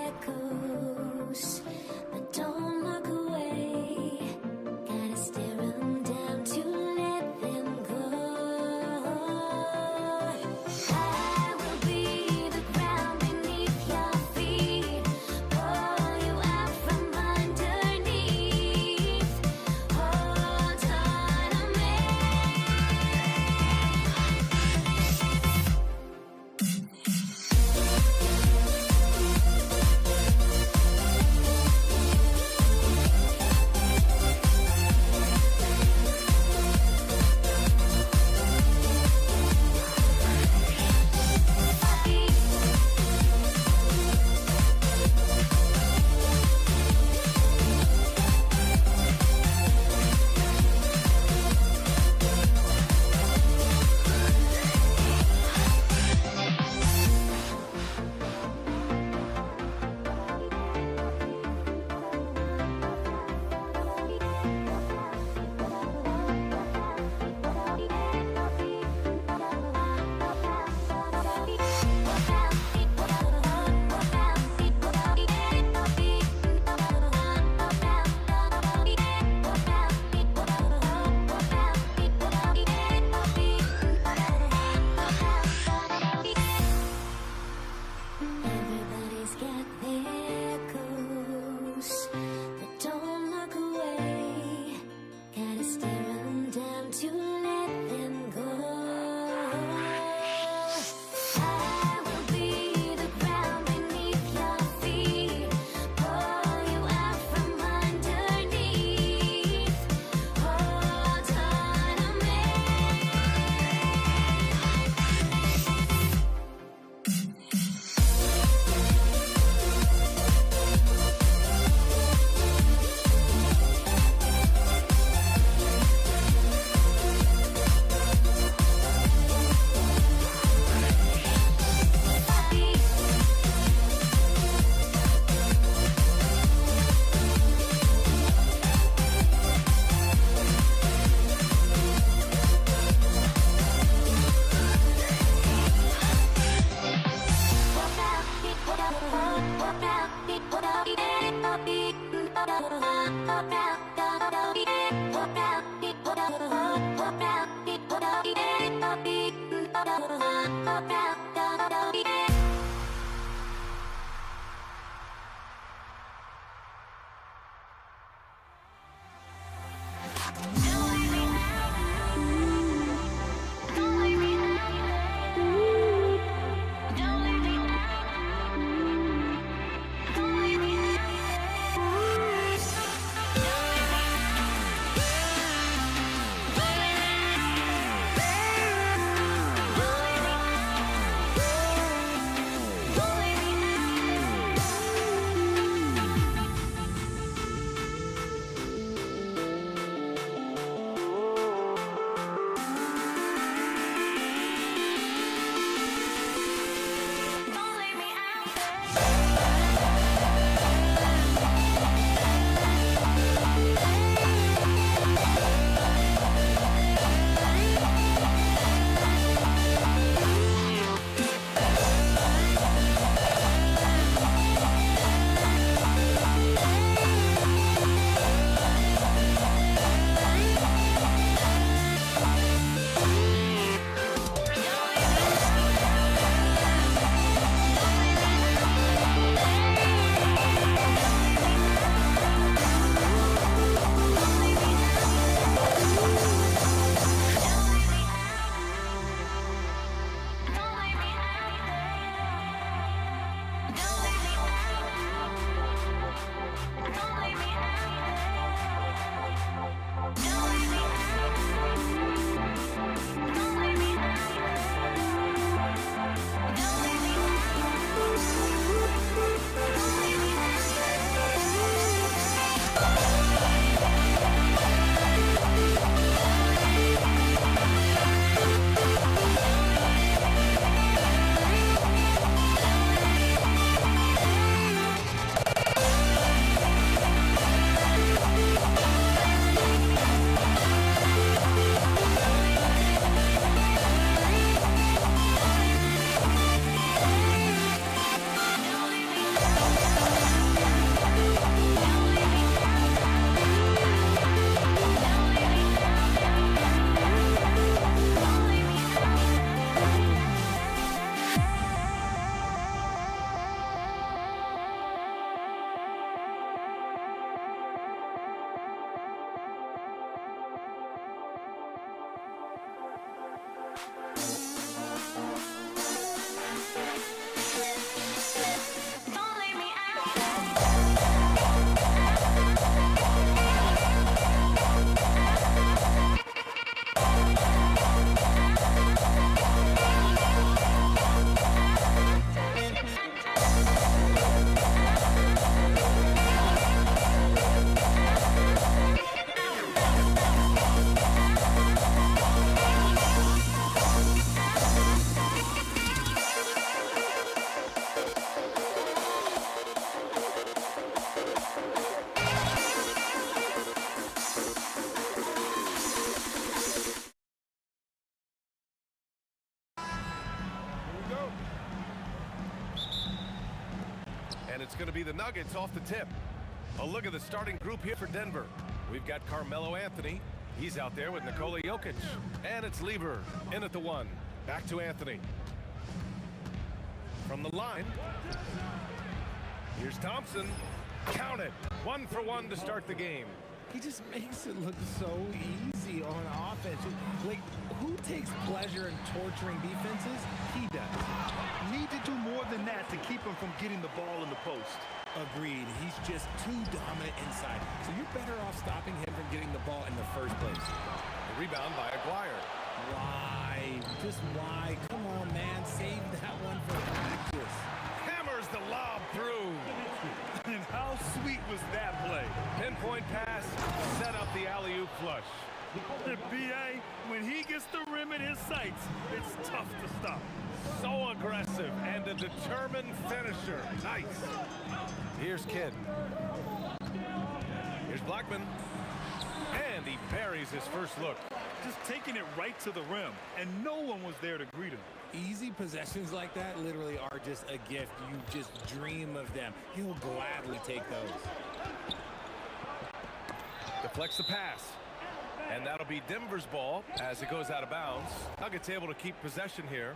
echoes, but don't look away. Gotta stare 'em down to let them go. I will be the ground beneath your feet, pull you out from underneath. Hold on to me. Everybody's got their goals, but don't look away. Gotta stare 'em down to let them go. I will be the ground beneath your feet, pull you out from underneath. Hold on to me. And it's going to be the Nuggets off the tip. A look at the starting group here for Denver. We've got Carmelo Anthony. He's out there with Nikola Jokic. And it's Lever in at the 1. Back to Anthony. From the line. Here's Thompson. Count it. 1 for 1 to start the game. He just makes it look so easy on offense. Like, who takes pleasure in torturing defenses? He does. Need to do more than that to keep him from getting the ball in the post. Agreed. He's just too dominant inside. So you're better off stopping him from getting the ball in the first place. The rebound by Aguirre. Why? Just why? Come on, man. Save that one for practice. Hammers the lob through. And how sweet was that play? Pinpoint pass, set up the alley-oop flush. The BA, when he gets the rim in his sights, it's tough to stop. So aggressive and a determined finisher. Nice. Here's Kidd. Here's Blackman. And he buries his first look. Just taking it right to the rim, and no one was there to greet him. Easy possessions like that literally are just a gift. You just dream of them. He'll gladly take those. Deflects the pass. And that'll be Denver's ball as it goes out of bounds. Nuggets able to keep possession here.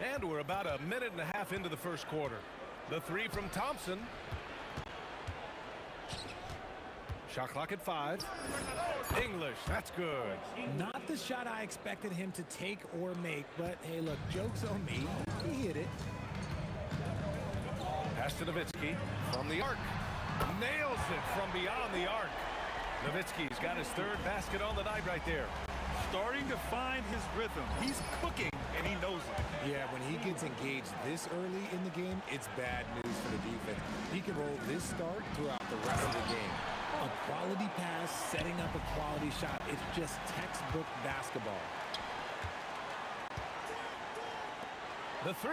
And we're about a minute and a half into the first quarter. The 3 from Thompson. Shot clock at 5. English, that's good. Not the shot I expected him to take or make, but hey, look, joke's on me. He hit it. Pass to Nowitzki from the arc. Nails it from beyond the arc. Nowitzki's got his 3rd basket on the night right there. Starting to find his rhythm. He's cooking, and he knows it. Yeah, when he gets engaged this early in the game, it's bad news for the defense. He can roll this start throughout the rest of the game. A quality pass, setting up a quality shot. It's just textbook basketball. The 3.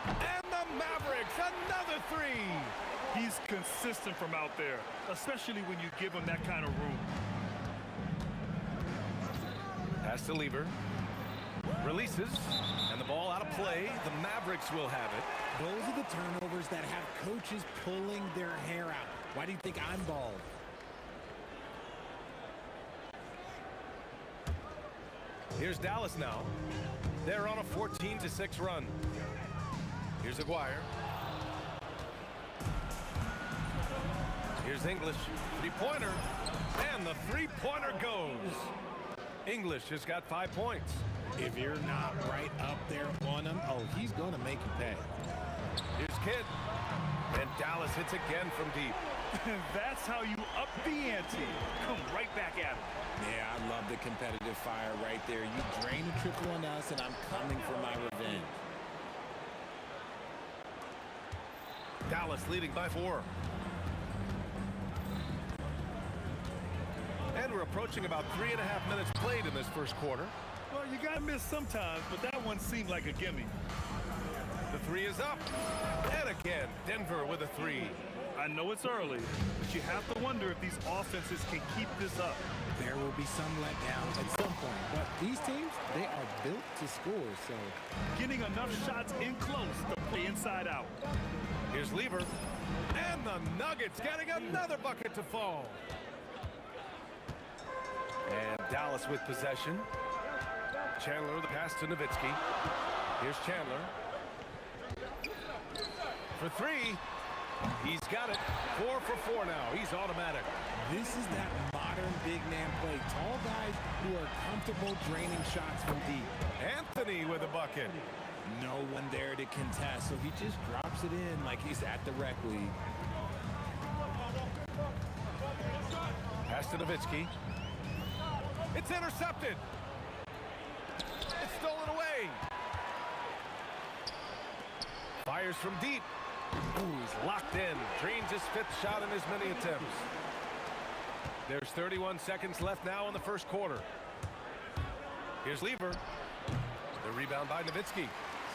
And the Mavericks, another 3. He's consistent from out there, especially when you give him that kind of room. Pass to Lever. Releases. And the ball out of play. The Mavericks will have it. Those are the turnovers that have coaches pulling their hair out. Why do you think I'm bald? Here's Dallas now. They're on a 14-6 run. Here's Aguirre. Here's English. 3-pointer. And the 3-pointer goes. English has got 5 points. If you're not right up there on him, oh, he's going to make you pay. Here's Kidd. And Dallas hits again from deep. That's how you up the ante. Come right back at him. Yeah, I love the competitive fire right there. You drain a triple on us, and I'm coming for my revenge. Dallas leading by 4. And we're approaching about 3.5 minutes played in this first quarter. Well, you got to miss sometimes, but that one seemed like a gimme. The 3 is up. And again, Denver with a 3. I know it's early, but you have to wonder if these offenses can keep this up. There will be some letdowns at some point, but these teams, they are built to score, so. Getting enough shots in close to play inside out. Here's Lever. And the Nuggets getting another bucket to fall. And Dallas with possession. Chandler the pass to Nowitzki. Here's Chandler. For 3. He's got it. 4 for 4 now. He's automatic. This is that modern big man play. Tall guys who are comfortable draining shots from deep. Anthony with a bucket. No one there to contest, so he just drops it in like he's at the rec league. Pass to Nowitzki. It's intercepted. It's stolen away. Fires from deep. Ooh, he's locked in. Drains his 5th shot in as many attempts. There's 31 seconds left now in the first quarter. Here's Lever. The rebound by Nowitzki.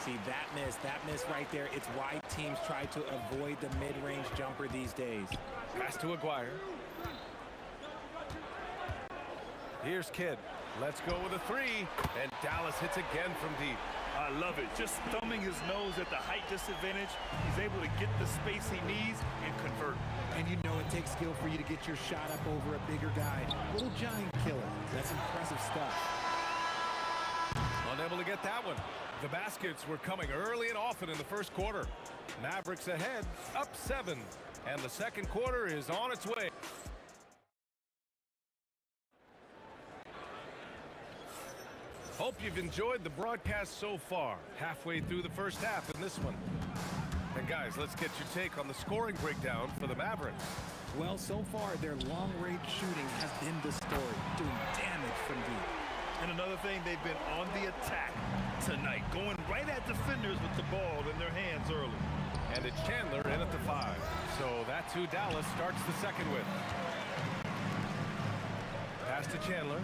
See, that miss right there. It's why teams try to avoid the mid-range jumper these days. Pass to Aguirre. Here's Kidd. Let's go with a 3. And Dallas hits again from deep. I love it. Just thumbing his nose at the height disadvantage, he's able to get the space he needs and convert. And you know it takes skill for you to get your shot up over a bigger guy. Little giant killer. That's impressive stuff. Unable to get that one. The baskets were coming early and often in the first quarter. Mavericks ahead, up 7. And the second quarter is on its way. Hope you've enjoyed the broadcast so far. Halfway through the first half in this one. And guys, let's get your take on the scoring breakdown for the Mavericks. Well, so far, their long-range shooting has been the story, doing damage from deep. And another thing, they've been on the attack tonight, going right at defenders with the ball in their hands early. And it's Chandler in at the 5. So that's who Dallas starts the second with. Pass to Chandler.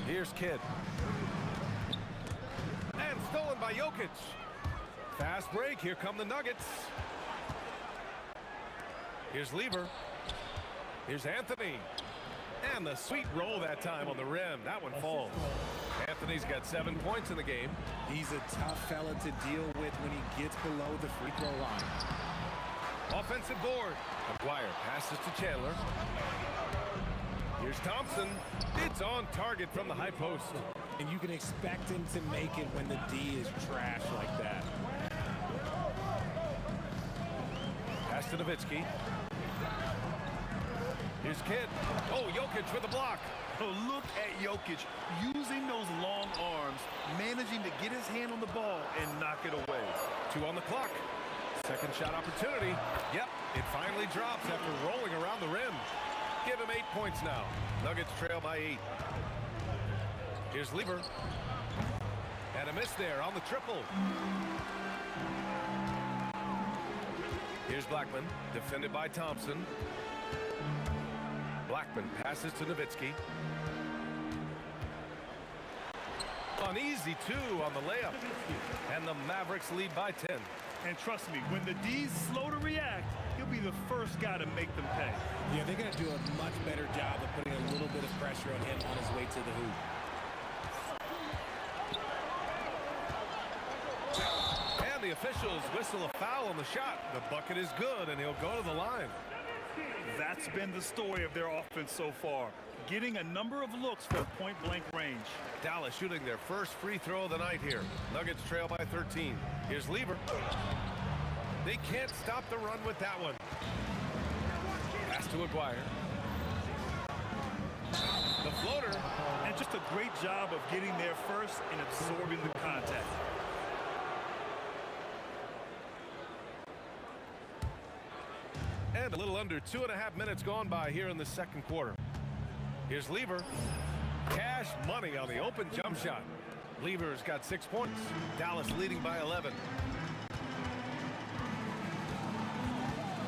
Here's Kidd. And stolen by Jokic. Fast break. Here come the Nuggets. Here's Lever. Here's Anthony. And the sweet roll that time on the rim. That one falls. Anthony's got 7 points in the game. He's a tough fella to deal with when he gets below the free throw line. Offensive board. McGuire passes to Chandler. Here's Thompson. It's on target from the high post. And you can expect him to make it when the D is trash like that. Pass to Nowitzki. Here's Kidd. Oh, Jokic with a block. Oh, look at Jokic using those long arms, managing to get his hand on the ball and knock it away. 2 on the clock. Second shot opportunity. Yep, it finally drops after rolling around the rim. Give him 8 points now. Nuggets trail by 8. Here's Lever. And a miss there on the triple. Here's Blackman, defended by Thompson. Blackman passes to Nowitzki. An easy 2 on the layup. And the Mavericks lead by 10. And trust me, when the D's slow to react, he'll be the first guy to make them pay. Yeah, they're going to do a much better job of putting a little bit of pressure on him on his way to the hoop. And the officials whistle a foul on the shot. The bucket is good, and he'll go to the line. That's been the story of their offense so far, getting a number of looks from point-blank range. Dallas shooting their first free throw of the night here. Nuggets trail by 13. Here's Lever. They can't stop the run with that one. Pass to McGuire. The floater. And just a great job of getting there first and absorbing the contact. And a little under 2.5 minutes gone by here in the second quarter. Here's Lever. Cash money on the open jump shot. Lever's got 6 points. Dallas leading by 11.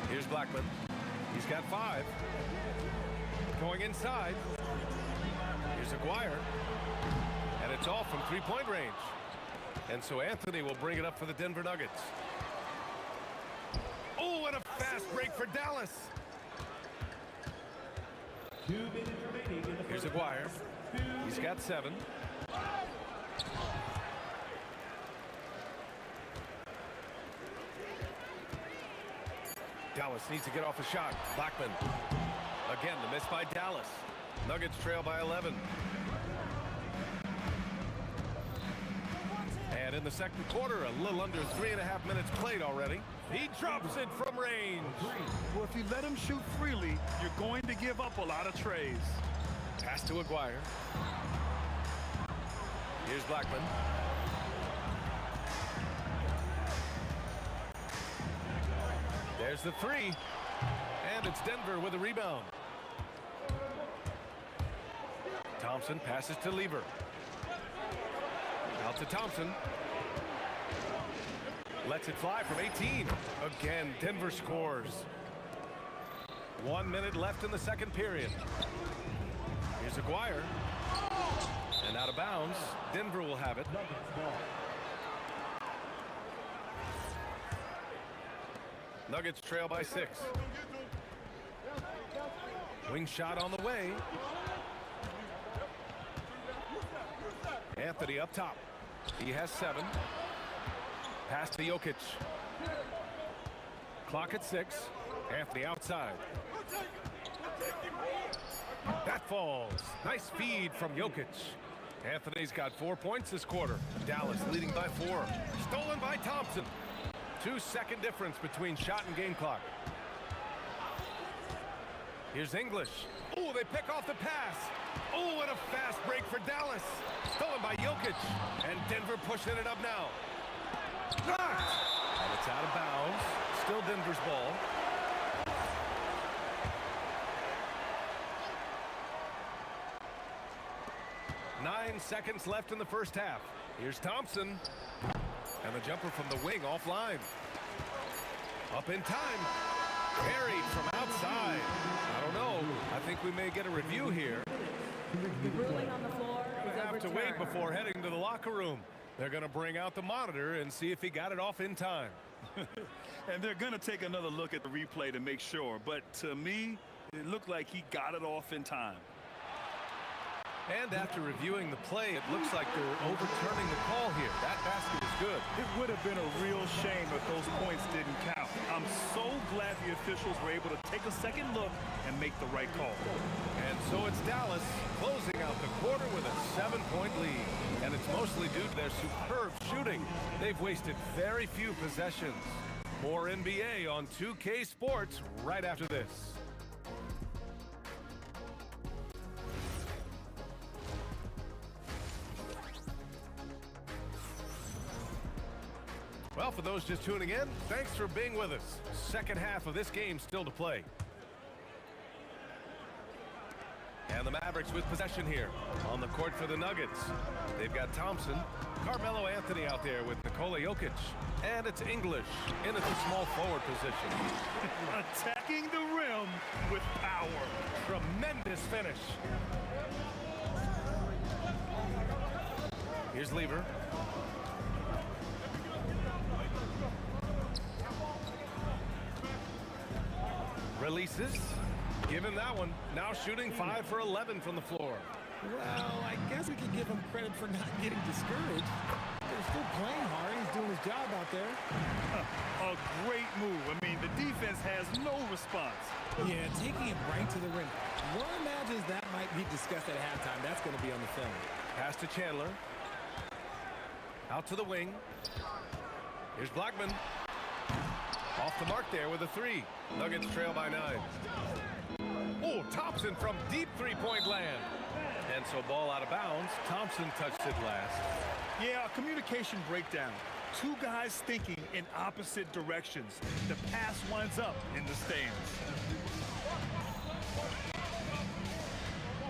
Here's Blackman. He's got 5. Going inside. Here's Aguirre. And it's off from 3-point range. And so Anthony will bring it up for the Denver Nuggets. Oh, and a fast break for Dallas. 2 minutes remaining in the Here's first. Aguirre. He's got 7. Dallas needs to get off a shot. Blackman. Again, the miss by Dallas. Nuggets trail by 11. And in the second quarter, a little under 3.5 minutes played already. He drops it from range. Well, if you let him shoot freely, you're going to give up a lot of trays. Pass to Aguirre. Here's Blackman. There's the 3. And it's Denver with a rebound. Thompson passes to Lever. Out to Thompson. Lets it fly from 18. Again, Denver scores. 1 minute left in the second period. Here's Aguirre. And out of bounds. Denver will have it. Nuggets trail by 6. Wing shot on the way. Anthony up top. He has 7. Pass to Jokic. Clock at 6. Anthony outside. That falls. Nice feed from Jokic. Anthony's got 4 points this quarter. Dallas leading by 4. Stolen by Thompson. 2-second difference between shot and game clock. Here's English. Oh, they pick off the pass. Oh, and a fast break for Dallas. Stolen by Jokic. And Denver pushing it up now. Blocked. And it's out of bounds. Still Denver's ball. Nine seconds left in the first half. Here's Thompson. And the jumper from the wing offline. Up in time. Carried from outside. I don't know. I think we may get a review here. The ruling on the floor is We have to wait overturned. before heading to the locker room. They're going to bring out the monitor and see if he got it off in time. And they're going to take another look at the replay to make sure. But to me, it looked like he got it off in time. And after reviewing the play, it looks like they're overturning the call here. That basket is good. It would have been a real shame if those points didn't count. I'm so glad the officials were able to take a second look and make the right call. And so it's Dallas closing out the quarter with a 7-point lead. And it's mostly due to their superb shooting. They've wasted very few possessions. More NBA on 2K Sports right after this. Well, for those just tuning in, thanks for being with us. Second half of this game still to play. And the Mavericks with possession here on the court for the Nuggets. They've got Thompson, Carmelo Anthony out there with Nikola Jokic. And it's English in at the small forward position. Attacking the rim with power. Tremendous finish. Here's Lever. Releases. Give him that one. Now shooting 5 for 11 from the floor. Well, I guess we could give him credit for not getting discouraged. They're still playing hard. He's doing his job out there. A great move. I mean, the defense has no response. Yeah, taking it right to the rim. One imagines that might be discussed at halftime. That's going to be on the film. Pass to Chandler. Out to the wing. Here's Blackman. Off the mark there with a 3. Nuggets trail by 9. Oh, Thompson from deep three-point land. And so ball out of bounds. Thompson touched it last. Yeah, a communication breakdown. Two guys thinking in opposite directions. The pass winds up in the stands.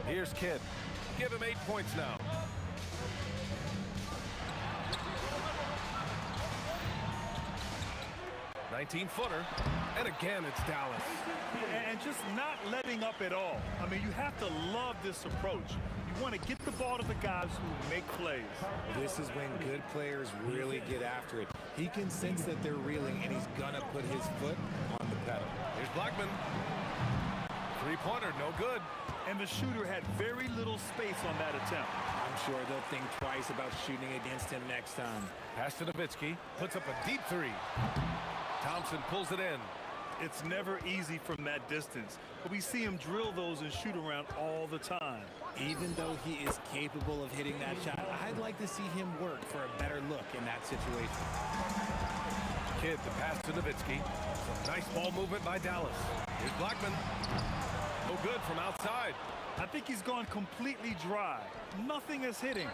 Here's Kidd. Give him 8 points now. $19-footer. And again, it's Dallas. And just not letting up at all. I mean, you have to love this approach. You want to get the ball to the guys who make plays. This is when good players really get after it. He can sense that they're reeling, and he's going to put his foot on the pedal. Here's Blackman. Three-pointer, no good. And the shooter had very little space on that attempt. I'm sure they'll think twice about shooting against him next time. Pass to Nowitzki. Puts up a deep 3. Thompson pulls it in. It's never easy from that distance, but we see him drill those and shoot around all the time. Even though he is capable of hitting that shot, I'd like to see him work for a better look in that situation. Kidd, the pass to Nowitzki. Some nice ball movement by Dallas. Here's Blackman. No good from outside. I think he's gone completely dry. Nothing is hitting.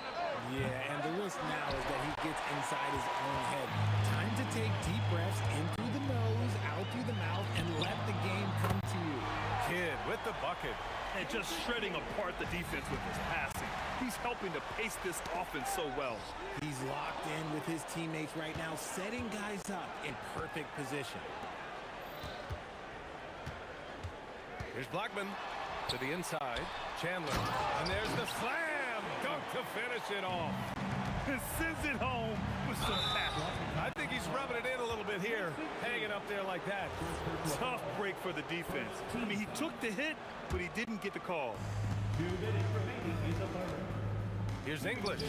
Yeah, and the risk now is that he gets inside his own head. Time to take deep breaths in through the nose, out through the mouth, and let the game come to you. Kidd with the bucket. And just shredding apart the defense with his passing. He's helping to pace this offense so well. He's locked in with his teammates right now, setting guys up in perfect position. Here's Blackman to the inside. Chandler. And there's the slam. Dunk to finish it off. And sends it home with some power. I think he's rubbing it in a little bit here. Hanging up there like that. Tough break for the defense. I mean, he took the hit, but he didn't get the call. 2 minutes remaining in the third. Here's English.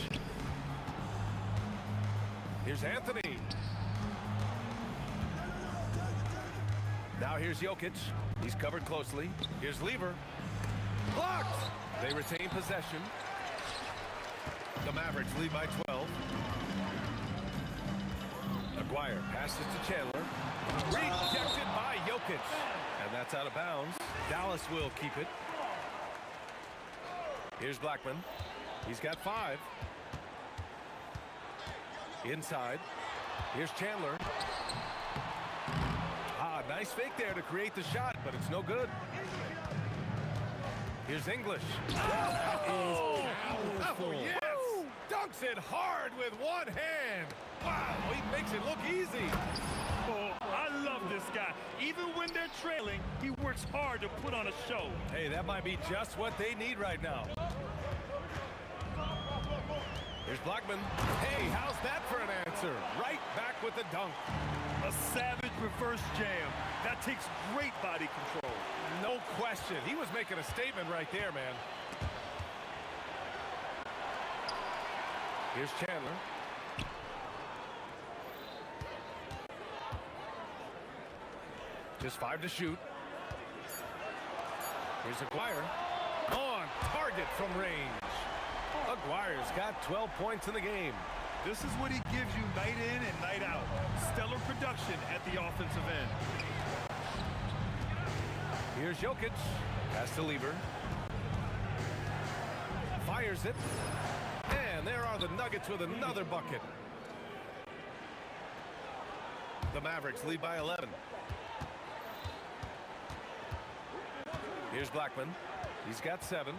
Here's Anthony. Now here's Jokic. He's covered closely. Here's Lever. Blocked! They retain possession. The Mavericks lead by 12. Aguirre passes to Chandler. Rejected by Jokic. And that's out of bounds. Dallas will keep it. Here's Blackman. He's got 5. Inside. Here's Chandler. Nice fake there to create the shot, but it's no good. Here's English. Oh, yes! Dunks it hard with one hand. Wow, he makes it look easy. Oh, I love this guy. Even when they're trailing, he works hard to put on a show. Hey, that might be just what they need right now. Here's Blackman. Hey, how's that for an answer? Right back with the dunk. A savage reverse jam. That takes great body control. No question. He was making a statement right there, man. Here's Chandler. Just 5 to shoot. Here's Aguirre. On target from range. Aguirre's got 12 points in the game. This is what he gives you night in and night out. Stellar production at the offensive end. Here's Jokic. Pass to Lever. Fires it. And there are the Nuggets with another bucket. The Mavericks lead by 11. Here's Blackman. He's got 7.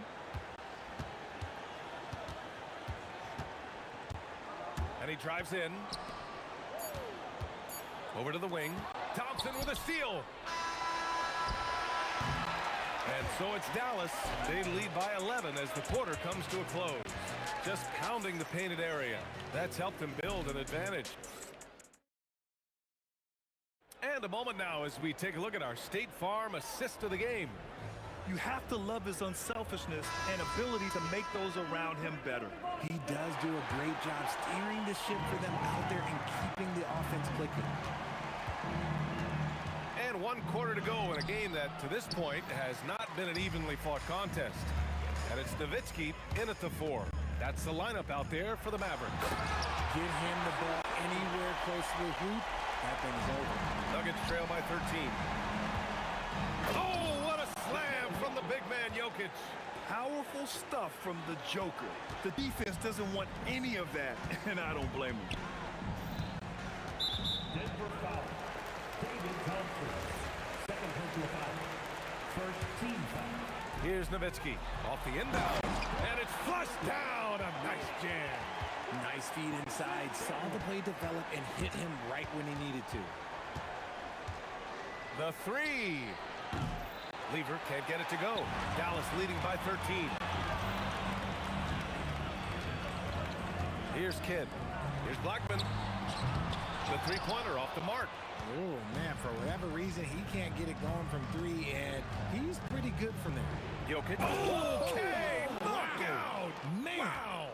And he drives in. Over to the wing. Thompson with a steal. And so it's Dallas. They lead by 11 as the quarter comes to a close. Just pounding the painted area. That's helped them build an advantage. And a moment now as we take a look at our State Farm assist of the game. You have to love his unselfishness and ability to make those around him better. He does do a great job steering the ship for them out there and keeping the offense clicking. And 1 quarter to go in a game that, to this point, has not been an evenly fought contest. And it's Nowitzki in at the 4. That's the lineup out there for the Mavericks. Get him the ball anywhere close to the hoop. That thing is over. Nuggets trail by 13. Oh, what a slam from the big man, Jokic. Powerful stuff from the Joker. The defense doesn't want any of that, and I don't blame him. Denver foul. David Thompson. Second personal foul. First team foul. Here's Nowitzki off the inbound, and it's flushed down. A nice jam. Nice feed inside. Saw the play develop and hit him right when he needed to. The 3. Lever can't get it to go. Dallas leading by 13. Here's Kidd. Here's Blackman. The 3-pointer off the mark. Oh, man, for whatever reason, he can't get it going from 3, and he's pretty good from there. Jokic. Okay, knockout. Man. Wow.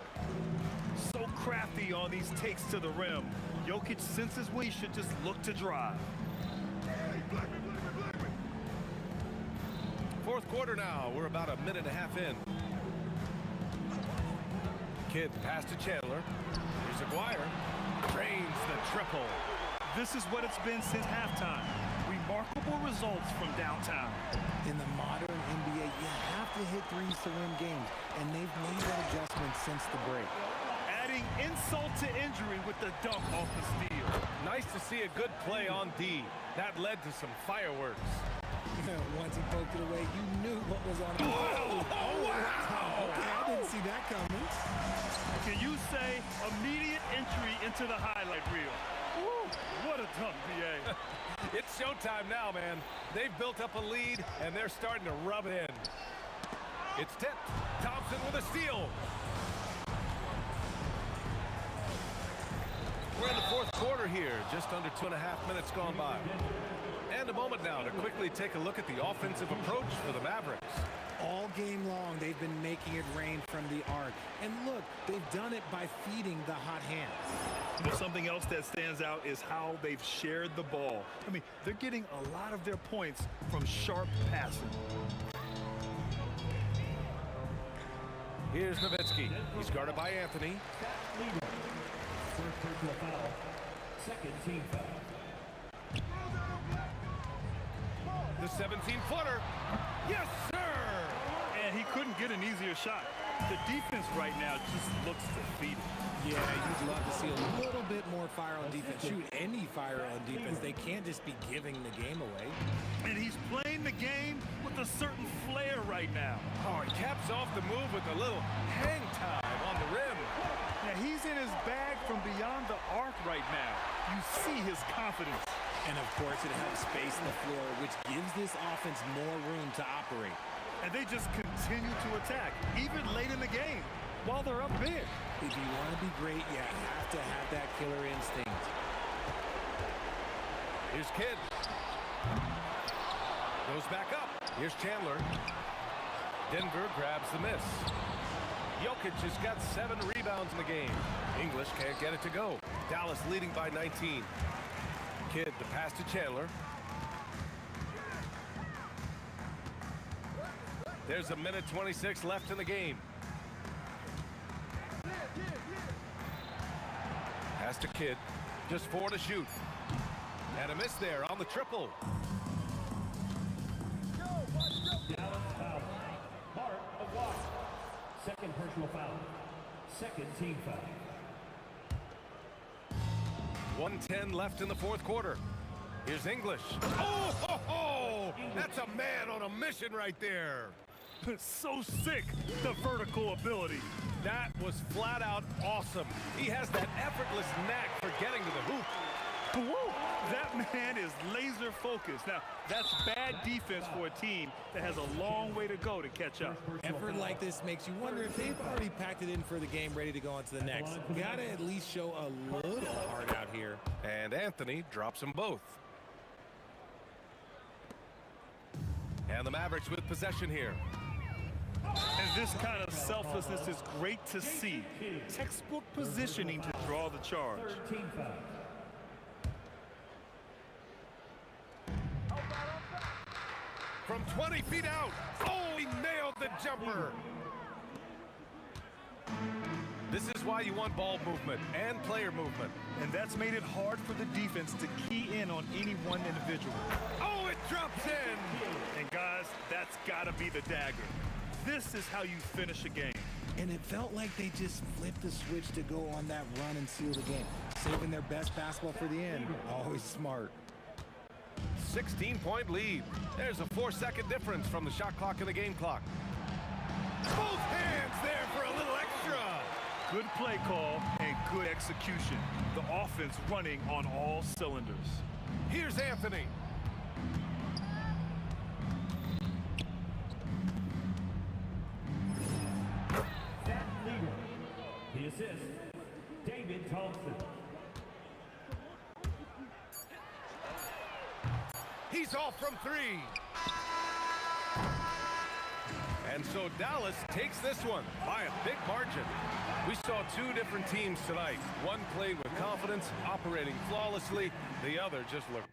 So crafty on these takes to the rim. Jokic senses when he should just look to drive. Fourth quarter now. We're about a minute and a half in. Kidd pass to Chandler. Here's Aguirre. Drains the triple. This is what it's been since halftime. Remarkable results from downtown. In the modern NBA, you have to hit threes to win games, and they've made that adjustment since the break. Adding insult to injury with the dunk off the steal. Nice to see a good play on D. That led to some fireworks. Once he poked it away, you knew what was on it. Oh, wow! Okay, I didn't see that coming. Can you say immediate entry into the highlight reel? Woo, what a dunk, BA. It's showtime now, man. They've built up a lead, and they're starting to rub it in. It's tipped. Thompson with a steal. We're in the fourth quarter here, just under 2.5 minutes gone by. And a moment now to quickly take a look at the offensive approach for the Mavericks. All game long, they've been making it rain from the arc. And look, they've done it by feeding the hot hands. But something else that stands out is how they've shared the ball. I mean, they're getting a lot of their points from sharp passing. Here's Nowitzki. He's guarded by Anthony. First personal foul. Second team foul. The 17-footer. Yes, sir! And he couldn't get an easier shot. The defense right now just looks defeated. Yeah, you'd love to see a little bit more fire on defense. Shoot, any fire on defense. They can't just be giving the game away. And he's playing the game with a certain flair right now. Oh, he caps off the move with a little hang time on the rim. Now, he's in his bag from beyond the arc right now. You see his confidence. And, of course, it helps space the floor, which gives this offense more room to operate. And they just continue to attack, even late in the game, while they're up big. If you want to be great, you have to have that killer instinct. Here's Kidd. Goes back up. Here's Chandler. Denver grabs the miss. Jokic has got 7 rebounds in the game. English can't get it to go. Dallas leading by 19. Kidd, the pass to Chandler. There's a minute 26 left in the game. Pass to Kidd. Just 4 to shoot. And a miss there on the triple. Dallas foul. Mark of Watt. Second personal foul. Second team foul. 1:10 left in the fourth quarter. Here's English. Oh, ho, ho! That's a man on a mission right there. So sick, the vertical ability. That was flat out awesome. He has that effortless knack for getting to the hoop. Woo! That man is laser focused. Now, that's bad defense for a team that has a long way to go to catch up. Effort like this makes you wonder if they've already packed it in for the game, ready to go on to the next. Gotta at least show a little heart out here. And Anthony drops them both. And the Mavericks with possession here. And this kind of selflessness is great to see. Textbook positioning to draw the charge. Third team foul. From 20 feet out. Oh, he nailed the jumper. This is why you want ball movement and player movement. And that's made it hard for the defense to key in on any one individual. Oh, it drops in. And guys, that's got to be the dagger. This is how you finish a game. And it felt like they just flipped the switch to go on that run and seal the game. Saving their best basketball for the end. Always smart. 16-point lead. There's a 4-second difference from the shot clock and the game clock. Both hands there for a little extra. Good play call and good execution. The offense running on all cylinders. Here's Anthony. Zach Leader. The assist. David Thompson. He's off from 3. And so Dallas takes this one by a big margin. We saw 2 different teams tonight. One played with confidence, operating flawlessly. The other just looked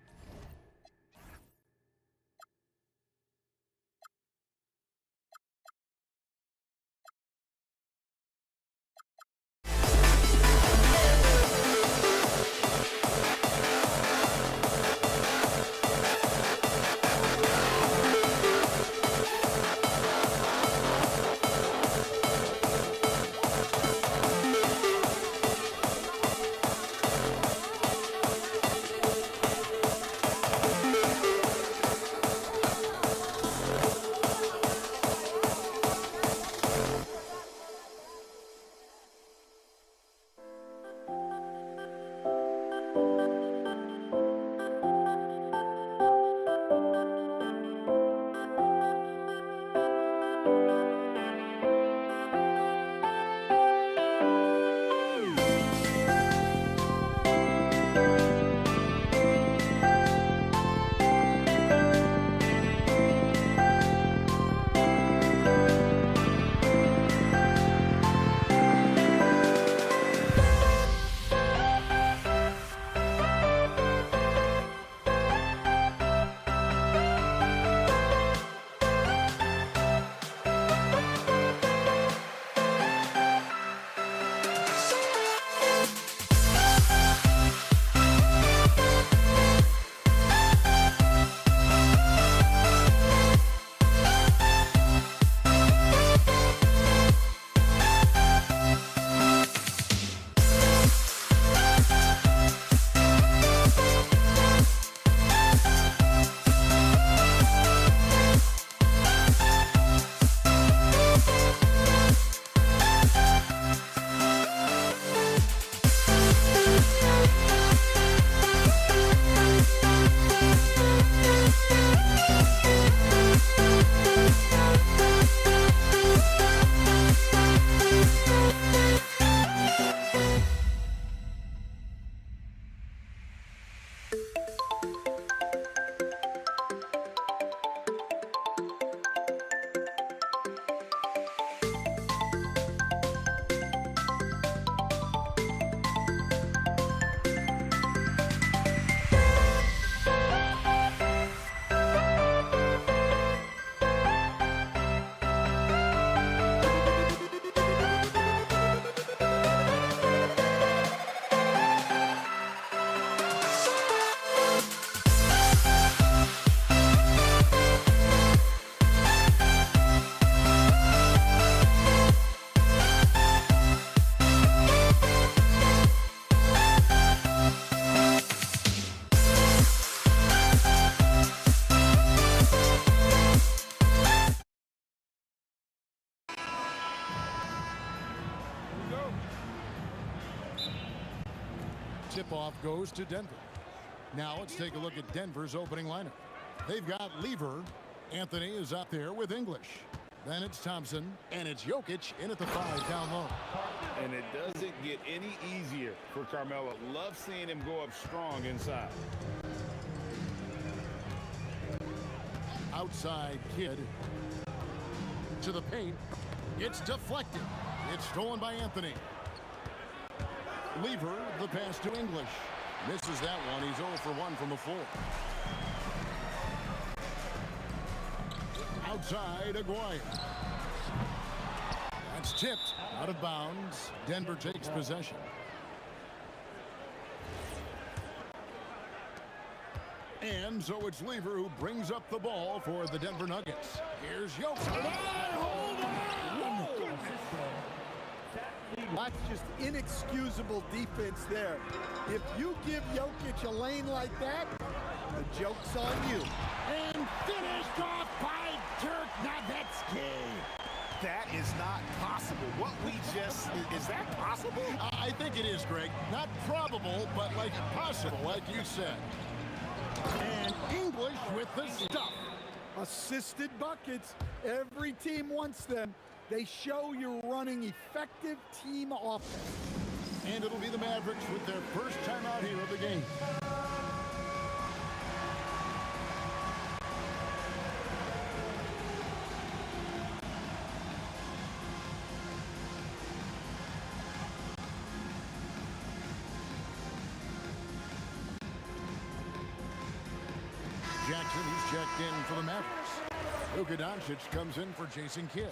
Tip-off goes to Denver. Now let's take a look at Denver's opening lineup. They've got Lever. Anthony is up there with English. Then it's Thompson, and it's Jokic in at the 5 down low. And it doesn't get any easier for Carmelo. Love seeing him go up strong inside. Outside Kid to the paint. It's deflected. It's stolen by Anthony. Lever, the pass to English. Misses that one. He's 0 for 1 from the floor. Outside, Aguirre. That's tipped out of bounds. Denver takes possession. And so it's Lever who brings up the ball for the Denver Nuggets. Here's Jokic. That's just inexcusable defense there. If you give Jokic a lane like that, the joke's on you. And finished off by Dirk Nowitzki. That is not possible. What we just, is that possible? I think it is, Greg. Not probable, but like possible, like you said. And English with the stuff. Assisted buckets. Every team wants them. They show you're running effective team offense. And it'll be the Mavericks with their first time out here of the game. Jackson, he's checked in for the Mavericks. Luka Doncic comes in for Jason Kidd.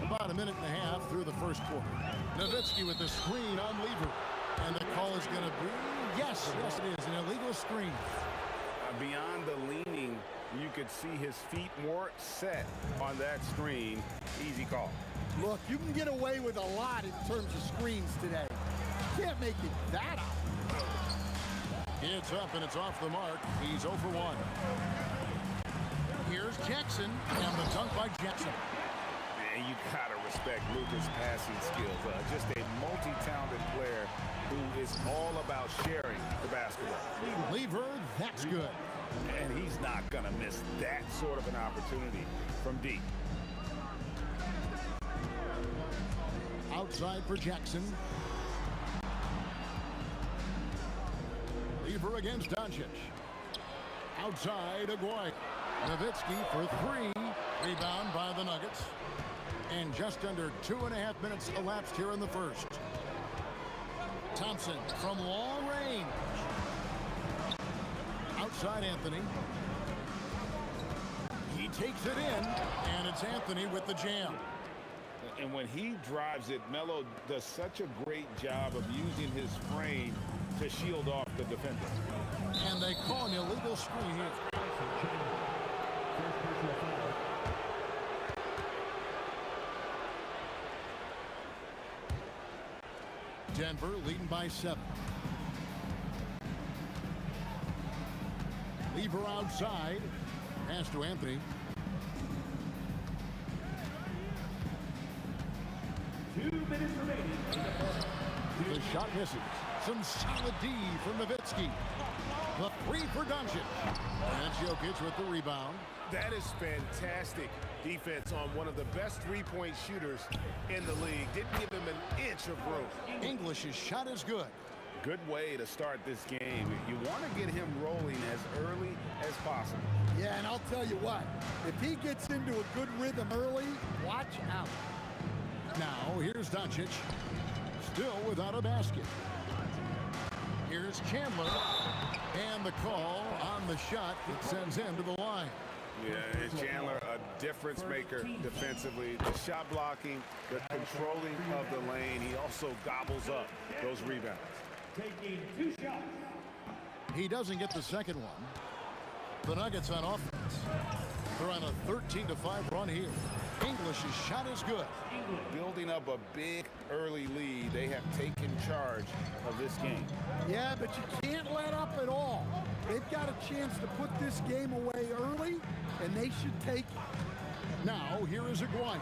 About a minute and a half through the first quarter. Nowitzki with the screen on Lever. And the call is going to be, yes, it is, an illegal screen. Beyond the leaning, you could see his feet more set on that screen. Easy call. Look, you can get away with a lot in terms of screens today. You can't make it that out. It's up and it's off the mark. He's 0 for 1. Here's Jackson and the dunk by Jackson. And you gotta respect Luka's passing skills. Just a multi-talented player who is all about sharing the basketball. Lever, that's good. And he's not gonna miss that sort of an opportunity from deep. Outside for Jackson. Lever against Doncic. Outside, Aguirre. Nowitzki for 3. Rebound by the Nuggets. And just under 2.5 minutes elapsed here in the first. Thompson from long range. Outside Anthony. He takes it in, and it's Anthony with the jam. And when he drives it, Melo does such a great job of using his frame to shield off the defender. And they call an illegal screen here. Denver leading by 7. Lever outside. Pass to Anthony. 2 minutes remaining. The shot misses. Some solid D from Nowitzki. The 3 for Doncic. And it's Jokic with the rebound. That is fantastic defense on one of the best three-point shooters in the league. Didn't give him an inch of room. English's shot is good. Good way to start this game. You want to get him rolling as early as possible. Yeah, and I'll tell you what, if he gets into a good rhythm early, watch out. Now, here's Doncic. Still without a basket. Here's Chandler. And the call on the shot that sends him to the line. Yeah, and Chandler, a difference maker defensively. The shot blocking, the controlling of the lane. He also gobbles up those rebounds. Taking 2 shots. He doesn't get the second one. The Nuggets on offense. They're on a 13-5 run here. English's shot is good. Building up a big early lead, they have taken charge of this game. Yeah, but you can't let up at all. They've got a chance to put this game away early, and they should take it. Now, here is Aguirre.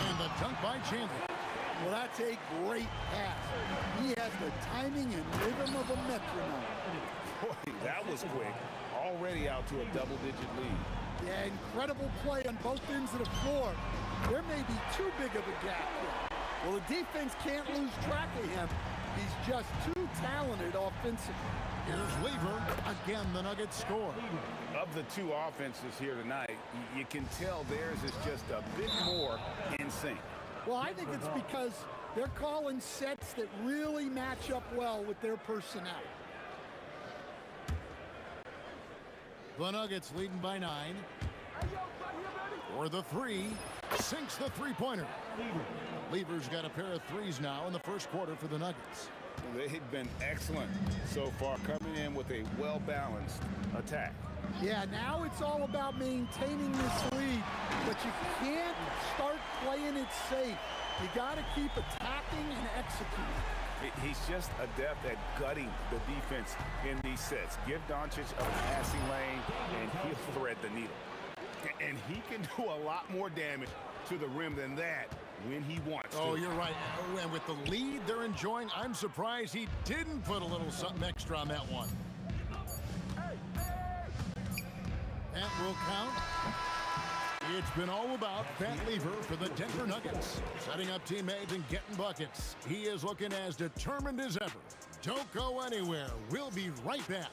And the dunk by Chandler. Well, that's a great pass. He has the timing and rhythm of a metronome. Boy, that was quick. Already out to a double-digit lead. Yeah, incredible play on both ends of the floor. There may be too big of a gap here. Well, the defense can't lose track of him. He's just too talented offensively. Here's Lever. Again, the Nuggets score. Of the two offenses here tonight, you can tell theirs is just a bit more in sync. Well, I think it's because they're calling sets that really match up well with their personnel. The Nuggets leading by 9. For the three, sinks the three-pointer. Lever's got a pair of threes now in the first quarter for the Nuggets. They've been excellent so far, coming in with a well-balanced attack. Yeah, now it's all about maintaining this lead, but you can't start playing it safe. You got to keep attacking and executing. He's just adept at gutting the defense in these sets. Give Doncic a passing lane, and he'll thread the needle. And he can do a lot more damage to the rim than that when he wants to. Oh, you're right. And with the lead they're enjoying, I'm surprised he didn't put a little something extra on that one. That will count. It's been all about Pat Lever for the Denver Nuggets. Setting up teammates and getting buckets. He is looking as determined as ever. Don't go anywhere. We'll be right back.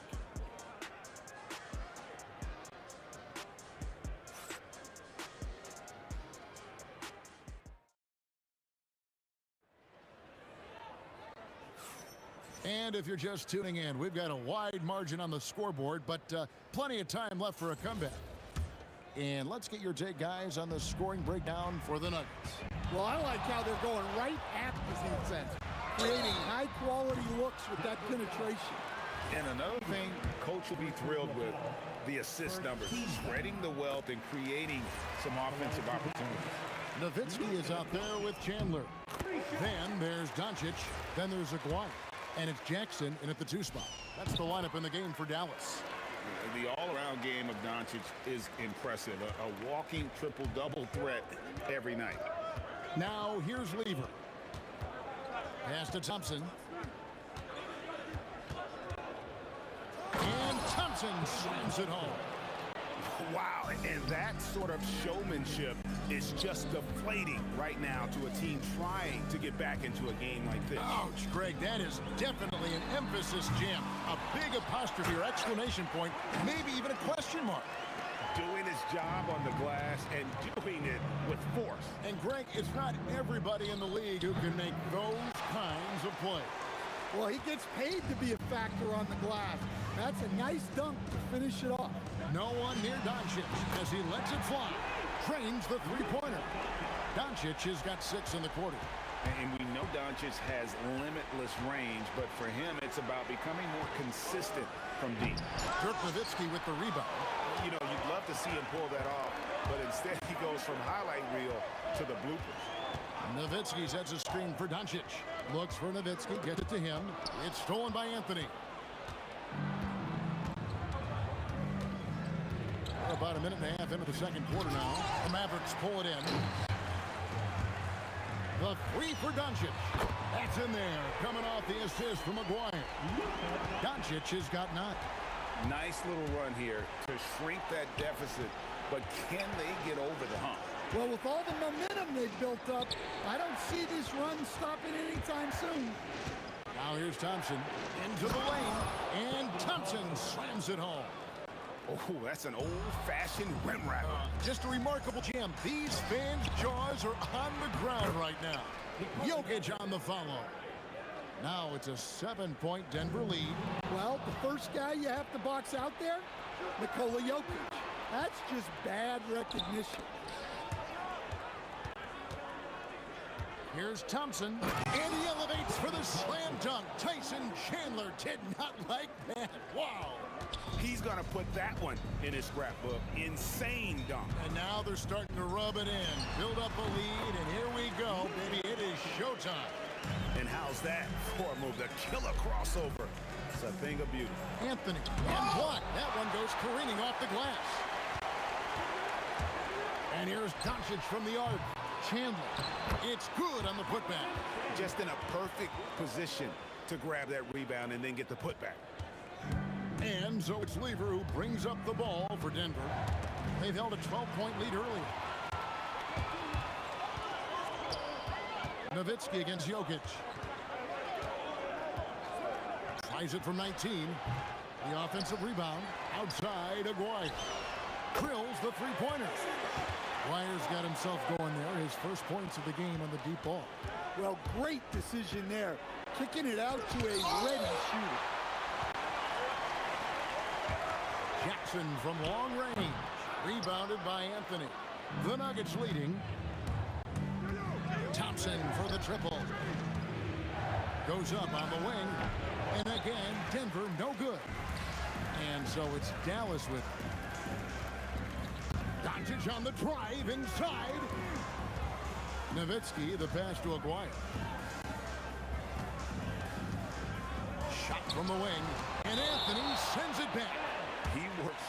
And if you're just tuning in, we've got a wide margin on the scoreboard, but plenty of time left for a comeback. And let's get your take, guys, on the scoring breakdown for the Nuggets. Well, I like how they're going right at the defense, creating high-quality looks with that penetration. And another thing Coach will be thrilled with, the assist numbers, spreading the wealth and creating some offensive opportunities. Nowitzki is out there with Chandler. Then there's Doncic. Then there's Aguirre. And it's Jackson in at the 2 spot. That's the lineup in the game for Dallas. The all-around game of Doncic is impressive. A walking triple-double threat every night. Now here's Lever. Pass to Thompson. And Thompson slams it home. Wow, and that sort of showmanship is just deflating right now to a team trying to get back into a game like this. Ouch, Greg, that is definitely an emphasis jam. A big apostrophe or exclamation point, maybe even a question mark. Doing his job on the glass and doing it with force. And Greg, it's not everybody in the league who can make those kinds of plays. Well, he gets paid to be a factor on the glass. That's a nice dunk to finish it off. No one near Doncic as he lets it fly. Trains the three-pointer. Doncic has got 6 in the quarter. And we know Doncic has limitless range, but for him, it's about becoming more consistent from deep. Dirk Nowitzki with the rebound. You know, you'd love to see him pull that off, but instead he goes from highlight reel to the bloopers. Nowitzki sets a screen for Doncic. Looks for Nowitzki, gets it to him. It's stolen by Anthony. We're about a minute and a half into the second quarter now. The Mavericks pull it in. The 3 for Doncic. That's in there. Coming off the assist from Aguirre. Doncic has got 9. Nice little run here to shrink that deficit, but can they get over the hump? Well, with all the momentum they've built up, I don't see this run stopping anytime soon. Now here's Thompson into the lane, and Thompson slams it home. Oh, that's an old-fashioned rim wrap. Just a remarkable jam. These fans' jaws are on the ground right now. Jokic on the follow. Now it's a 7-point Denver lead. Well, the first guy you have to box out there, Nikola Jokic. That's just bad recognition. Here's Thompson, and he elevates for the slam dunk. Tyson Chandler did not like that. Wow. He's going to put that one in his scrapbook. Insane dunk. And now they're starting to rub it in. Build up a lead, and here we go, baby. It is showtime. And how's that for a move? The killer crossover. It's a thing of beauty. Anthony, and block. That one goes careening off the glass. And here's Doncic from the arc. Chandler. It's good on the putback. Just in a perfect position to grab that rebound and then get the putback. And so it's Lever who brings up the ball for Denver. They've held a 12-point lead early. Nowitzki against Jokic. Tries it from 19. The offensive rebound outside Aguirre. Drills the three-pointer. Aguirre's got himself going there. His first points of the game on the deep ball. Well, great decision there. Kicking it out to a ready shooter. Jackson from long range. Rebounded by Anthony. The Nuggets leading. Thompson for the triple. Goes up on the wing. And again, Denver no good. And so it's Dallas with it. Doncic on the drive inside. Nowitzki, the pass to Aguirre. Shot from the wing. And Anthony sends it back. He works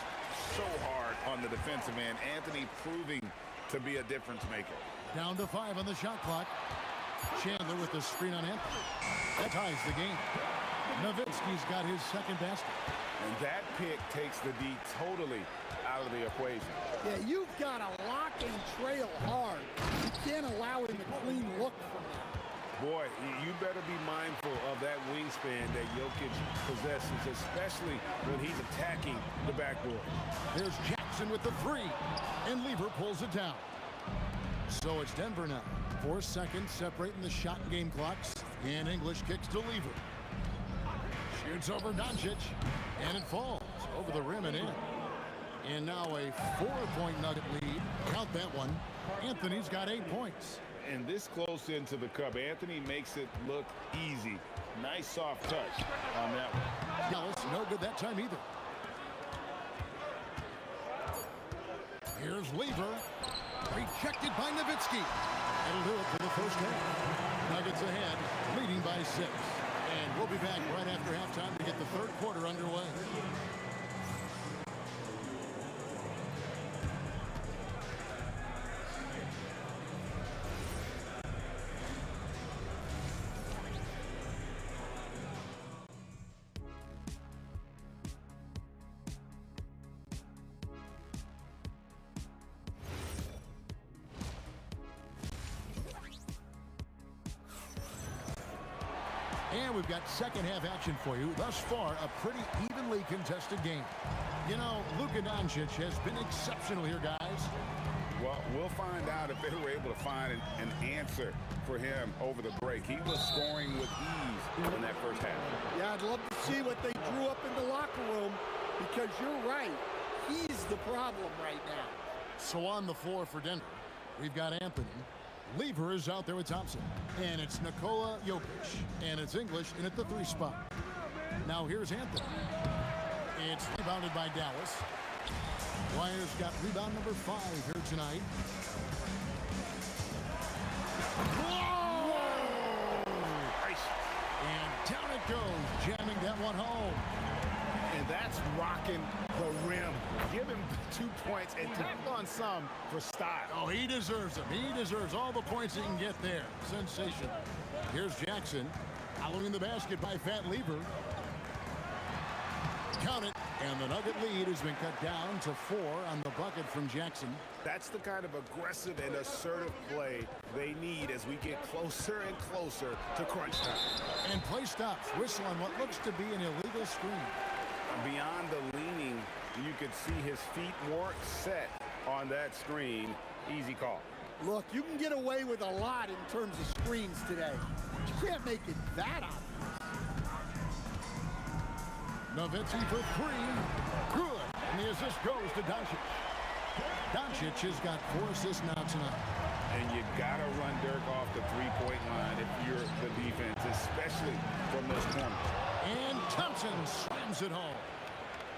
so hard on the defensive end. Anthony proving to be a difference maker. Down to 5 on the shot clock. Chandler with the screen on Anthony. That ties the game. Nowitzki's got his second basket. And that pick takes the D totally out of the equation. Yeah, you've got to lock and trail hard. You can't allow him a clean look from that. Boy, you better be mindful of that wingspan that Jokic possesses, especially when he's attacking the backboard. There's Jackson with the three, and Lever pulls it down. So it's Denver now. 4 seconds separating the shot and game clocks, and English kicks to Lever. Shoots over Doncic, and it falls over the rim and in. And now a 4-point Nugget lead. Count that one. Anthony's got 8 points. And this close into the cup, Anthony makes it look easy. Nice soft touch on that one. Dallas, no good that time either. Here's Lever. Rejected by Nowitzki. That'll do it for the first half. Nuggets ahead, leading by 6. And we'll be back right after halftime to get the third quarter underway. And we've got second half action for you. Thus far, a pretty evenly contested game. You know, Luka Doncic has been exceptional here, guys. Well, we'll find out if they were able to find an answer for him over the break. He was scoring with ease in that first half. Yeah, I'd love to see what they drew up in the locker room, because you're right. He's the problem right now. So on the floor for Denver, we've got Anthony. Lever is out there with Thompson. And it's Nikola Jokic. And it's English in at the 3 spot. Now here's Anthony. It's rebounded by Dallas. Wire's got rebound number 5 here tonight. Whoa! And down it goes, jamming that one home. And that's rocking the rim. Give him 2 points and tap on some for style. Oh, he deserves them. He deserves all the points he can get there. Sensation. Here's Jackson. Following the basket by Fat Lever. Count it. And the Nugget lead has been cut down to 4 on the bucket from Jackson. That's the kind of aggressive and assertive play they need as we get closer and closer to crunch time. And play stops. Whistle on what looks to be an illegal screen. Beyond the leaning, you could see his feet more set on that screen. Easy call. Look, you can get away with a lot in terms of screens today. You can't make it that obvious. Nowitzki for 3. Good. And the assist goes to Doncic. Doncic has got 4 assists now tonight. And you gotta run Dirk off the 3-point line if you're the defense, especially from those corners. And Thompson slams it home.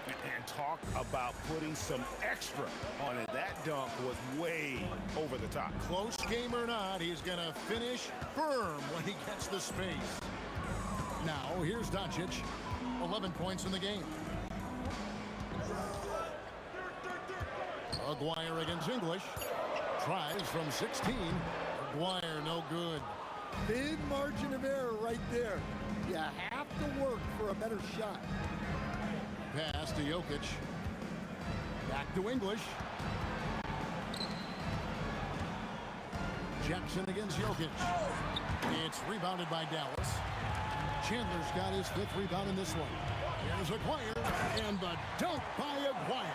And talk about putting some extra on it. That dunk was way over the top. Close game or not, he's going to finish firm when he gets the space. Now, here's Doncic. 11 points in the game. Aguirre against English. Tries from 16. Aguirre, no good. Thin margin of error right there. You have to work for a better shot. Pass to Jokic. Back to English. Jackson against Jokic. It's rebounded by Dallas. Chandler's got his 5th rebound in this one. Here's Aguirre, and the dunk by Aguirre.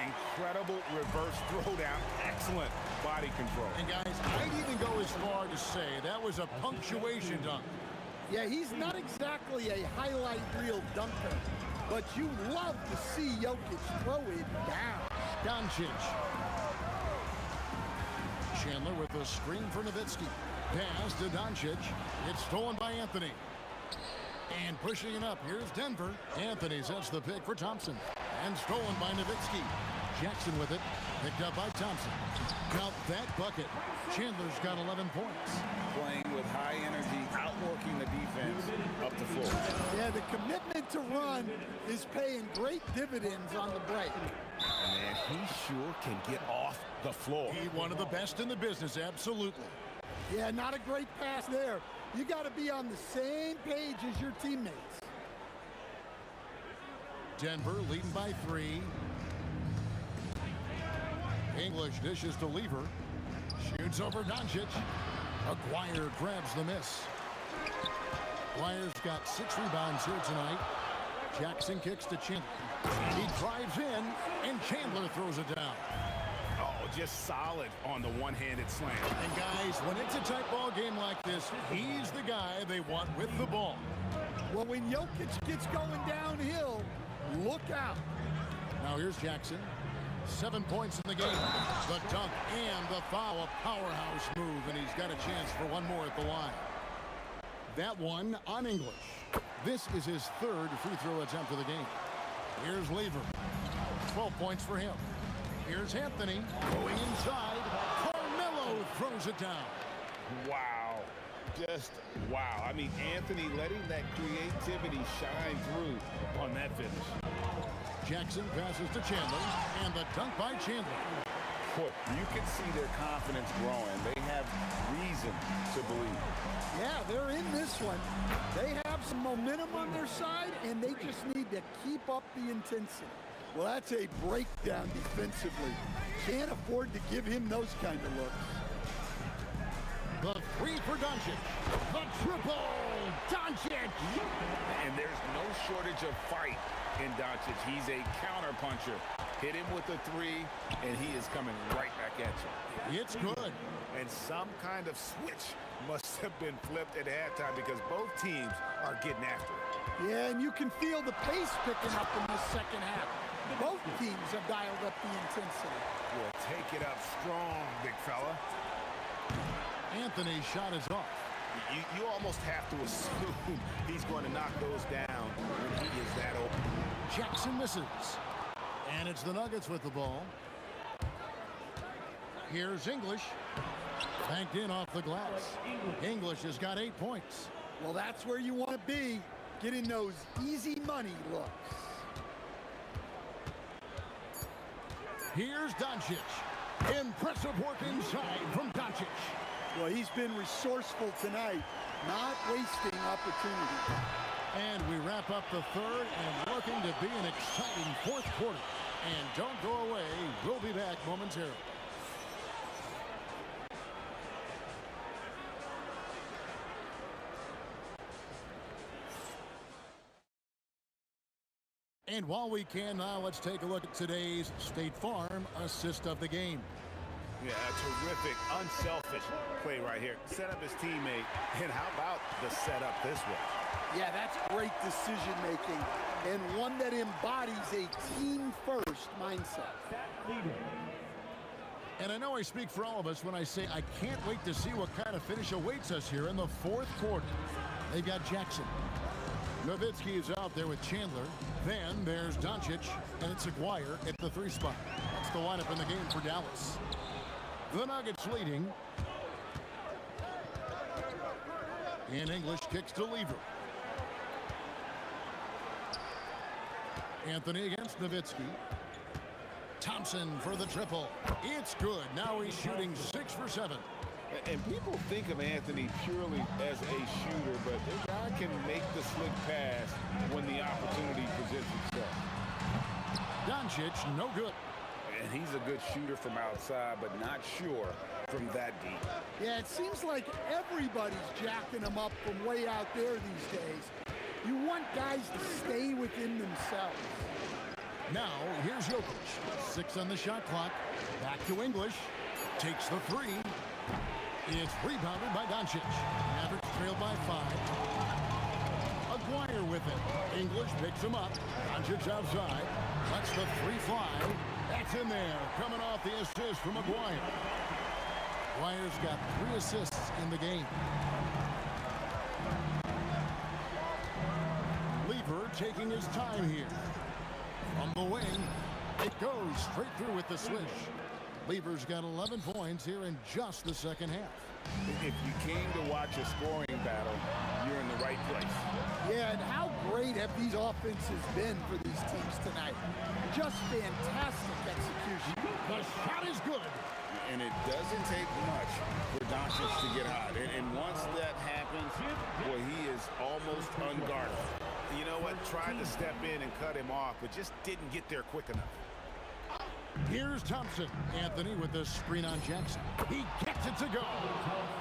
Incredible reverse throwdown. Excellent body control. And guys, I'd even go as far to say that was a punctuation dunk. Yeah, he's not exactly a highlight reel dunker, but you love to see Jokic throw it down. Doncic. Chandler with a screen for Nowitzki. Pass to Doncic. It's stolen by Anthony. And pushing it up, here's Denver. Anthony sets the pick for Thompson. And stolen by Nowitzki. Jackson with it. Picked up by Thompson. Now that bucket. Chandler's got 11 points. Playing with high energy, outworking the defense up the floor. Yeah, the commitment to run is paying great dividends on the break. Man, he sure can get off the floor. He's one of the best in the business, absolutely. Yeah, not a great pass there. You got to be on the same page as your teammates. Denver leading by 3. English dishes to Lever. Shoots over Doncic. Aguirre grabs the miss. Aguirre's got 6 rebounds here tonight. Jackson kicks to Chandler. He drives in, and Chandler throws it down. Oh, just solid on the one-handed slam. And guys, when it's a tight ball game like this, he's the guy they want with the ball. Well, when Jokic gets going downhill, look out. Now here's Jackson. 7 points in the game. The dunk and the foul, a powerhouse move, and he's got a chance for one more at the line. That one on English. This is his 3rd free throw attempt of the game. Here's Lever. 12 points for him. Here's Anthony going inside. Carmelo throws it down. Wow. Just wow. I mean, Anthony letting that creativity shine through on that finish. Jackson passes to Chandler, and the dunk by Chandler. Boy, you can see their confidence growing. They have reason to believe. Yeah, they're in this one. They have some momentum on their side, and they just need to keep up the intensity. Well, that's a breakdown defensively. Can't afford to give him those kind of looks. The 3 for Doncic. The triple. Doncic. And there's no shortage of fight in Doncic. He's a counterpuncher. Hit him with a 3, and he is coming right back at you. It's good. And some kind of switch must have been flipped at halftime because both teams are getting after it. Yeah, and you can feel the pace picking up in this second half. Both teams have dialed up the intensity. Well, take it up strong, big fella. Anthony's shot is off. You almost have to assume he's going to knock those down when he is that open. Jackson misses. And it's the Nuggets with the ball. Here's English. Banked in off the glass. English has got 8 points. Well, that's where you want to be, getting those easy money looks. Here's Doncic. Impressive work inside from Doncic. Well, he's been resourceful tonight, not wasting opportunity. And we wrap up the 3rd and looking to be an exciting 4th quarter. And don't go away. We'll be back momentarily. And while we can now, let's take a look at today's State Farm assist of the game. Yeah, a terrific, unselfish play right here. Set up his teammate, and how about the setup this way? Yeah, that's great decision-making, and one that embodies a team-first mindset. And I know I speak for all of us when I say I can't wait to see what kind of finish awaits us here in the 4th quarter. They've got Jackson. Nowitzki is out there with Chandler. Then there's Doncic, and it's Aguirre at the 3 spot. That's the lineup in the game for Dallas. The Nuggets leading. And English kicks to Lever. Anthony against Nowitzki. Thompson for the triple. It's good. Now he's shooting 6 for 7. And people think of Anthony purely as a shooter, but the guy can make the slick pass when the opportunity presents itself. Doncic, no good. And he's a good shooter from outside, but not sure from that deep. Yeah, it seems like everybody's jacking them up from way out there these days. You want guys to stay within themselves. Now, here's Jokic. 6 on the shot clock. Back to English. Takes the 3. It's rebounded by Doncic. Mavericks trail by 5. Aguirre with it. English picks him up. Doncic outside. Lets the 3 fly. That's in there. Coming off the assist from Aguirre. Aguirre's got 3 assists in the game. Lever taking his time here. From the wing, it goes straight through with the swish. Lever's got 11 points here in just the second half. If you came to watch a scoring battle, you're in the right place. Yeah, and how great have these offenses been for these teams tonight? Just fantastic execution. The shot is good. And it doesn't take much for Doncic to get hot. And once that happens, boy, he is almost unguardable. You know what? Tried to step in and cut him off, but just didn't get there quick enough. Here's Thompson. Anthony with the screen on Jackson. He gets it to go.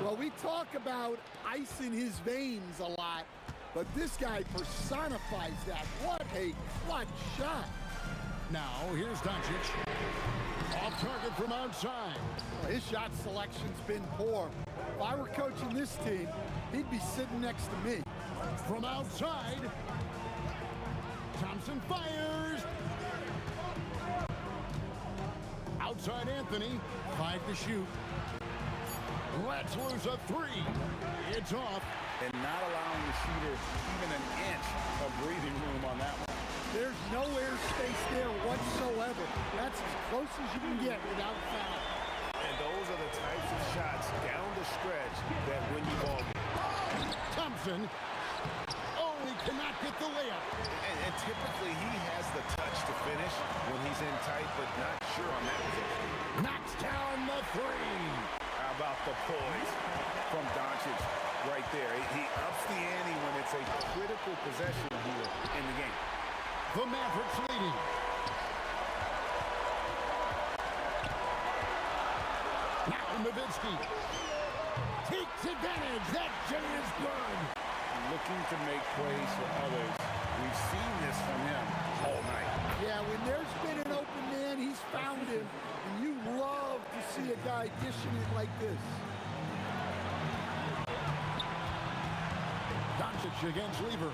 Well, we talk about ice in his veins a lot, but this guy personifies that. What a clutch shot. Now, here's Doncic. Off target from outside. Well, his shot selection's been poor. If I were coaching this team, he'd be sitting next to me. From outside, Thompson fires. Outside Anthony, 5 to shoot. Let's lose a 3. It's off. And not allowing the shooter even an inch of breathing room on that one. There's no airspace there whatsoever. That's as close as you can get without foul. And those are the types of shots down the stretch that win you ball games. Thompson. Oh, he cannot get the layup. And typically he has the touch to finish when he's in tight, but not sure on that position. Knocks down the 3. How about the poise from Doncic right there? He ups the ante when it's a critical possession here in the game. The Mavericks leading. Now Nowitzki takes advantage. That J is good. Looking to make plays for others. We've seen this from him all night. Yeah, when there's been an open man, he's found him. And you love to see a guy dishing it like this. Doncic against Lever.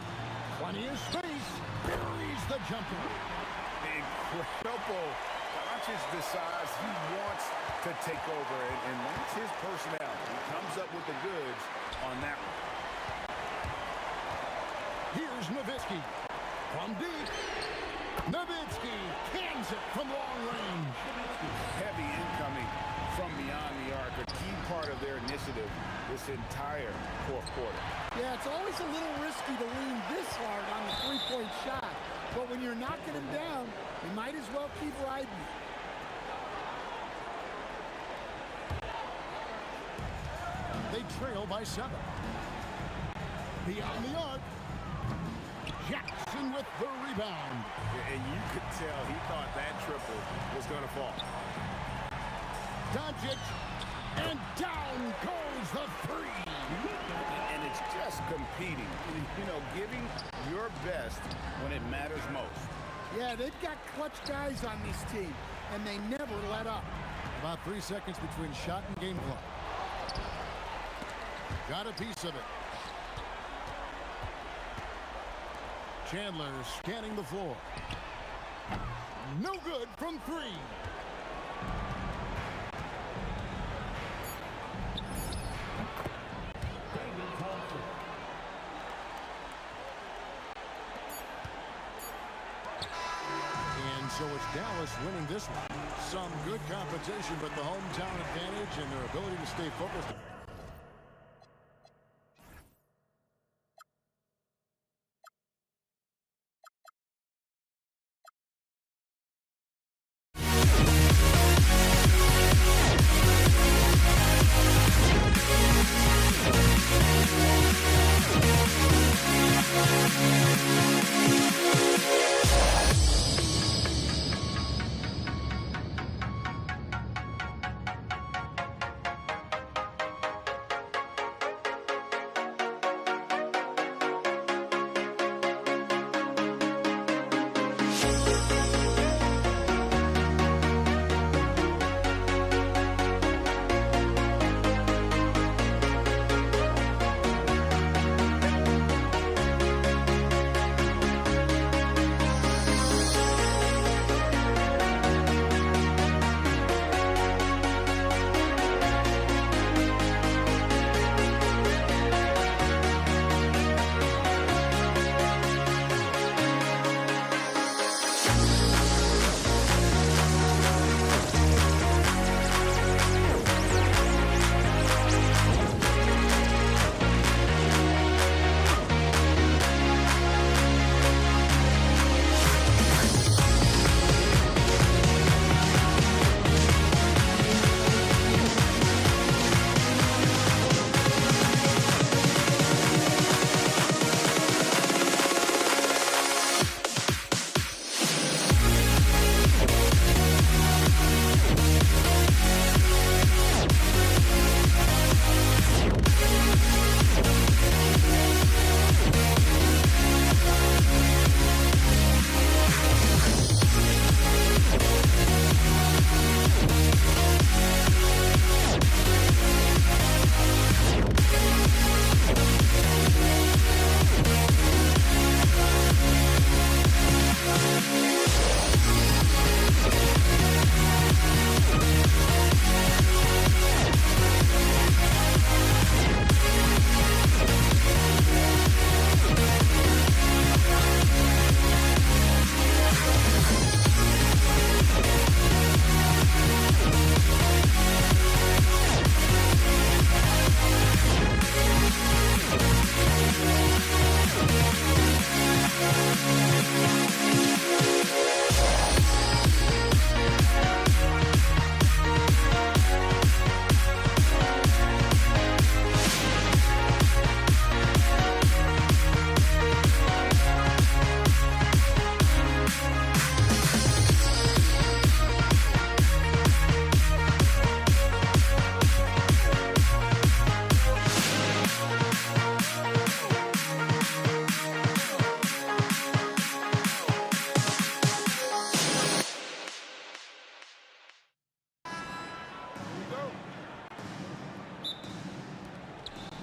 Plenty of space. Buries the jumper. Incredible. Doncic decides he wants to take over, and that's his personality. He comes up with the goods on that one. Here's Nowitzki. From deep. Nowitzki cans it from long range. Heavy incoming from beyond the arc, a key part of their initiative this entire fourth quarter. Yeah, it's always a little risky to lean this hard on the three-point shot. But when you're knocking him down, you might as well keep riding it. They trail by 7. Beyond the arc. Jackson with the rebound. And you could tell he thought that triple was going to fall. Doncic. And down goes the 3. And it's just competing. You know, giving your best when it matters most. Yeah, they've got clutch guys on this team, and they never let up. About 3 seconds between shot and game clock. Got a piece of it. Chandler scanning the floor. No good from 3. And so it's Dallas winning this one. Some good competition, but the hometown advantage and their ability to stay focused.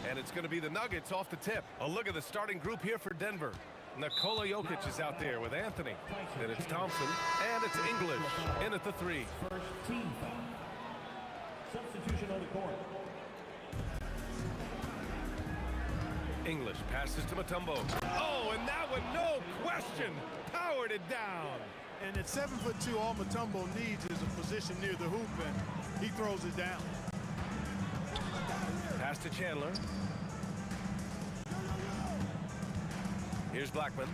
And it's going to be the Nuggets off the tip. A look at the starting group here for Denver. Nikola Jokic is out there with Anthony. Then it's Thompson, and it's English in at the 3. First team foul. Substitution on the court. English passes to Mutombo. Oh, and that one, no question, powered it down. And at 7'2", all Mutombo needs is a position near the hoop, and he throws it down. Pass to Chandler. Here's Blackman.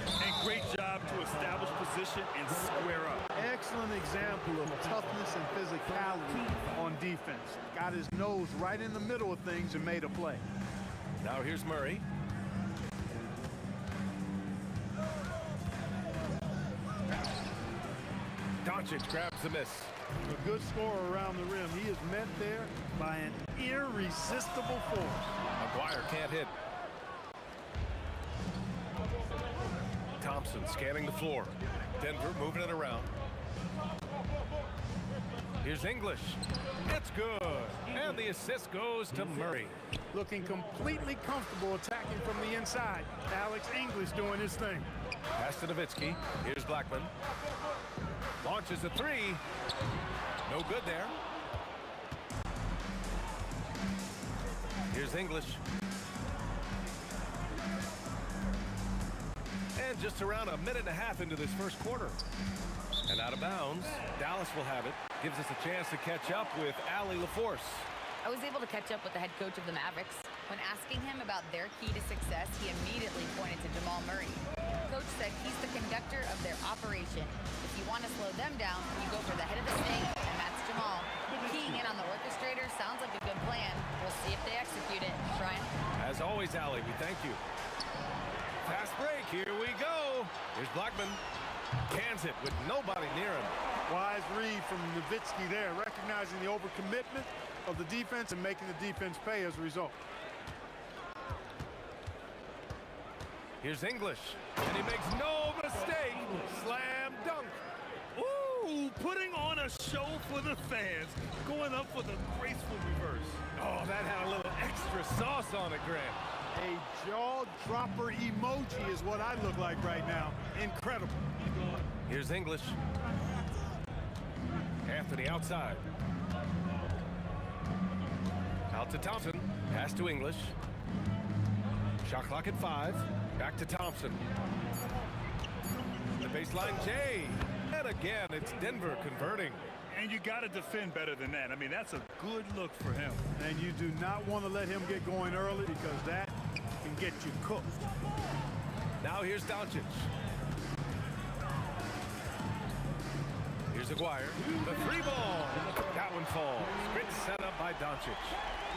And great job to establish position and square up. Excellent example of toughness and physicality on defense. Got his nose right in the middle of things and made a play. Now here's Murray. Doncic grabs the miss. A good scorer around the rim. He is met there by an irresistible force. McGuire can't hit. Thompson scanning the floor. Denver moving it around. Here's English. It's good. And the assist goes to Murray. Looking completely comfortable attacking from the inside. Alex English doing his thing. Pass to Nowitzki. Here's Blackman. Launches a 3. No good there. Here's English. And just around a minute and a half into this first quarter. And out of bounds. Dallas will have it. Gives us a chance to catch up with Allie LaForce. I was able to catch up with the head coach of the Mavericks. When asking him about their key to success, he immediately pointed to Jamal Murray. Coach said he's the conductor of their operation. If you want to slow them down, you go for the head of the snake, and that's Jamal. Keying in on the orchestrator sounds like a good plan. We'll see if they execute it. Brian? As always, Allie, we thank you. Fast break, here we go. Here's Blackman. Cans it with nobody near him. Wise read from Nowitzki there, recognizing the overcommitment of the defense and making the defense pay as a result. Here's English, and he makes no mistake. Slam dunk. Ooh, putting on a show for the fans. Going up for the graceful reverse. Oh, that had a little extra sauce on it, Grant. A jaw-dropper emoji is what I look like right now. Incredible. Here's English. Anthony outside. Out to Thompson. Pass to English. Shot clock at 5. Back to Thompson. The baseline, Jay. And again, it's Denver converting. And you got to defend better than that. I mean, that's a good look for him. And you do not want to let him get going early because that can get you cooked. Now here's Doncic. Here's Aguirre. The 3 ball. That one falls. Great setup by Doncic.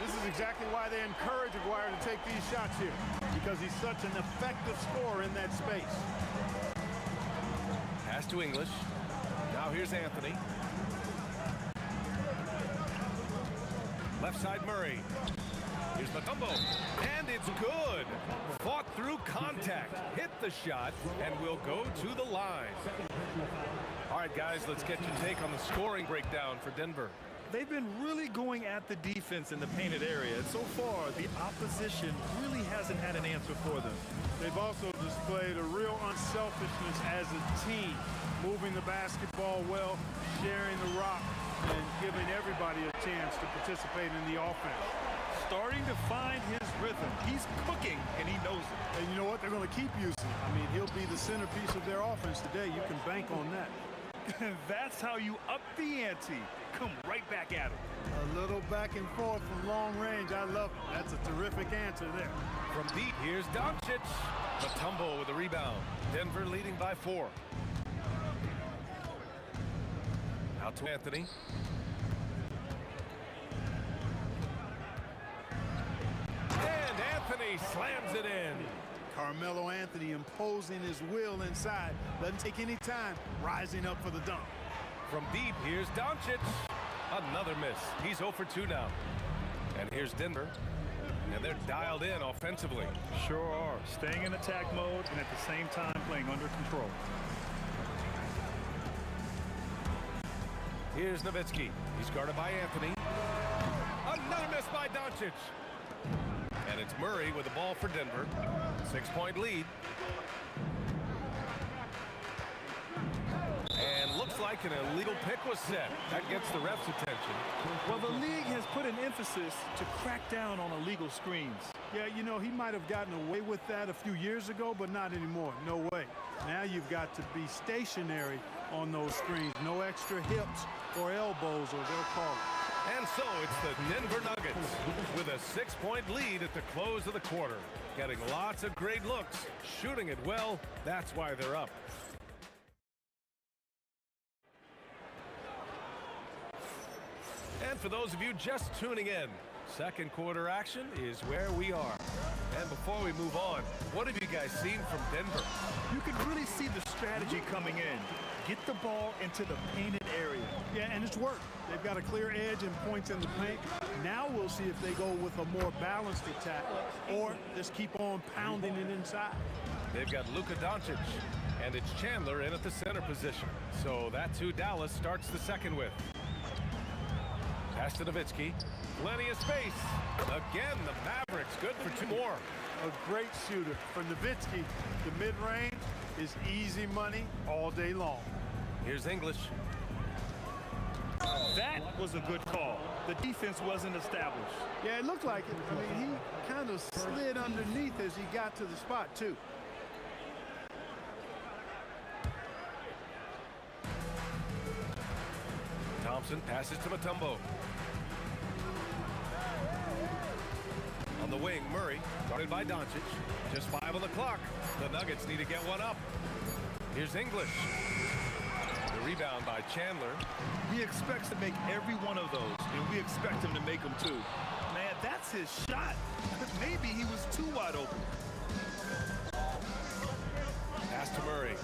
This is exactly why they encourage Aguirre to take these shots here, because he's such an effective scorer in that space. Pass to English. Now here's Anthony. Left side Murray. Here's Mutombo. And it's good. Fought through contact. Hit the shot and will go to the line. All right, guys, let's get your take on the scoring breakdown for Denver. They've been really going at the defense in the painted area. And so far, the opposition really hasn't had an answer for them. They've also displayed a real unselfishness as a team, moving the basketball well, sharing the rock, and giving everybody a chance to participate in the offense. Starting to find his rhythm. He's cooking, and he knows it. And you know what? They're going to keep using him. I mean, he'll be the centerpiece of their offense today. You can bank on that. That's how you up the ante. Come right back at him. A little back and forth from long range. I love it. That's a terrific answer there. From deep, here's Doncic. Mutombo with the rebound. Denver leading by 4. Out to Anthony. And Anthony slams it in. Carmelo Anthony imposing his will inside. Doesn't take any time, rising up for the dunk. From deep, here's Doncic. Another miss. He's 0 for 2 now. And here's Denver. And they're dialed in offensively. Sure are. Staying in attack mode and at the same time playing under control. Here's Nowitzki. He's guarded by Anthony. Another miss by Doncic. And it's Murray with the ball for Denver. 6-point lead. And looks like an illegal pick was set. That gets the ref's attention. Well, the league has put an emphasis to crack down on illegal screens. Yeah, you know, he might have gotten away with that a few years ago, but not anymore. No way. Now you've got to be stationary on those screens. No extra hips or elbows, or they'll call it. And so it's the Denver Nuggets with a 6-point lead at the close of the quarter. Getting lots of great looks, shooting it well. That's why they're up. And for those of you just tuning in, second quarter action is where we are. And before we move on, what have you guys seen from Denver? You can really see the strategy coming in. Get the ball into the painted area. Yeah, and it's worked. They've got a clear edge and points in the paint. Now we'll see if they go with a more balanced attack or just keep on pounding it inside. They've got Luka Doncic, and it's Chandler in at the center position. So that's who Dallas starts the second with. Pass to Nowitzki. Plenty of space. Again, the Mavericks good for 2 more. A great shooter. For Nowitzki, the mid-range is easy money all day long. Here's English. That was a good call. The defense wasn't established. Yeah, it looked like it. I mean, he kind of slid underneath as he got to the spot, too. Thompson passes to Mutombo. On the wing, Murray, guarded by Doncic. Just 5 on the clock. The Nuggets need to get one up. Here's English. The rebound by Chandler. He expects to make every one of those, and we expect him to make them too. Man, that's his shot. Maybe he was too wide open. Pass to Murray.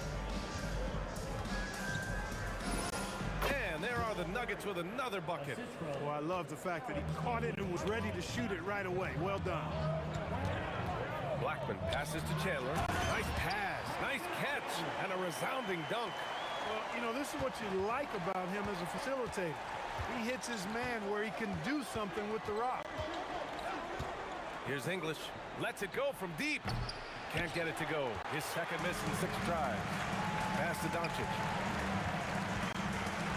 And there are the Nuggets with another bucket. Well, I love the fact that he caught it and was ready to shoot it right away. Well done. Blackman passes to Chandler. resounding dunk. Well, you know, this is what you like about him as a facilitator. He hits his man where he can do something with the rock. Here's English. Lets it go from deep. Can't get it to go. His second miss in 6 tries. Pass to Doncic.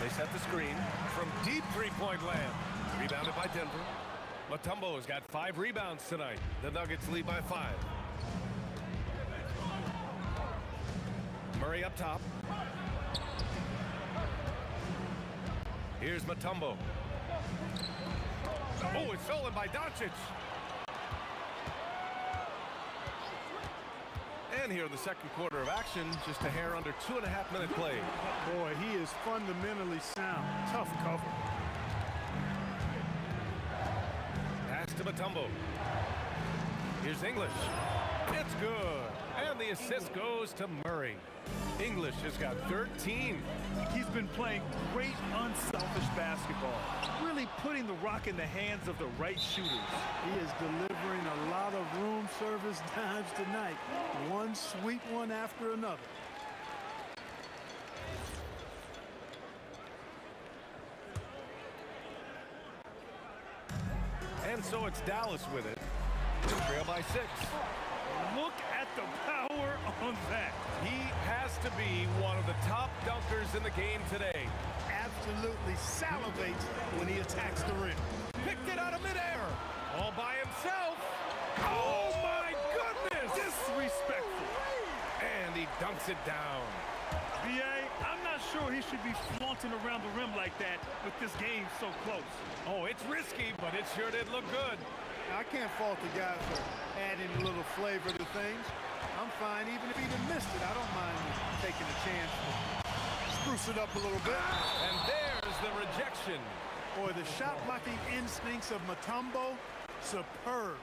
They set the screen from deep three-point land. Rebounded by Denver. Mutombo has got 5 rebounds tonight. The Nuggets lead by 5. Murray up top. Here's Mutombo. Oh, it's stolen by Doncic. And here in the second quarter of action, just a hair under 2.5-minute play. Boy, he is fundamentally sound. Tough cover. Pass to Mutombo. Here's English. It's good. And the assist goes to Murray. English has got 13. He's been playing great, unselfish basketball. Really putting the rock in the hands of the right shooters. He is delivering a lot of room service dimes tonight. One sweet one after another. And so it's Dallas with it. Trail by 6. Look at the power on that. He has to be one of the top dunkers in the game today. Absolutely salivates when he attacks the rim. Picked it out of midair. All by himself. Oh, my goodness. Disrespectful. And he dunks it down. B.A., I'm not sure he should be flaunting around the rim like that with this game so close. Oh, it's risky, but it sure did look good. I can't fault the guy for adding a little flavor to things. I'm fine even if he'd have missed it. I don't mind taking a chance to spruce it up a little bit. And there's the rejection. Boy, the shot blocking instincts of Mutombo, superb.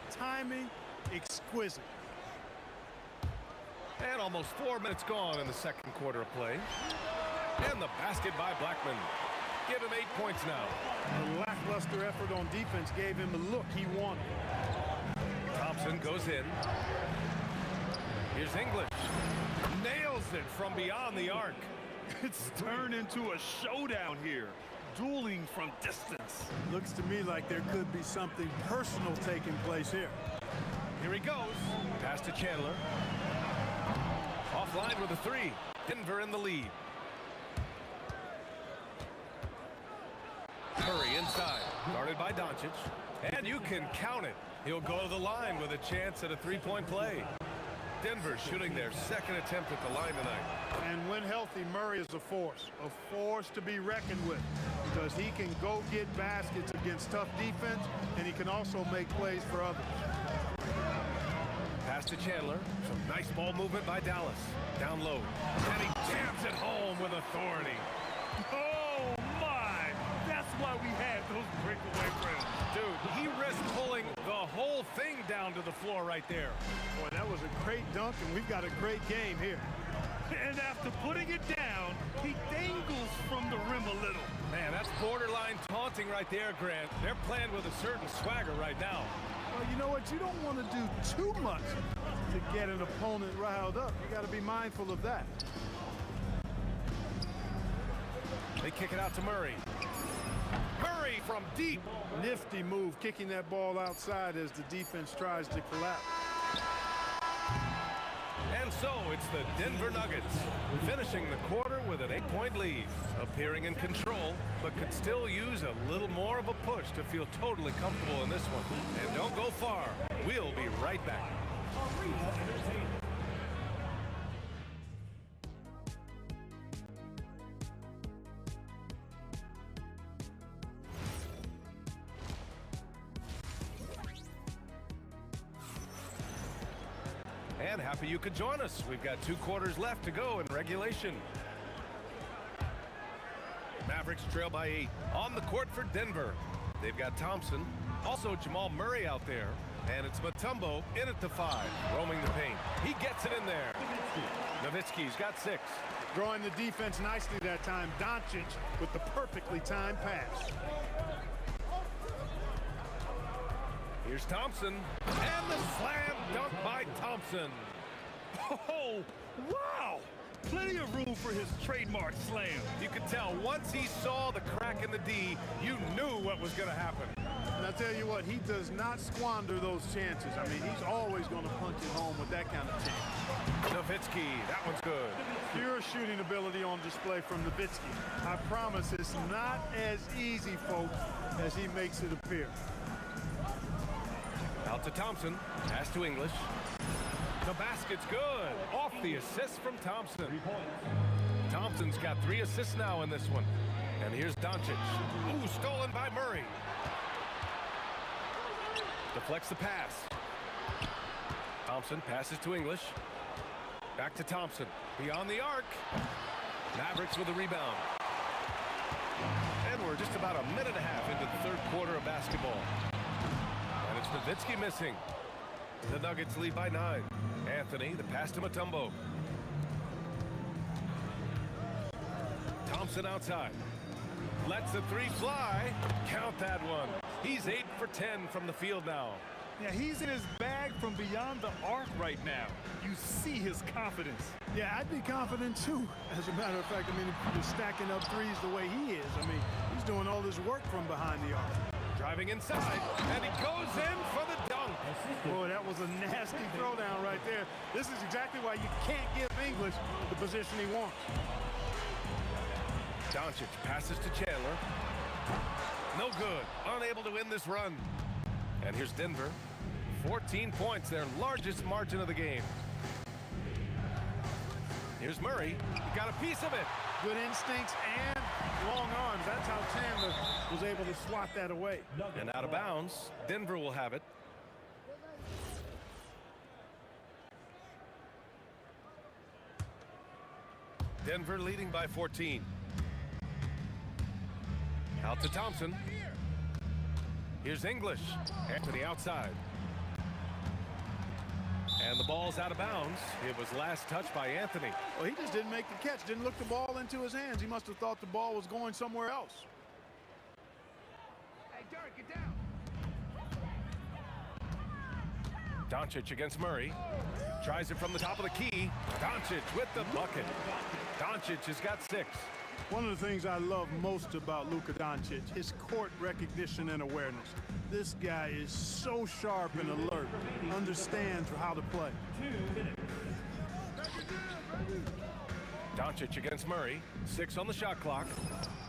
Timing, exquisite. And almost 4 minutes gone in the second quarter of play. And the basket by Blackman. Give him 8 points now. A lackluster effort on defense gave him the look he wanted. Thompson goes in. Here's English. Nails it from beyond the arc. It's turned into a showdown here. Dueling from distance. Looks to me like there could be something personal taking place here. Here he goes. Pass to Chandler. Offline with a 3. Denver in the lead. Murray inside. Guarded by Doncic. And you can count it. He'll go to the line with a chance at a 3-point play. Denver shooting their second attempt at the line tonight. And when healthy, Murray is a force to be reckoned with, because he can go get baskets against tough defense, and he can also make plays for others. Pass to Chandler. Some nice ball movement by Dallas. Down low. And he jams it home with authority. Oh, my! That's why we had those breakaway rims. Dude, he risked pulling the whole thing down to the floor right there. Boy, that was a great dunk, and we've got a great game here. And after putting it down, he dangles from the rim a little. Man, that's borderline taunting right there, Grant. They're playing with a certain swagger right now. Well, you know what? You don't want to do too much to get an opponent riled up. You got to be mindful of that. They kick it out to Murray. Murray from deep. Nifty move, kicking that ball outside as the defense tries to collapse. And so it's the Denver Nuggets finishing the quarter with an 8-point lead, appearing in control, but could still use a little more of a push to feel totally comfortable in this one. And don't go far. We'll be right back. And happy you could join us. We've got 2 quarters left to go in regulation. Mavericks trail by 8. On the court for Denver. They've got Thompson. Also Jamal Murray out there. And it's Mutombo in at the 5. Roaming the paint. He gets it in there. Nowitzki's got 6. Drawing the defense nicely that time. Doncic with the perfectly timed pass. Here's Thompson. And the slam dunk by Thompson. Oh, wow! plenty of room for his trademark slam. You could tell once he saw the crack in the D, you knew what was going to happen. And I tell you what, he does not squander those chances. I mean, he's always going to punch it home with that kind of chance. Nowitzki, that one's good. Pure shooting ability on display from Nowitzki. I promise it's not as easy, folks, as he makes it appear. Out to Thompson, pass to English. The basket's good. Off the assist from Thompson. Thompson's got 3 assists now in this one. And here's Doncic. Ooh, stolen by Murray. Deflects the pass. Thompson passes to English. Back to Thompson. Beyond the arc. Mavericks with a rebound. And we're just about a minute and a half into the third quarter of basketball. And it's Nowitzki missing. The Nuggets lead by 9. Anthony, the pass to Mutombo. Thompson outside. Lets the 3 fly. Count that one. He's 8 for 10 from the field now. Yeah, he's in his bag from beyond the arc right now. You see his confidence. Yeah, I'd be confident too. As a matter of fact, I mean, if you're stacking up threes the way he is, I mean, he's doing all this work from behind the arc. Driving inside, and he goes in for the dunk. Boy, that was a nasty throwdown right there. This is exactly why you can't give English the position he wants. Doncic passes to Chandler. No good. Unable to win this run. And here's Denver. 14 points, their largest margin of the game. Here's Murray. He got a piece of it. Good instincts and long arms. That's how Chandler was able to swat that away. And out of bounds. Denver will have it. Denver leading by 14. Out to Thompson. Here's English. Anthony outside. And the ball's out of bounds. It was last touched by Anthony. Well, he just didn't make the catch. Didn't look the ball into his hands. He must have thought the ball was going somewhere else. Hey, Dirk, get down. Doncic against Murray. Tries it from the top of the key. Doncic with the bucket. Doncic has got 6. One of the things I love most about Luka Doncic, his court recognition and awareness. This guy is so sharp and alert, understands how to play. Doncic against Murray. 6 on the shot clock.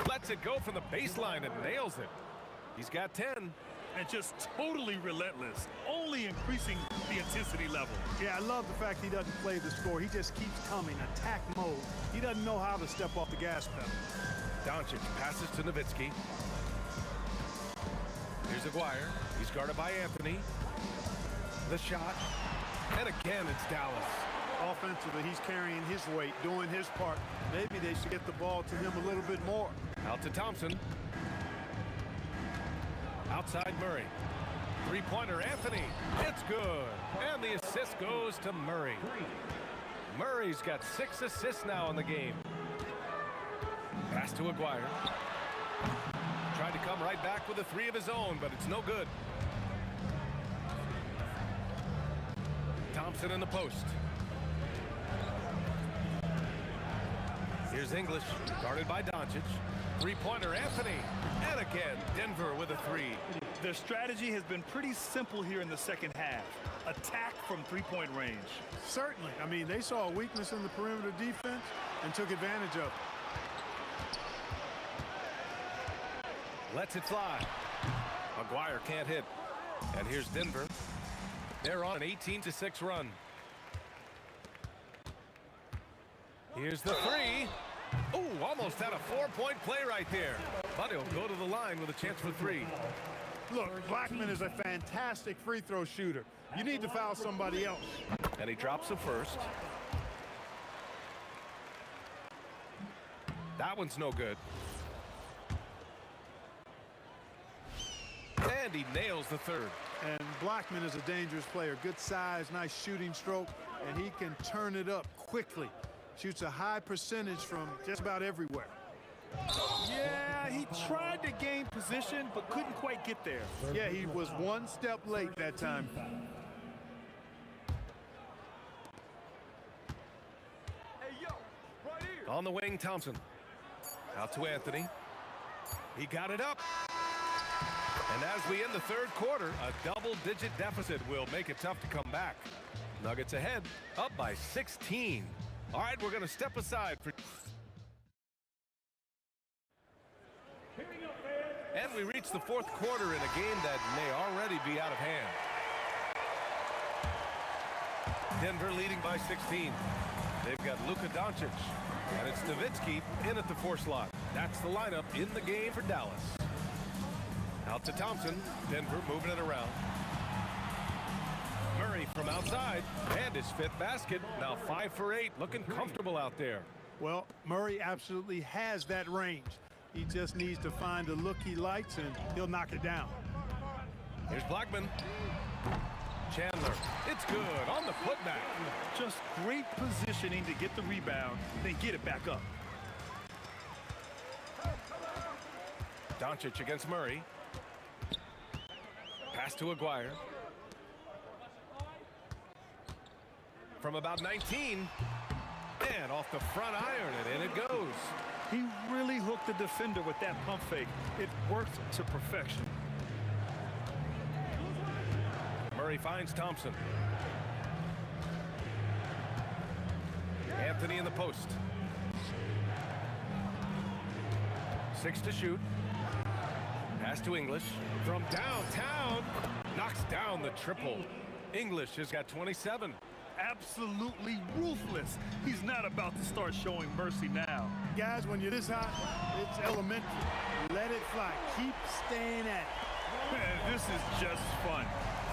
Lets it go from the baseline and nails it. He's got 10. And just totally relentless, only increasing the intensity level. Yeah, I love the fact he doesn't play the score. He just keeps coming, attack mode. He doesn't know how to step off the gas pedal. Doncic passes to Nowitzki. Here's Aguirre. He's guarded by Anthony. The shot. And again, it's Dallas. Offensively, he's carrying his weight, doing his part. Maybe they should get the ball to him a little bit more. Out to Thompson. Outside Murray. 3-pointer Anthony. It's good. And the assist goes to Murray. Murray's got 6 assists now in the game. Pass to Aguirre. Tried to come right back with a 3 of his own, but it's no good. Thompson in the post. Here's English, guarded by Doncic. 3-pointer Anthony. And again, Denver with a 3. Their strategy has been pretty simple here in the second half. Attack from 3-point range. Certainly. I mean, they saw a weakness in the perimeter defense and took advantage of it. Lets it fly. Aguirre can't hit. And here's Denver. They're on an 18-6 run. Here's the 3. Ooh, almost had a 4-point play right there. But he'll go to the line with a chance for 3. Look, Blackman is a fantastic free throw shooter. You need to foul somebody else. And he drops the first. That one's no good. And he nails the 3rd. And Blackman is a dangerous player. Good size, nice shooting stroke, and he can turn it up quickly. Shoots a high percentage from just about everywhere. Yeah, he tried to gain position, but couldn't quite get there. Yeah, he was one step late that time. Hey, yo, On the wing, Thompson. Out to Anthony. He got it up. And as we end the third quarter, a double-digit deficit will make it tough to come back. Nuggets ahead, up by 16. All right, we're going to step aside for... And we reach the fourth quarter in a game that may already be out of hand. Denver leading by 16. They've got Luka Doncic. And it's Nowitzki in at the 4 slot. That's the lineup in the game for Dallas. Out to Thompson. Denver moving it around. Murray from outside. And his 5th basket. Now 5 for 8. Looking comfortable out there. Well, Murray absolutely has that range. He just needs to find the look he likes, and he'll knock it down. Here's Blackman. Chandler. It's good on the putback. Just great positioning to get the rebound, then get it back up. Doncic against Murray. Pass to Aguirre. From about 19. And off the front iron, and in it goes. He really hooked the defender with that pump fake. It worked to perfection. Murray finds Thompson. Anthony in the post. 6 to shoot. Pass to English. From downtown. Knocks down the triple. English has got 27. Absolutely ruthless. He's not about to start showing mercy now. Guys, when you're this hot, it's elementary. Let it fly. Keep staying at it. Man, this is just fun.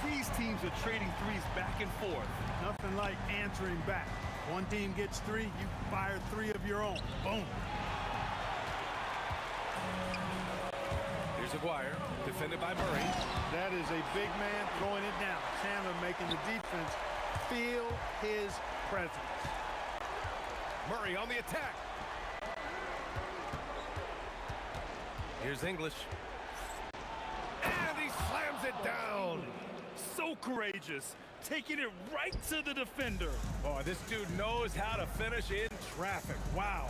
These teams are trading threes back and forth. Nothing like answering back. One team gets 3, you fire 3 of your own. Boom. Here's Aguirre, defended by Murray. That is a big man throwing it down. Chandler making the defense feel his presence. Murray on the attack. Here's English. And he slams it down. So courageous, taking it right to the defender. Boy, this dude knows how to finish in traffic. Wow.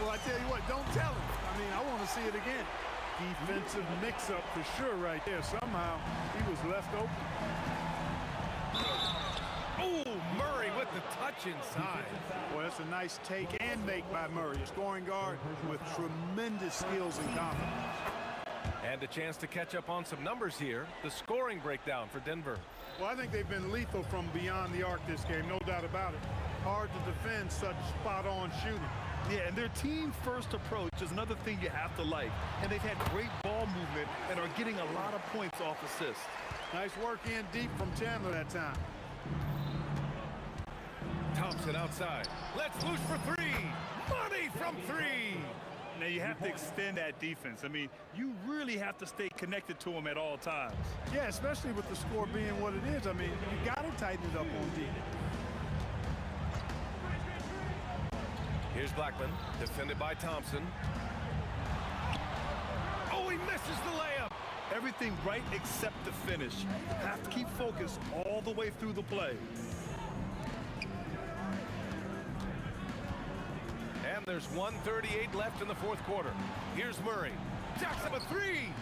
Well, I tell you what, don't tell him. I mean, I want to see it again. Defensive mix-up for sure right there. Somehow, he was left open. Oh, Murray with the touch inside. Well, that's a nice take and make by Murray, a scoring guard with tremendous skills and confidence. And a chance to catch up on some numbers here. The scoring breakdown for Denver. Well, I think they've been lethal from beyond the arc this game, no doubt about it. Hard to defend such spot-on shooting. Yeah, and their team-first approach is another thing you have to like. And they've had great ball movement and are getting a lot of points off assists. Nice work in deep from Chandler that time. Thompson outside. Let's loose for 3. Money from 3. Now, you have to extend that defense. I mean, you really have to stay connected to them at all times. Yeah, especially with the score being what it is. I mean, you got to tighten it up on D. Here's Blackman, defended by Thompson. Oh, he misses the layup. Everything right except the finish. Have to keep focused all the way through the play. And there's 1:38 left in the fourth quarter. Here's Murray. Jacks up a 3.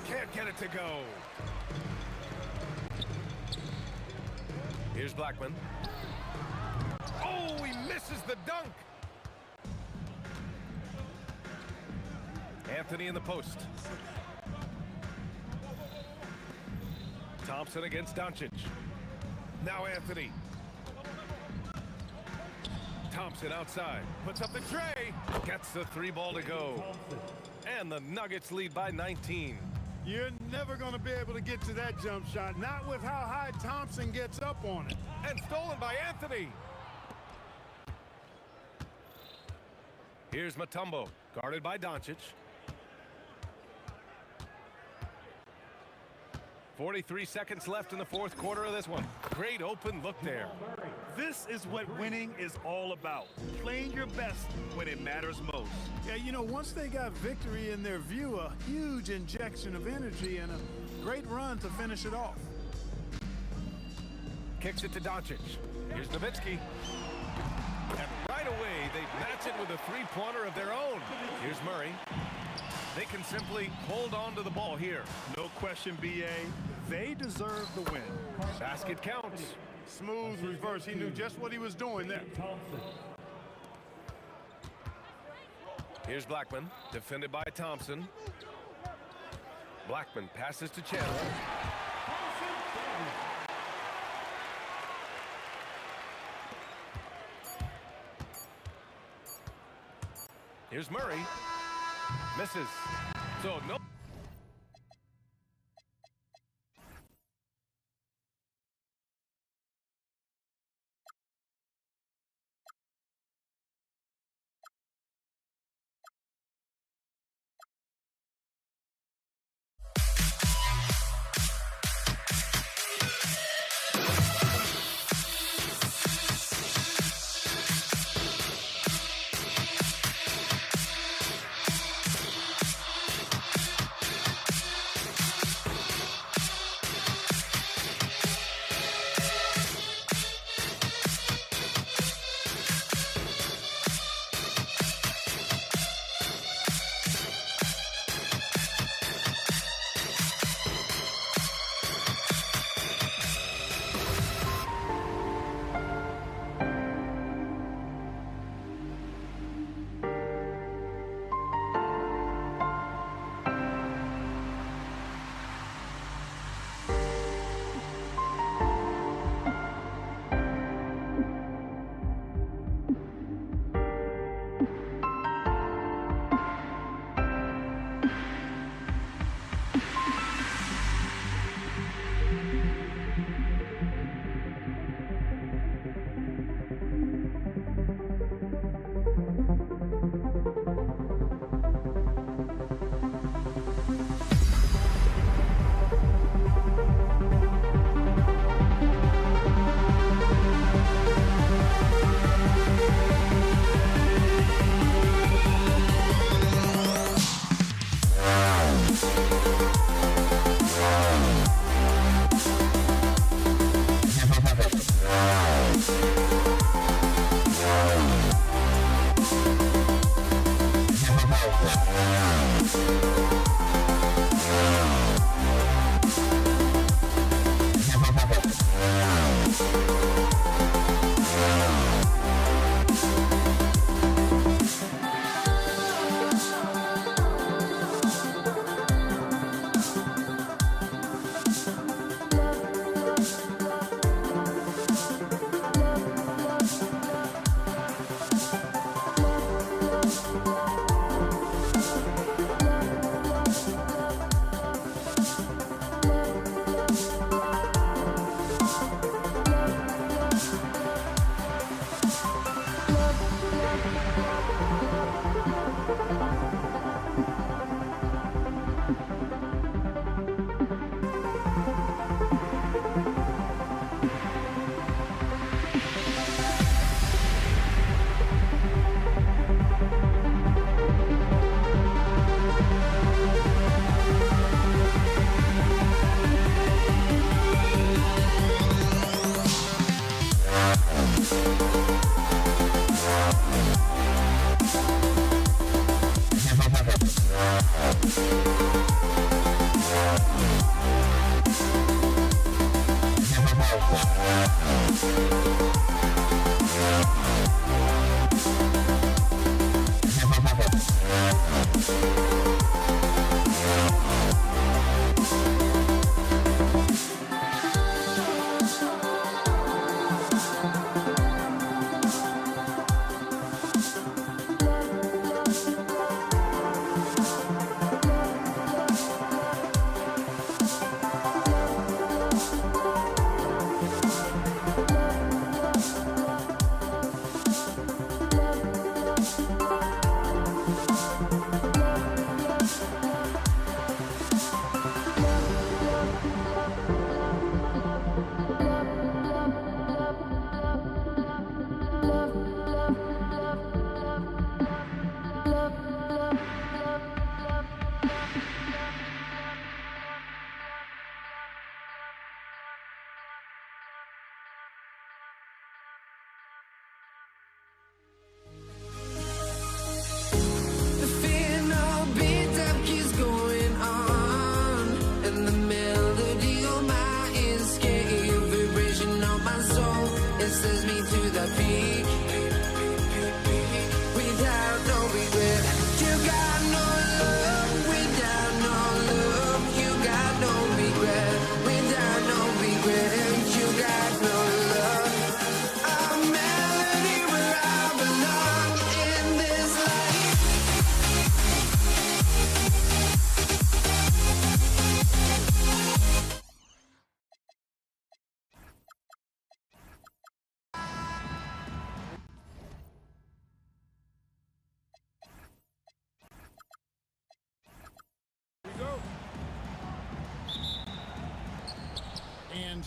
Can't get it to go. Here's Blackman. Oh, he misses the dunk. Anthony in the post. Thompson against Doncic. Now Anthony. Thompson outside. Puts up the tray. Gets the 3 ball to go. And the Nuggets lead by 19. You're never going to be able to get to that jump shot. Not with how high Thompson gets up on it. And stolen by Anthony. Here's Mutombo, guarded by Doncic. 43 seconds left in the fourth quarter of this one. Great open look there. This is what winning is all about. Playing your best when it matters most. Yeah, you know, once they got victory in their view, a huge injection of energy and a great run to finish it off. Kicks it to Doncic. Here's Nowitzki. And right away, they match it with a a three-pointer of their own. Here's Murray. They can simply hold on to the ball here. No question, B.A. They deserve the win. Basket counts. Smooth reverse. He knew just what he was doing there. Here's Blackman, defended by Thompson. Blackman passes to Chandler. Here's Murray. Misses. So no.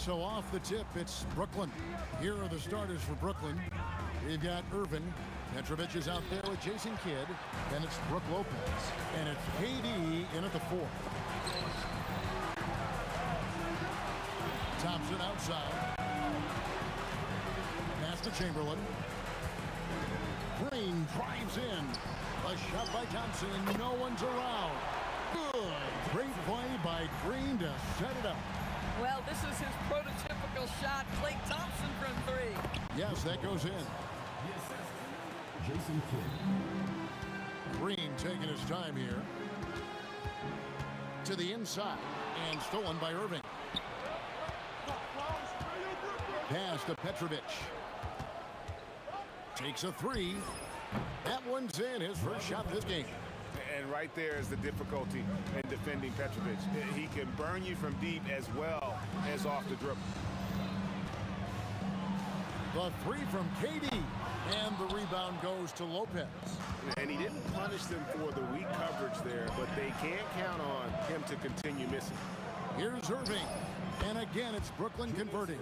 So off the tip, it's Brooklyn. Here are the starters for Brooklyn. We've got Irvin. Petrovic is out there with Jason Kidd. Then it's Brook Lopez. And it's KD in at the 4. Thompson outside. Pass to Chamberlain. Green drives in. A shot by Thompson, and no one's around. Good. Great play by Green to set it up. Well, this is his prototypical shot. Klay Thompson from 3. Yes, that goes in. Jason Kidd. Green taking his time here. To the inside, and stolen by Irving. Pass to Petrovic. Takes a 3. That one's in, his first shot this game. And right there is the difficulty in defending Petrovic. He can burn you from deep as well as off the dribble. The 3 from KD, and the rebound goes to Lopez. And he didn't punish them for the weak coverage there, but they can't count on him to continue missing. Here's Irving, and again it's Brooklyn converting.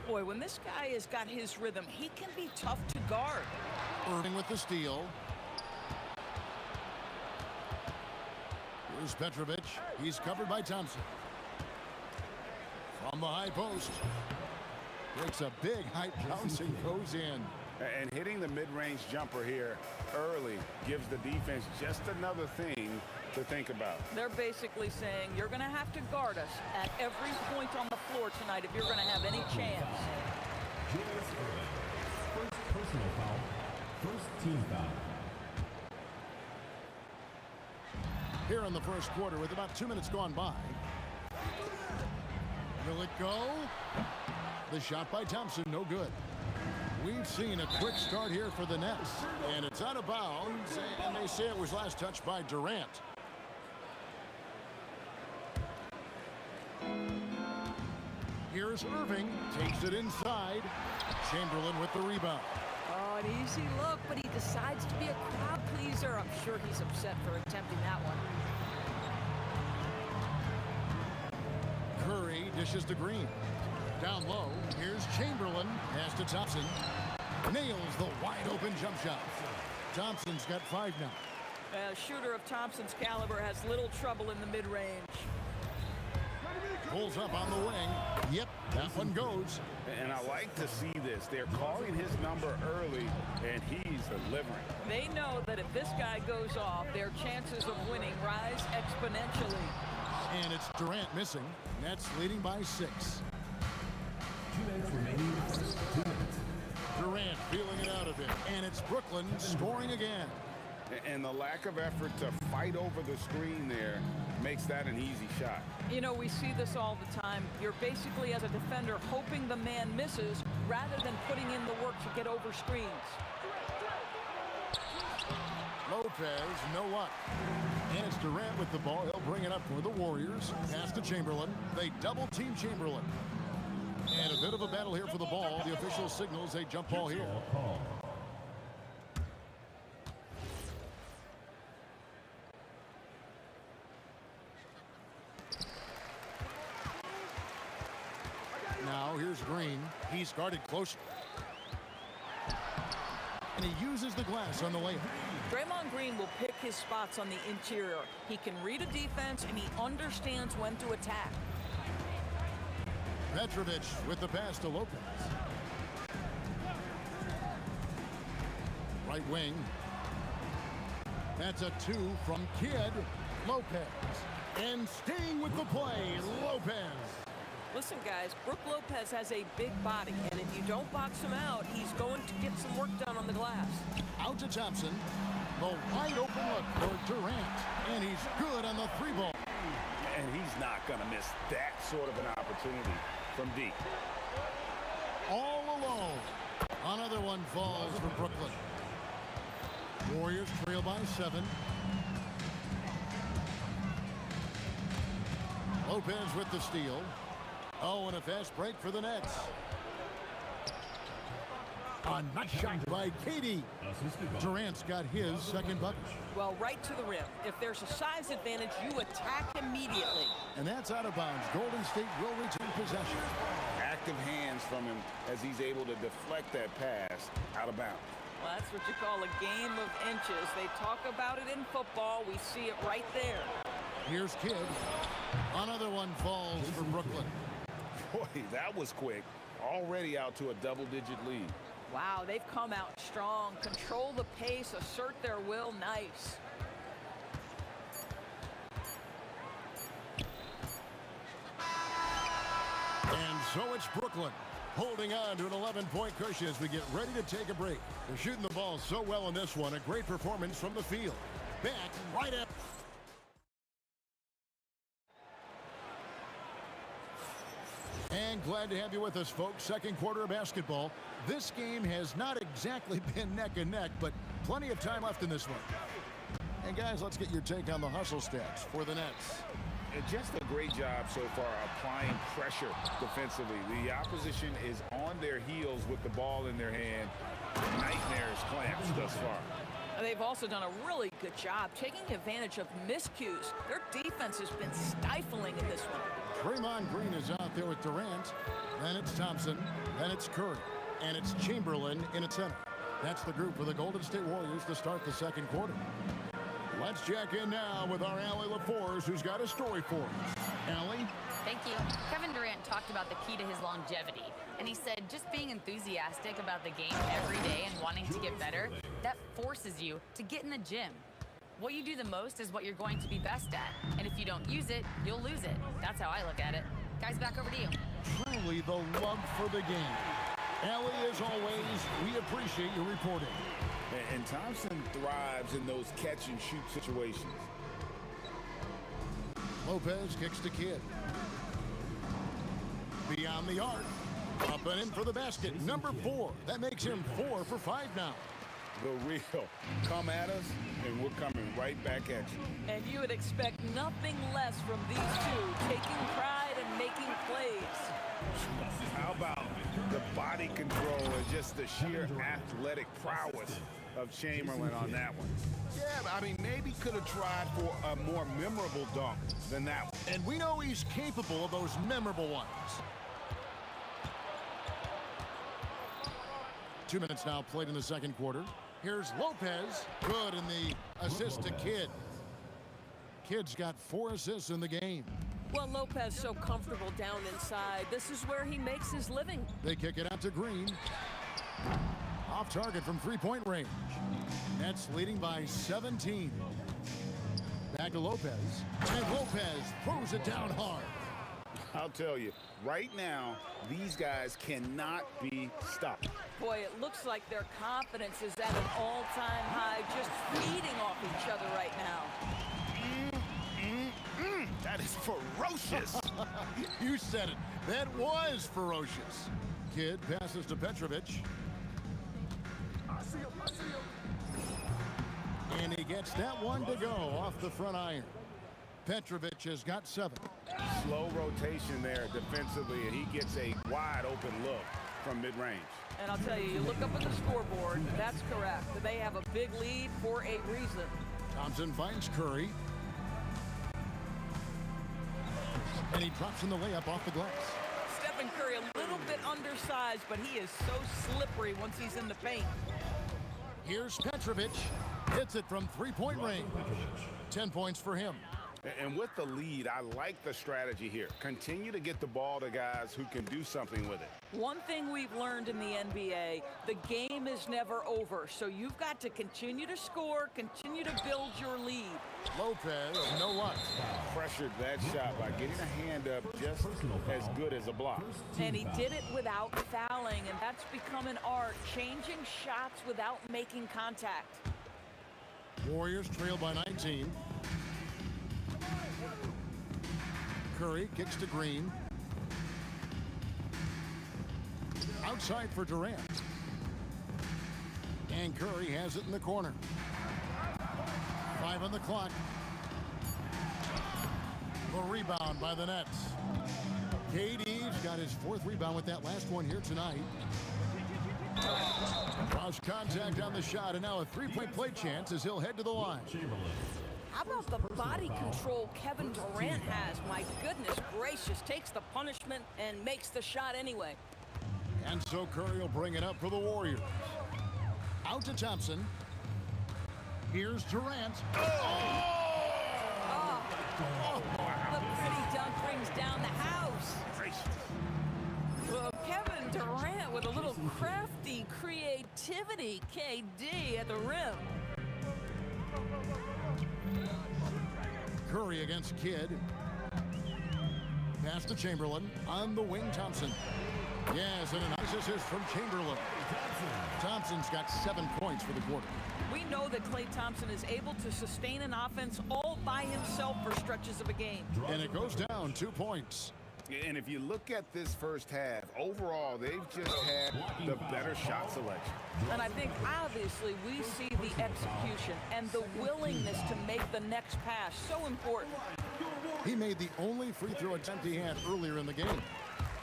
Boy, when this guy has got his rhythm, he can be tough to guard. Irving with the steal. Here's Petrovic. He's covered by Thompson. From the high post. Breaks a big height bounce and goes in. And hitting the mid-range jumper here early gives the defense just another thing to think about. They're basically saying you're going to have to guard us at every point on the floor tonight if you're going to have any chance. First personal foul. First team foul. Here in the first quarter with about 2 minutes gone by. Will it go? The shot by Thompson, no good. We've seen a quick start here for the Nets, and it's out of bounds, and they say it was last touched by Durant. Here's Irving, takes it inside. Chamberlain with the rebound. Oh, an easy look, but he decides to be a crowd pleaser. I'm sure he's upset for attempting that one. Curry dishes to Green. Down low, here's Chamberlain. Pass to Thompson. Nails the wide-open jump shot. Thompson's got 5 now. A shooter of Thompson's caliber has little trouble in the mid-range. Pulls up on the wing. Yep, that one goes. And I like to see this. They're calling his number early, and he's delivering. They know that if this guy goes off, their chances of winning rise exponentially. And it's Durant missing. Nets leading by 6. 2 minutes remaining in the first 2 minutes. Durant feeling it out of it. And it's Brooklyn scoring again. And the lack of effort to fight over the screen there makes that an easy shot. You know, we see this all the time. You're basically, as a defender, hoping the man misses rather than putting in the work to get over screens. Lopez, no luck. And it's Durant with the ball. He'll bring it up for the Warriors. Pass to Chamberlain. They double-team Chamberlain. And a bit of a battle here for the ball. The official signals a jump ball here. Now here's Green. He's guarded close. And he uses the glass on the layup. Draymond Green will pick his spots on the interior. He can read a defense, and he understands when to attack. Petrovic with the pass to Lopez. Right wing. That's a 2 from Kidd. Lopez. And staying with the play, Lopez. Listen, guys, Brook Lopez has a big body, and if you don't box him out, he's going to get some work done on the glass. Out to Thompson. The wide open look for Durant. And he's good on the 3-ball. And he's not going to miss that sort of an opportunity from deep. All alone. Another one falls for Brooklyn. Warriors trail by 7. Lopez with the steal. Oh, and a fast break for the Nets. A nice shot by KD. Durant's got his second bucket. Well, right to the rim. If there's a size advantage, you attack immediately. And that's out of bounds. Golden State will retain possession. active hands from him as he's able to deflect that pass out of bounds. Well, that's what you call a game of inches. They talk about it in football. We see it right there. Here's Kidd. Another one falls for Brooklyn. Boy, that was quick. Already out to a double-digit lead. Wow, they've come out strong. Control the pace, assert their will. Nice. And so it's Brooklyn holding on to an 11-point cushion as we get ready to take a break. They're shooting the ball so well in this one. A great performance from the field. Back right at... And glad to have you with us, folks. Second quarter of basketball. This game has not exactly been neck and neck, but plenty of time left in this one. And guys, let's get your take on the hustle stats for the Nets. And just a great job so far applying pressure defensively. The opposition is on their heels with the ball in their hand. Nightmares clamps thus far. They've also done a really good job taking advantage of miscues. Their defense has been stifling in this one. Draymond Green is out there with Durant. Then it's Thompson. Then it's Curry. And it's Chamberlain in its center. That's the group for the Golden State Warriors to start the second quarter. Let's check in now with our Allie LaForce, who's got a story for us. Allie? Thank you. Kevin Durant talked about the key to his longevity, and he said just being enthusiastic about the game every day and wanting to get better, that forces you to get in the gym. What you do the most is what you're going to be best at, and if you don't use it, you'll lose it. That's how I look at it. Guys, back over to you. Truly the love for the game. Allie, as always, we appreciate your reporting. And Thompson thrives in those catch-and-shoot situations. Lopez kicks to Kidd. Beyond the arc. Up and in for the basket. Number 4. That makes him 4 for 5 now. The real. Come at us, and we're coming right back at you. And you would expect nothing less from these two, taking pride and making plays. How about the body control and just the sheer athletic prowess of Chamberlain on that one? Yeah, I mean, maybe could have tried for a more memorable dunk than that one. And we know he's capable of those memorable ones. 2 minutes now played in the second quarter. Here's Lopez. Good in the assist to Kidd. Kidd's got 4 assists in the game. Well, Lopez so comfortable down inside. This is where he makes his living. They kick it out to Green. Off target from three-point range. Nets leading by 17. Back to Lopez. And Lopez throws it down hard. I'll tell you, right now, these guys cannot be stopped. Boy, it looks like their confidence is at an all-time high, just feeding off each other right now. That is ferocious. You said it. That was ferocious. Kidd passes to Petrovic. And he gets that one to go off the front iron. Petrovic has got 7. Slow rotation there defensively, and he gets a wide open look from mid-range. And I'll tell you, you look up at the scoreboard, that's correct. They have a big lead for a reason. Thompson finds Curry. And he drops in the layup off the glass. Stephen Curry, a little bit undersized, but he is so slippery once he's in the paint. Here's Petrovic. Hits it from three-point range. 10 points for him. And with the lead, I like the strategy here. Continue to get the ball to guys who can do something with it. One thing we've learned in the NBA, the game is never over. So you've got to continue to score, continue to build your lead. Lopez, no luck. Pressured that shot by getting a hand up just as good as a block. And he did it without fouling, and that's become an art, changing shots without making contact. Warriors trail by 19. Curry kicks to Green. Outside for Durant. And Curry has it in the corner. 5 on the clock. The rebound by the Nets. KD's got his 4th rebound with that last one here tonight. Lost contact on the shot, and now a 3-point play chance as he'll head to the line. How about the body control Kevin Durant has? My goodness gracious, takes the punishment and makes the shot anyway. And so Curry will bring it up for the Warriors. Out to Thompson. Here's Durant. The pretty dunk brings down the house. Well, Kevin Durant with a little crafty creativity. KD at the rim. Curry against Kidd. Pass to Chamberlain. On the wing, Thompson. Yes, and a nice assist from Chamberlain. Thompson's got 7 points for the quarter. We know that Klay Thompson is able to sustain an offense all by himself for stretches of a game. And it goes down 2 points. And if you look at this first half, overall, they've just had the better shot selection. And I think, obviously, we see the execution and the willingness to make the next pass so important. He made the only free throw attempt he had earlier in the game.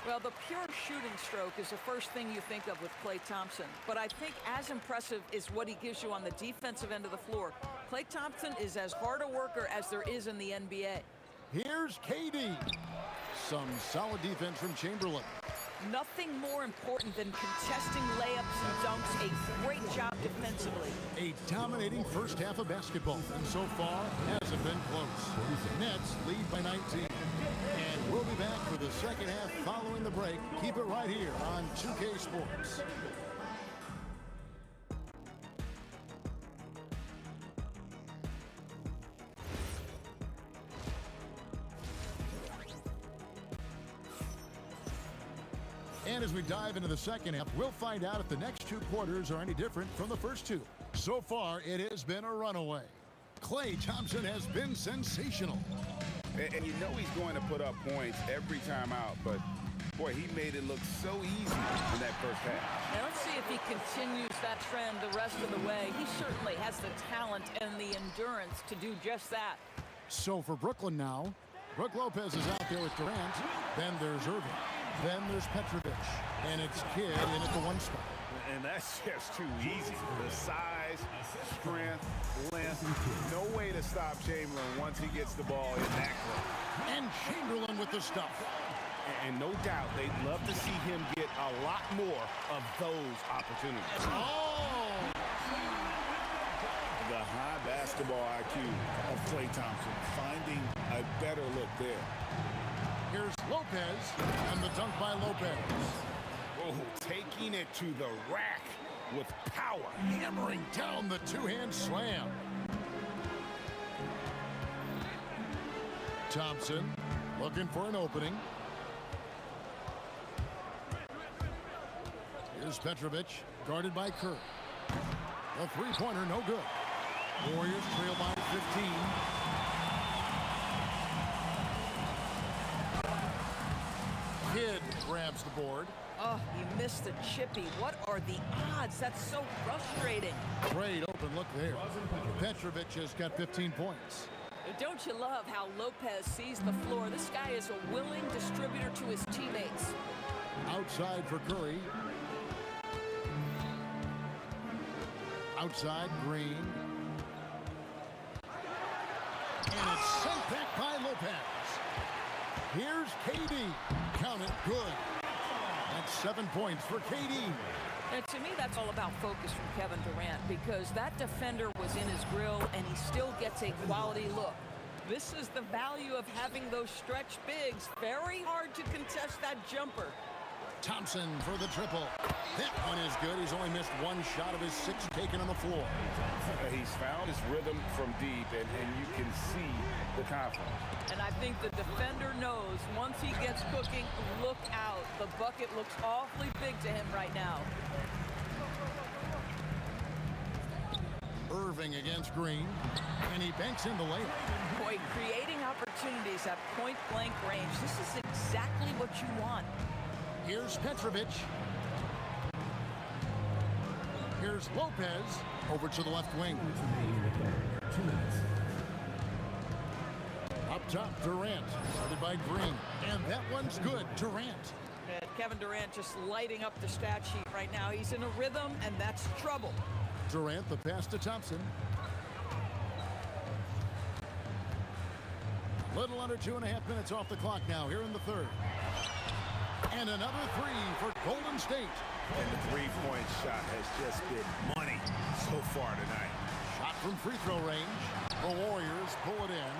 Well, the pure shooting stroke is the first thing you think of with Klay Thompson. But I think as impressive is what he gives you on the defensive end of the floor. Klay Thompson is as hard a worker as there is in the NBA. Here's KD. Some solid defense from Chamberlain. Nothing more important than contesting layups and dunks. A great job defensively. A dominating first half of basketball, and so far hasn't been close. Nets lead by 19. And we'll be back for the second half following the break. Keep it right here on 2K Sports. And as we dive into the second half, we'll find out if the next 2 quarters are any different from the first 2. So far, it has been a runaway. Klay Thompson has been sensational. And you know he's going to put up points every time out, but boy, he made it look so easy in that first half. Now let's see if he continues that trend the rest of the way. He certainly has the talent and the endurance to do just that. So for Brooklyn now, Brook Lopez is out there with Durant. Then there's Irving. Then there's Petrovic. And it's Kidd in at the 1 spot. And that's just too easy. The size, strength, length, no way to stop Chamberlain once he gets the ball in that close. And Chamberlain with the stuff. And no doubt they'd love to see him get a lot more of those opportunities. Oh! The high basketball IQ of Klay Thompson finding a better look there. Here's Lopez, and the dunk by Lopez. Oh, taking it to the rack with power. Hammering down the 2-hand slam. Thompson looking for an opening. Here's Petrovic, guarded by Kerr. The 3-pointer, no good. Warriors trail by 15. Kidd grabs the board. Oh, he missed the chippy. What are the odds? That's so frustrating. Great open look there. Petrovic has got 15 points. Don't you love how Lopez sees the floor? This guy is a willing distributor to his teammates. Outside for Curry. Outside, Green. And it's sent back by Lopez. Here's KD. Count it, good. That's 7 points for KD. And to me, that's all about focus from Kevin Durant, because that defender was in his grill and he still gets a quality look. This is the value of having those stretch bigs. Very hard to contest that jumper. Thompson for the triple. That one is good. He's only missed 1 shot of his 6 taken on the floor. He's found his rhythm from deep, and you can see the confidence. And I think the defender knows once he gets cooking, look out. The bucket looks awfully big to him right now. Irving against Green, and he banks in the layup. Boy, creating opportunities at point-blank range. This is exactly what you want. Here's Petrovic. Here's Lopez over to the left wing. Up top, Durant, started by Green. And that one's good, Durant. And Kevin Durant just lighting up the stat sheet right now. He's in a rhythm, and that's trouble. Durant, the pass to Thompson. Little under 2.5 minutes off the clock now here in the third. And another three for Golden State. And the three-point shot has just been money so far tonight. Shot from free throw range. The Warriors pull it in.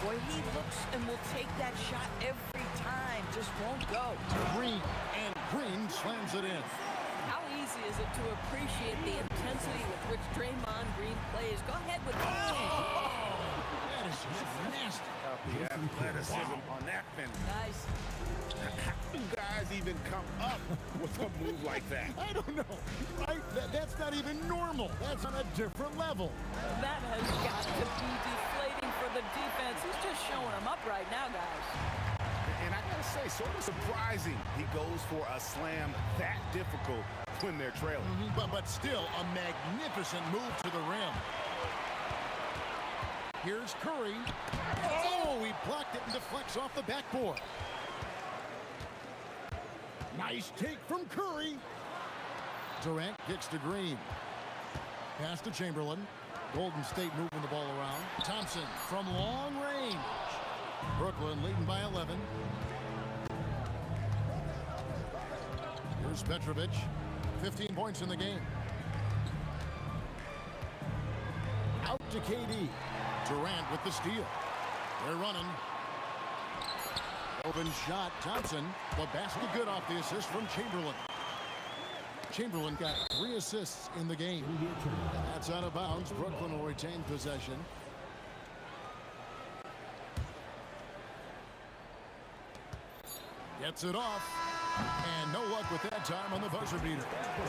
Boy, he looks and will take that shot every time. Just won't go. Green, and Green slams it in. How easy is it to appreciate the intensity with which Draymond Green plays? Go ahead with that. That is just nasty. The athleticism on that finish. Nice. How do guys even come up with a move like that? I don't know, right? That's not even normal. That's on a different level. That has got to be deflating for the defense. He's just showing them up right now, guys. And I gotta say, sort of surprising he goes for a slam that difficult when they're trailing. But still a magnificent move to the rim. Here's Curry. Oh, he blocked it and deflects off the backboard. Nice take from Curry. Durant kicks to Green. Pass to Chamberlain. Golden State moving the ball around. Thompson from long range. Brooklyn leading by 11. Here's Petrovic. 15 points in the game. Out to KD. Durant with the steal. They're running. Open shot. Thompson. The basket good off the assist from Chamberlain. Chamberlain got 3 assists in the game. That's out of bounds. Brooklyn will retain possession. Gets it off. And no luck with that time on the buzzer beater.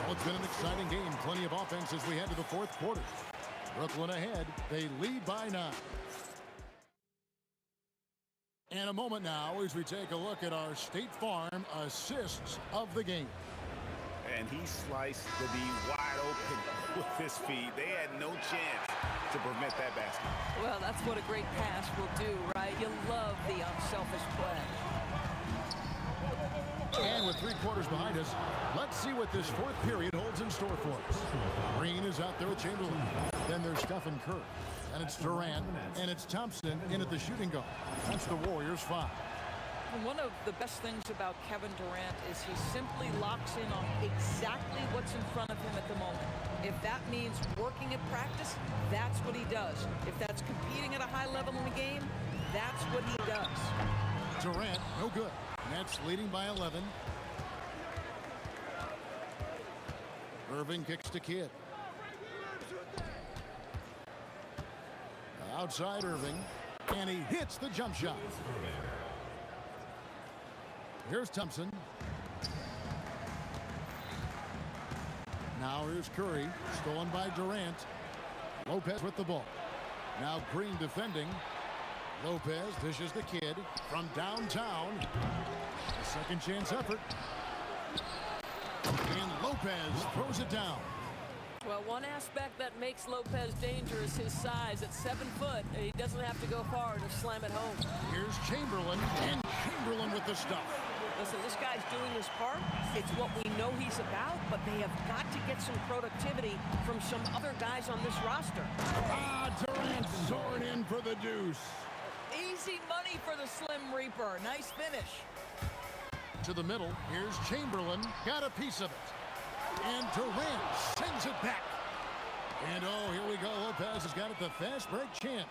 Well, it's been an exciting game. Plenty of offense as we head to the fourth quarter. Brooklyn ahead. They lead by 9. And a moment now as we take a look at our State Farm assists of the game. And he sliced the D wide open with his feet. They had no chance to prevent that basket. Well, that's what a great pass will do, right? You love the unselfish play. And with 3 quarters behind us, let's see what this fourth period holds in store for us. Green is out there with Chamberlain. Then there's Stephen Curry. And it's Durant. And it's Thompson in at the shooting guard. That's the Warriors' 5. One of the best things about Kevin Durant is he simply locks in on exactly what's in front of him at the moment. If that means working at practice, that's what he does. If that's competing at a high level in the game, that's what he does. Durant, no good. Nets leading by 11. Irving kicks to Kidd. Outside Irving, and he hits the jump shot. Here's Thompson. Now here's Curry, stolen by Durant. Lopez with the ball. Now Green defending. Lopez dishes the Kidd from downtown. A second chance effort. And Lopez throws it down. Well, one aspect that makes Lopez dangerous is his size. At 7 foot, he doesn't have to go far to slam it home. Here's Chamberlain, and Chamberlain with the stuff. Listen, this guy's doing his part. It's what we know he's about, but they have got to get some productivity from some other guys on this roster. Durant soaring in for the deuce. Easy money for the Slim Reaper. Nice finish. To the middle, here's Chamberlain. Got a piece of it. And Durant sends it back. And oh, here we go. Lopez has got it the fast break chance.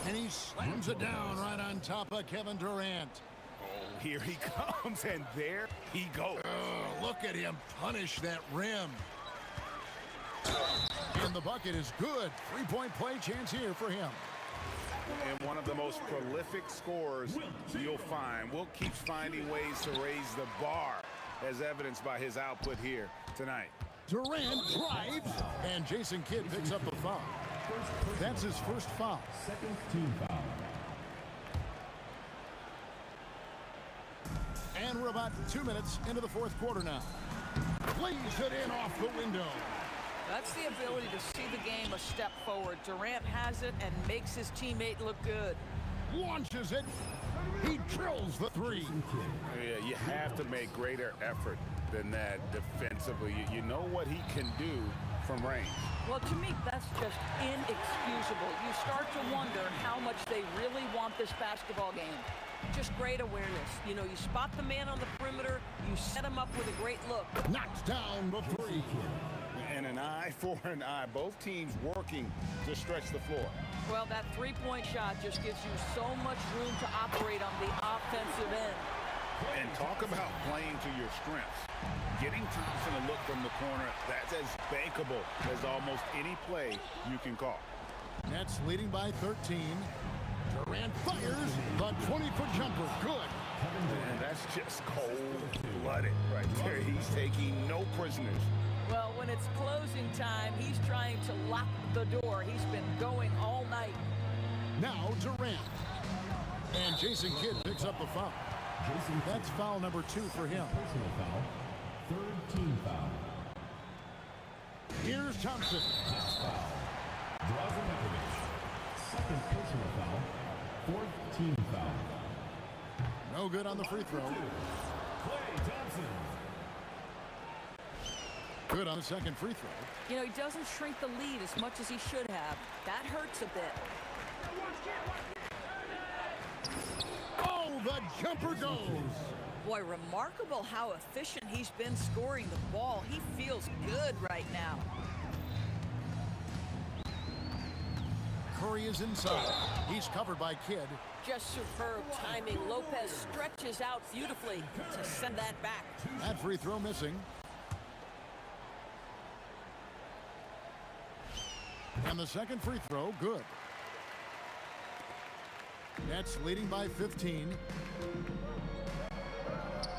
And he slams it down right on top of Kevin Durant. Oh, here he comes, and there he goes. Oh, look at him punish that rim. And the bucket is good. 3-point play chance here for him. And one of the most prolific scorers you'll find. Wilt keeps finding ways to raise the bar, as evidenced by his output here tonight. Durant drives, and Jason Kidd picks up the foul. That's his first foul. Second team foul. And we're about 2 minutes into the fourth quarter now. Plays it in off the window. That's the ability to see the game a step forward. Durant has it and makes his teammate look good. Launches it. He drills the 3. Yeah, you have to make greater effort than that defensively. You know what he can do from range. Well, to me, that's just inexcusable. You start to wonder how much they really want this basketball game. Just great awareness. You know, you spot the man on the perimeter, you set him up with a great look. Knocks down the three. And an eye for an eye. Both teams working to stretch the floor. Well, that three-point shot just gives you so much room to operate on the offensive end. And talk about playing to your strengths. Getting Thompson a look from the corner, that's as bankable as almost any play you can call. Nets leading by 13. Durant fires the 20-foot jumper. Good. And that's just cold-blooded right there. He's taking no prisoners. Well, when it's closing time, he's trying to lock the door. He's been going all night. Now Durant. And Jason Kidd picks up the foul. That's foul number 2 for him. Personal foul. Third team foul. Here's Thompson. Foul. Drazen. Second personal foul. Fourth team foul. No good on the free throw. Klay Thompson. Good on the second free throw. You know, he doesn't shrink the lead as much as he should have. That hurts a bit. Oh, the jumper goes. Boy, remarkable how efficient he's been scoring the ball. He feels good right now. Curry is inside. He's covered by Kidd. Just superb timing. Lopez stretches out beautifully to send that back. That free throw missing. And the second free throw, good. Nets leading by 15.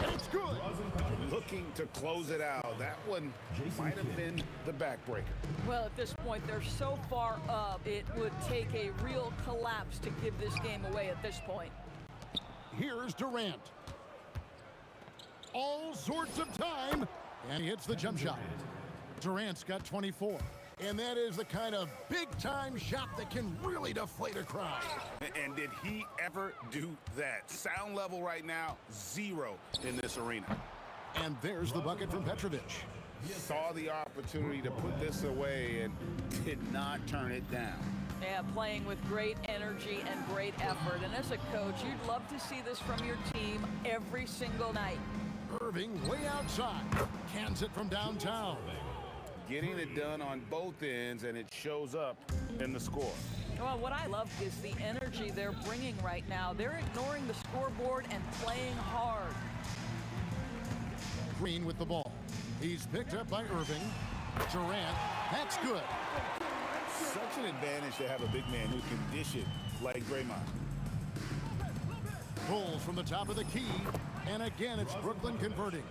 It's good. Looking to close it out. That one might have been the backbreaker. Well, at this point, they're so far up, it would take a real collapse to give this game away at this point. Here's Durant. All sorts of time. And he hits the jump shot. Durant's got 24. And that is the kind of big-time shot that can really deflate a crowd. And did he ever do that? Sound level right now, 0 in this arena. And there's the bucket from Petrovic. Saw the opportunity to put this away and did not turn it down. Yeah, playing with great energy and great effort. And as a coach, you'd love to see this from your team every single night. Irving way outside. Cans it from downtown. Getting it done on both ends, and it shows up in the score. Well, what I love is the energy they're bringing right now. They're ignoring the scoreboard and playing hard. Green with the ball. He's picked up by Irving. Durant, that's good. Such an advantage to have a big man who can dish it like Draymond. Pulls from the top of the key, and again it's Brooklyn converting.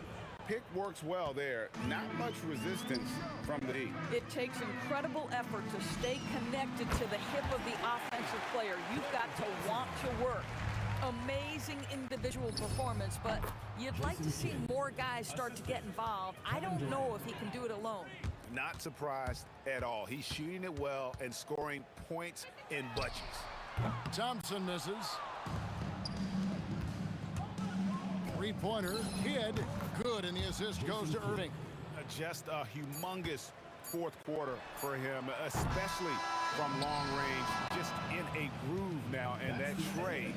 Pick works well there. Not much resistance from the D. It takes incredible effort to stay connected to the hip of the offensive player. You've got to want to work. Amazing individual performance, but you'd like to see more guys start to get involved. I don't know if he can do it alone. Not surprised at all. He's shooting it well and scoring points in bunches. Thompson misses. Three-pointer, Kidd, good, and the assist goes to Irving. Just a humongous fourth quarter for him, especially from long range. Just in a groove now, and that trade.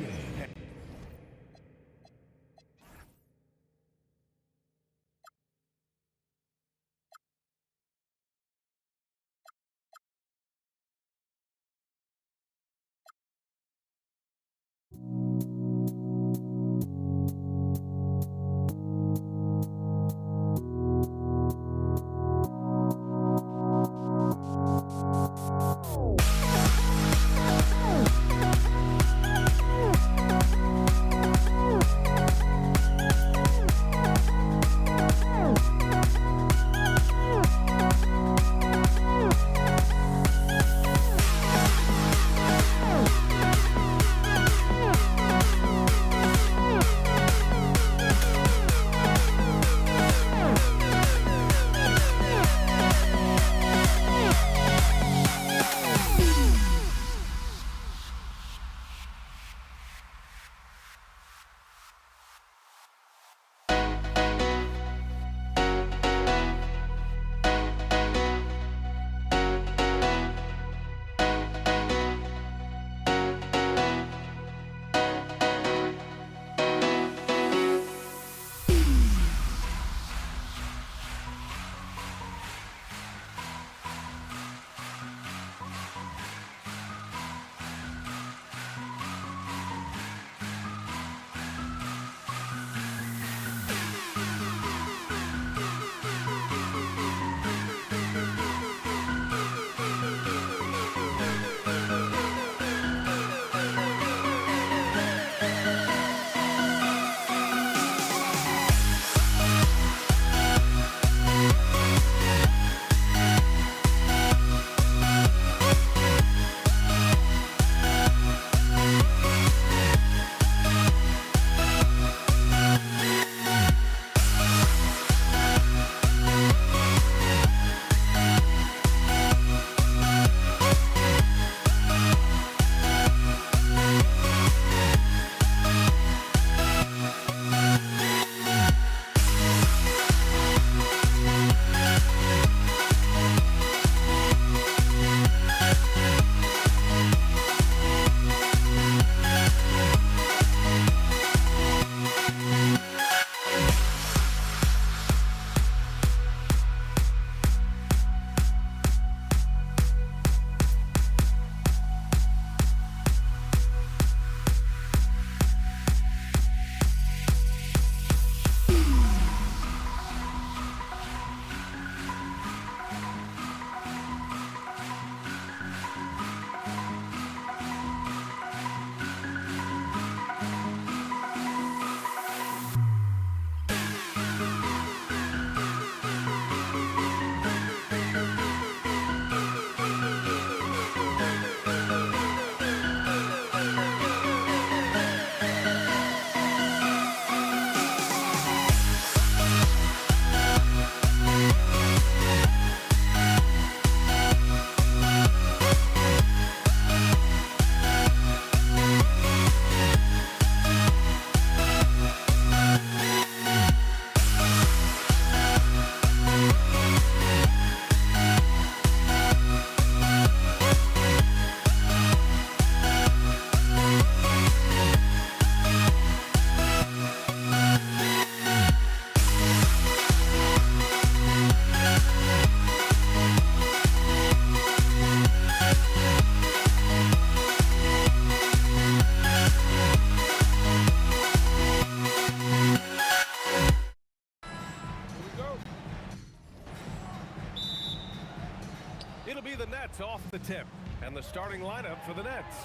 tip. And the starting lineup for the Nets.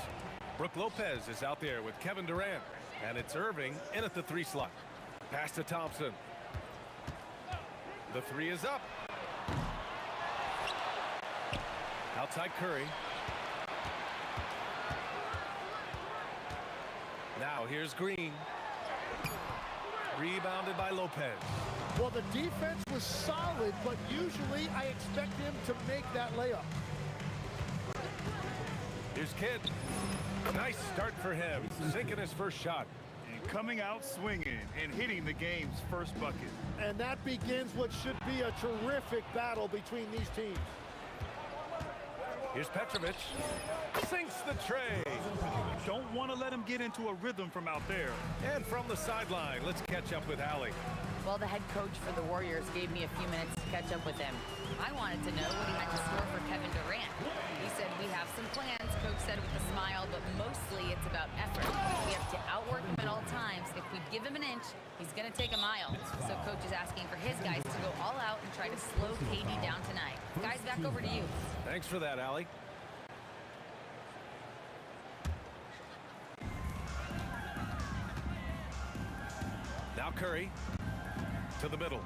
Brook Lopez is out there with Kevin Durant. And it's Irving in at the 3 slot. Pass to Thompson. The 3 is up. Outside Curry. Now here's Green. Rebounded by Lopez. Well, the defense was solid, but usually I expect him to make that layup. Here's Kidd. Nice start for him. Sinking his first shot. And coming out swinging and hitting the game's first bucket. And that begins what should be a terrific battle between these teams. Here's Petrovic. Sinks the tray. Don't want to let him get into a rhythm from out there. And from the sideline, let's catch up with Allie. Well, the head coach for the Warriors gave me a few minutes to catch up with him. I wanted to know what he had to store for Kevin Durant. He said, we have some plans, Coach said with a smile, but mostly it's about effort. We have to outwork him at all times. If we give him an inch, he's going to take a mile. So Coach is asking for his guys to go all out and try to slow KD down tonight. Guys, back over to you. Thanks for that, Allie. Now Curry to the middle.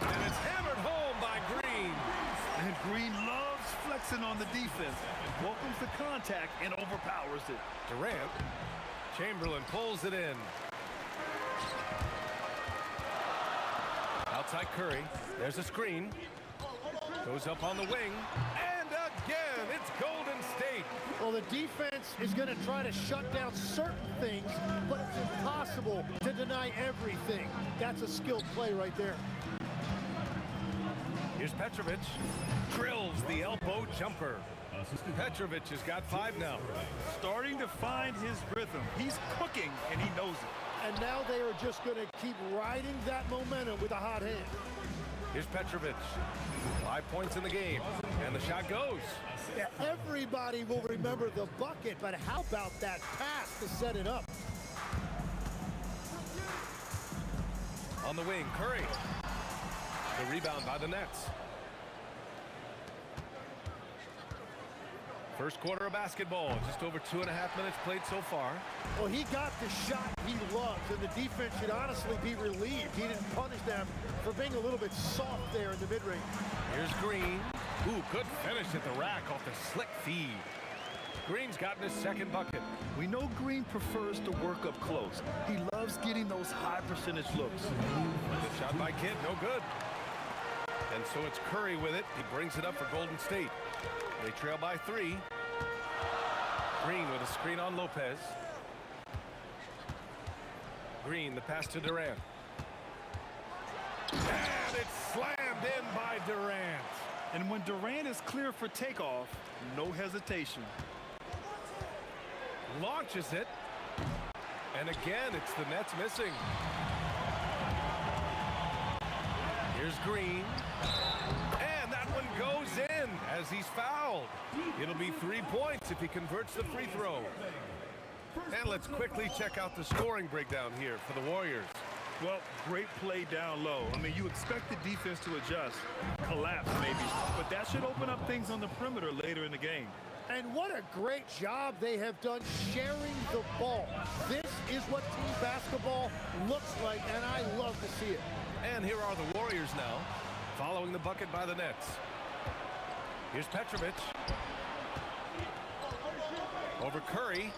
And it's hammered home by Green. And Green loves flexing on the defense. Welcomes the contact and overpowers it. Durant. Chamberlain pulls it in. Outside Curry. There's a screen. Goes up on the wing. And again, it's Golden State. Well, the defense is going to try to shut down certain things, but it's impossible to deny everything. That's a skilled play right there. Here's Petrovic. Drills the elbow jumper. Petrovic has got 5 now. Starting to find his rhythm. He's cooking, and he knows it. And now they are just going to keep riding that momentum with a hot hand. Here's Petrovic. 5 points in the game. And the shot goes. Yeah, everybody will remember the bucket, but how about that pass to set it up? On the wing, Curry. The rebound by the Nets. First quarter of basketball. Just over 2.5 minutes played so far. Well, he got the shot he loves, and the defense should honestly be relieved. He didn't punish them for being a little bit soft there in the mid-range. Here's Green. Ooh, good finish at the rack off the slick feed. Green's gotten his second bucket. We know Green prefers to work up close. He loves getting those high percentage looks. Good shot by Kidd, no good. And so it's Curry with it. He brings it up for Golden State. They trail by 3. Green with a screen on Lopez. Green, the pass to Durant. And it's slammed in by Durant. And when Durant is clear for takeoff, no hesitation. Launches it. And again, it's the Nets missing. Here's Green. And that one goes in as he's fouled. It'll be 3 points if he converts the free throw. And let's quickly check out the scoring breakdown here for the Warriors. Well, great play down low. I mean, you expect the defense to adjust, collapse maybe, but that should open up things on the perimeter later in the game. And what a great job they have done sharing the ball. This is what team basketball looks like, and I love to see it. And here are the Warriors now, following the bucket by the Nets. Here's Petrovic. Over Curry.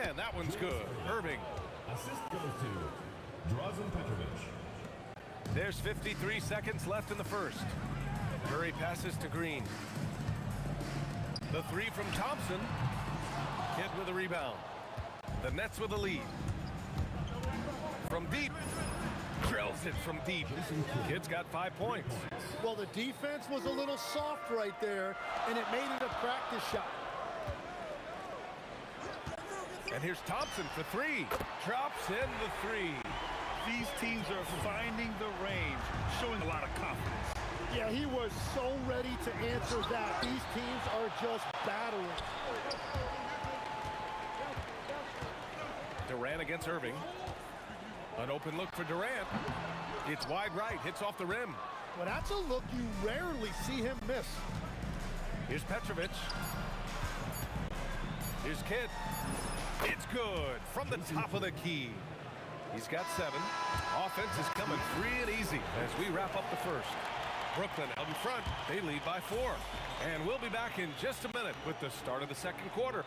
And that one's good. Irving. Assist goes to Drazen Petrovic. There's 53 seconds left in the first. Curry passes to Green. The 3 from Thompson. Kidd with a rebound. The Nets with a lead. From deep. Drills it from deep. Kidd's got 5 points. Well, the defense was a little soft right there, and it made it a practice shot. And here's Thompson for 3. Drops in the 3. These teams are finding the range, showing a lot of confidence. Yeah, he was so ready to answer that. These teams are just battling. Durant against Irving. An open look for Durant. It's wide right, hits off the rim. Well, that's a look you rarely see him miss. Here's Petrovic. Here's Kidd. It's good from the top of the key. He's got 7. Offense is coming free and easy as we wrap up the first. Brooklyn out in front. They lead by 4. And we'll be back in just a minute with the start of the second quarter.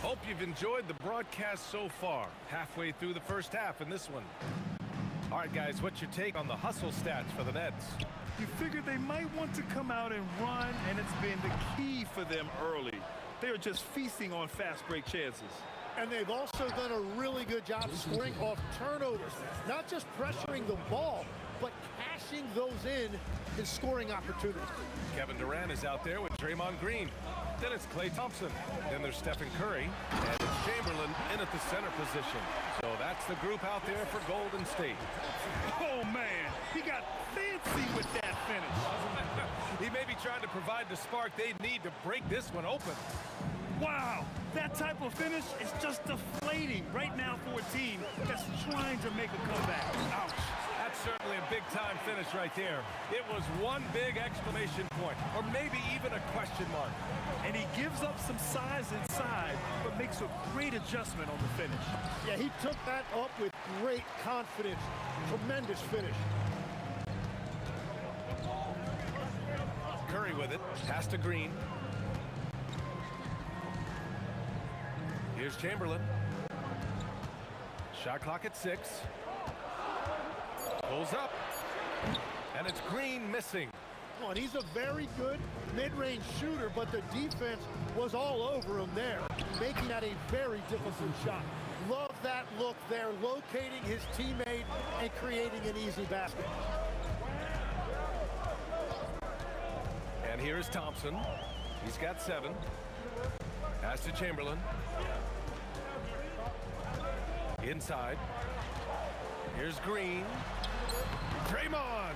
Hope you've enjoyed the broadcast so far. Halfway through the first half in this one. All right, guys, what's your take on the hustle stats for the Nets? You figured they might want to come out and run, and it's been the key for them early. They're just feasting on fast break chances. And they've also done a really good job scoring off turnovers. Not just pressuring the ball, but cashing those in scoring opportunities. Kevin Durant is out there with Draymond Green. Then it's Klay Thompson. Then there's Stephen Curry. And it's Chamberlain in at the center position. So that's the group out there for Golden State. Oh, man. He got fancy with that finish. He may be trying to provide the spark they need to break this one open. Wow, that type of finish is just deflating right now for a team that's trying to make a comeback. Ouch. That's certainly a big-time finish right there. It was one big exclamation point, or maybe even a question mark. And he gives up some size inside, but makes a great adjustment on the finish. Yeah, he took that up with great confidence. Tremendous finish. Curry with it. Pass to Green. Here's Chamberlain. Shot clock at 6. Pulls up. And it's Green missing. Oh, and he's a very good mid-range shooter, but the defense was all over him there, making that a very difficult shot. Love that look there, locating his teammate and creating an easy basket. And here is Thompson. He's got 7. Pass to Chamberlain. Inside. Here's Green. Draymond.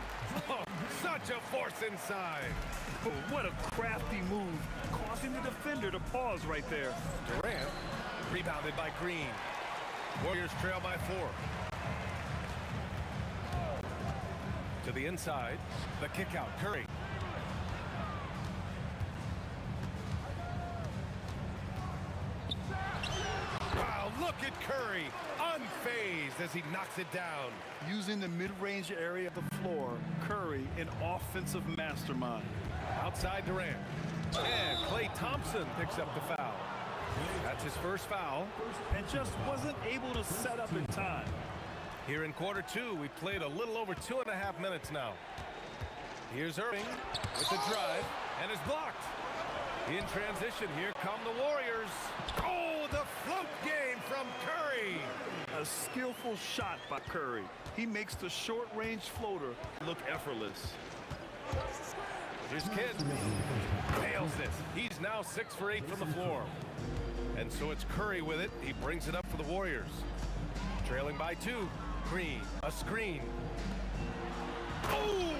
Oh, such a force inside. Oh, what a crafty move, causing the defender to pause right there. Durant rebounded by Green. Warriors trail by 4. To the inside. The kick out. Curry. Wow, look at Curry. Unfazed as he knocks it down. Using the mid-range area of the floor, Curry, an offensive mastermind. Outside Durant. And Klay Thompson picks up the foul. That's his first foul. And just wasn't able to set up in time. Here in quarter 2, we played a little over 2.5 minutes now. Here's Irving with the drive, and is blocked. In transition, here come the Warriors. Oh, the float game from Curry. A skillful shot by Curry. He makes the short-range floater look effortless. Here's Kidd. Nails this. He's now 6 for 8 from the floor. And so it's Curry with it. He brings it up for the Warriors. Trailing by 2. Green, a screen. Oh,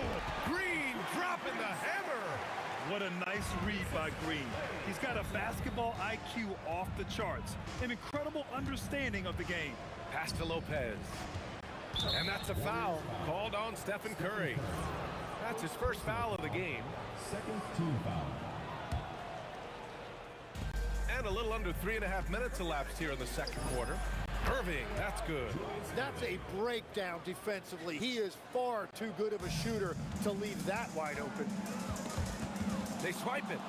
Green dropping the hammer. What a nice read by Green. He's got a basketball IQ off the charts. An incredible understanding of the game. Pass to Lopez. And that's a foul called on Stephen Curry. That's his first foul of the game. Second team foul. And a little under 3.5 minutes elapsed here in the second quarter. Irving, that's good. That's a breakdown defensively. He is far too good of a shooter to leave that wide open. They swipe it.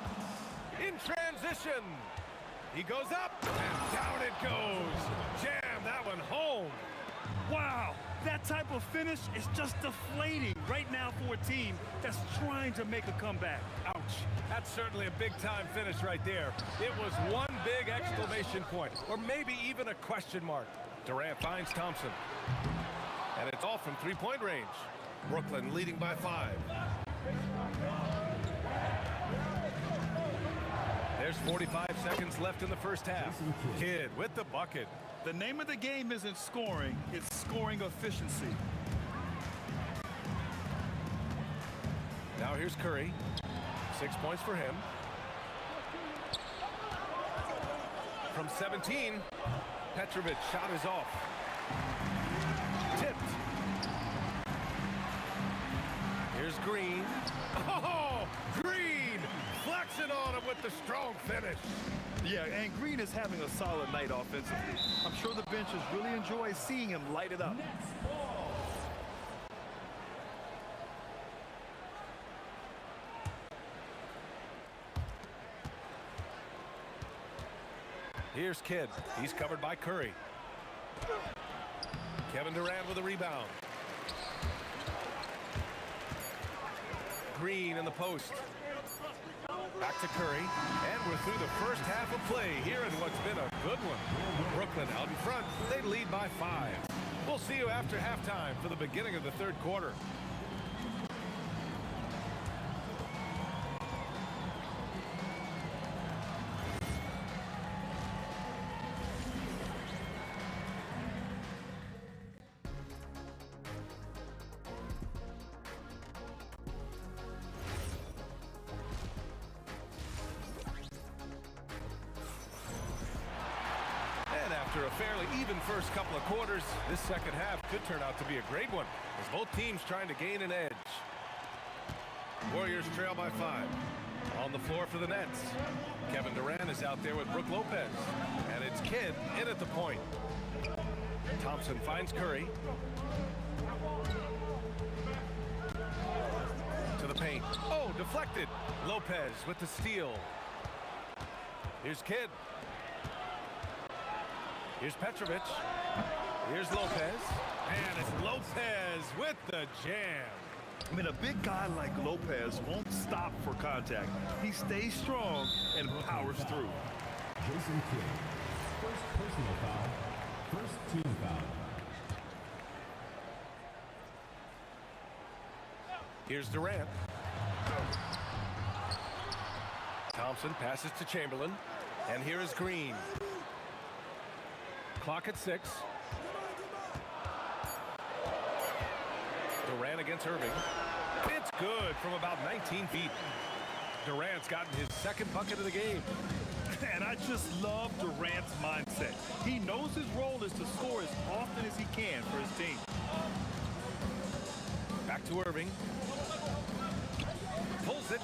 In transition. He goes up, and down it goes. Jam that one home. Wow, that type of finish is just deflating right now for a team that's trying to make a comeback. Ouch. That's certainly a big-time finish right there. It was one big exclamation point, or maybe even a question mark. Durant finds Thompson. And it's all from three-point range. Brooklyn leading by 5. There's 45 seconds left in the first half. Kidd with the bucket. The name of the game isn't scoring, it's scoring efficiency. Now here's Curry. 6 points for him. From 17, Petrovic shot is off. Tipped. Here's Green. Oh, Green flexing on him with the strong finish. Yeah, and Green is having a solid night offensively. I'm sure the benches really enjoy seeing him light it up. Here's Kidd. He's covered by Curry. Kevin Durant with a rebound. Green in the post. Back to Curry. And we're through the first half of play here in what's been a good one. Brooklyn out in front. They lead by 5. We'll see you after halftime for the beginning of the third quarter. After a fairly even first couple of quarters, this second half could turn out to be a great one as both teams trying to gain an edge. Warriors trail by 5. On the floor for the Nets. Kevin Durant is out there with Brook Lopez. And it's Kidd in at the point. Thompson finds Curry. To the paint. Oh, deflected. Lopez with the steal. Here's Kidd. Here's Petrovic. Here's Lopez. And it's Lopez with the jam. I mean, a big guy like Lopez won't stop for contact. He stays strong and powers through. Jason Kidd. First personal foul. First team foul. Here's Durant. Thompson passes to Chamberlain. And here is Green. Clock at 6. Durant against Irving. It's good from about 19 feet. Durant's gotten his second bucket of the game. And I just love Durant's mindset. He knows his role is to score as often as he can for his team. Back to Irving. Pulls it.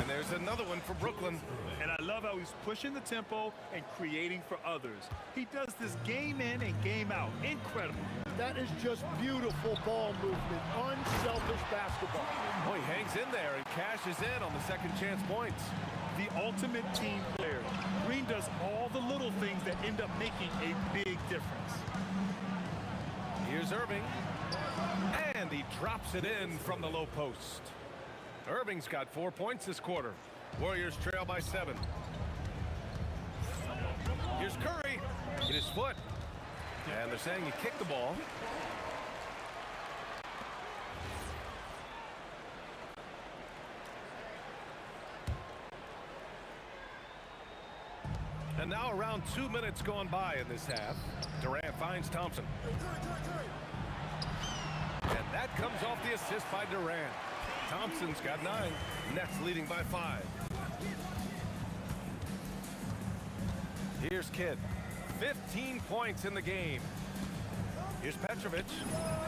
And there's another one for Brooklyn. And I love how he's pushing the tempo and creating for others. He does this game in and game out. Incredible. That is just beautiful ball movement. Unselfish basketball. Oh, he hangs in there and cashes in on the second chance points. The ultimate team player. Green does all the little things that end up making a big difference. Here's Irving. And he drops it in from the low post. Irving's got 4 points this quarter. Warriors trail by 7. Here's Curry. Hit his foot. And they're saying he kicked the ball. And now around 2 minutes gone by in this half. Durant finds Thompson. And that comes off the assist by Durant. Thompson's got 9. Nets leading by 5. Here's Kidd. 15 points in the game. Here's Petrovic.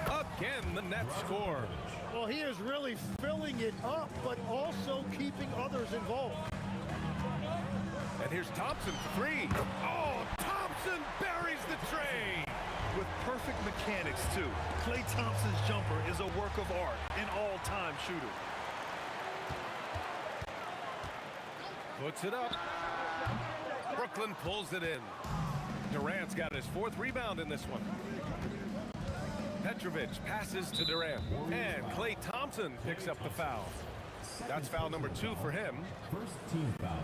Again, the Nets score. Well, he is really filling it up, but also keeping others involved. And here's Thompson for 3. Oh, Thompson buries the tray. With perfect mechanics, too. Klay Thompson's jumper is a work of art, an all-time shooter. Puts it up. Brooklyn pulls it in. Durant's got his 4th rebound in this one. Petrovic passes to Durant. And Klay Thompson picks up the foul. That's foul number 2 for him. First team foul.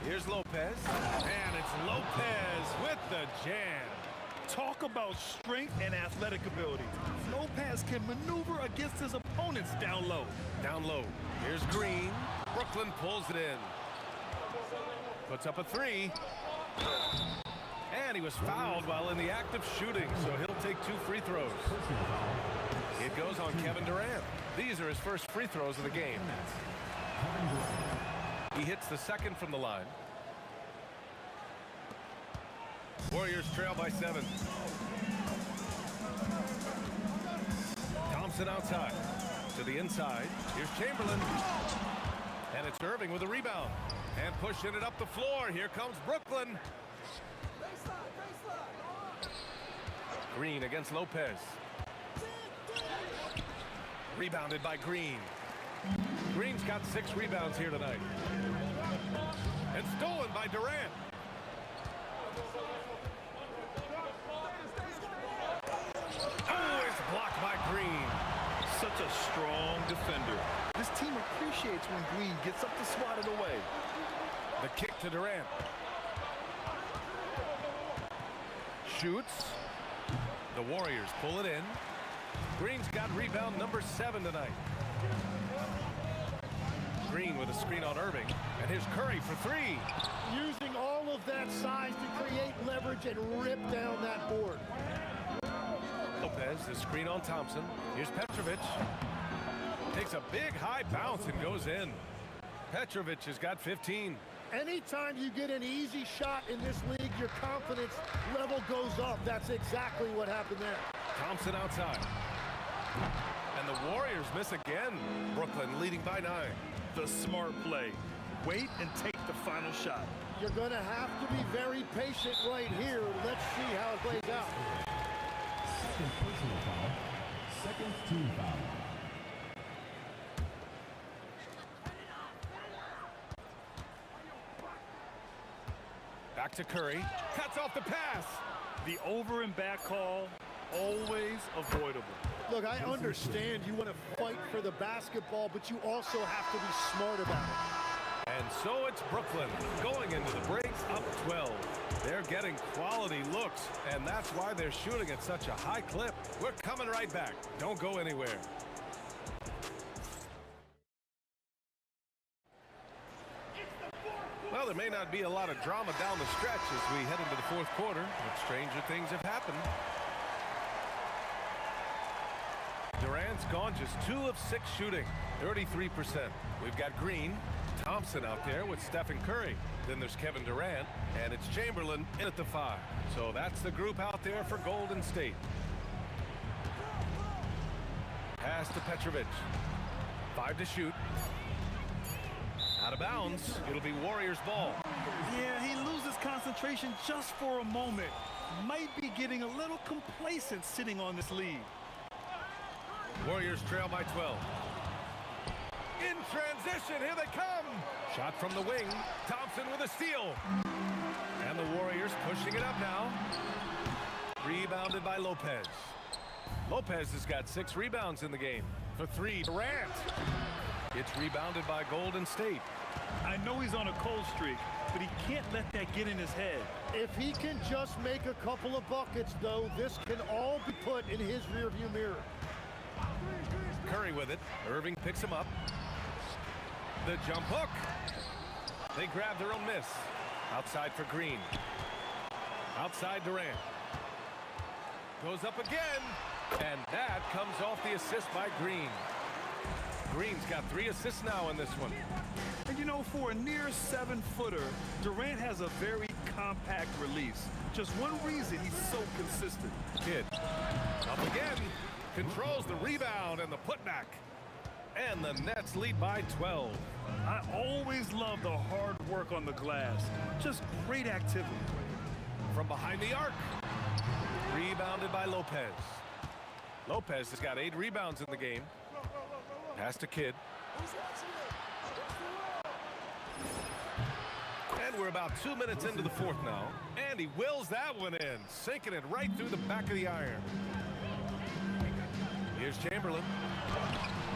Here's Lopez. And it's Lopez with the jam. Talk about strength and athletic ability. Lopez can maneuver against his opponents down low. Down low. Here's Green. Brooklyn pulls it in. Puts up a 3. And he was fouled while in the act of shooting, so he'll take 2 free throws. It goes on Kevin Durant. These are his first free throws of the game. He hits the second from the line. Warriors trail by 7. Thompson outside. To the inside. Here's Chamberlain. And it's Irving with a rebound. And pushing it up the floor. Here comes Brooklyn. Green against Lopez. Rebounded by Green. Green's got 6 rebounds here tonight. And stolen by Durant. Oh, it's blocked by Green. Such a strong defender. This team appreciates when Green gets up to swat it away. The kick to Durant. Shoots. The Warriors pull it in. Green's got rebound number 7 tonight. Green with a screen on Irving. And here's Curry for 3. Using all of that size to create leverage and rip down that board. Lopez, the screen on Thompson. Here's Petrovic. Takes a big high bounce and goes in. Petrovic has got 15. Anytime you get an easy shot in this league, your confidence level goes up. That's exactly what happened there. Thompson outside. And the Warriors miss again. Brooklyn leading by 9. The smart play. Wait and take the final shot. You're going to have to be very patient right here. Let's see how it plays out. Second personal foul. Second team foul. Back to Curry. Cuts off the pass. The over and back call, always avoidable. Look, I understand you want to fight for the basketball, but you also have to be smart about it. And so it's Brooklyn going into the break up 12. They're getting quality looks, and that's why they're shooting at such a high clip. We're coming right back. Don't go anywhere. Well, there may not be a lot of drama down the stretch as we head into the 4th quarter, but stranger things have happened. Durant's gone just 2 of 6 shooting, 33%. We've got Green, Thompson out there with Stephen Curry. Then there's Kevin Durant, and it's Chamberlain in at the 5. So that's the group out there for Golden State. Pass to Petrovic. 5 to shoot. Out of bounds. It'll be Warriors ball. Yeah, he loses concentration just for a moment. Might be getting a little complacent sitting on this lead. Warriors trail by 12. In transition, here they come. Shot from the wing. Thompson with a steal. And the Warriors pushing it up now. Rebounded by Lopez. Lopez has got 6 rebounds in the game. For 3, Durant. It's rebounded by Golden State. I know he's on a cold streak, but he can't let that get in his head. If he can just make a couple of buckets, though, this can all be put in his rearview mirror. Curry with it. Irving picks him up. The jump hook. They grab their own miss. Outside for Green. Outside Durant. Goes up again. And that comes off the assist by Green. Green's got 3 assists now in this one. And you know, for a near 7-footer, Durant has a very compact release. Just one reason he's so consistent. Kidd. Up again. Controls the rebound and the putback. And the Nets lead by 12. I always love the hard work on the glass. Just great activity. From behind the arc. Rebounded by Lopez. Lopez has got 8 rebounds in the game. Pass to Kidd. And we're about 2 minutes into the 4th now. And he wills that one in, sinking it right through the back of the iron. Here's Chamberlain.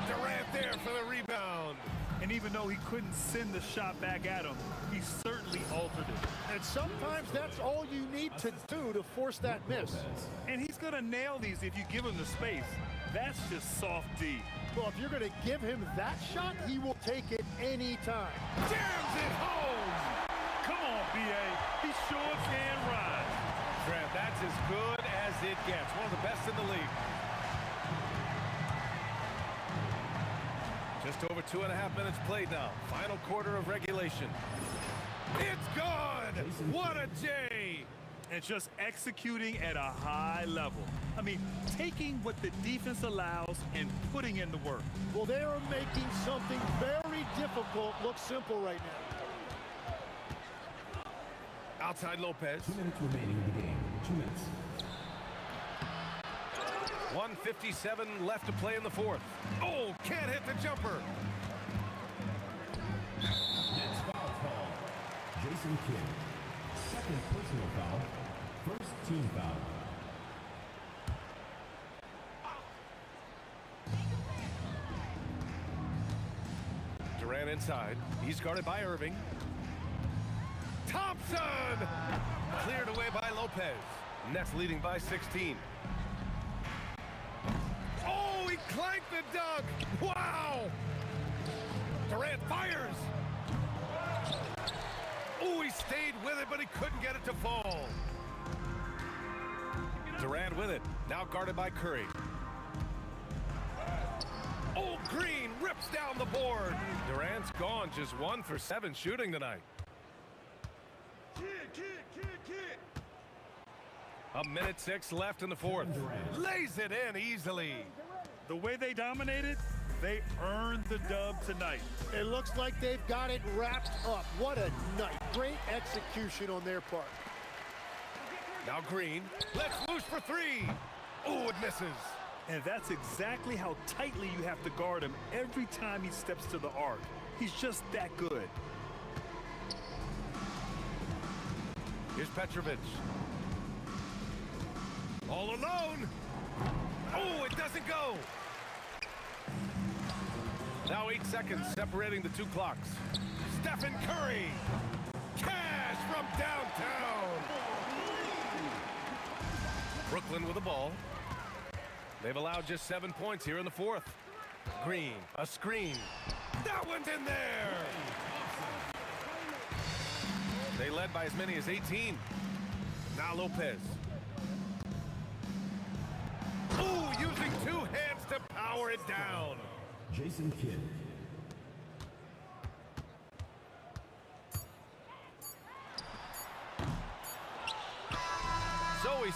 Durant there for the rebound. And even though he couldn't send the shot back at him, he certainly altered it. And sometimes that's all you need to do to force that miss. And he's going to nail these if you give him the space. That's just soft D. Well, if you're going to give him that shot, he will take it anytime. Jams it home! Come on, B.A. He sure can ride. with 2.5 minutes played now. Final quarter of regulation. It's gone! What a J! And just executing at a high level. I mean, taking what the defense allows and putting in the work. Well, they are making something very difficult look simple right now. Outside Lopez. 2 minutes remaining in the game. 2 minutes. 1:57 left to play in the fourth. Oh, can't hit the jumper. Nets foul call. Jason Kidd. Second personal foul. First team foul. Durant inside. He's guarded by Irving. Thompson! Cleared away by Lopez. Nets leading by 16. Oh, he clanked the dunk! Wow! Durant fires! Oh, he stayed with it, but he couldn't get it to fall. Durant with it. Now guarded by Curry. Oh, Green rips down the board. Durant's gone, just 1 for 7 shooting tonight. A minute 6 left in the fourth. Lays it in easily. The way they dominated, they earned the dub tonight. It looks like they've got it wrapped up. What a night. Great execution on their part. Now Green, let's loose for 3. Oh, it misses. And that's exactly how tightly you have to guard him every time he steps to the arc. He's just that good. Here's Petrovic. All alone. Oh, it doesn't go. Now 8 seconds separating the 2 clocks. Stephen Curry. Cash from downtown. Brooklyn with the ball. They've allowed just 7 points here in the fourth. Green, a screen. That one's in there. They led by as many as 18. Now Lopez. Ooh, using 2 hands to power it down. Jason Kidd. So he's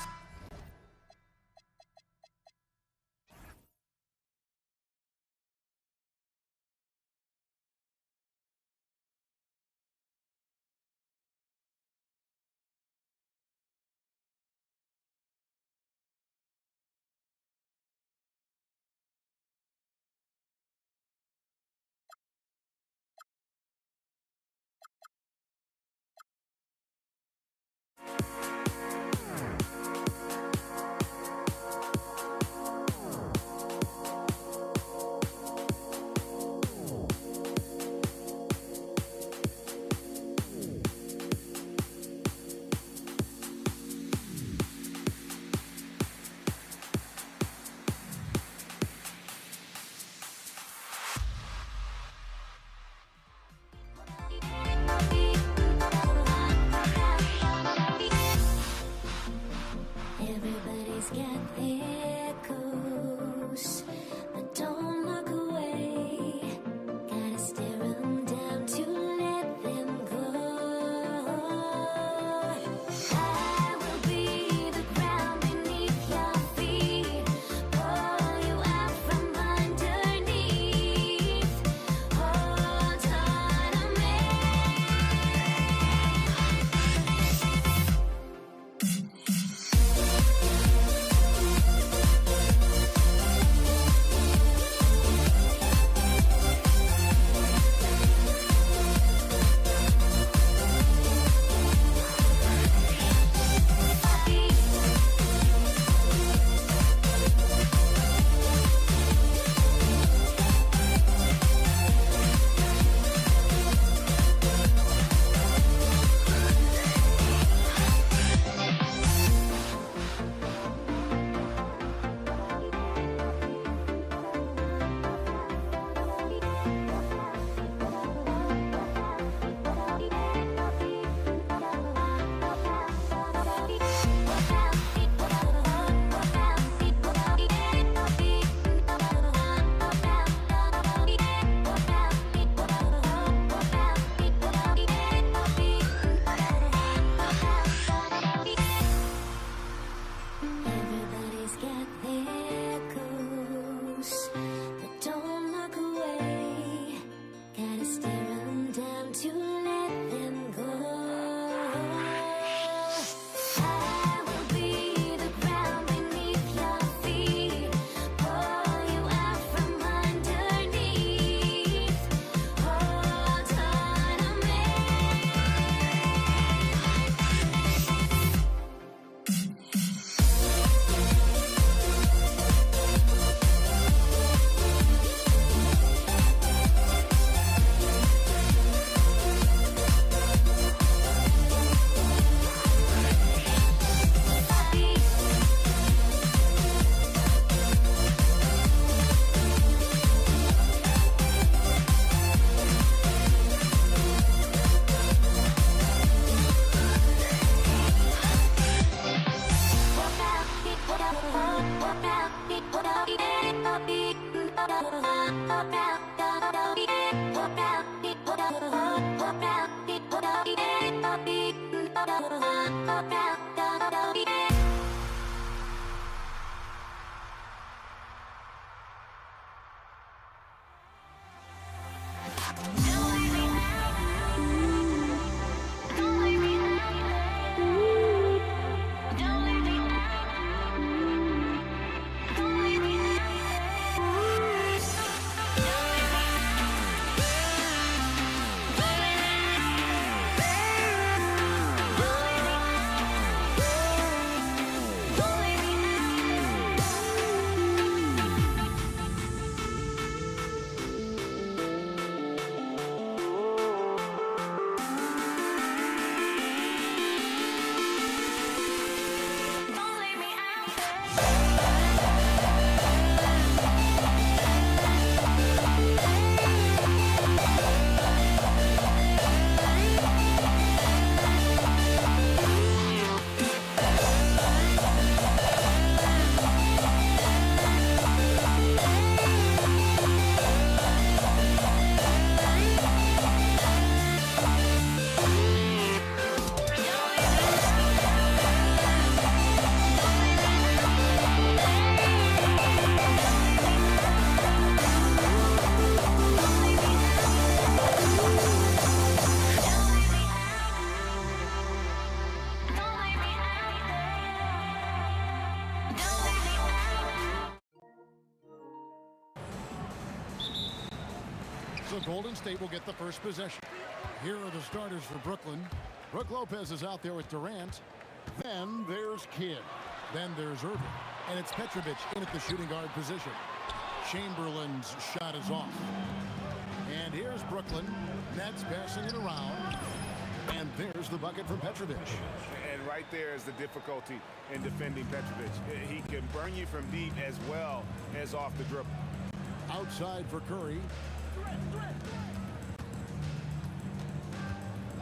So Golden State will get the first possession. Here are the starters for Brooklyn. Brook Lopez is out there with Durant. Then there's Kidd. Then there's Irving. And it's Petrovic in at the shooting guard position. Chamberlain's shot is off. And here's Brooklyn. Nets passing it around. And there's the bucket from Petrovic. And right there is the difficulty in defending Petrovic. He can burn you from deep as well as off the dribble. Outside for Curry.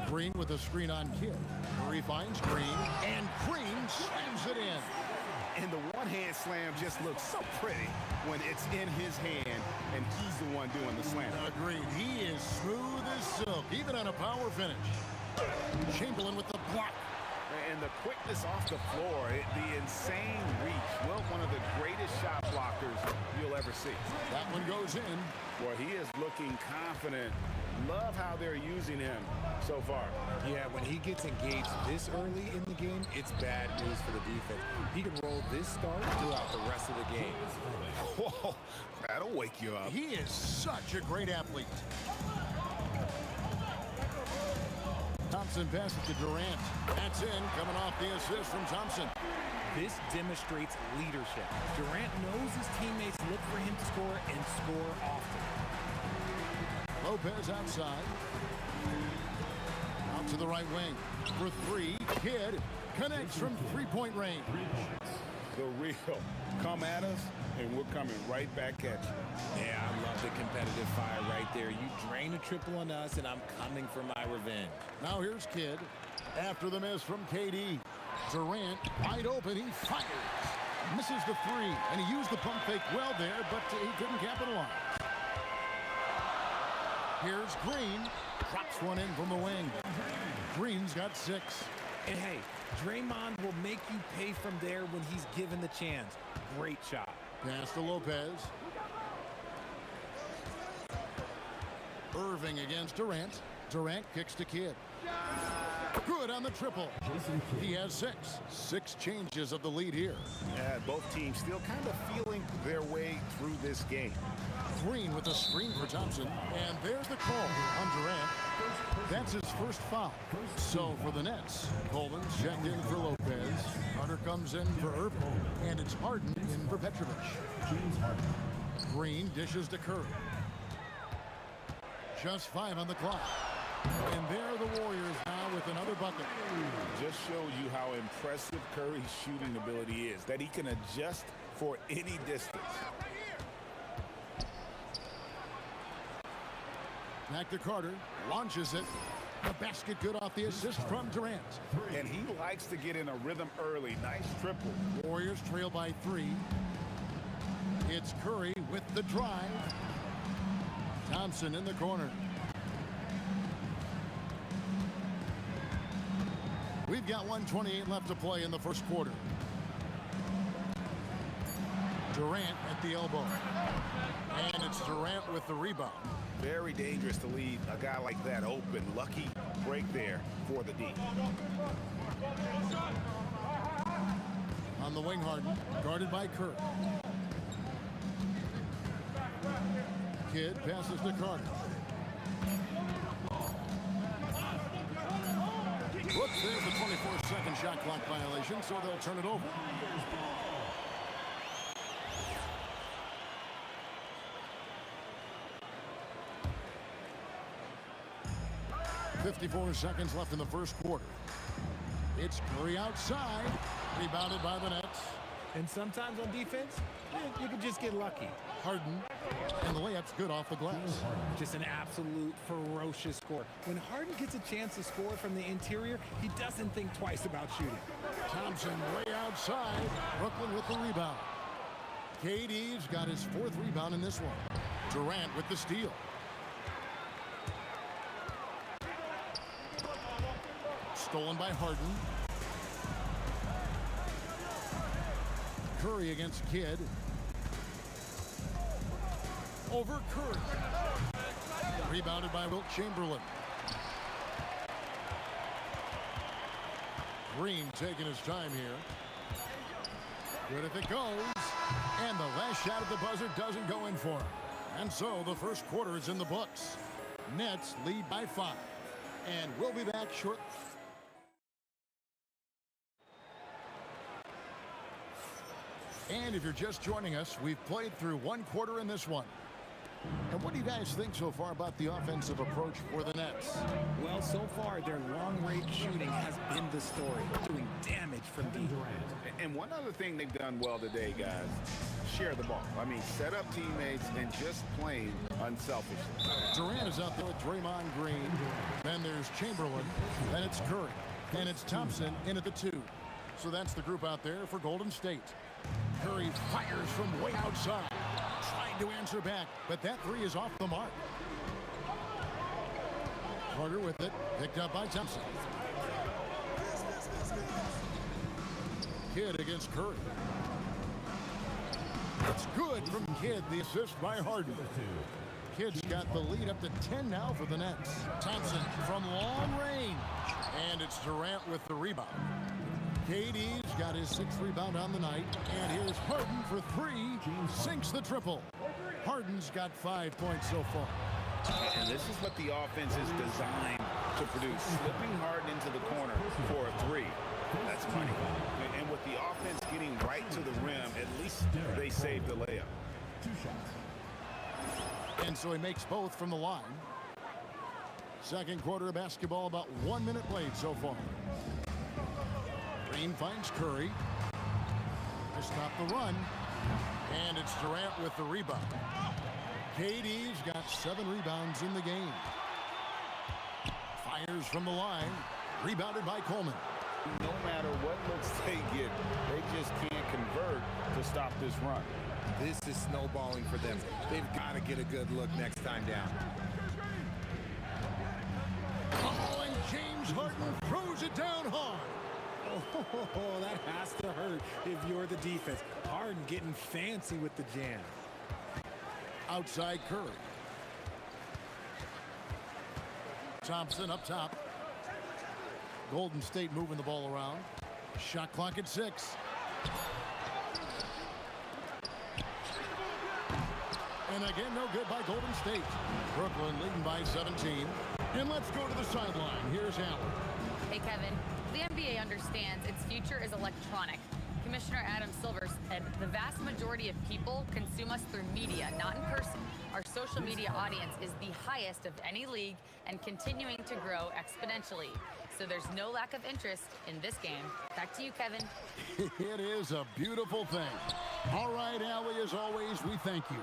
Green with a screen on Kidd. Curry finds Green, and Green slams it in. And the one-hand slam just looks so pretty when it's in his hand, and he's the one doing the slam. Agreed. He is smooth as silk, even on a power finish. Chamberlain with the block. And the quickness off the floor, the insane reach. Well, one of the greatest shot blockers you'll ever see. That one goes in. Boy, he is looking confident. Love how they're using him so far. Yeah, when he gets engaged this early in the game, it's bad news for the defense. He can roll this start throughout the rest of the game. Whoa, that'll wake you up. He is such a great athlete. Thompson passes to Durant. That's in, coming off the assist from Thompson. This demonstrates leadership. Durant knows his teammates look for him to score and score often. Lopez outside. Out to the right wing. For three, Kidd connects from three-point range. The real come at us, and we're coming right back at you. Yeah, I love the competitive fire right there. You drain a triple on us, and I'm coming for my revenge. Now here's Kidd. After the miss from KD. Durant, wide open, he fires. Misses the three, and he used the pump fake well there, but he couldn't capitalize. Here's Green. Drops one in from the wing. Green's got 6. And hey, Draymond will make you pay from there when he's given the chance. Great shot. Pass to Lopez. Irving against Durant. Durant kicks to Kidd. Good on the triple. He has 6. 6 changes of the lead here. Yeah, both teams still kind of feeling their way through this game. Green with a screen for Thompson. And there's the call on Durant. That's his first foul. So for the Nets, Coleman's checked in for Lopez. Hunter comes in for Irving. And it's Harden in for Petrovic. Green dishes to Curry. Just 5 on the clock. And there are the Warriors now with another bucket. Just shows you how impressive Curry's shooting ability is, that he can adjust for any distance. Back to Carter, launches it. The basket good off the assist from Durant. And he likes to get in a rhythm early. Nice triple. Warriors trail by 3. It's Curry with the drive. Thompson in the corner. We've got 1:28 left to play in the first quarter. Durant at the elbow. And it's Durant with the rebound. Very dangerous to leave a guy like that open. Lucky break there for the D. On the wing, Harden, guarded by Curry. Kidd passes to Carter. Whoops, there's the 24-second shot clock violation, so they'll turn it over. .54 seconds left in the first quarter. It's Curry outside, rebounded by the Nets. And sometimes on defense, you can just get lucky. Harden, and the layup's good off the glass. Just an absolute ferocious score. When Harden gets a chance to score from the interior, he doesn't think twice about shooting. Thompson way outside. Brooklyn with the rebound. KD's got his 4th rebound in this one. Durant with the steal. Stolen by Harden. Curry against Kidd. Over Curry. Rebounded by Wilt Chamberlain. Green taking his time here. Good if it goes. And the last shot at the buzzer doesn't go in for him. And so the first quarter is in the books. Nets lead by 5. And we'll be back shortly. And if you're just joining us, we've played through 1 quarter in this one. And what do you guys think so far about the offensive approach for the Nets? Well, so far, their long-range shooting has been the story, doing damage from deep. And one other thing they've done well today, guys, share the ball. I mean, set up teammates and just plain unselfishly. Durant is out there with Draymond Green. Then there's Chamberlain. Then it's Curry. And it's Thompson in at the 2. So that's the group out there for Golden State. Curry fires from way outside. Tried to answer back, but that 3 is off the mark. Carter with it, picked up by Thompson. Kidd against Curry. It's good from Kidd, the assist by Harden. Kidd's got the lead up to 10 now for the Nets. Thompson from long range. And it's Durant with the rebound. KD's got his 6th rebound on the night. And here's Harden for 3. Sinks the triple. Harden's got 5 points so far. And this is what the offense is designed to produce. Slipping Harden into the corner for a 3. That's money. And with the offense getting right to the rim, at least they saved the layup. And so he makes both from the line. Second quarter of basketball, about 1 minute played so far. Green finds Curry to stop the run. And it's Durant with the rebound. KD's got 7 rebounds in the game. Fires from the line. Rebounded by Coleman. No matter what looks they get, they just can't convert to stop this run. This is snowballing for them. They've got to get a good look next time down. Oh, and James Harden throws it down hard. Oh, that has to hurt if you're the defense. Harden getting fancy with the jam. Outside Curry. Thompson up top. Golden State moving the ball around. Shot clock at 6. And again, no good by Golden State. Brooklyn leading by 17. And let's go to the sideline. Here's Allen. Hey, Kevin. The NBA understands its future is electronic. Commissioner Adam Silver said the vast majority of people consume us through media, not in person. Our social media audience is the highest of any league and continuing to grow exponentially. So there's no lack of interest in this game. Back to you, Kevin. It is a beautiful thing. All right, Allie, as always, we thank you.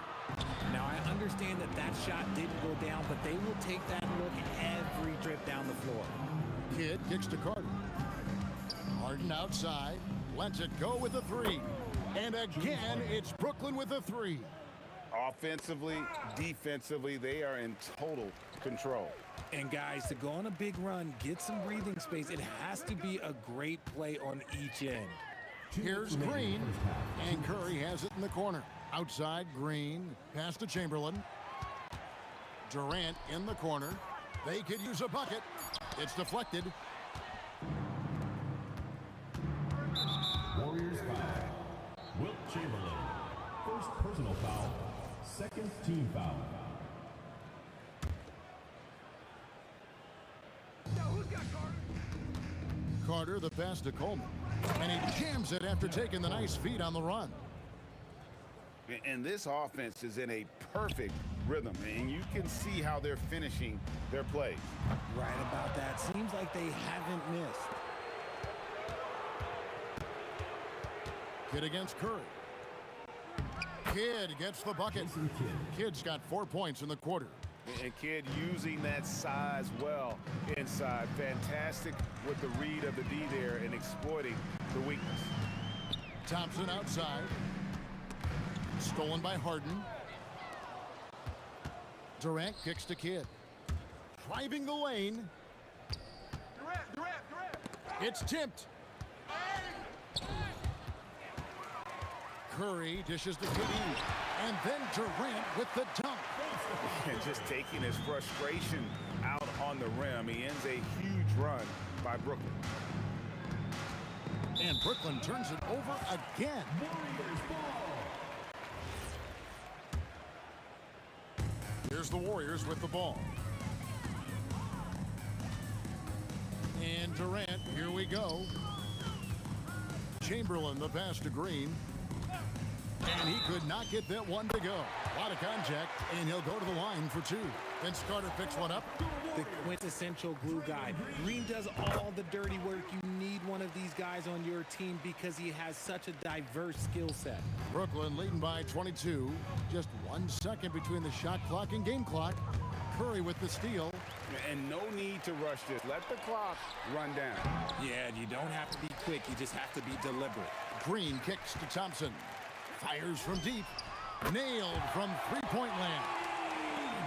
Now, I understand that that shot didn't go down, but they will take that look every trip down the floor. Kidd kicks to Carter. Harden outside. Lets it go with a 3. And again, it's Brooklyn with a 3. Offensively, defensively, they are in total control. And guys, to go on a big run, get some breathing space, it has to be a great play on each end. Here's Green, and Curry has it in the corner. Outside, Green, pass to Chamberlain. Durant in the corner. They could use a bucket. It's deflected. Warriors foul. Wilt Chamberlain. First personal foul. Second team foul. Carter, the pass to Coleman. And he jams it after taking the nice feed on the run. And this offense is in a perfect rhythm, and you can see how they're finishing their plays. Right about that. Seems like they haven't missed. Kidd against Curry. Kidd gets the bucket. Kidd's got 4 points in the quarter. And Kidd using that size well inside. Fantastic with the read of the D there and exploiting the weakness. Thompson outside. Stolen by Harden. Durant kicks to Kidd. Driving the lane. Durant. It's tipped. Curry dishes to KD. And then Durant with the dunk. And just taking his frustration out on the rim. He ends a huge run by Brooklyn. And Brooklyn turns it over again. Here's the Warriors with the ball. And Durant, here we go. Chamberlain, the pass to Green. And he could not get that one to go. A lot of contact, and he'll go to the line for two. Vince Carter picks one up. The quintessential glue guy. Green does all the dirty work. You need one of these guys on your team because he has such a diverse skill set. Brooklyn leading by 22. Just 1 second between the shot clock and game clock. Curry with the steal. And no need to rush this. Let the clock run down. Yeah, and you don't have to be quick. You just have to be deliberate. Green kicks to Thompson. Fires from deep. Nailed from three-point land.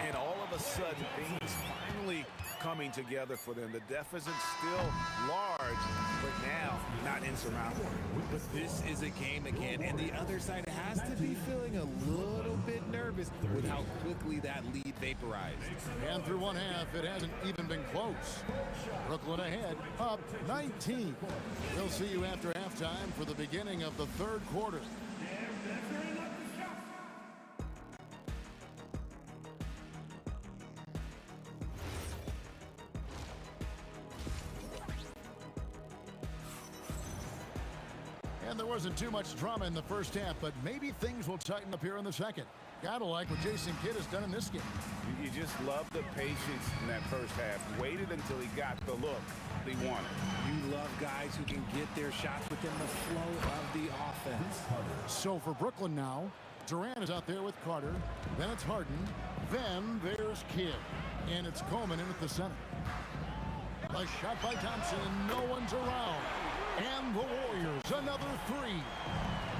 And all of a sudden, things finally coming together for them. The deficit's still large, but now not insurmountable. But this is a game again, and the other side has to be feeling a little bit nervous with how quickly that lead vaporized. And through one half, it hasn't even been close. Brooklyn ahead, up 19. We'll see you after halftime for the beginning of the third quarter. And there wasn't too much drama in the first half, but maybe things will tighten up here in the second. Gotta like what Jason Kidd has done in this game. You just love the patience in that first half. Waited until he got the look he wanted. You love guys who can get their shots within the flow of the offense. So for Brooklyn now, Durant is out there with Carter. Then it's Harden. Then there's Kidd. And it's Coleman in at the center. A shot by Thompson, and no one's around. And the Warriors, another three.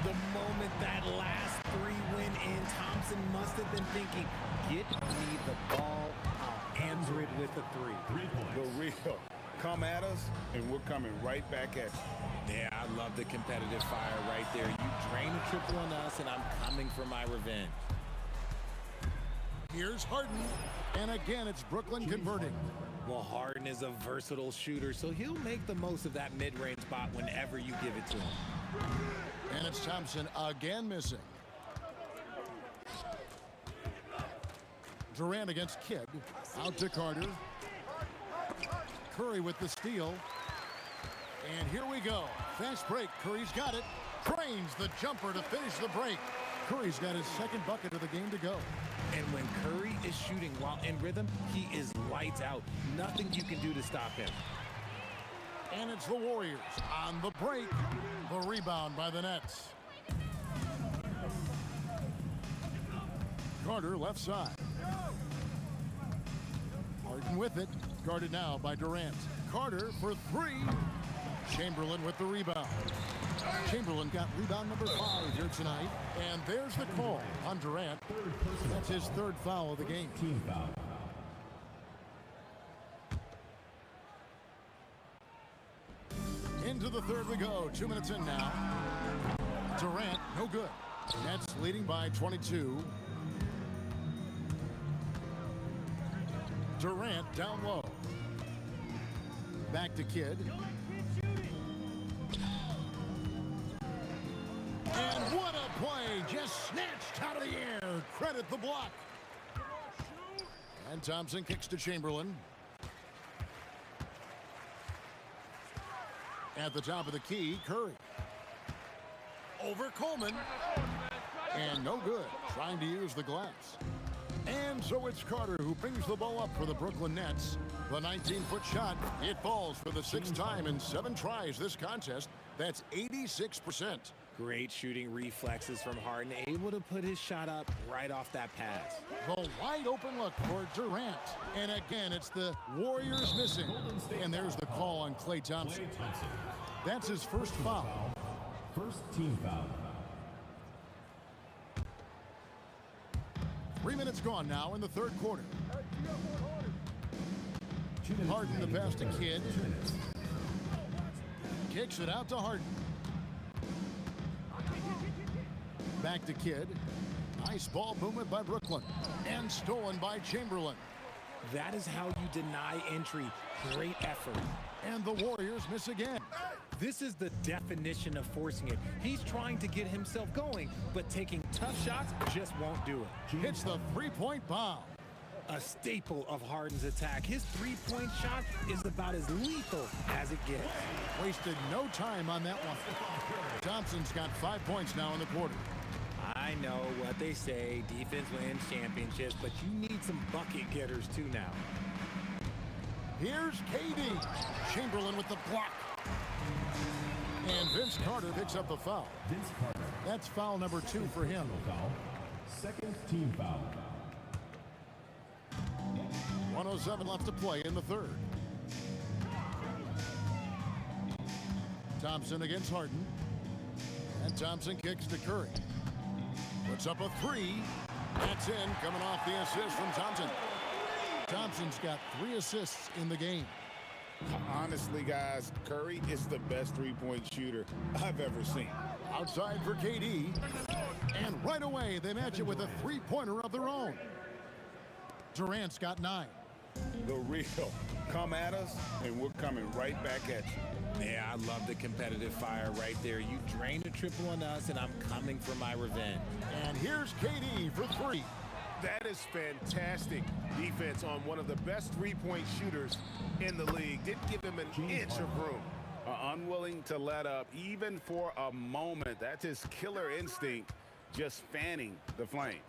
The moment that last three went in, Thompson must have been thinking, get me the ball, I'll answer it with a three. The real. Come at us, and we're coming right back at you. Yeah, I love the competitive fire right there. You drain a triple on us, and I'm coming for my revenge. Here's Harden, and again, it's Brooklyn converting. Well, Harden is a versatile shooter, so he'll make the most of that mid-range spot whenever you give it to him. And it's Thompson again missing. Durant against Kidd. Out to Carter. Curry with the steal. And here we go. Fast break. Curry's got it. Drains the jumper to finish the break. Curry's got his second bucket of the game to go. And when Curry is shooting while in rhythm, he is lights out. Nothing you can do to stop him. And it's the Warriors on the break. The rebound by the Nets. Carter left side. Harden with it. Guarded now by Durant. Carter for three. Chamberlain with the rebound. Chamberlain got rebound number 5 here tonight. And there's the call on Durant. That's his 3rd foul of the game. Team foul. Into the 3rd we go. 2 minutes in now. Durant, no good. Nets leading by 22. Durant down low. Back to Kidd. And what a play! Just snatched out of the air. Credit the block. And Thompson kicks to Chamberlain. At the top of the key, Curry. Over Coleman. And no good. Trying to use the glass. And so it's Carter who brings the ball up for the Brooklyn Nets. The 19-foot shot, it falls for the 6th time in 7 tries this contest. That's 86%. Great shooting reflexes from Harden, able to put his shot up right off that pass. The wide open look for Durant. And again, it's the Warriors missing. And there's the call on Klay Thompson. That's his 1st foul. First team foul. 3 minutes gone now in the 3rd quarter. Harden the pass to Kidd. Kicks it out to Harden. Back to Kidd. Nice ball movement by Brooklyn. And stolen by Chamberlain. That is how you deny entry. Great effort. And the Warriors miss again. This is the definition of forcing it. He's trying to get himself going, but taking tough shots just won't do it. Hits the 3-point bomb. A staple of Harden's attack. His 3-point shot is about as lethal as it gets. Wasted no time on that one. Thompson's got 5 points now in the quarter. I know what they say, defense wins championships, but you need some bucket getters too now. Here's KD. Chamberlain with the block. And Vince Carter picks up the foul. Vince Carter. That's foul number 2 for him. Foul. 2nd team foul. 1:07 left to play in the 3rd. Thompson against Harden. And Thompson kicks to Curry. Puts up a 3. That's in, coming off the assist from Thompson. Thompson's got 3 assists in the game. Honestly, guys, Curry is the best 3-point shooter I've ever seen. Outside for KD. And right away, they match it with a 3-pointer of their own. Durant's got 9. The real. Come at us, and we're coming right back at you. Yeah, I love the competitive fire right there. You drained a triple on us, and I'm coming for my revenge. And here's KD for 3. That is fantastic defense on one of the best 3-point shooters in the league. Didn't give him an inch of room. Unwilling to let up even for a moment. That's his killer instinct, just fanning the flames.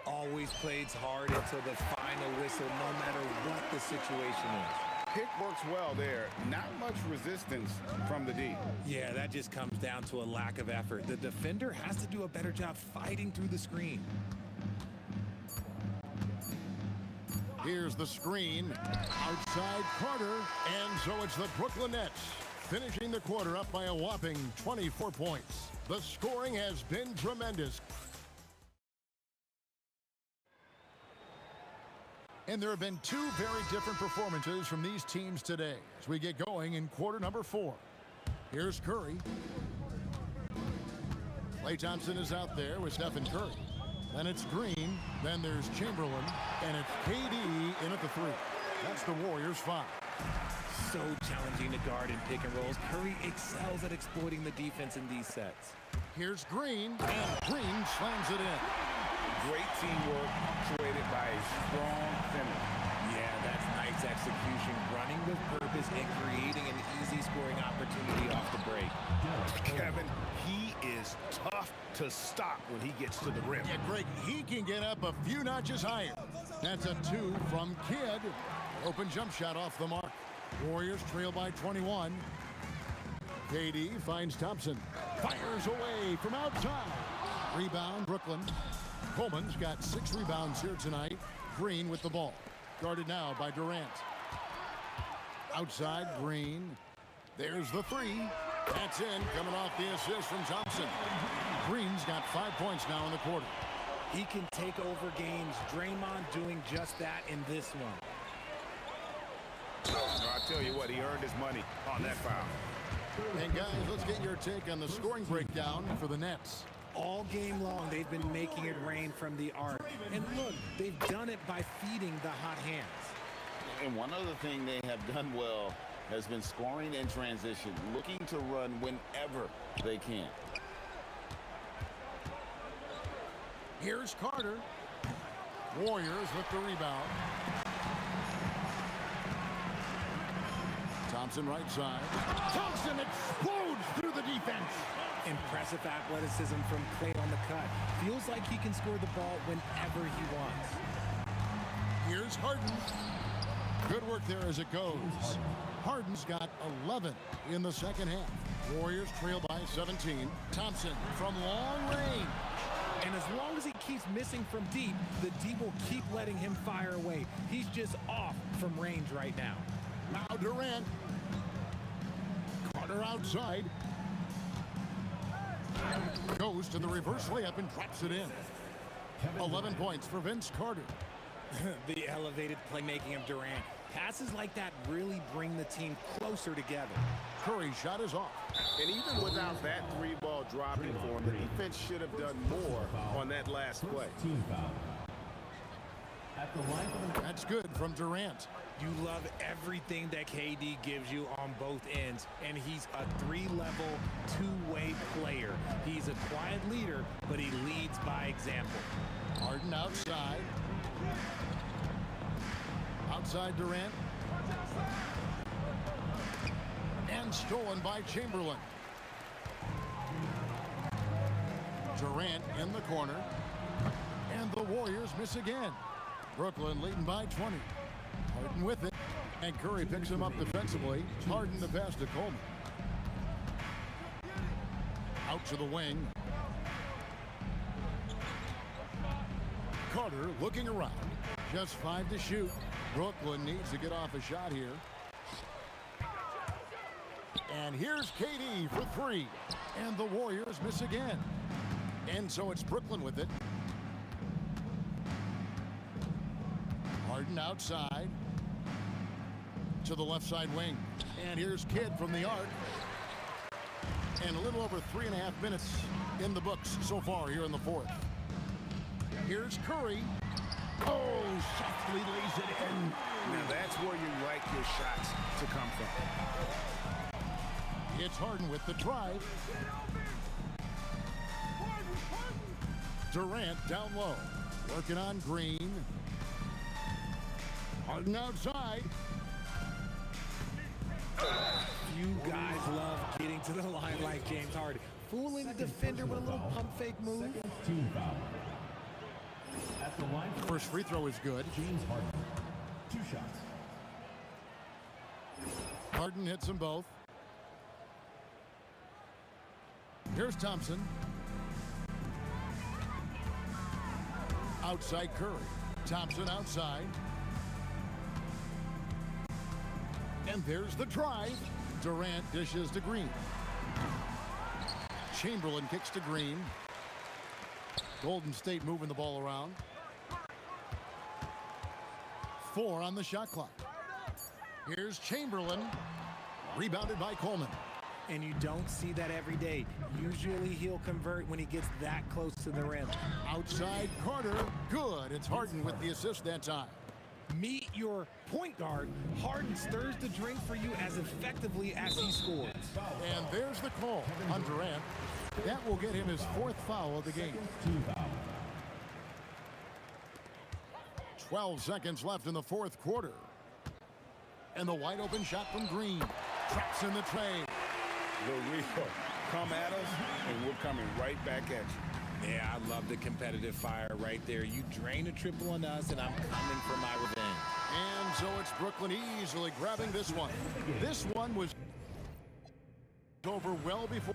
Always plays hard until the final whistle, no matter what the situation is. Pick works well there. Not much resistance from the D. Yeah, that just comes down to a lack of effort. The defender has to do a better job fighting through the screen. Here's the screen. Outside Carter. And so it's the Brooklyn Nets finishing the quarter up by a whopping 24 points. The scoring has been tremendous. And there have been 2 very different performances from these teams today as we get going in quarter number 4. Here's Curry. Klay Thompson is out there with Stephen Curry. Then it's Green. Then there's Chamberlain. And it's KD in at the 3. That's the Warriors' 5. So challenging to guard in pick and rolls. Curry excels at exploiting the defense in these sets. Here's Green. And Green slams it in. Great teamwork created by a strong finish. Yeah, that's nice execution. Running with purpose and creating an easy scoring opportunity off the break. Kevin, he is tough to stop when he gets to the rim. Yeah, Greg, he can get up a few notches higher. That's a 2 from Kidd. Open jump shot off the mark. Warriors trail by 21. KD finds Thompson. Fires away from outside. Rebound, Brooklyn. Coleman's got 6 rebounds here tonight. Green with the ball. Guarded now by Durant. Outside, Green. There's the three. That's in, coming off the assist from Thompson. Green's got 5 points now in the quarter. He can take over games. Draymond doing just that in this one. I'll tell you what, he earned his money on that foul. And guys, let's get your take on the scoring breakdown for the Nets. All game long, they've been making it rain from the arc. And look, they've done it by feeding the hot hands. And one other thing they have done well has been scoring in transition, looking to run whenever they can. Here's Carter. Warriors with the rebound. Thompson right side. Thompson explodes through the defense. Impressive athleticism from Clay on the cut. Feels like he can score the ball whenever he wants. Here's Harden. Good work there as it goes. Harden's got 11 in the second half. Warriors trail by 17. Thompson from long range. And as long as he keeps missing from deep, the D will keep letting him fire away. He's just off from range right now. Now Durant. Carter outside. Goes to the reverse layup and drops it in. 11 points for Vince Carter. The elevated playmaking of Durant. Passes like that really bring the team closer together. Curry's shot is off. And even without that three-ball dropping for him, the defense should have done more on that last play. Team foul. At the line for the... That's good from Durant. You love everything that KD gives you on both ends, and he's a three-level, two-way player. He's a quiet leader, but he leads by example. Harden outside. Outside Durant. And stolen by Chamberlain. Durant in the corner. And the Warriors miss again. Brooklyn leading by 20. Harden with it. And Curry picks him up defensively. Harden the pass to Coleman. Out to the wing. Carter looking around. Just 5 to shoot. Brooklyn needs to get off a shot here. And here's KD for 3. And the Warriors miss again. And so it's Brooklyn with it. Harden outside. To the left side wing. And here's Kidd from the arc. And a little over 3.5 minutes in the books so far here in the fourth. Here's Curry. Oh, softly lays it in. Now that's where you like your shots to come from. It's Harden with the drive. Durant down low. Working on Green. Harden outside. You guys love getting to the line like James Harden. Fooling the defender with a little pump fake move. Team foul. At the line for First free throw is good. James Harden. 2 shots. Harden hits them both. Here's Thompson. Outside Curry. Thompson outside. And there's the drive. Durant dishes to Green. Chamberlain kicks to Green. Golden State moving the ball around. 4 on the shot clock. Here's Chamberlain. Rebounded by Coleman. And you don't see that every day. Usually he'll convert when he gets that close to the rim. Outside Carter. Good. It's Harden with the assist that time. Meet your point guard. Harden stirs the drink for you as effectively as he scores. And there's the call on Durant. That will get him his 4th foul of the game. 12 seconds left in the 4th quarter. And the wide open shot from Green. Traps in the tray. The real. Come at us, and we're coming right back at you. Yeah, I love the competitive fire right there. You drain a triple on us, and I'm coming for my revenge. And so it's Brooklyn easily grabbing this one. This one was over well before.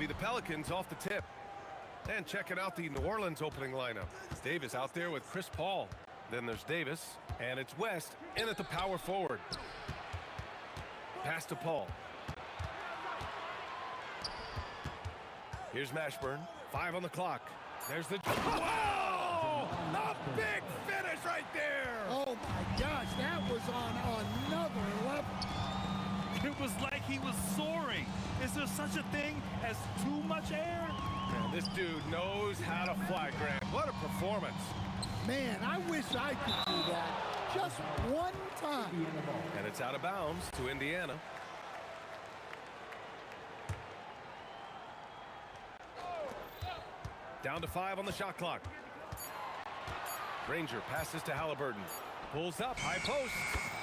be the Pelicans off the tip. And checking out the New Orleans opening lineup. Davis out there with Chris Paul. Then there's Davis, and it's West in at the power forward. Pass to Paul. Here's Mashburn. 5 on the clock. There's the... Whoa! A big finish right there! Oh, my gosh, that was on another level. It was like he was soaring. Is there such a thing as too much air? Man, this dude knows how to fly, Grant. What a performance. Man, I wish I could do that just one time. And it's out of bounds to Indiana. Down to 5 on the shot clock. Granger passes to Halliburton. Pulls up, high post.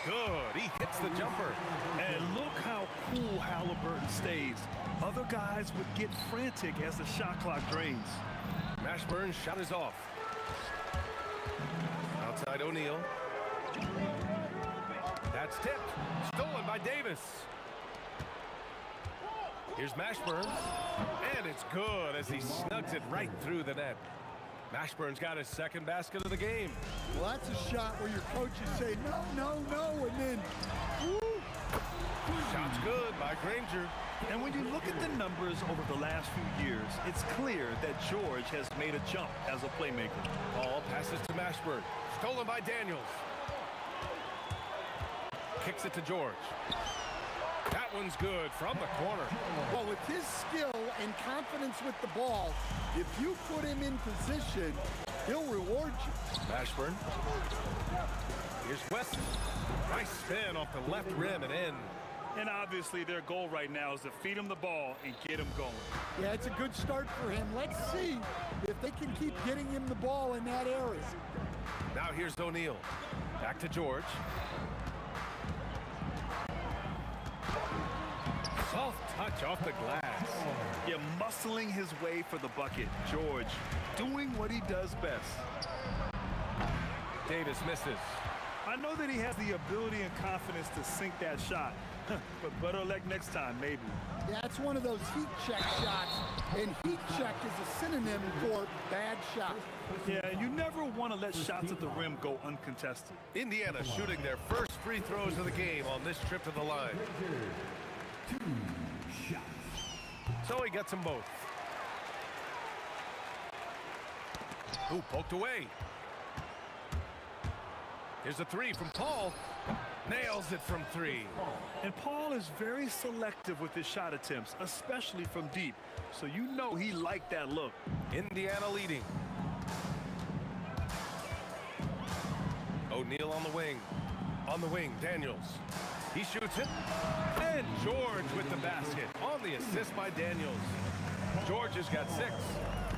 Good, he hits the jumper. And look how cool Halliburton stays. Other guys would get frantic as the shot clock drains. Mashburn's shot is off. Outside O'Neal. That's tipped. Stolen by Davis. Here's Mashburn. And it's good as he snugs it right through the net. Mashburn's got his second basket of the game. Well, that's a shot where your coaches say, no, no, no, and then, woo. Shot's good by Granger. And when you look at the numbers over the last few years, it's clear that George has made a jump as a playmaker. Ball passes to Mashburn. Stolen by Daniels. Kicks it to George. That one's good from the corner. Well, with his skill and confidence with the ball, if you put him in position, he'll reward you. Mashburn. Here's West. Nice spin off the left rim and in. And obviously their goal right now is to feed him the ball and get him going. Yeah, it's a good start for him. Let's see if they can keep getting him the ball in that area. Now here's O'Neal. Back to George. Soft touch off the glass. Yeah, muscling his way for the bucket. George doing what he does best. Davis misses. I know that he has the ability and confidence to sink that shot. But better luck next time, maybe. Yeah, it's one of those heat check shots, and heat check is a synonym for bad shot. Yeah, and you never want to let shots at the rim go uncontested. Indiana shooting their first free throws of the game on this trip to the line. 2 shots. So he gets them both. Ooh, poked away. Here's a 3 from Paul. Nails it from 3. And Paul is very selective with his shot attempts, especially from deep. So you know he liked that look. Indiana leading. O'Neal on the wing. On the wing, Daniels. He shoots it. And George with the basket. On the assist by Daniels. George has got 6.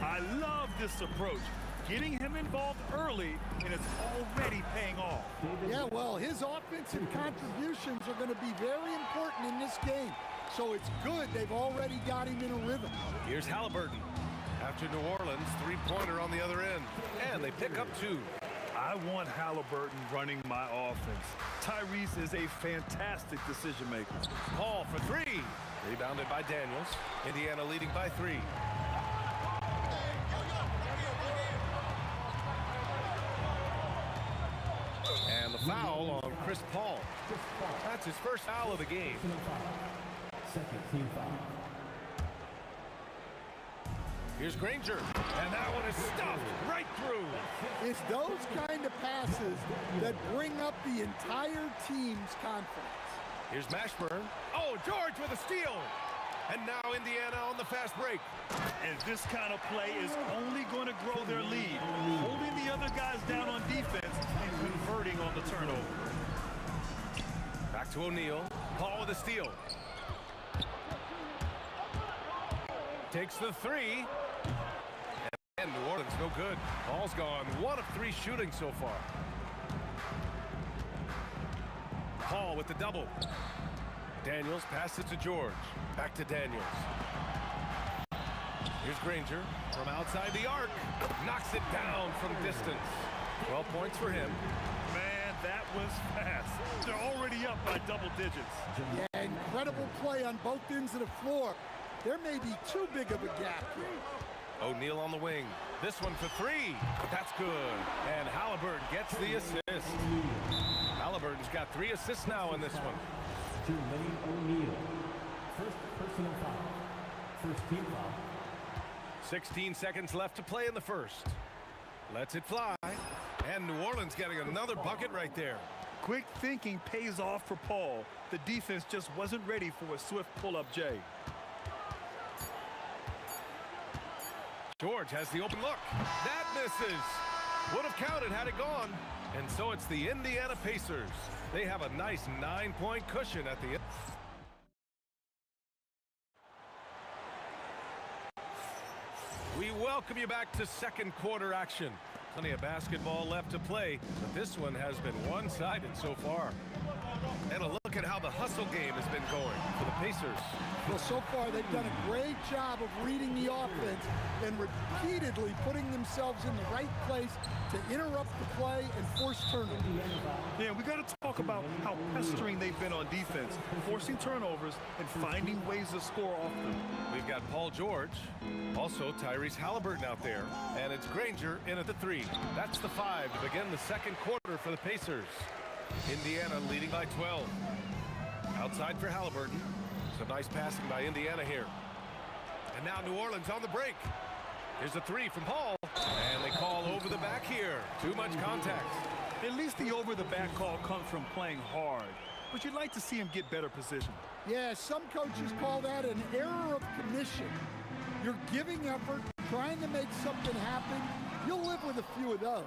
I love this approach. Getting him involved early, and it's already paying off. Yeah, well, his offensive contributions are going to be very important in this game. So it's good they've already got him in a rhythm. Here's Halliburton. After New Orleans, 3-pointer on the other end. And they pick up 2. I want Halliburton running my offense. Tyrese is a fantastic decision maker. Paul for 3. Rebounded by Daniels. Indiana leading by 3. And the foul on Chris Paul. That's his first foul of the game. Second team foul. Here's Granger, and that one is stuffed right through. It's those kind of passes that bring up the entire team's confidence. Here's Mashburn. Oh, George with a steal. And now Indiana on the fast break. And this kind of play is only going to grow their lead, holding the other guys down on defense and converting on the turnover. Back to O'Neal. Paul with a steal. Takes the 3. And New Orleans no good. Paul's gone 1 of 3 shooting so far. Paul with the double. Daniels passes to George. Back to Daniels. Here's Granger from outside the arc. Knocks it down from distance. 12 points for him. Man, that was fast. They're already up by double digits. Yeah, incredible play on both ends of the floor. There may be too big of a gap here. O'Neal on the wing. This one for three. That's good. And Halliburton gets the assist. Halliburton's got 3 assists now in this one. To Lenny O'Neal. First personal foul. First team foul. 16 seconds left to play in the first. Lets it fly. And New Orleans getting another bucket right there. Quick thinking pays off for Paul. The defense just wasn't ready for a swift pull-up J. George has the open look. That misses. Would have counted had it gone. And so it's the Indiana Pacers. They have a nice 9-point cushion at the end. We welcome you back to second quarter action. Plenty of basketball left to play, but this one has been one-sided so far. And a look at how the hustle game has been going for the Pacers. Well, so far they've done a great job of reading the offense and repeatedly putting themselves in the right place to interrupt the play and force turnovers. Yeah, we got to talk about how pestering they've been on defense, forcing turnovers and finding ways to score off them. We've got Paul George, also Tyrese Halliburton out there, and it's Granger in at the 3. That's the 5 to begin the second quarter for the Pacers. Indiana leading by 12. Outside for Halliburton. Some nice passing by Indiana here. And now New Orleans on the break. Here's a 3 from Paul. And they call over the back here. Too much contact. At least the over-the-back call comes from playing hard. But you'd like to see him get better position. Yeah, some coaches call that an error of commission. You're giving effort, trying to make something happen. You'll live with a few of those.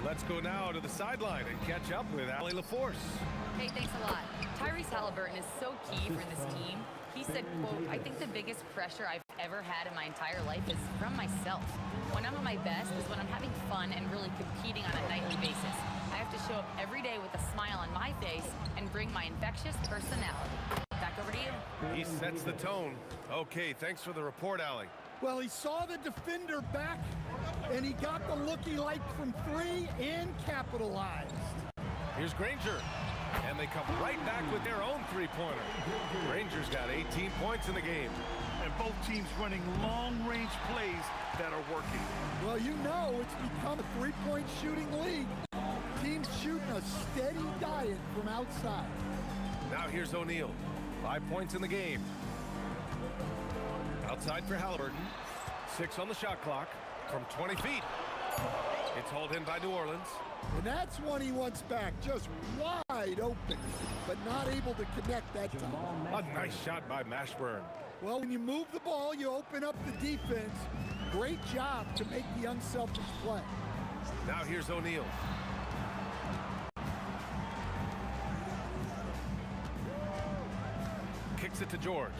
Let's go now to the sideline and catch up with Allie LaForce. Hey, thanks a lot. Tyrese Halliburton is so key for this team. He said, quote, "I think the biggest pressure I've ever had in my entire life is from myself. When I'm at my best is when I'm having fun and really competing on a nightly basis. I have to show up every day with a smile on my face and bring my infectious personality." Back over to you. He sets the tone. Okay, thanks for the report, Allie. Well, he saw the defender back, and he got the look he liked from 3 and capitalized. Here's Granger. And they come right back with their own 3-pointer. Granger's got 18 points in the game. And both teams running long-range plays that are working. Well, you know it's become a 3-point shooting league. Teams shooting a steady diet from outside. Now here's O'Neal. 5 points in the game. Outside for Halliburton. 6 on the shot clock from 20 feet. It's hauled in by New Orleans. And that's one he wants back, just wide open, but not able to connect that time. A nice shot by Mashburn. Well, when you move the ball, you open up the defense. Great job to make the unselfish play. Now here's O'Neal. Kicks it to George.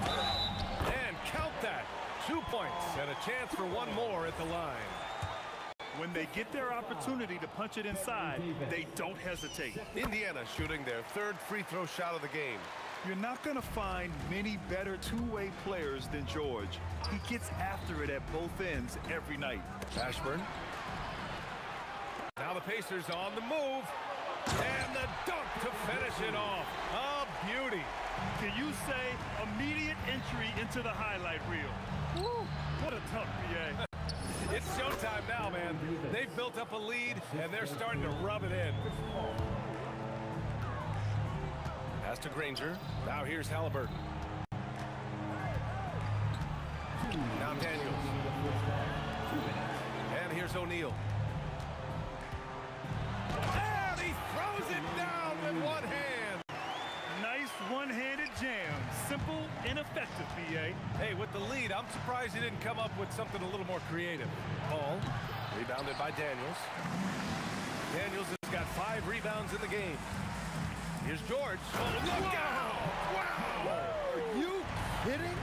And count that. 2 points and a chance for one more at the line. When they get their opportunity to punch it inside, they don't hesitate. Indiana shooting their 3rd free throw shot of the game. You're not going to find many better two-way players than George. He gets after it at both ends every night. Ashburn. Now the Pacers on the move. And the dunk to finish it off. A beauty. Can you say immediate entry into the highlight reel? Woo, what a tough PA. It's showtime now, man. They've built up a lead, and they're starting to rub it in. Pass to Granger. Now here's Halliburton. Now Daniels. And here's O'Neal. And he throws it down with one hand. Nice one-handed jam. Simple and effective, PA. Hey, with the lead, I'm surprised he didn't come up with something a little more creative. Paul, rebounded by Daniels. Daniels has got 5 rebounds in the game. Here's George. Oh, look out! Wow! Are you kidding?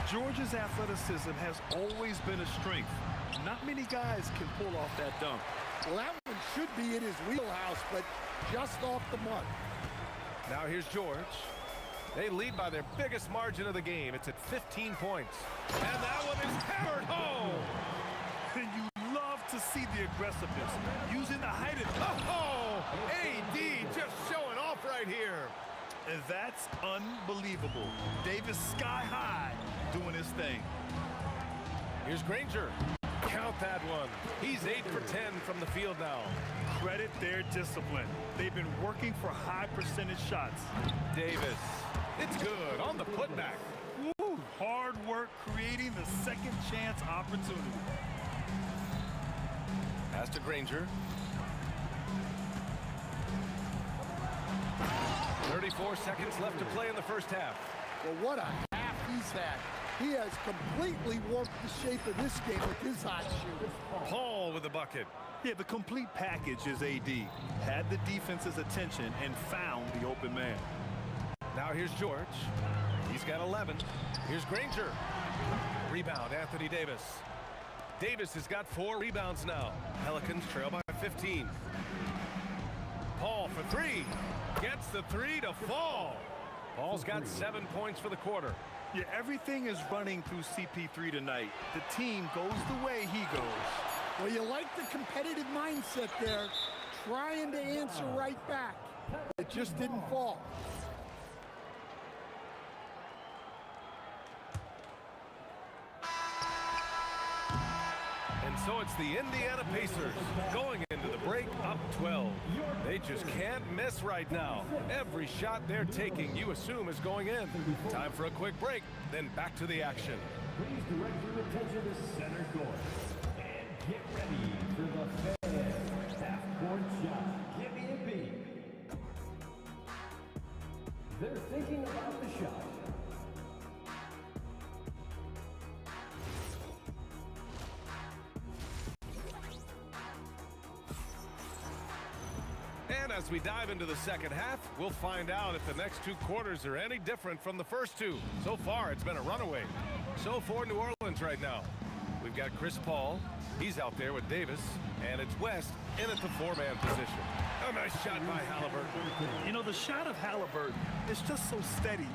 George's athleticism has always been a strength. Not many guys can pull off that dunk. Well, that one should be in his wheelhouse, but just off the mark. Now here's George. They lead by their biggest margin of the game. It's at 15 points. And that one is hammered home. And you love to see the aggressiveness, using the height of... Oh, AD just showing off right here. And that's unbelievable. Davis sky high doing his thing. Here's Granger. Count that one. He's 8 for 10 from the field now. Credit their discipline. They've been working for high percentage shots. Davis. It's good on the putback. Woo, hard work creating the second chance opportunity. Pass to Granger. 34 seconds left to play in the first half. Well, what a half he's had. He has completely warped the shape of this game with his hot shooting. Paul with the bucket. Yeah, the complete package is AD. Had the defense's attention and found the open man. Now here's George. He's got 11. Here's Granger. Rebound, Anthony Davis. Davis has got 4 rebounds now. Pelicans trail by 15. Paul for 3. Gets the 3 to fall. Paul's got 7 points for the quarter. Yeah, everything is running through CP3 tonight. The team goes the way he goes. Well, you like the competitive mindset there, trying to answer right back. It just didn't fall. And so it's the Indiana Pacers going into the break up 12. They just can't miss right now. Every shot they're taking, you assume, is going in. Time for a quick break, then back to the action. Please direct your attention to center court. And get ready for the fans half-court shot. Give me a beat. They're thinking about the shot. And as we dive into the second half, we'll find out if the next 2 quarters are any different from the first 2. So far, it's been a runaway. So for New Orleans right now, we've got Chris Paul. He's out there with Davis. And it's West in at the 4-man position. A nice shot by Halliburton. You know, the shot of Halliburton is just so steady.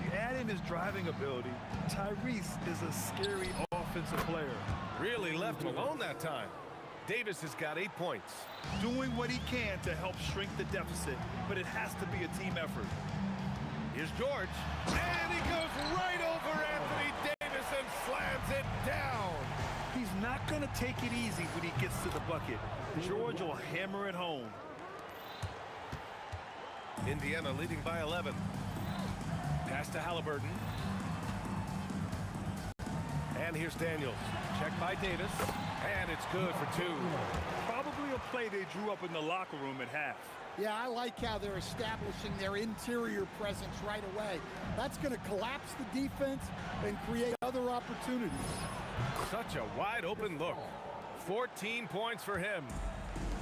You add in his driving ability. Tyrese is a scary offensive player. Really left him alone that time. Davis has got 8 points. Doing what he can to help shrink the deficit, but it has to be a team effort. Here's George. And he goes right over Anthony Davis and slams it down. He's not going to take it easy when he gets to the bucket. George will hammer it home. Indiana leading by 11. Pass to Halliburton. And here's Daniels. Check by Davis. And it's good for 2. Probably a play they drew up in the locker room at half. Yeah, I like how they're establishing their interior presence right away. That's going to collapse the defense and create other opportunities. Such a wide open look. 14 points for him.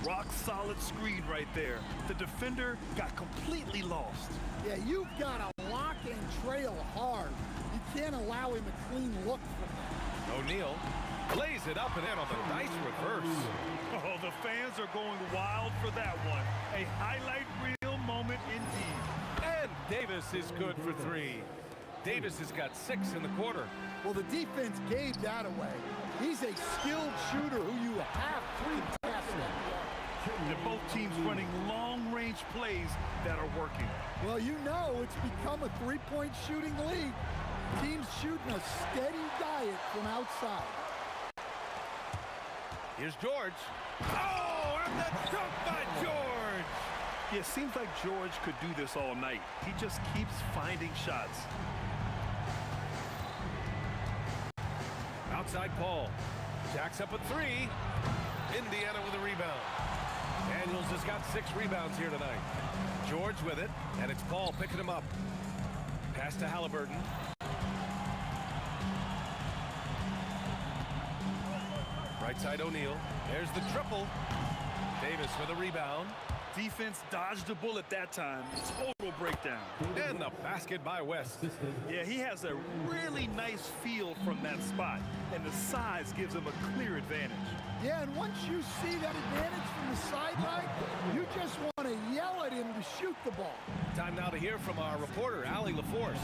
Rock solid screen right there. The defender got completely lost. Yeah, you've got to lock and trail hard. You can't allow him a clean look from that. O'Neal lays it up and in on the nice reverse. Oh, the fans are going wild for that one. A highlight reel moment indeed. And Davis is good for 3. Davis has got 6 in the quarter. Well, the defense gave that away. He's a skilled shooter who you have to test. And both teams running long-range plays that are working. Well, you know it's become a 3-point shooting league. Teams shooting a steady diet from outside. Here's George. Oh, and the dunk by George! Yeah, it seems like George could do this all night. He just keeps finding shots. Outside Paul. Jacks up at 3. Indiana with a rebound. Daniels has got 6 rebounds here tonight. George with it, and it's Paul picking him up. Pass to Halliburton. Right side O'Neal. There's the triple. Davis with a rebound. Defense dodged a bullet that time. Total breakdown. And the basket by West. Yeah, he has a really nice feel from that spot, and the size gives him a clear advantage. Yeah, and once you see that advantage from the sideline, you just want to yell at him to shoot the ball. Time now to hear from our reporter, Allie LaForce.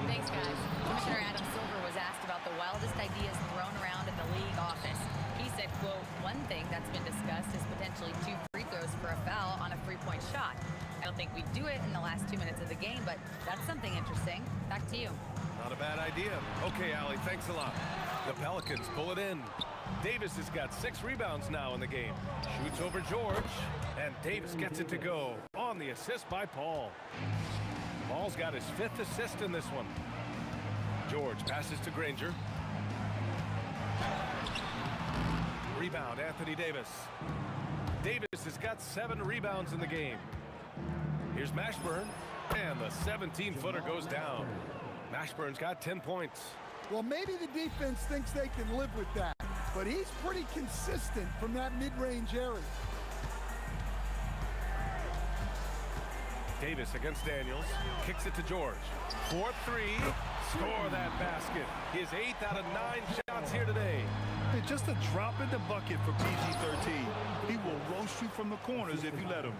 Thanks, guys. Commissioner Adam Silver was asked about the wildest ideas thrown around in the league office. He said, quote, "One thing that's been discussed is potentially 2 free throw goes for a foul on a three-point shot. I don't think we do it in the last 2 minutes of the game, but that's something interesting. Back to you. Not a bad idea. Okay, Allie, thanks a lot. The Pelicans pull it in. Davis has got 6 rebounds now in the game. Shoots over George, and Davis gets it to go on the assist by Paul. Paul's got his 5th assist in this one. George passes to Granger. Rebound, Anthony Davis. Davis has got 7 rebounds in the game. Here's Mashburn, and the 17-footer goes down. Mashburn's got 10 points. Well, maybe the defense thinks they can live with that, but he's pretty consistent from that mid-range area. Davis against Daniels, kicks it to George. 4-3, score that basket. His 8th out of 9 shots here today. And just a drop in the bucket for PG-13. He will roast you from the corners if you let him.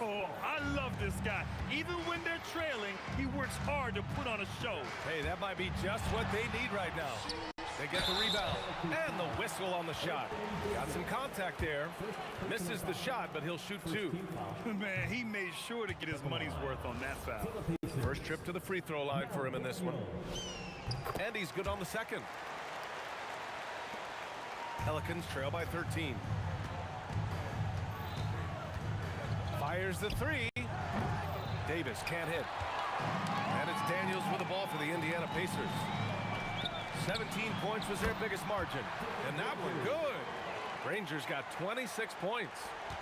Oh, I love this guy. Even when they're trailing, he works hard to put on a show. Hey, that might be just what they need right now. They get the rebound and the whistle on the shot. Got some contact there. Misses the shot, but he'll shoot 2. Man, he made sure to get his money's worth on that foul. First trip to the free throw line for him in this one. And he's good on the second. Pelicans trail by 13. Fires the 3. Davis can't hit. And it's Daniels with the ball for the Indiana Pacers. 17 points was their biggest margin. And that one good. Rangers got 26 points.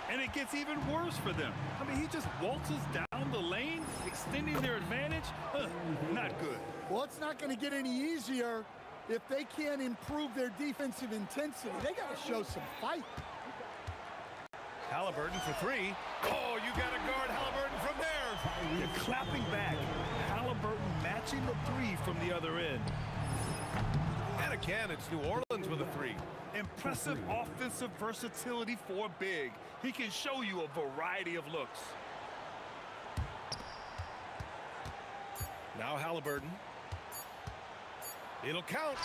And it gets even worse for them. I mean, he just waltzes down the lane, extending their advantage. Not good. Well, it's not going to get any easier if they can't improve their defensive intensity. They got to show some fight. Halliburton for 3. Oh, you got to guard Halliburton from there. You're clapping back. Halliburton matching the 3 from the other end. And again, it's New Orleans with a 3. Impressive offensive versatility for big. He can show you a variety of looks. Now Halliburton. It'll count.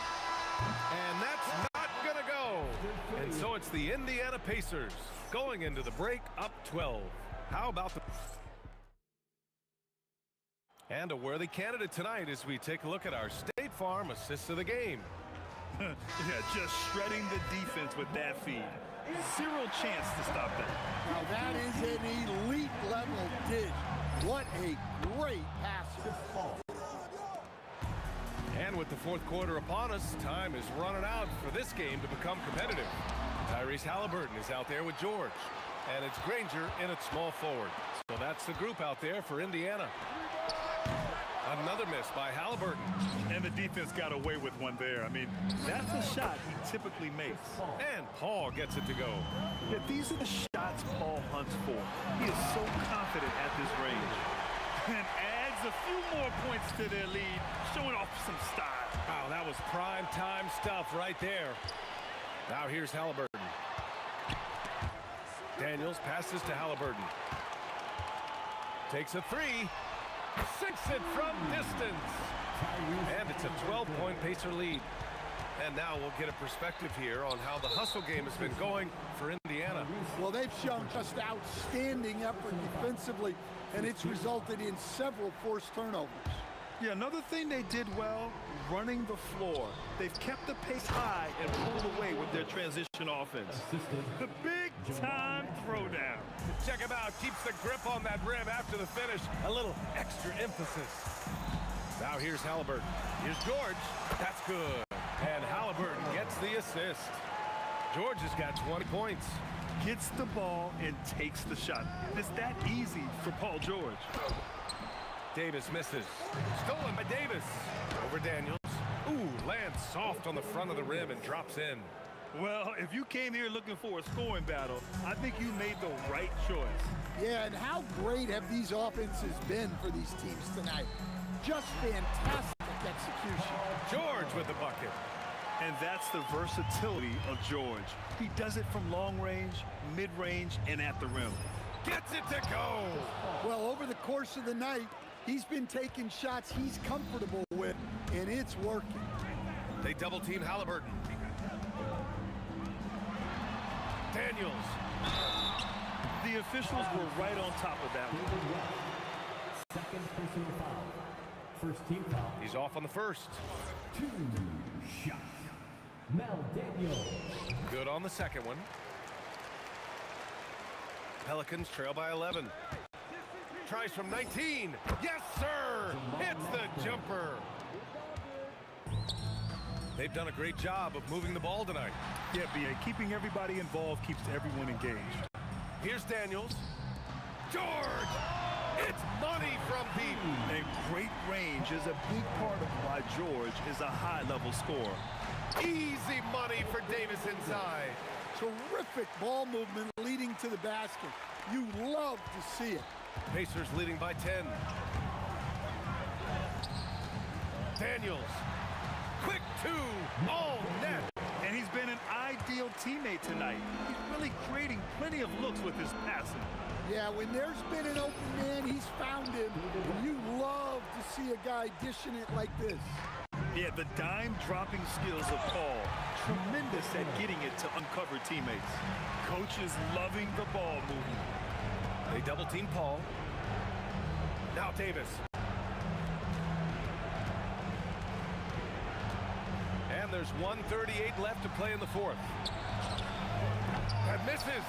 And that's not going to go. And so it's the Indiana Pacers going into the break up 12. How about the... And a worthy candidate tonight as we take a look at our State Farm assists of the game. Yeah, just shredding the defense with that feed. Zero chance to stop that. Now that is an elite level dish. What a great passer. And with the 4th quarter upon us, time is running out for this game to become competitive. Tyrese Halliburton is out there with George. And it's Granger in at small forward. So that's the group out there for Indiana. Another miss by Halliburton. And the defense got away with one there. I mean, that's a shot he typically makes. And Paul gets it to go. Yeah, these are the shots Paul hunts for. He is so confident at this range. And adds a few more points to their lead, showing off some style. Wow, that was prime time stuff right there. Now here's Halliburton. Daniels passes to Halliburton. Takes a 3. Sinks it from distance. And it's a 12-point Pacer lead. And now we'll get a perspective here on how the hustle game has been going for Indiana. Well, they've shown just outstanding effort defensively, and it's resulted in several forced turnovers. Yeah, another thing they did well, running the floor. They've kept the pace high and pulled away with their transition offense. The big-time throwdown. Check him out. Keeps the grip on that rim after the finish. A little extra emphasis. Now here's Halliburton. Here's George. That's good. And Halliburton gets the assist. George has got 20 points. Gets the ball and takes the shot. It's that easy for Paul George. Davis misses. Stolen by Davis. Over Daniels. Ooh, lands soft on the front of the rim and drops in. Well, if you came here looking for a scoring battle, I think you made the right choice. Yeah, and how great have these offenses been for these teams tonight? Just fantastic execution. George with the bucket. And that's the versatility of George. He does it from long range, mid-range, and at the rim. Gets it to go. Well, over the course of the night, he's been taking shots he's comfortable with, and it's working. They double-team Halliburton. Daniels. the officials were right on top of that one. Second personal foul. First team foul. He's off on the first. 2 shots. Mel Daniel. Good on the second one. Pelicans trail by 11. Tries from 19. Yes, sir! Hits the jumper. They've done a great job of moving the ball tonight. Yeah, B.A., keeping everybody involved keeps everyone engaged. Here's Daniels. George! It's money from deep. And great range is a big part of why George is a high-level scorer. Easy money for Davis inside. Terrific ball movement leading to the basket. You love to see it. Pacers leading by 10. Daniels. Quick two. All net. And he's been an ideal teammate tonight. He's really creating plenty of looks with his passing. Yeah, when there's been an open man, he's found him. And you love to see a guy dishing it like this. Yeah, the dime-dropping skills of Paul. Tremendous at getting it to uncover teammates. Coach is loving the ball movement. They double-team Paul. Now Davis. And there's 1:38 left to play in the fourth. That misses.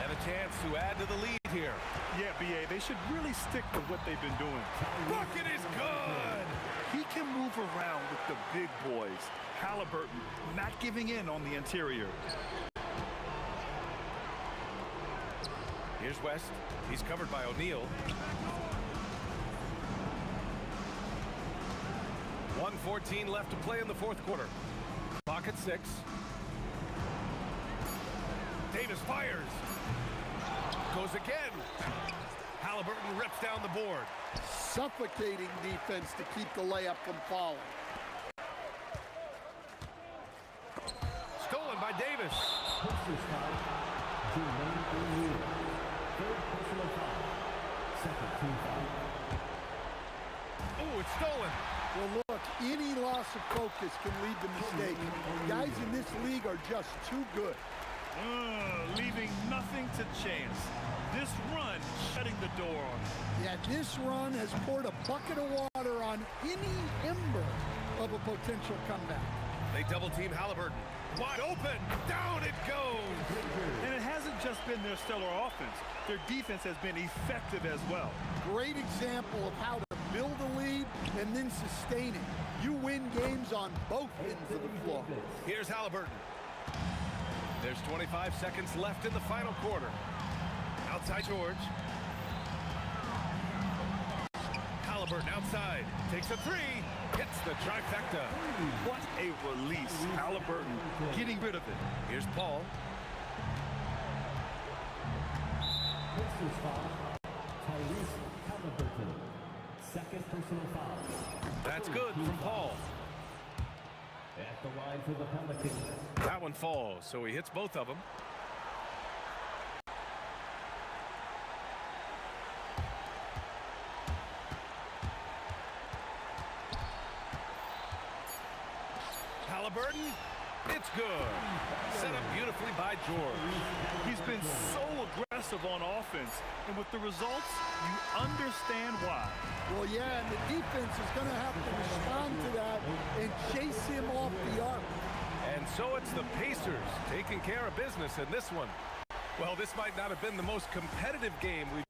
And a chance to add to the lead here. Yeah, B.A., they should really stick with what they've been doing. Bucket is good. He can move around with the big boys. Halliburton not giving in on the interior. Here's West. He's covered by O'Neal. 1:14 left to play in the fourth quarter. Clock at 6. Davis fires. Goes again. Halliburton rips down the board. Suffocating defense to keep the layup from falling. Stolen by Davis. Pacers foul. Jermaine O'Neal. Third personal foul. Second team foul. Oh, it's stolen. Well, look, any loss of focus can lead to mistake. Guys in this league are just too good. Leaving nothing to chance. This run shutting the door on him. Yeah, this run has poured a bucket of water on any ember of a potential comeback. They double-team Halliburton. Wide open. Down it goes. And it hasn't just been their stellar offense. Their defense has been effective as well. Great example of how to build a lead and then sustain it. You win games on both ends of the floor. Here's Halliburton. There's 25 seconds left in the final quarter. Outside George. Halliburton outside. Takes a three. Hits the trifecta. What a release. Halliburton getting rid of it. Here's Paul. Pacers foul. Tyrese Halliburton. Second personal foul. That's good from Paul. At the line for the Pelicans. That one falls, so he hits both of them. Halliburton, it's good. Set up beautifully by George. He's been so aggressive on offense, and with the results, you understand why. Well, yeah, and the defense is going to have to respond to that and chase him off the arc. And so it's the Pacers taking care of business in this one. Well, this might not have been the most competitive game we've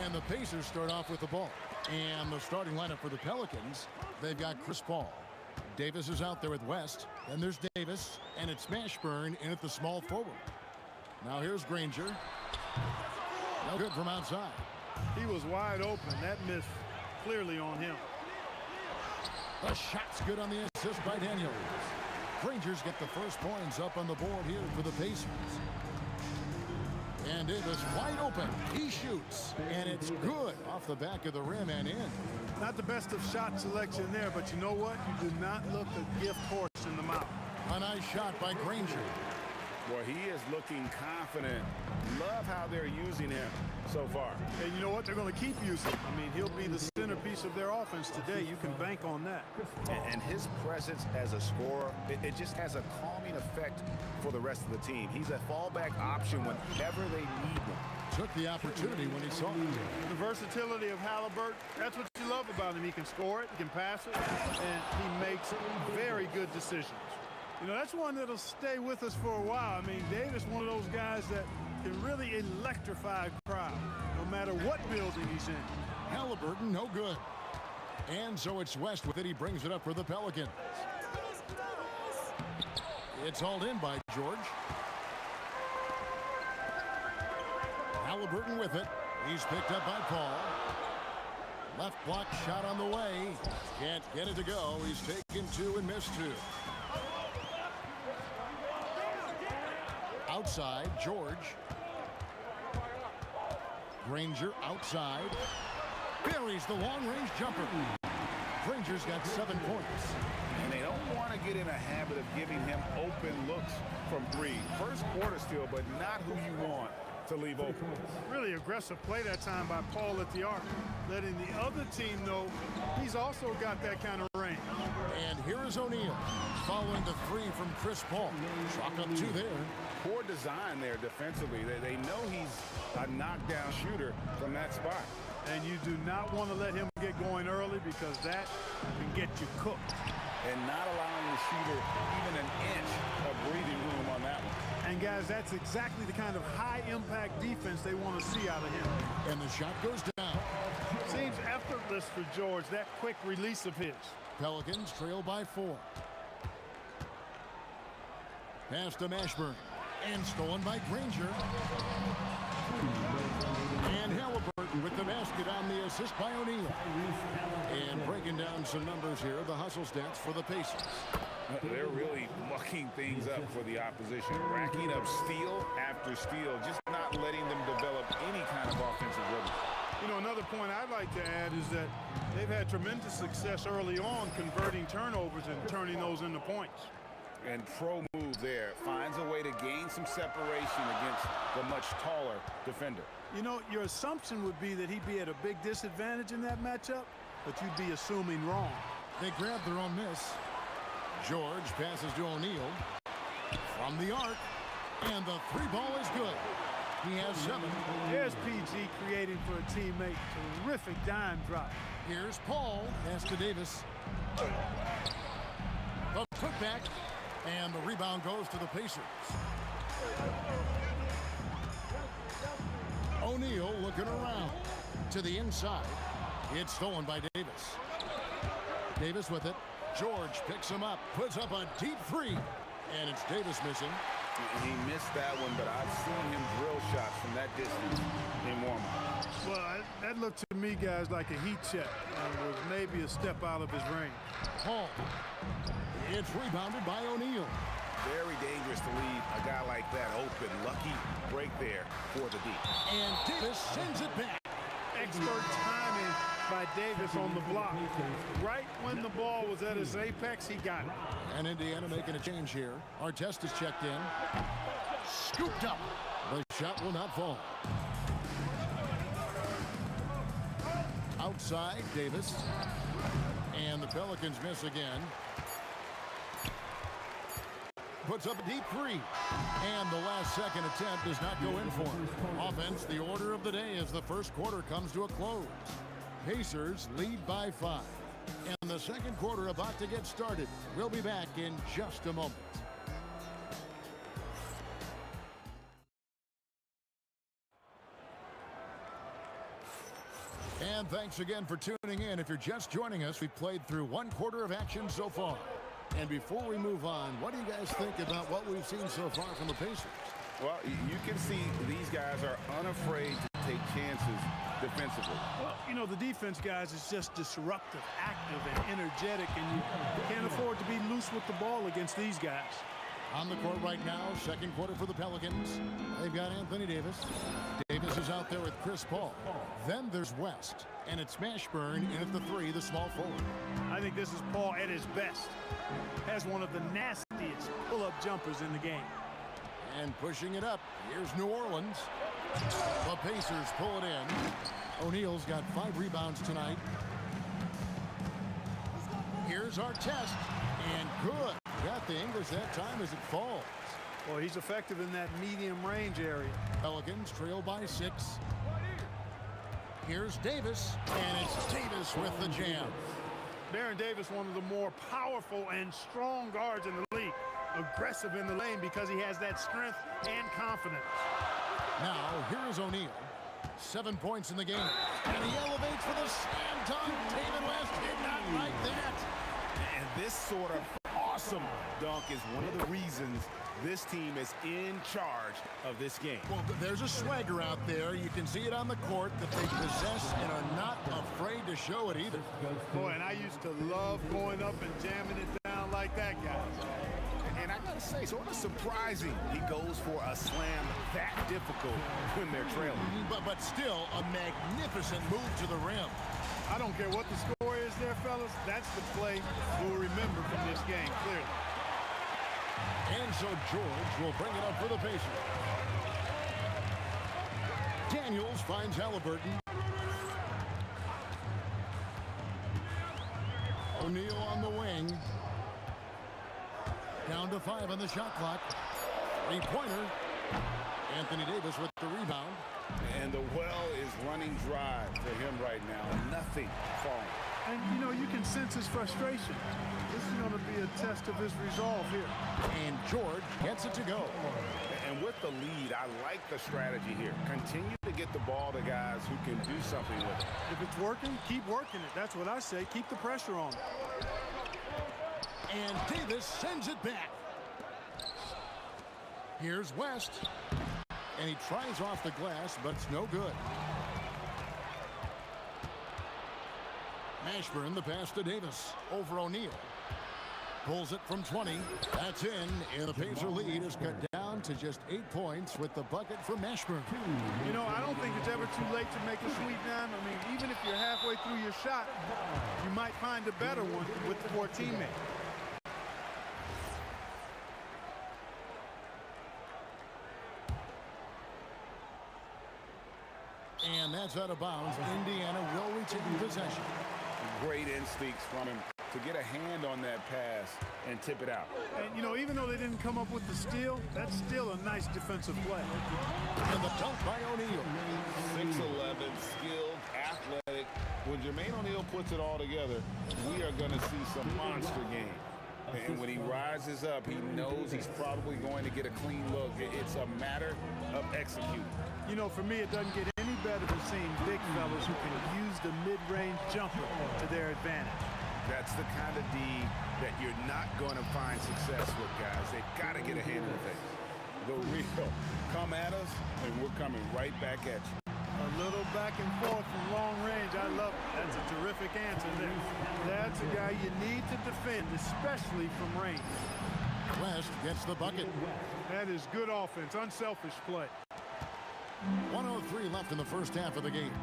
And the Pacers start off with the ball. And the starting lineup for the Pelicans, they've got Chris Paul. Davis is out there with West. Then there's Davis, and it's Mashburn in at the small forward. Now here's Granger. No good from outside. He was wide open. That miss clearly on him. The shot's good on the assist by Daniels. Rangers get the first points up on the board here for the Pacers. And Davis wide open. He shoots, and it's good off the back of the rim and in. Not the best of shot selection there, but you know what? You do not look a gift horse in the mouth. A nice shot by Granger. Well, he is looking confident. Love how they're using him so far. And you know what? They're going to keep using him. I mean, he'll be the centerpiece of their offense today. You can bank on that. And his presence as a scorer, it just has a calming effect for the rest of the team. He's a fallback option whenever they need one. Took the opportunity when he saw it. The versatility of Halliburton, that's what you love about him. He can score it, he can pass it, and he makes very good decisions. You know, that's one that'll stay with us for a while. I mean, Davis, one of those guys that can really electrify a crowd, no matter what building he's in. Halliburton, no good. And so it's West with it. He brings it up for the Pelicans. It's hauled in by George. Halliburton with it. He's picked up by Paul. Left block shot on the way. Can't get it to go. He's taken two and missed two. Outside, George. Granger outside. Buries the long-range jumper. Granger's got 7 points. And they don't want to get in a habit of giving him open looks from three. First quarter still, but not who you want to leave open. Really aggressive play that time by Paul at the arc, letting the other team know he's also got that kind of range. And here is O'Neal following the three from Chris Paul. Chalk up two there. Poor design there defensively. They know he's a knockdown shooter from that spot. And you do not want to let him get going early because that can get you cooked. And not allowing the shooter even an inch of breathing room on that one. And guys, that's exactly the kind of high-impact defense they want to see out of him. And the shot goes down. Seems effortless for George, that quick release of his. Pelicans trail by 4. Pass to Mashburn. And stolen by Granger. And Halliburton with the basket on the assist by O'Neal. And breaking down some numbers here, the hustle stats for the Pacers. They're really mucking things up for the opposition, racking up steal after steal, just not letting them develop any kind of offensive rhythm. You know, another point I'd like to add is that they've had tremendous success early on converting turnovers and turning those into points. And pro move there, finds a way to gain some separation against the much taller defender. You know, your assumption would be that he'd be at a big disadvantage in that matchup, but you'd be assuming wrong. They grab their own miss. George passes to O'Neal from the arc, and the three ball is good. He has 7. There's PG creating for a teammate. Terrific dime drop. Here's Paul. Pass to Davis. The putback, and the rebound goes to the Pacers. O'Neal looking around to the inside. It's stolen by Davis. Davis with it. George picks him up, puts up a deep three, and it's Davis missing. He missed that one, but I've seen him drill shots from that distance in warm-up. Well, that looked to me, guys, like a heat check, and was maybe a step out of his range. Paul. It's rebounded by O'Neal. Very dangerous to leave a guy like that open. Lucky break there for the deep. And Davis sends it back. Expert timing by Davis on the block. Right when the ball was at its apex, he got it. And Indiana making a change here. Artest is checked in. Scooped up. The shot will not fall. Outside, Davis. And the Pelicans miss again. Puts up a deep three. And the last second attempt does not go in for him. Offense, the order of the day as the first quarter comes to a close. Pacers lead by 5. And the second quarter about to get started. We'll be back in just a moment. And thanks again for tuning in. If you're just joining us, we've played through one quarter of action so far. And before we move on, what do you guys think about what we've seen so far from the Pacers? Well, you can see these guys are unafraid to take chances defensively. Well, you know, the defense, guys, is just disruptive, active, and energetic, and you can't afford to be loose with the ball against these guys. On the court right now, second quarter for the Pelicans. They've got Anthony Davis. Davis is out there with Chris Paul. Then there's West, and it's Mashburn in at the three, the small forward. I think this is Paul at his best. Has one of the nastiest pull-up jumpers in the game. And pushing it up, here's New Orleans. The Pacers pull it in. O'Neal's got 5 rebounds tonight. Here's Artest, and good. Got the English that time as it falls. Well, he's effective in that medium range area. Pelicans trail by 6. Here's Davis, and it's Davis with the jam. Baron Davis, one of the more powerful and strong guards in the league. Aggressive in the lane because he has that strength and confidence. Now, here is O'Neal. 7 points in the game. And he elevates for the slam dunk. David West did not like that. And this sort of awesome dunk is one of the reasons this team is in charge of this game. Well, there's a swagger out there. You can see it on the court that they possess and are not afraid to show it either. Boy, and I used to love going up and jamming it down like that, guys. And I gotta say, sort of surprising he goes for a slam that difficult when they're trailing. But still, a magnificent move to the rim. I don't care what the score is there, fellas. That's the play we'll remember from this game, clearly. And so George will bring it up for the Pacers. Daniels finds Halliburton. O'Neal on the wing. Down to 5 on the shot clock. 3-pointer. Anthony Davis with the rebound. And the well is running dry for him right now. Nothing falling. And, you know, you can sense his frustration. This is going to be a test of his resolve here. And George gets it to go. And with the lead, I like the strategy here. Continue to get the ball to guys who can do something with it. If it's working, keep working it. That's what I say. Keep the pressure on. And Davis sends it back. Here's West. And he tries off the glass, but it's no good. Mashburn, the pass to Davis. Over O'Neal. Pulls it from 20. That's in. And the Pacer lead is cut down to just 8 points with the bucket from Mashburn. You know, I don't think it's ever too late to make a sweep down. I mean, even if you're halfway through your shot, you might find a better one with your teammate. And that's out of bounds. Indiana will retain possession. Great instincts from him to get a hand on that pass and tip it out. And, you know, even though they didn't come up with the steal, that's still a nice defensive play. And the dunk by O'Neal. 6'11", skilled, athletic. When Jermaine O'Neal puts it all together, we are going to see some monster game. And when he rises up, he knows he's probably going to get a clean look. It's a matter of executing. You know, for me, it doesn't get any better than seeing big fellas who can use the mid-range jumper to their advantage. That's the kind of D that you're not going to find success with, guys. They've got to get a hand in the face. The real come at us, and we're coming right back at you. A little back and forth from long range. I love it. That's a terrific answer there. That's a guy you need to defend, especially from range. West gets the bucket. That is good offense, unselfish play. 1:03 left in the first half of the game.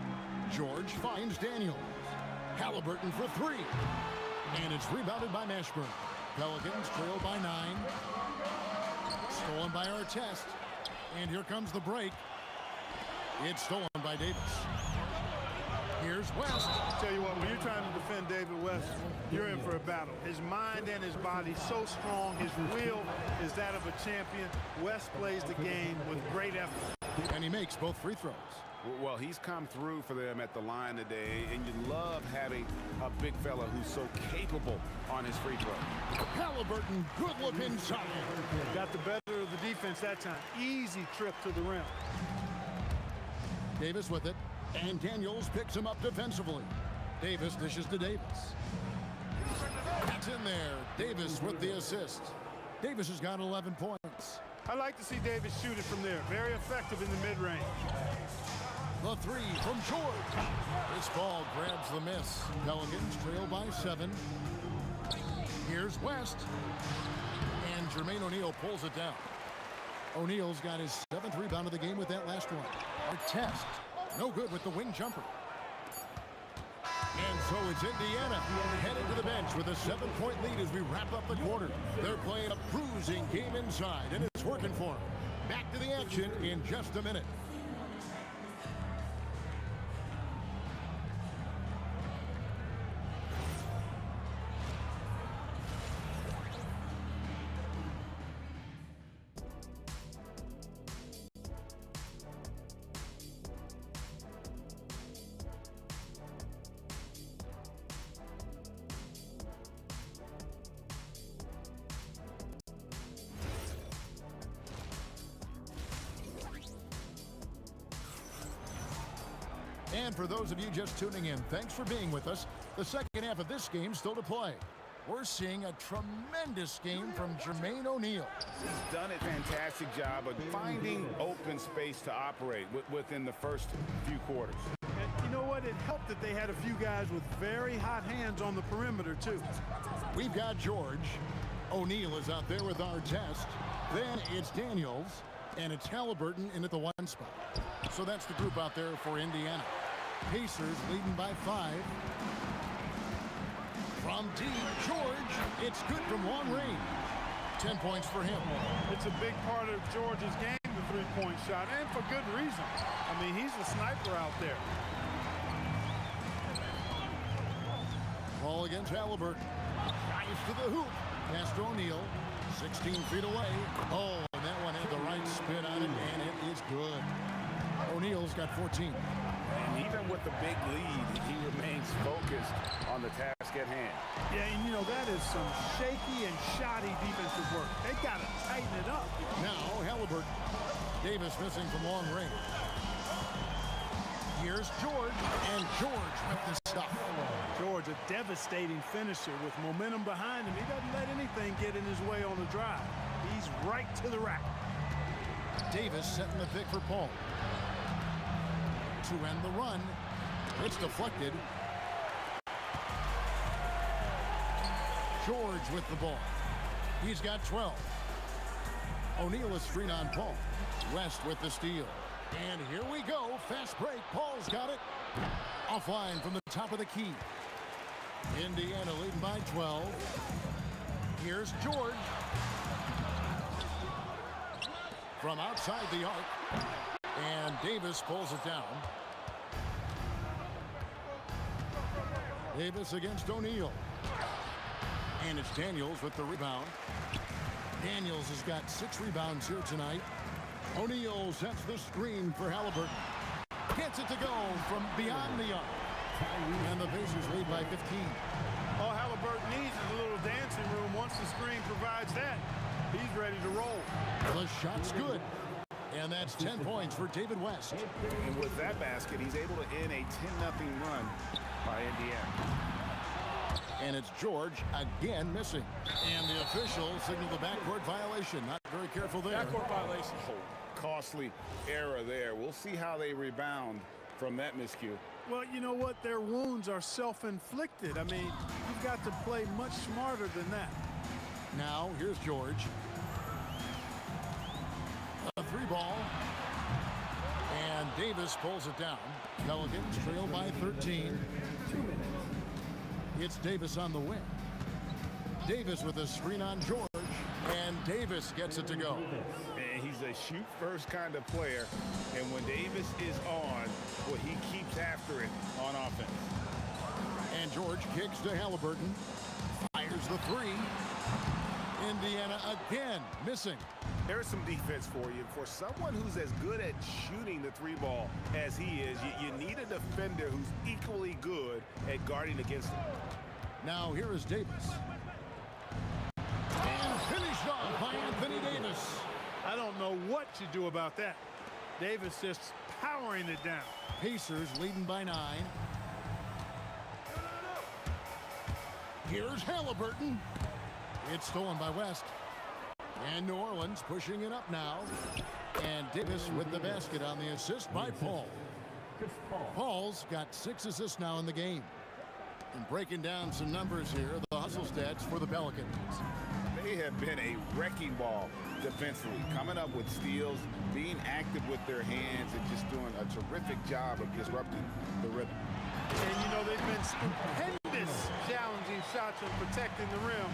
George finds Daniels. Halliburton for 3. And it's rebounded by Mashburn. Pelicans trail by 9. Stolen by Artest. And here comes the break. It's stolen by Davis. Here's West. I'll tell you what, when you're trying to defend David West, you're in for a battle. His mind and his body so strong. His will is that of a champion. West plays the game with great effort. And he makes both free throws. Well, he's come through for them at the line today, and you love having a big fella who's so capable on his free throw. Halliburton, good look inside. Got the better of the defense that time. Easy trip to the rim. Davis with it, And Daniels picks him up defensively. Davis dishes to Davis. That's in there. Davis with the assist. Davis has got 11 points. I like to see Davis shoot it from there. Very effective in the mid-range. The three from George. This ball grabs the miss. Pelicans trail by 7. Here's West. And Jermaine O'Neal pulls it down. O'Neal's got his 7th rebound of the game with that last one. Artest, no good with the wing jumper. And so it's Indiana headed to the bench with a 7-point lead as we wrap up the quarter. They're playing a bruising game inside, and it's working for them. Back to the action in just a minute. And for those of you just tuning in, thanks for being with us. The second half of this game still to play. We're seeing a tremendous game from Jermaine O'Neal. He's done a fantastic job of finding open space to operate within the first few quarters. And you know what? It helped that they had a few guys with very hot hands on the perimeter, too. We've got George. O'Neal is out there with Artest. Then it's Daniels. And it's Halliburton in at the 1 spot. So that's the group out there for Indiana. Pacers leading by 5. From deep, George. It's good from long range. 10 points for him. It's a big part of George's game, the three-point shot, and for good reason. I mean, he's a sniper out there. Ball against Halliburton. Drives to the hoop. Pass to O'Neal. 16 feet away. Oh, and that one had the right spin on it, and it is good. O'Neal's got 14. And even with the big lead, he remains focused on the task at hand. Yeah, and you know, that is some shaky and shoddy defensive work. They got to tighten it up. Now, Halliburton. Davis missing from long range. Here's George, and George with the stop. George, a devastating finisher with momentum behind him. He doesn't let anything get in his way on the drive. He's right to the rack. Davis setting the pick for Paul. To end the run. It's deflected. George with the ball. He's got 12. O'Neal is screen on Paul. West with the steal. And here we go. Fast break. Paul's got it. Offline from the top of the key. Indiana leading by 12. Here's George. From outside the arc. And Davis pulls it down. Davis against O'Neal. And it's Daniels with the rebound. Daniels has got 6 rebounds here tonight. O'Neal sets the screen for Halliburton. Gets it to go from beyond the arc. And the Pacers lead by 15. All Halliburton needs is a little dancing room. Once the screen provides that, he's ready to roll. The shot's good. And that's 10 points for David West. And with that basket, he's able to end a 10-0 run by Indiana. And it's George again missing. And the official signaled the backcourt violation. Not very careful there. Backcourt violation. Oh, costly error there. We'll see how they rebound from that miscue. Well, you know what? Their wounds are self-inflicted. I mean, you've got to play much smarter than that. Now, here's George. A 3-ball. And Davis pulls it down. Pelicans trail by 13. It's Davis on the wing. Davis with a screen on George. And Davis gets it to go. And he's a shoot-first kind of player. And when Davis is on, well, he keeps after it on offense. And George kicks to Halliburton. Fires the 3. Indiana again missing. There's some defense for you. For someone who's as good at shooting the 3-ball as he is, you need a defender who's equally good at guarding against him. Now here is Davis. And finished off by Anthony Davis. I don't know what you do about that. Davis just powering it down. Pacers leading by 9. Here's Halliburton. It's stolen by West. And New Orleans pushing it up now. And Davis with the basket on the assist by Paul. Paul's got 6 assists now in the game. And breaking down some numbers here, the hustle stats for the Pelicans. They have been a wrecking ball defensively, coming up with steals, being active with their hands, and just doing a terrific job of disrupting the rhythm. And, you know, they've been stupendous challenging shots and protecting the rim.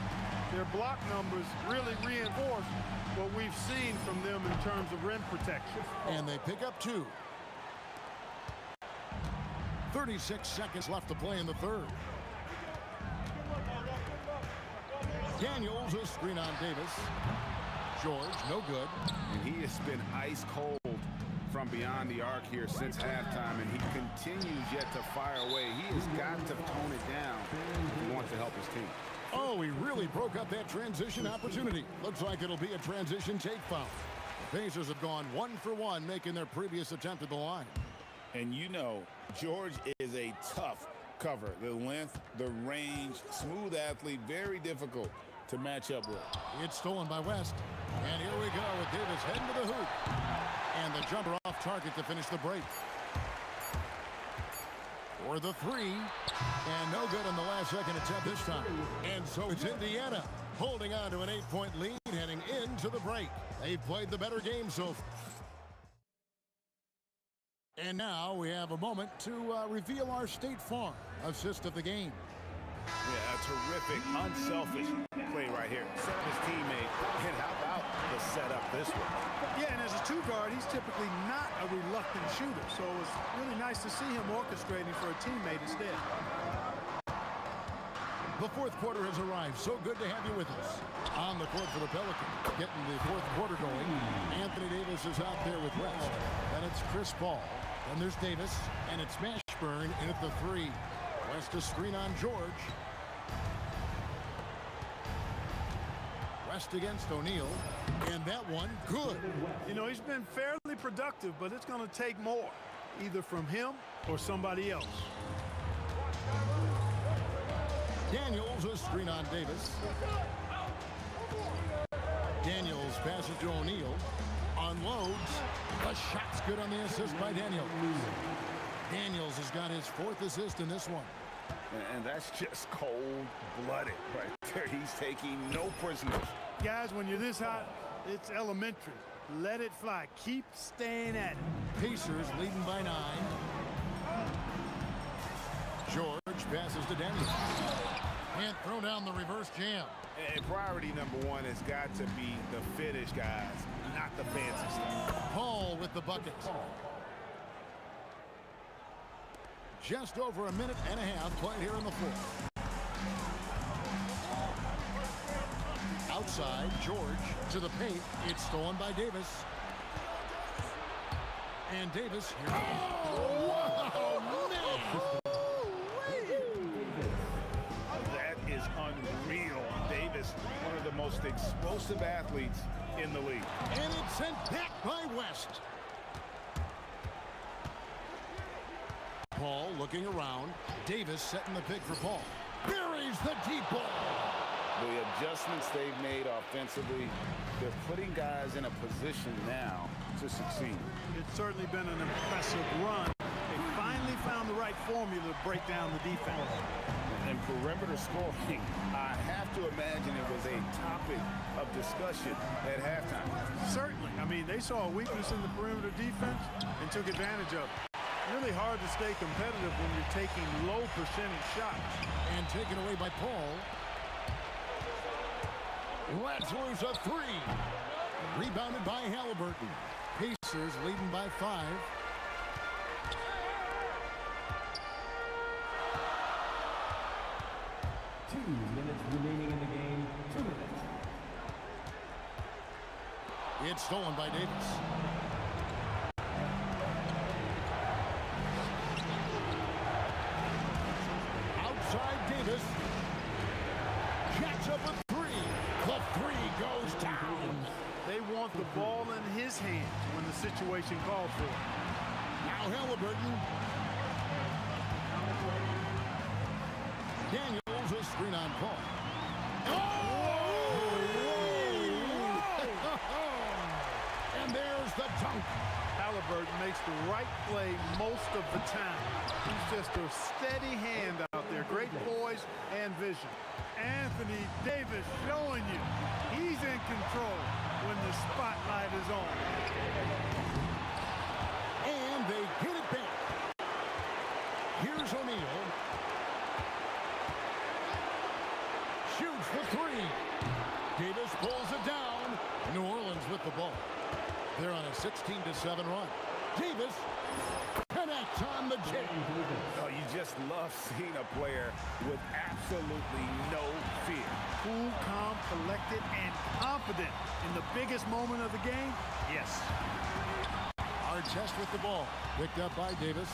Their block numbers really reinforce what we've seen from them in terms of rim protection. And they pick up 2. 36 seconds left to play in the third. Daniels, a screen on Davis. George, no good. And he has been ice cold from beyond the arc here since halftime, and he continues yet to fire away. He has got to tone it down if he wants to help his team. Oh, he really broke up that transition opportunity. Looks like it'll be a transition take foul. The Pacers have gone 1 for 1, making their previous attempt at the line. And you know, George is a tough cover. The length, the range, smooth athlete, very difficult to match up with. It's stolen by West. And here we go with Davis heading to the hoop. And the jumper off target to finish the break. For the 3. And no good on the last second attempt this time. And so it's Indiana holding on to an 8-point lead heading into the break. They've played the better game so far. And now we have a moment to reveal our State Farm assist of the game. Yeah, a terrific, unselfish play right here. Set up his teammate. And how about the setup this one? Yeah, and as a 2 guard, he's typically not a reluctant shooter. So it was really nice to see him orchestrating for a teammate instead. The fourth quarter has arrived. So good to have you with us. On the court for the Pelicans, getting the fourth quarter going. Anthony Davis is out there with West. Then it's Chris Paul. Then there's Davis, and it's Mashburn in at the 3. West a screen on George. West against O'Neal, and that one good. You know, he's been fairly productive, but it's going to take more, either from him or somebody else. Daniels a screen on Davis. Daniels passes to O'Neal. Unloads. The shot's good on the assist by Daniels. Daniels has got his 4th assist in this one. And that's just cold-blooded right there. He's taking no prisoners. Guys, when you're this hot, it's elementary. Let it fly. Keep staying at it. Pacers leading by 9. George passes to Daniels. Can't throw down the reverse jam. And priority number 1 has got to be the finish, guys, not the fancy stuff. Paul with the bucket. Just over a minute and a half played here in the fourth. Outside, George to the paint. It's stolen by Davis. And Davis here. Oh, wow, man! That is unreal. Davis, one of the most explosive athletes in the league. And it's sent back by West. Paul looking around. Davis setting the pick for Paul. Buries the deep ball. The adjustments they've made offensively, they're putting guys in a position now to succeed. It's certainly been an impressive run. They finally found the right formula to break down the defense. And perimeter scoring, I have to imagine it was a topic of discussion at halftime. Certainly. I mean, they saw a weakness in the perimeter defense and took advantage of it. Really hard to stay competitive when you're taking low percentage shots. And taken away by Paul. Let's lose a 3. Rebounded by Halliburton. Pacers leading by 5. Remaining in the game, 2 minutes. It's stolen by Davis. Outside Davis. Jacks up a 3. The 3 goes down. They want want the ball in his hands when the situation called for it. Now Halliburton. Daniels, a screen on Paul. And there's the dunk. Halliburton makes the right play most of the time. He's just a steady hand out there. Great poise and vision. Anthony Davis showing you he's in control when the spotlight is on. And they get it back. Here's O'Neal. Shoots for three. Davis pulls it down. New Orleans with the ball. They're on a 16-7 run. Davis connects on the jam. Oh, you just love seeing a player with absolutely no fear. Cool, calm, collected, and confident in the biggest moment of the game? Yes. Artest with the ball. Picked up by Davis.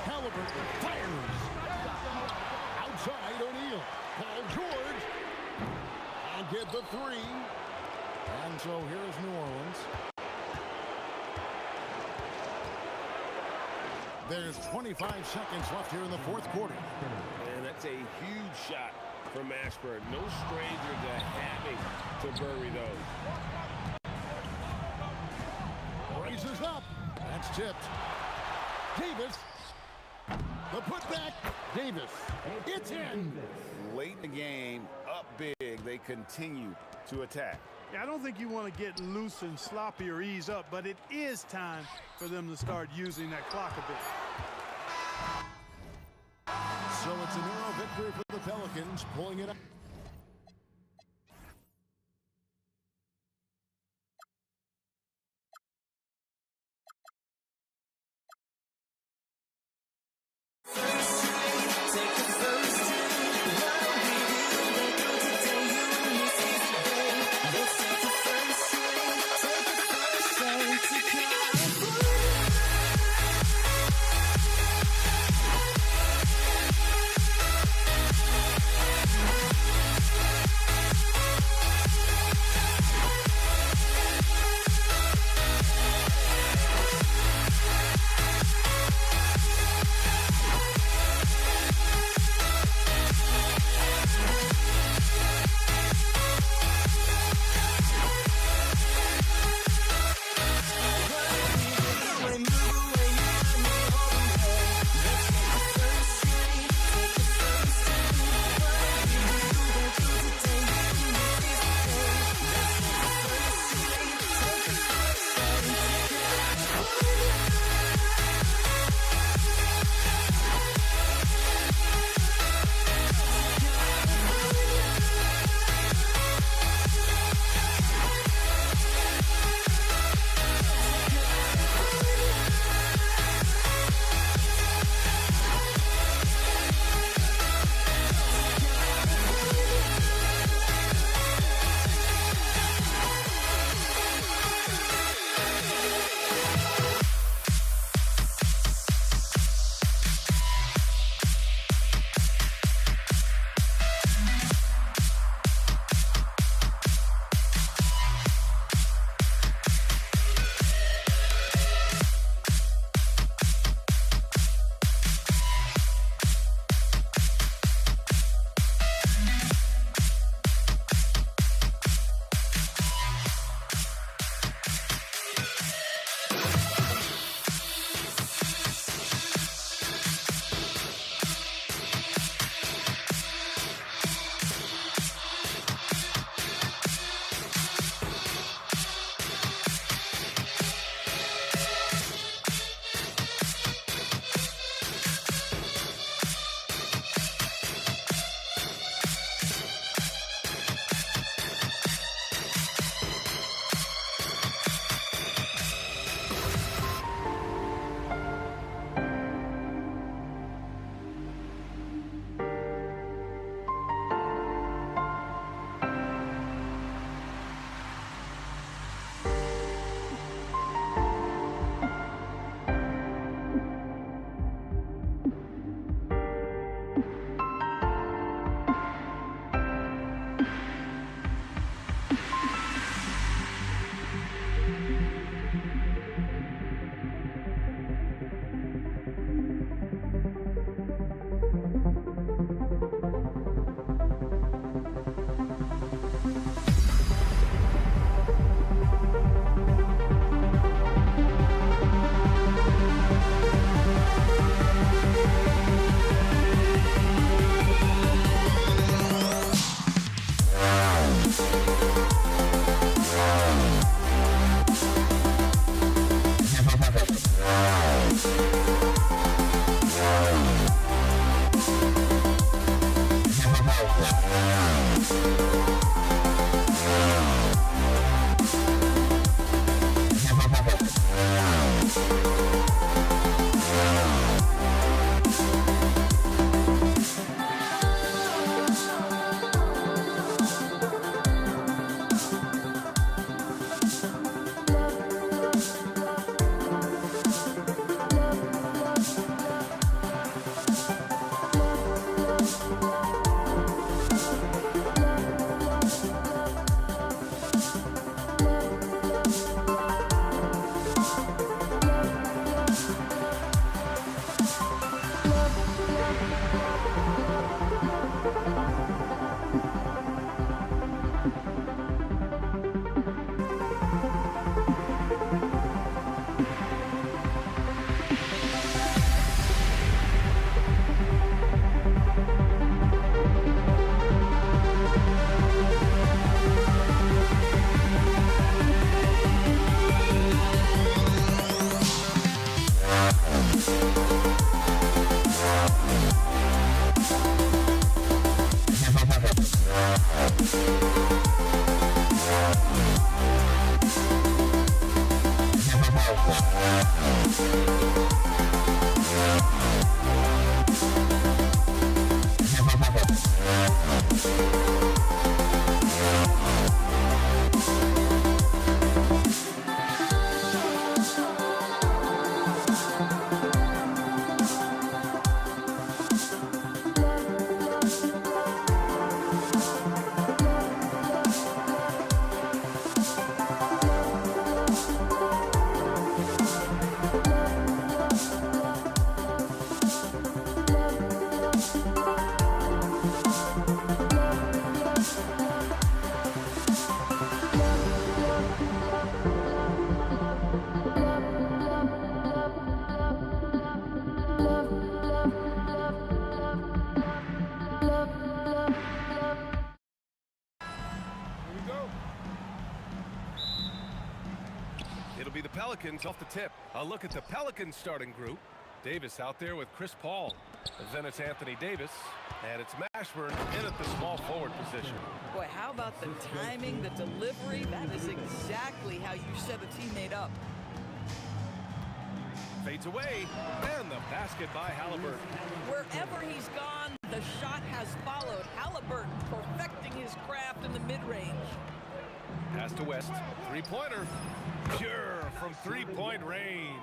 Halliburton fires. Outside O'Neal. Paul George. And get the three. And so here's New Orleans. There's 25 seconds left here in the fourth quarter. And that's a huge shot from Ashburn. No stranger to having to bury those. Raises up. That's tipped. Davis. The putback. Davis. It's in. Late in the game, up big, they continue to attack. Yeah, I don't think you want to get loose and sloppy or ease up, but it is time for them to start using that clock a bit. So it's a narrow victory for the Pelicans, pulling it up. It'll be the Pelicans off the tip. A look at the Pelicans starting group. Davis out there with Chris Paul. And then it's Anthony Davis. And it's Mashburn in at the small forward position. Boy, how about the timing, the delivery? That is exactly how you set a teammate up. Fades away. And the basket by Halliburton. Wherever he's gone, the shot has followed. Halliburton perfecting his craft in the mid-range. Pass to West. Three-pointer. Pure from three-point range.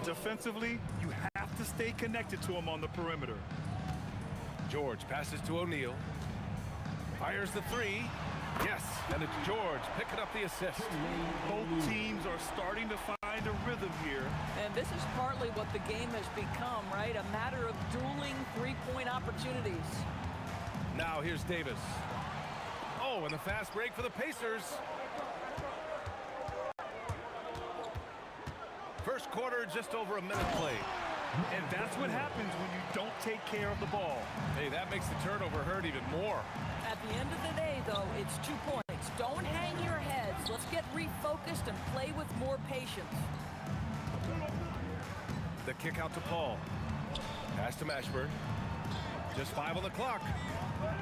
Defensively, you have to stay connected to him on the perimeter. George passes to O'Neal. Fires the three. Yes, and it's George picking up the assist. Both teams are starting to find a rhythm here. And this is partly what the game has become, right? A matter of dueling three-point opportunities. Now here's Davis. Oh, and the fast break for the Pacers. First quarter, just over a minute played. And that's what happens when you don't take care of the ball. Hey, that makes the turnover hurt even more. At the end of the day, though, it's 2 points. Don't hang your heads. Let's get refocused and play with more patience. The kick out to Paul. Pass to Mashburn. Just 5 on the clock.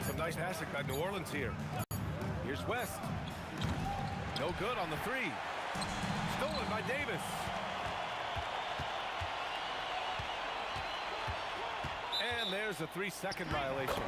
Some nice passing by New Orleans here. Here's West. No good on the three. Stolen by Davis. And there's a 3-second violation.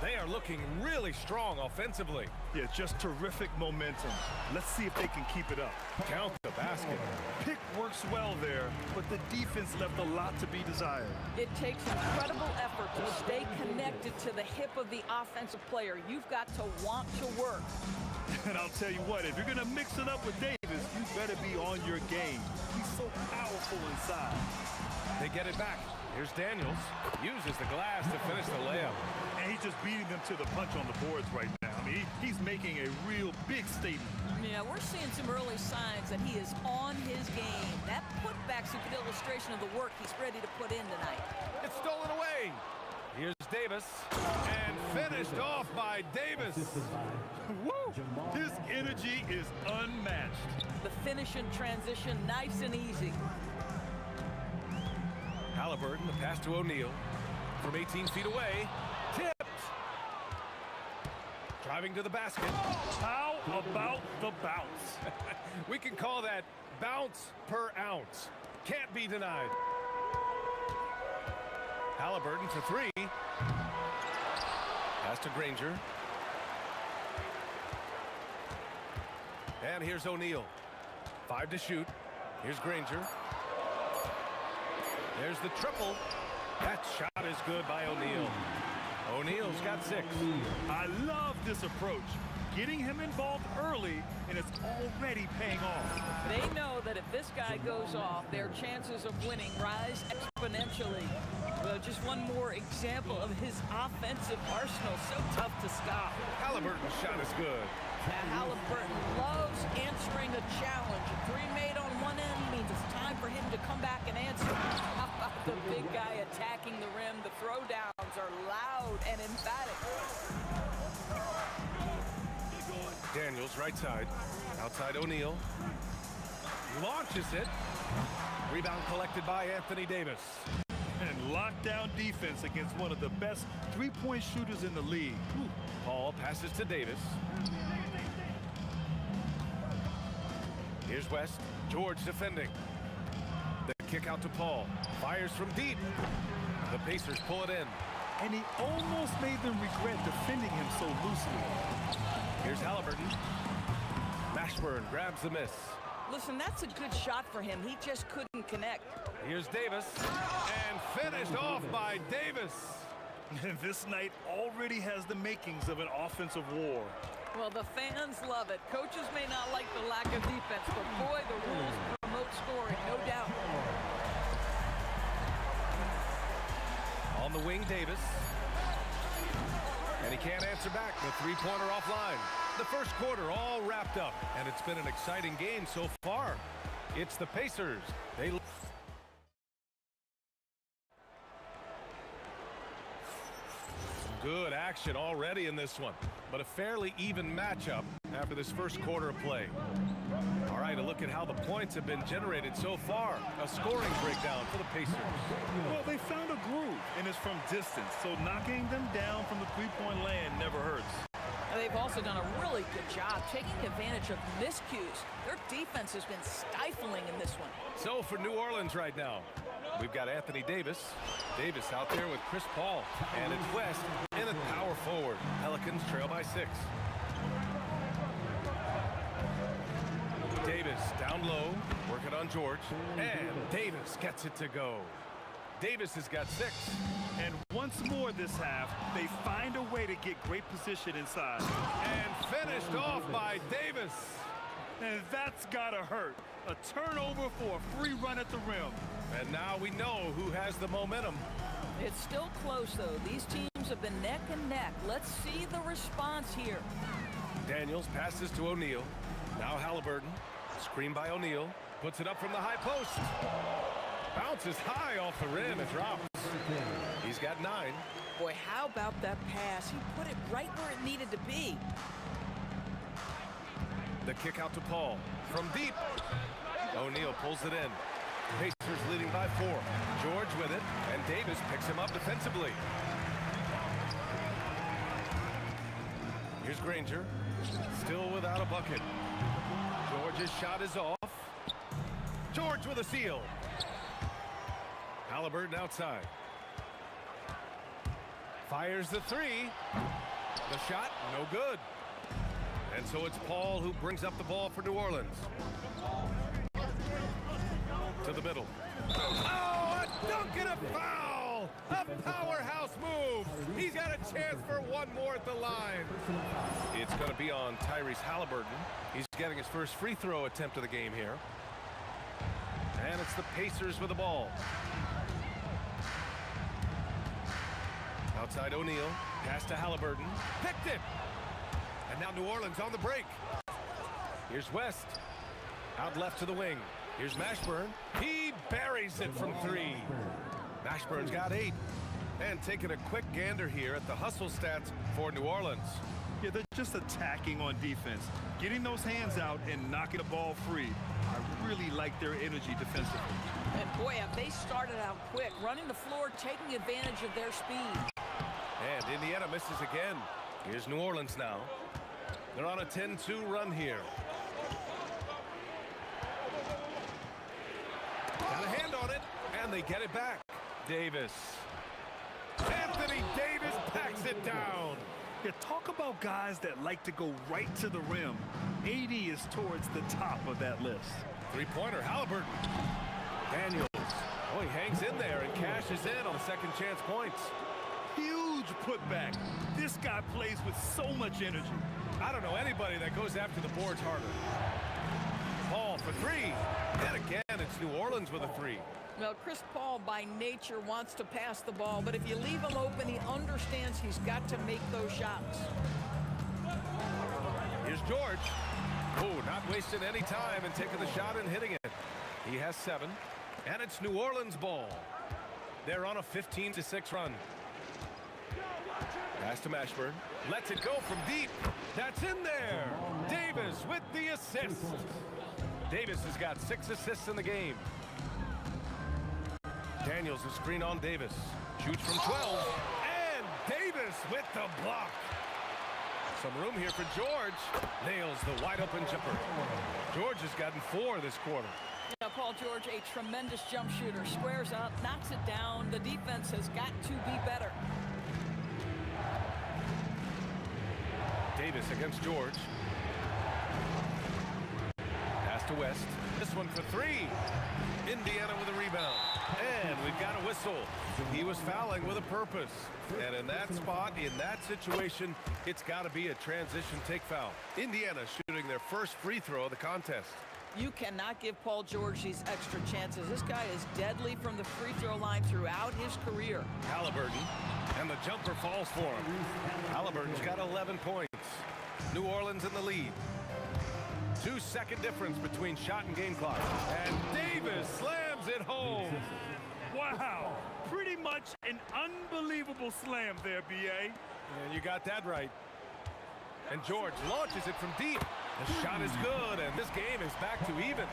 They are looking really strong offensively. Yeah, just terrific momentum. Let's see if they can keep it up. Count the basket. Pick works well there, but the defense left a lot to be desired. It takes incredible effort to stay connected to the hip of the offensive player. You've got to want to work. And I'll tell you what, if you're going to mix it up with Davis, you better be on your game. He's so powerful inside. They get it back. Here's Daniels. Uses the glass to finish the layup. And he's just beating them to the punch on the boards right now. I mean, he's making a real big statement. Yeah, we're seeing some early signs that he is on his game. That putback's a good illustration of the work he's ready to put in tonight. It's stolen away. Here's Davis. And finished off by Davis. Woo! His energy is unmatched. The finish in transition, nice and easy. Halliburton, the pass to O'Neal. From 18 feet away. Tipped. Driving to the basket. How about the bounce? We can call that bounce per ounce. Can't be denied. Halliburton for three. Pass to Granger. And here's O'Neal. 5 to shoot. Here's Granger. There's the triple. That shot is good by O'Neal. O'Neal's got 6. I love this approach. Getting him involved early, and it's already paying off. They know that if this guy goes off, their chances of winning rise exponentially. Just one more example of his offensive arsenal. So tough to stop. Halliburton's shot is good. Halliburton loves answering a challenge. A three made on one end means it's time for him to come back and answer. How about the big guy attacking the rim? The throwdowns are loud and emphatic. Daniels, right side. Outside O'Neal. Launches it. Rebound collected by Anthony Davis. And lockdown defense against one of the best three-point shooters in the league. Paul passes to Davis. Here's West. George defending. The kick out to Paul. Fires from deep. The Pacers pull it in. And he almost made them regret defending him so loosely. Here's Halliburton. Mashburn grabs the miss. Listen, that's a good shot for him. He just couldn't connect. Here's Davis. And finished off by Davis. And this night already has the makings of an offensive war. Well, the fans love it. Coaches may not like the lack of defense, but boy, the rules promote scoring, no doubt. On the wing, Davis. And he can't answer back. The three-pointer offline. The first quarter all wrapped up, and it's been an exciting game so far. It's the Pacers. They good action already in this one, but a fairly even matchup after this first quarter of play. All right, a look at how the points have been generated so far. A scoring breakdown for the Pacers. Well, they found a groove, and it's from distance, so knocking them down from the three-point land never hurts. And they've also done a really good job taking advantage of miscues. Their defense has been stifling in this one. So for New Orleans right now, we've got Anthony Davis. Davis out there with Chris Paul. And it's West in a power forward. Pelicans trail by 6. Davis down low, working on George. And Davis gets it to go. Davis has got 6. And once more this half, they find a way to get great position inside. And finished off by Davis. And that's gotta hurt. A turnover for a free run at the rim. And now we know who has the momentum. It's still close, though. These teams have been neck and neck. Let's see the response here. Daniels passes to O'Neal. Now Halliburton. Screen by O'Neal. Puts it up from the high post. Bounces high off the rim and drops. He's got 9. Boy, how about that pass? He put it right where it needed to be. The kick out to Paul. From deep. O'Neal pulls it in. Pacers leading by 4. George with it, and Davis picks him up defensively. Here's Granger. Still without a bucket. George's shot is off. George with a steal. Halliburton outside. Fires the 3. The shot, no good. And so it's Paul who brings up the ball for New Orleans. To the middle. Oh, a dunk and a foul! A powerhouse move! He's got a chance for one more at the line. It's going to be on Tyrese Halliburton. He's getting his first free throw attempt of the game here. And it's the Pacers with the ball. Outside O'Neal. Pass to Halliburton. Picked it! And now New Orleans on the break. Here's West. Out left to the wing. Here's Mashburn. He buries it from 3. Mashburn's got 8. And taking a quick gander here at the hustle stats for New Orleans. Yeah, they're just attacking on defense. Getting those hands out and knocking the ball free. I really like their energy defensively. And boy, have they started out quick. Running the floor, taking advantage of their speed. And Indiana misses again. Here's New Orleans now. They're on a 10-2 run here. Got a hand on it, and they get it back. Davis. Anthony Davis packs it down. Yeah, talk about guys that like to go right to the rim. AD is towards the top of that list. Three-pointer, Halliburton. Daniels. Oh, he hangs in there and cashes in on the second chance points. Huge putback. This guy plays with so much energy. I don't know anybody that goes after the boards harder. Paul for 3. And again, it's New Orleans with a 3. Well, Chris Paul by nature wants to pass the ball, but if you leave him open, he understands he's got to make those shots. Here's George. Oh, not wasting any time and taking the shot and hitting it. He has 7. And it's New Orleans ball. They're on a 15-6 run. Pass to Mashburn. Lets it go from deep. That's in there. Davis with the assist. Davis has got 6 assists in the game. Daniels a screen on Davis. Shoots from 12. And Davis with the block. Some room here for George. Nails the wide open jumper. George has gotten 4 this quarter. Yeah, Paul George, a tremendous jump shooter. Squares up, knocks it down. The defense has got to be better. Davis against George. Pass to West. This one for 3. Indiana with a rebound. And we've got a whistle. He was fouling with a purpose. And in that spot, in that situation, it's got to be a transition take foul. Indiana shooting their first free throw of the contest. You cannot give Paul George these extra chances. This guy is deadly from the free throw line throughout his career. Halliburton, and the jumper falls for him. Halliburton's got 11 points. New Orleans in the lead. 2-second difference between shot and game clock. And Davis slams it home. Wow, pretty much an unbelievable slam there, B.A. And you got that right. And George launches it from deep. The shot is good, and this game is back to even.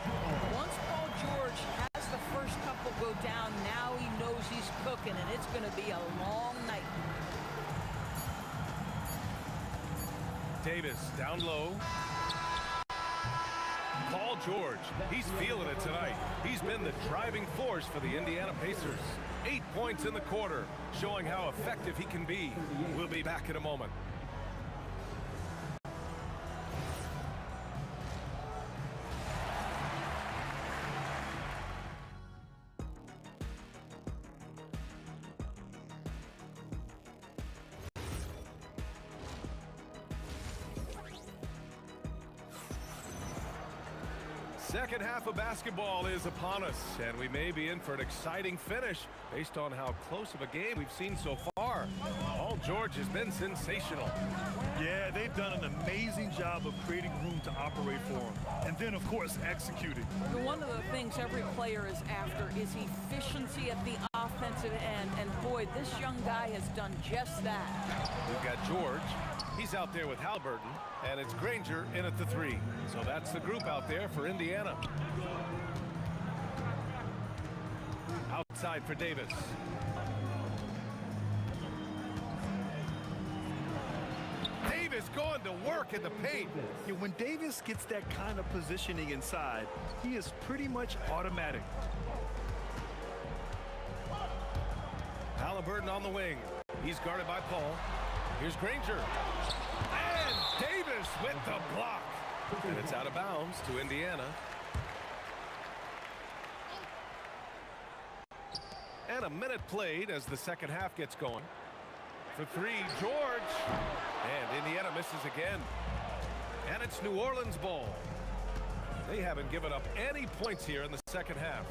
Once Paul George has the first couple go down, now he knows he's cooking, and it's going to be a long night. Davis down low. Paul George, he's feeling it tonight. He's been the driving force for the Indiana Pacers. 8 points in the quarter, showing how effective he can be. We'll be back in a moment. Second half of basketball is upon us, and we may be in for an exciting finish based on how close of a game we've seen so far. Paul George has been sensational. Yeah, they've done an amazing job of creating room to operate for him. And then, of course, executing. One of the things every player is after is efficiency at the offensive end. And boy, this young guy has done just that. We've got George. He's out there with Halliburton, and it's Granger in at the 3. So that's the group out there for Indiana. Outside for Davis. Davis going to work in the paint. Yeah, when Davis gets that kind of positioning inside, he is pretty much automatic. Halliburton on the wing. He's guarded by Paul. Here's Granger. And Davis with the block. And it's out of bounds to Indiana. And a minute played as the second half gets going. For 3, George. And Indiana misses again. And it's New Orleans ball. They haven't given up any points here in the second half.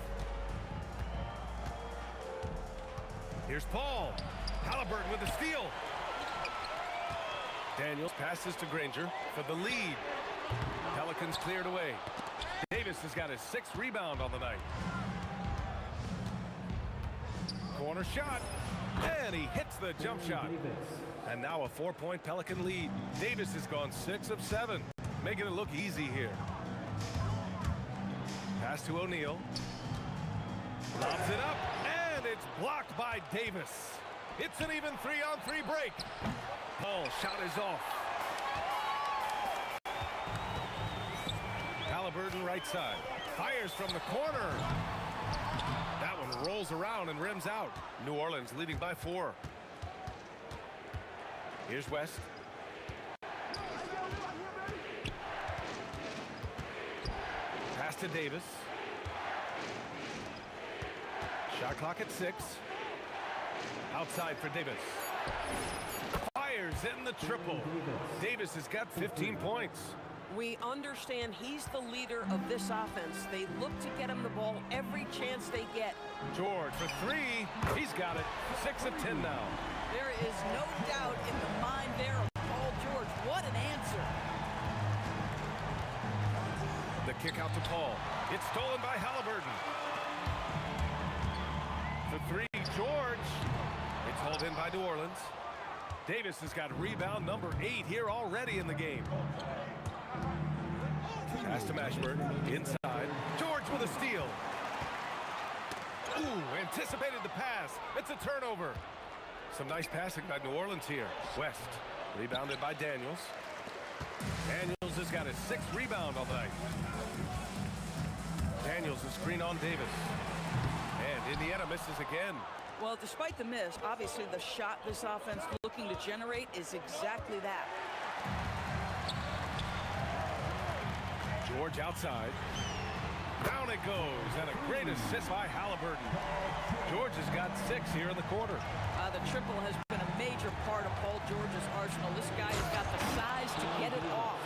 Here's Paul. Halliburton with the steal. Daniels passes to Granger for the lead. Pelicans cleared away. Davis has got his 6th rebound on the night. Corner shot. And he hits the jump shot. And now a 4-point Pelican lead. Davis has gone 6 of 7. Making it look easy here. Pass to O'Neal. Lobs it up. And it's blocked by Davis. It's an even 3-on-3 break. Paul shot is off. Halliburton right side. Fires from the corner. That one rolls around and rims out. New Orleans leading by 4. Here's West. Pass to Davis. Shot clock at 6. Outside for Davis. Fires in the triple. Davis has got 15 points. We understand he's the leader of this offense. They look to get him the ball every chance they get. George for 3. He's got it. 6 of 10 now. There is no doubt in the mind there of Paul George. What an answer. The kick out to Paul. It's stolen by Halliburton. For 3, George. It's hauled in by New Orleans. Davis has got rebound number 8 here already in the game. Pass to Mashburn. Inside. George with a steal. Ooh, anticipated the pass. It's a turnover. Some nice passing by New Orleans here. West, rebounded by Daniels. Daniels has got his 6th rebound all night. Daniels is screen on Davis. And Indiana misses again. Well, despite the miss, obviously the shot this offense looking to generate is exactly that. George outside. Down it goes, and a great assist by Halliburton. George has got 6 here in the quarter. The triple has been a major part of Paul George's arsenal. This guy has got the size to get it off.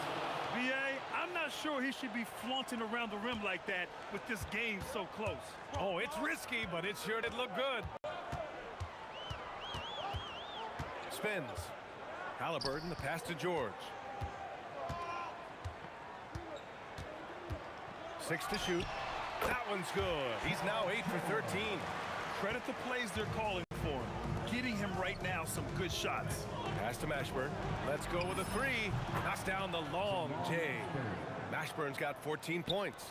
B.A., I'm not sure he should be flaunting around the rim like that with this game so close. Oh, it's risky, but it sure did look good. Spins. Halliburton, the pass to George. 6 to shoot. That one's good. He's now 8 for 13. Credit the plays they're calling for him. Getting him right now some good shots. Pass to Mashburn. Let's go with a 3. Knocks down the long J. Mashburn's got 14 points.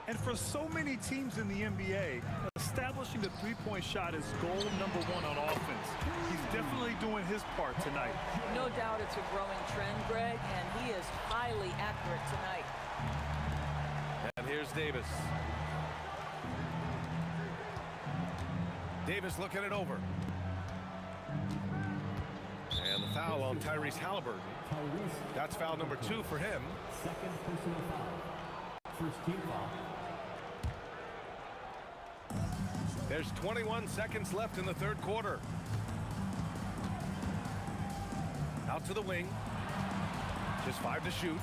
And for so many teams in the NBA, establishing the three-point shot is goal number 1 on offense. He's definitely doing his part tonight. No doubt it's a growing trend, Greg, and he is highly accurate tonight. And here's Davis. Davis looking it over. And the foul on Tyrese Halliburton. That's foul number 2 for him. Second personal foul. First team foul. There's 21 seconds left in the 3rd quarter. Out to the wing. Just 5 to shoot.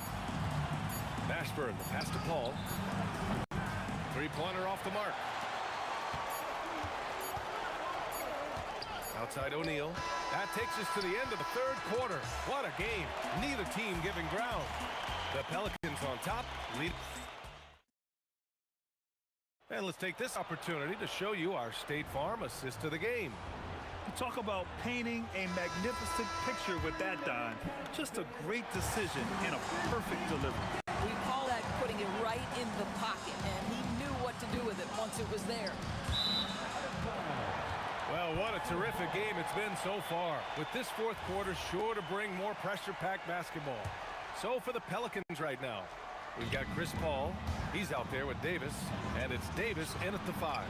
Mashburn, the pass to Paul. 3-pointer off the mark. Outside O'Neal. That takes us to the end of the 3rd quarter. What a game. Neither team giving ground. The Pelicans on top. Lead. And let's take this opportunity to show you our State Farm assist to the game. You talk about painting a magnificent picture with that, Don. Just a great decision and a perfect delivery. We call that putting it right in the pocket, and he knew what to do with it once it was there. Well, what a terrific game it's been so far. With this 4th quarter sure to bring more pressure-packed basketball. So for the Pelicans right now, we've got Chris Paul. He's out there with Davis, and it's Davis in at the 5.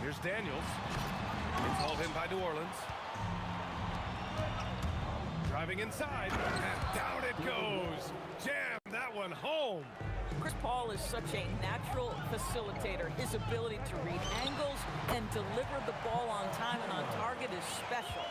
Here's Daniels. It's hauled in by New Orleans. Driving inside, and down it goes. Jam that one home. Chris Paul is such a natural facilitator. His ability to read angles and deliver the ball on time and on target is special.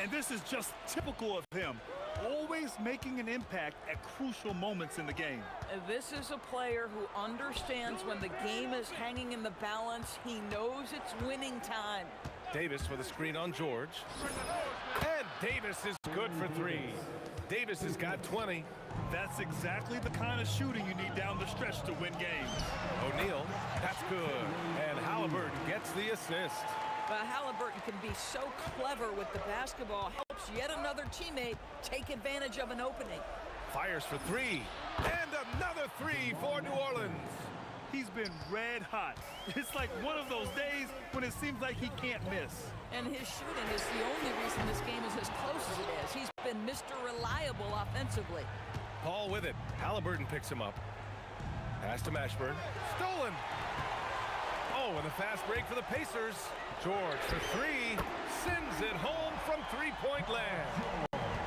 And this is just typical of him. Always making an impact at crucial moments in the game. This is a player who understands when the game is hanging in the balance. He knows it's winning time. Davis with a screen on George. And Davis is good for 3. Davis has got 20. That's exactly the kind of shooting you need down the stretch to win games. O'Neal, that's good. And Halliburton gets the assist. Halliburton can be so clever with the basketball. Helps yet another teammate take advantage of an opening. Fires for 3. And another 3 for New Orleans. He's been red hot. It's like one of those days when it seems like he can't miss. And his shooting is the only reason this game is as close as it is. He's been Mr. Reliable offensively. Paul with it. Halliburton picks him up. Pass to Mashburn. Stolen. Oh, and a fast break for the Pacers. George for 3. Sends it home from 3-point land.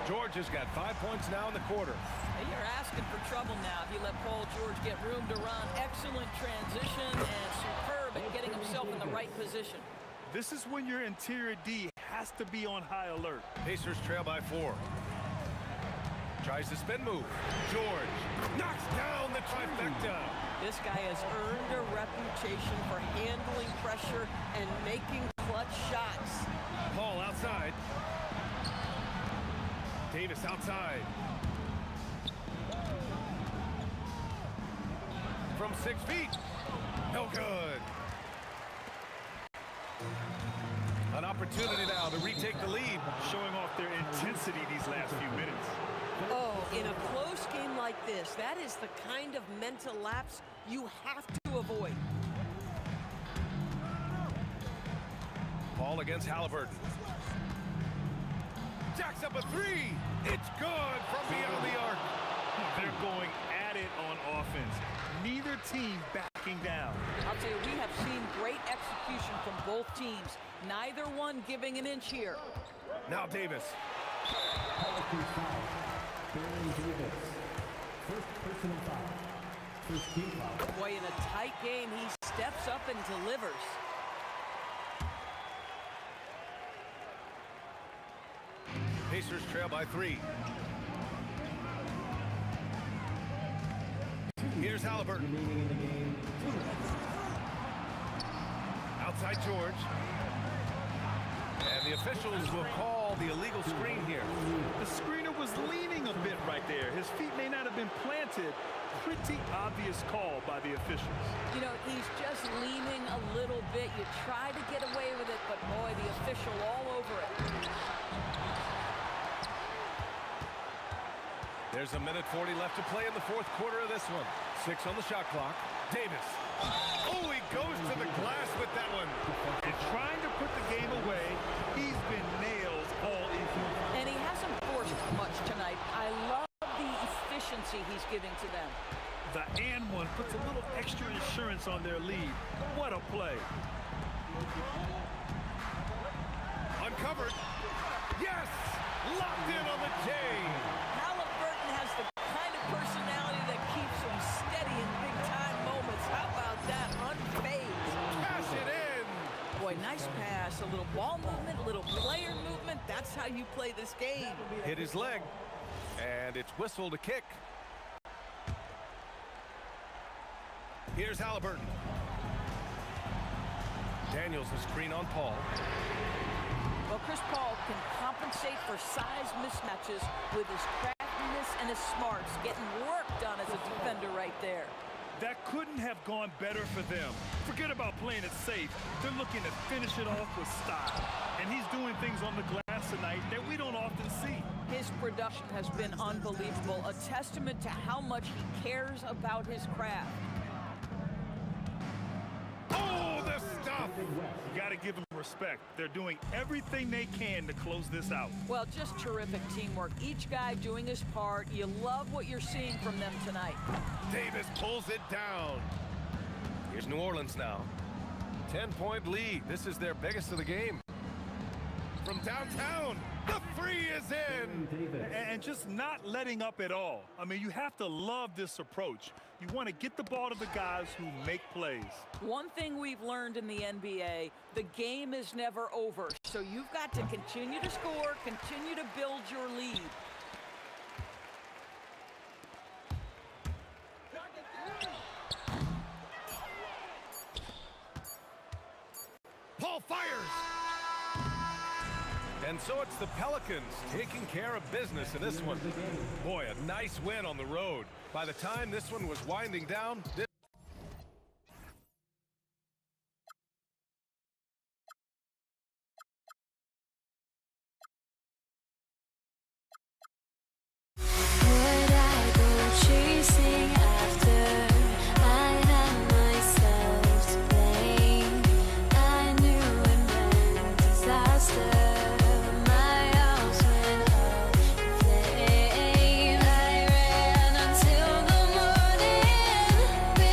George has got 5 points now in the quarter. You're asking for trouble now if you let Paul George get room to run. Excellent transition and superb at getting himself in the right position. This is when your interior D has to be on high alert. Pacers trail by 4. Tries the spin move. George knocks down the trifecta. This guy has earned a reputation for handling pressure and making clutch shots. Paul outside. Davis outside. From 6 feet. No good. An opportunity now to retake the lead. Showing off their intensity these last few minutes. Oh, in a close game like this, that is the kind of mental lapse you have to avoid. Paul against Halliburton. Jacks up a three. It's good from beyond the arc. They're going at it on offense. Neither team backing down. I'll tell you, we have seen great execution from both teams. Neither one giving an inch here. Now Davis. Pelicans foul. Baron Davis. First personal foul. First team foul. Boy, in a tight game, he steps up and delivers. Pacers trail by 3. Here's Halliburton. Outside George. And the officials will call the illegal screen here. The screener was leaning a bit right there. His feet may not have been planted. Pretty obvious call by the officials. You know, he's just leaning a little bit. You try to get away with it, but boy, the official all over it. There's a minute 40 left to play in the fourth quarter of this one. 6 on the shot clock. Davis. Oh, he goes to the glass with that one. And trying to put the game away, he's been nailed all evening. And he hasn't forced much tonight. I love the efficiency he's giving to them. The and one puts a little extra insurance on their lead. What a play. Uncovered. Yes! Locked in on the J. Halliburton has the kind of personality that keeps him steady in big-time moments. How about that? Unfazed. Cash it in. Boy, nice pass. A little ball movement, a little player movement. That's how you play this game. Hit his leg. And it's whistled a kick. Here's Halliburton. Daniels the screen on Paul. Well, Chris Paul can compensate for size mismatches with his craftiness and his smarts, getting work done as a defender right there. That couldn't have gone better for them. Forget about playing it safe. They're looking to finish it off with style. And he's doing things on the glass tonight that we don't often see. His production has been unbelievable, a testament to how much he cares about his craft. Oh, the stuff! You got to give them respect. They're doing everything they can to close this out. Well, just terrific teamwork. Each guy doing his part. You love what you're seeing from them tonight. Davis pulls it down. Here's New Orleans now. 10-point lead. This is their biggest of the game. From downtown, the three is in. And just not letting up at all. I mean, you have to love this approach. You want to get the ball to the guys who make plays. One thing we've learned in the NBA, the game is never over. So you've got to continue to score, continue to build your lead. Paul fires. And so it's the Pelicans taking care of business in this one. Boy, a nice win on the road. By the time this one was winding down, Would I go chasing after I had myself to blame? I knew it meant disaster. My house went up in flames. I ran until the morning.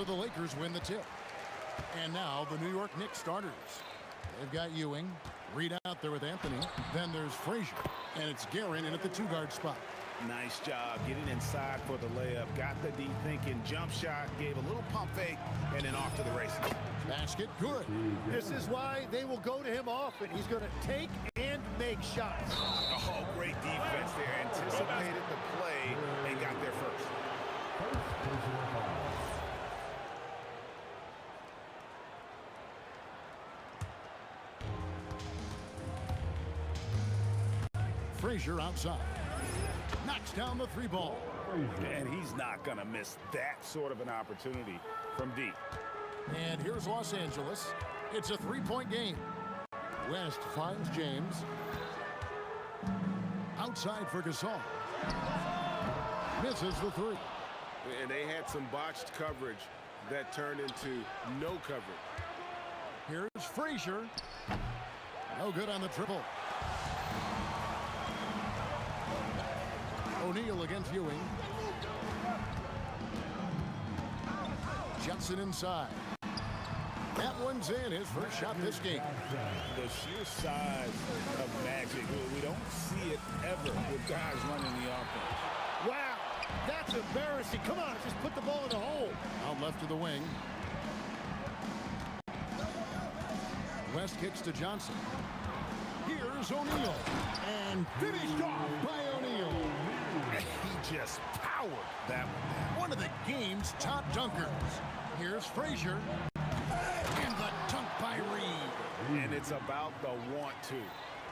So the Lakers win the tip. And now the New York Knicks starters. They've got Ewing, Reed out there with Anthony. Then there's Frazier, and it's Guerin in at the 2-guard spot. Nice job getting inside for the layup. Got the deep thinking jump shot, gave a little pump fake, and then off to the races. Basket, good. This is why they will go to him often. He's going to take and make shots. Oh, great defense there. Anticipated the play and got there first. Frazier outside. Knocks down the 3 ball. And he's not going to miss that sort of an opportunity from deep. And here's Los Angeles. It's a 3-point game. West finds James. Outside for Gasol. Misses the 3. And they had some botched coverage that turned into no coverage. Here's Frazier. No good on the triple. O'Neal against Ewing. Johnson inside. That one's in, his first shot this game. The sheer size of Magic, we don't see it ever with guys running the offense. Wow, that's embarrassing. Come on, just put the ball in the hole. Out left to the wing. West kicks to Johnson. Here's O'Neal. And finished off by O'Neal. He just powered that one. One of the game's top dunkers. Here's Frazier. And the dunk by Reed. And it's about the want to.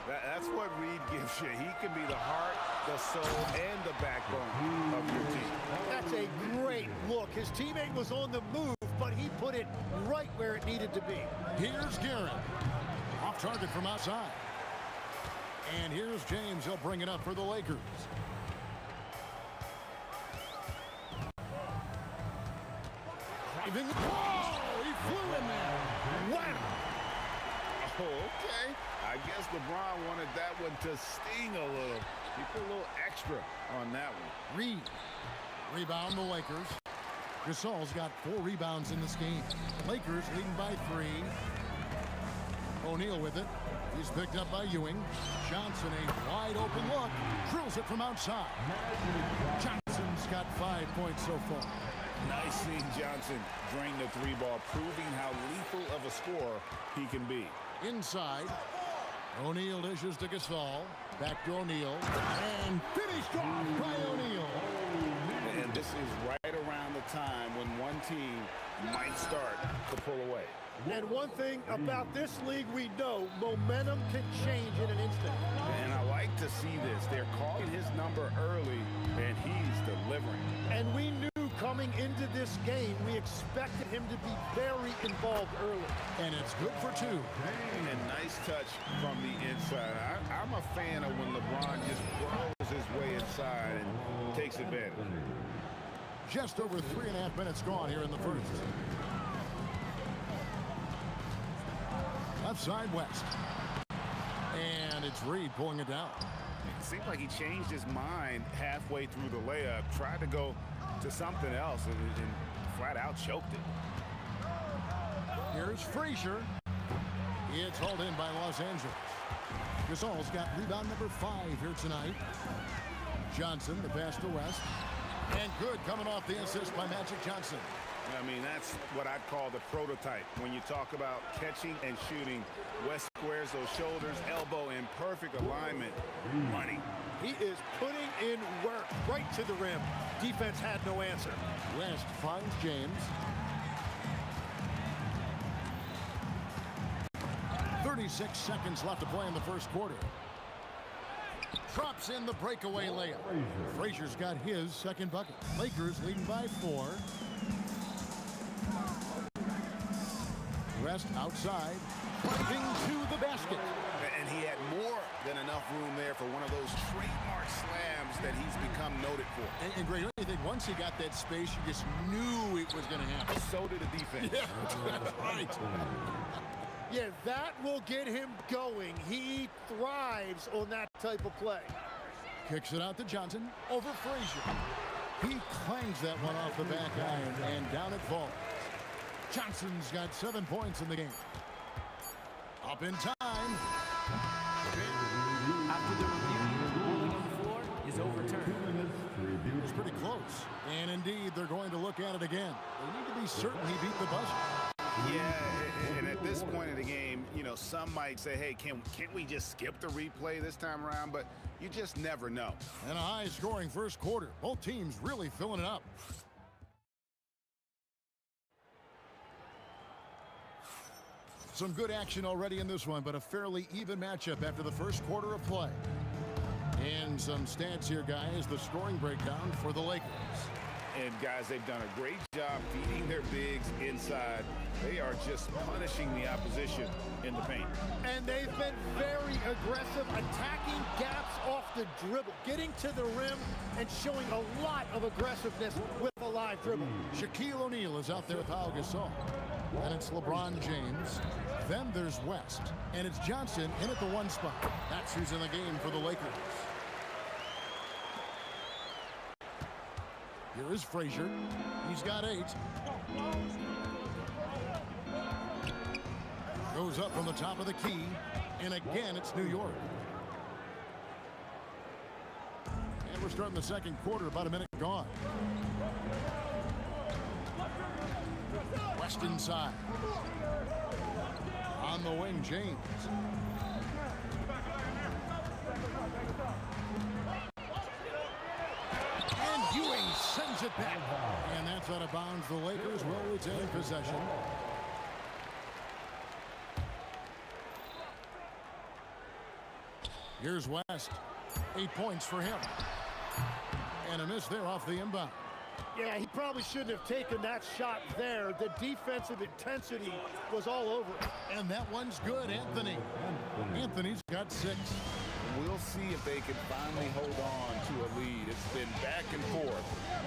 That's what Reed gives you. He can be the heart, the soul, and the backbone of your team. That's a great look. His teammate was on the move, but he put it right where it needed to be. Here's Guerin. Off target from outside. And here's James. He'll bring it up for the Lakers. Driving. Oh, he flew in there. Wow. Oh, okay. I guess LeBron wanted that one to sting a little. He put a little extra on that one. Reed. Rebound the Lakers. Gasol's got 4 rebounds in this game. Lakers leading by 3. O'Neal with it. He's picked up by Ewing. Johnson, a wide open look. Drills it from outside. Johnson's got 5 points so far. Nice seeing Johnson drain the 3 ball, proving how lethal of a scorer he can be. Inside. O'Neal dishes to Gasol. Back to O'Neal. And finished off by O'Neal. And this is right around the time when one team might start to pull away. And one thing about this league we know, momentum can change in an instant. And I like to see this. They're calling his number early, and he's delivering. And we knew coming into this game, we expected him to be very involved early. And it's good for 2. And nice touch from the inside. I'm a fan of when LeBron just burrows his way inside and takes advantage. Just over 3.5 minutes gone here in the first. Left side West. And it's Reed pulling it down. It seemed like he changed his mind halfway through the layup, tried to go to something else, and flat out choked it. Here's Frazier. It's hauled in by Los Angeles. Gasol's got rebound number 5 here tonight. Johnson, the pass to West. And good coming off the assist by Magic Johnson. I mean, that's what I'd call the prototype. When you talk about catching and shooting, West squares those shoulders, elbow in perfect alignment. Money. He is putting in work right to the rim. Defense had no answer. West finds James. 36 seconds left to play in the first quarter. Drops in the breakaway layup. Frazier's got his second bucket. Lakers leading by 4. West outside, driving to the basket. And he had more than enough room there for one of those trademark slams that he's become noted for. And Greg, I think once he got that space, you just knew it was going to happen. So did the defense. Yeah, right. Yeah, that will get him going. He thrives on that type of play. Kicks it out to Johnson over Frazier. He clangs that one off the back iron, and down it falls. Johnson's got 7 points in the game. Up in time. After the review, the ruling on the floor is overturned. It was pretty close. And indeed, they're going to look at it again. They need to be certain he beat the buzzer. Yeah, and at this point of the game, you know, some might say, hey, can't we just skip the replay this time around? But you just never know. And a high-scoring first quarter. Both teams really filling it up. Some good action already in this one, but a fairly even matchup after the first quarter of play. And some stats here, guys. The scoring breakdown for the Lakers. And, guys, they've done a great job feeding their bigs inside. They are just punishing the opposition in the paint. And they've been very aggressive, attacking gaps off the dribble, getting to the rim and showing a lot of aggressiveness with a live dribble. Shaquille O'Neal is out there with Pau Gasol. And it's LeBron James. Then there's West. And it's Johnson in at the 1 spot. That's who's in the game for the Lakers. Here is Frazier. He's got 8. Goes up from the top of the key. And again, it's New York. And we're starting the second quarter, about a minute gone. West inside. On the wing, James. And Ewing sends it back. And that's out of bounds. The Lakers will retain possession. Here's West. 8 points for him. And a miss there off the inbound. Yeah, he probably shouldn't have taken that shot there. The defensive intensity was all over it. And that one's good, Anthony. Anthony's got 6. We'll see if they can finally hold on to a lead. It's been back and forth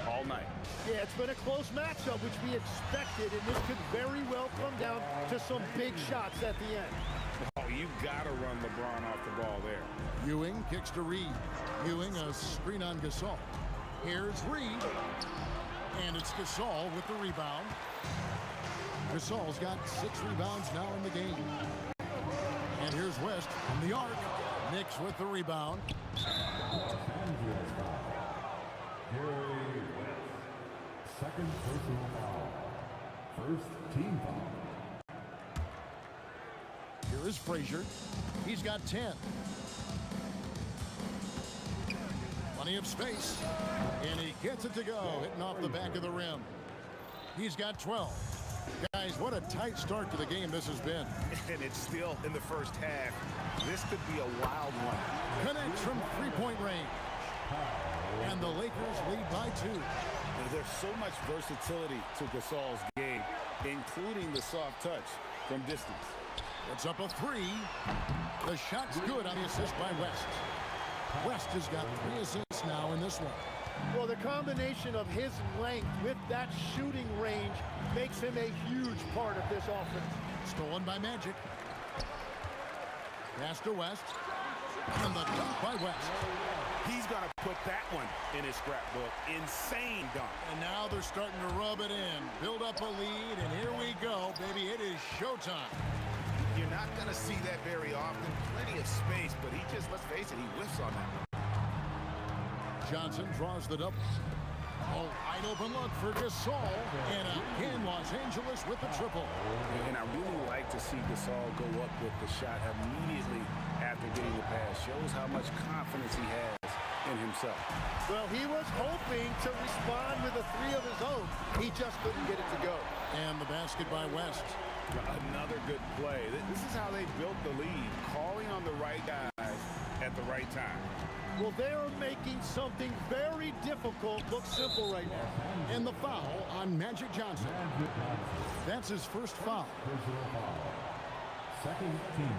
all night. Yeah, it's been a close matchup, which we expected, and this could very well come down to some big shots at the end. Oh, you got to run LeBron off the ball there. Ewing kicks to Reed. Ewing a screen on Gasol. Here's Reed. And it's Gasol with the rebound. Gasol's got 6 rebounds now in the game. And here's West from the arc. Knicks with the rebound. Second personal foul. First team foul. Here is Frazier. He's got 10. Plenty of space. And he gets it to go, hitting off the back of the rim. He's got 12. Guys, what a tight start to the game this has been. And it's still in the first half. This could be a wild one. Connects from 3-point range. And the Lakers lead by 2. There's so much versatility to Gasol's game, including the soft touch from distance. It's up a 3. The shot's good on the assist by West. West has got 3 assists now in this one. Well, the combination of his length with that shooting range makes him a huge part of this offense. Stolen by Magic. Pass to West. And the dunk by West. He's going to put that one in his scrapbook. Insane dunk. And now they're starting to rub it in. Build up a lead, and here we go, baby. It is showtime. You're not going to see that very often. Plenty of space, but he just, let's face it, he whiffs on that one. Johnson draws the double. Oh, wide open look for Gasol. And again, Los Angeles with the triple. And I really like to see Gasol go up with the shot immediately after getting the pass. Shows how much confidence he has in himself. Well, he was hoping to respond with a 3 of his own. He just couldn't get it to go. And the basket by West. Another good play. This is how they built the lead, calling on the right guys at the right time. Well, they're making something very difficult look simple right now. And the foul on Magic Johnson. That's his first foul. Personal foul. Second team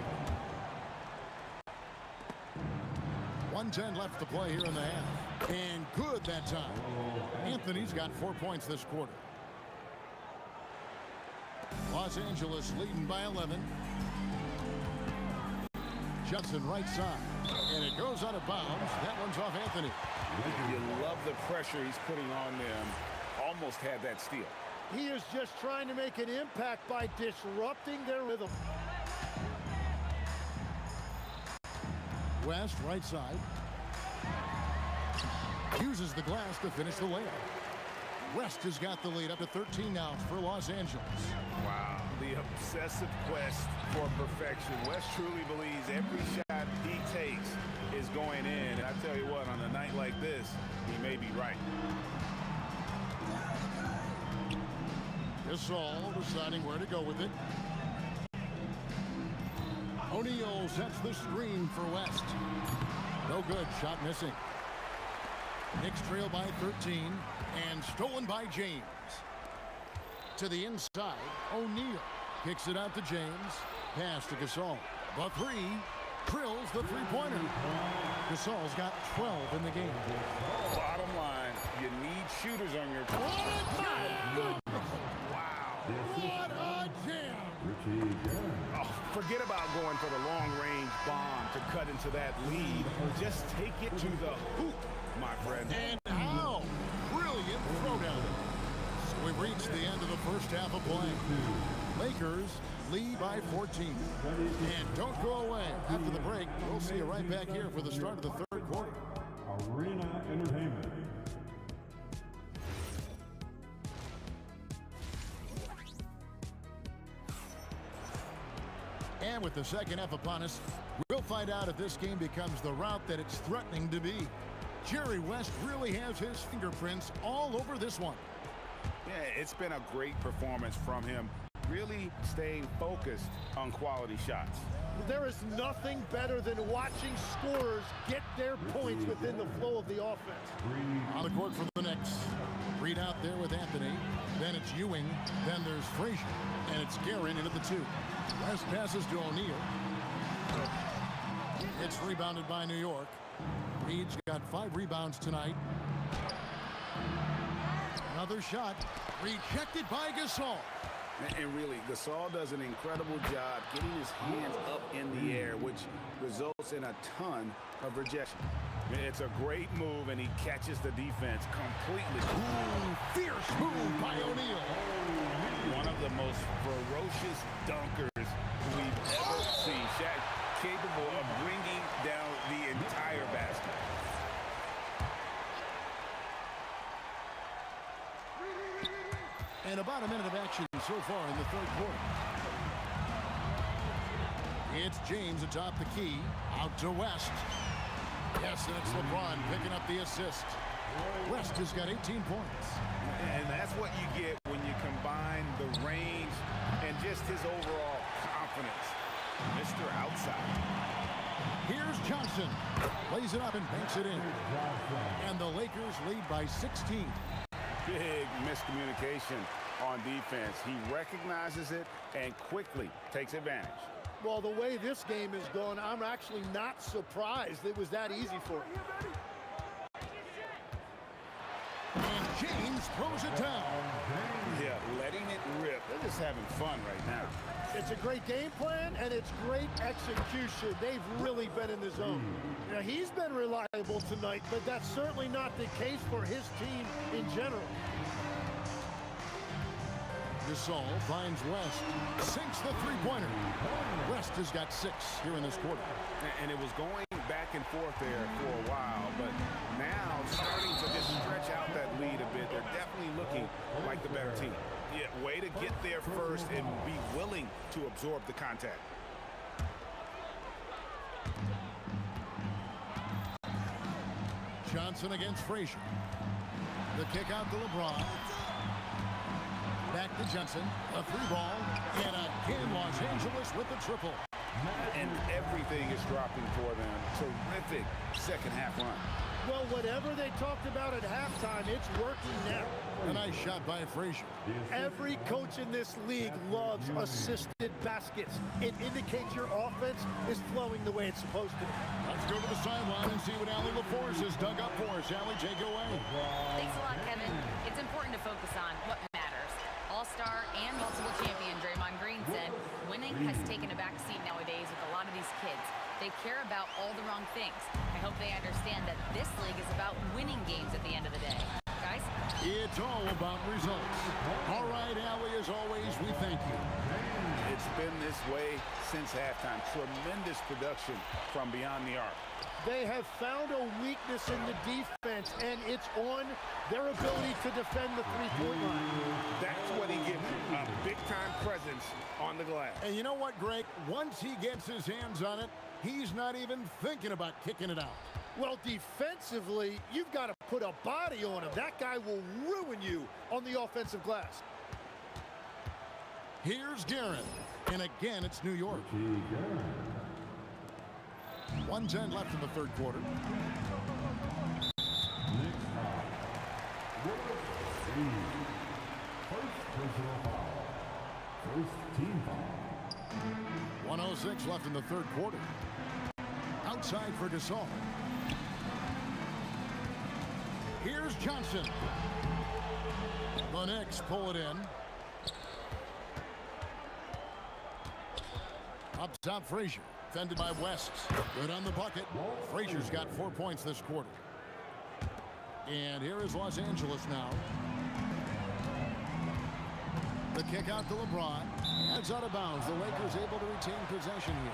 foul. 1:10 left to play here in the half. And good that time. Anthony's got 4 points this quarter. Los Angeles leading by 11. Johnson right side. And it goes out of bounds. That one's off Anthony. You love the pressure he's putting on them. Almost had that steal. He is just trying to make an impact by disrupting their rhythm. West, right side. Uses the glass to finish the layup. West has got the lead up to 13 now for Los Angeles. Wow, the obsessive quest for perfection. West truly believes every shot he takes is going in. And I tell you what, on a night like this, he may be right. Gasol deciding where to go with it. O'Neal sets the screen for West. No good, shot missing. Knicks trail by 13 and stolen by James. To the inside, O'Neal kicks it out to James. Pass to Gasol. The three, drills the three-pointer. Gasol's got 12 in the game. Bottom line, you need shooters on your team. Wow. What a jam! Oh, forget about going for the long-range bomb to cut into that lead. Just take it to the hoop, my friend. And how brilliant throwdown. So we've reached the end of the first half of play. Lakers lead by 14. And don't go away. After the break, we'll see you right back here for the start of the third quarter. Arena Entertainment. And with the second half upon us, we'll find out if this game becomes the route that it's threatening to be. Jerry West really has his fingerprints all over this one. Yeah, it's been a great performance from him. Really staying focused on quality shots. There is nothing better than watching scorers get their points within the flow of the offense. On the court for the Knicks. Reed out there with Anthony. Then it's Ewing. Then there's Frazier. And it's Guerin into the two. West passes to O'Neal. It's rebounded by New York. Reed's got 5 rebounds tonight. Another shot. Rejected by Gasol. And really, Gasol does an incredible job getting his hands up in the air, which results in a ton of rejection. It's a great move, and he catches the defense completely. Ooh, fierce move by O'Neal. One of the most ferocious dunkers we've ever seen. Shaq capable of bringing down the entire basket. And about a minute of action so far in the third quarter. It's James atop the key. Out to West. Yes, and it's LeBron picking up the assist. West has got 18 points. And that's what you get when you combine the range and just his overall confidence. Mr. Outside. Here's Johnson. Lays it up and banks it in. And the Lakers lead by 16. Big miscommunication on defense. He recognizes it and quickly takes advantage. Well, the way this game is going, I'm actually not surprised it was that easy for him. And James throws it down. Yeah, letting it rip. They're just having fun right now. It's a great game plan, and it's great execution. They've really been in the zone. Now, he's been reliable tonight, but that's certainly not the case for his team in general. Gasol finds West. Sinks the three-pointer. West has got 6 here in this quarter. And it was going back and forth there for a while, but now starting to just stretch out that lead a bit. They're definitely looking like the better team. Yeah, way to get there first and be willing to absorb the contact. Johnson against Frazier. The kick out to LeBron. Back to Johnson. A 3-ball. And again, Los Angeles with the triple. And everything is dropping for them. Terrific second half run. Well, whatever they talked about at halftime, it's working now. A nice shot by Frazier. Every coach in this league loves assisted baskets. It indicates your offense is flowing the way it's supposed to. Let's go to the sideline and see what Allie LaForce has dug up for us. Allie, take it away. Thanks a lot, Kevin. It's important to focus on what matters. All-star and multiple champion Draymond Green said winning has taken a back seat nowadays with a lot of these kids. They care about all the wrong things. I hope they understand that this league is about winning games at the end of the day. guys. It's all about results. All right, Allie, as always, we thank you. It's been this way since halftime. Tremendous production from beyond the arc. They have found a weakness in the defense, and it's on their ability to defend the three-point line. That's what he gives you, a big-time presence on the glass. And you know what, Greg? Once he gets his hands on it, he's not even thinking about kicking it out. Well, defensively, you've got to put a body on him. That guy will ruin you on the offensive glass. Here's Guerin. And again, it's New York. 1:10 left in the third quarter. First team foul. 1:06 left in the third quarter. Outside for Gasol. Here's Johnson. The Knicks pull it in. Up top, Frazier. Defended by West. Good on the bucket. Frazier's got 4 points this quarter. And here is Los Angeles now. The kick out to LeBron. That's out of bounds. The Lakers able to retain possession here.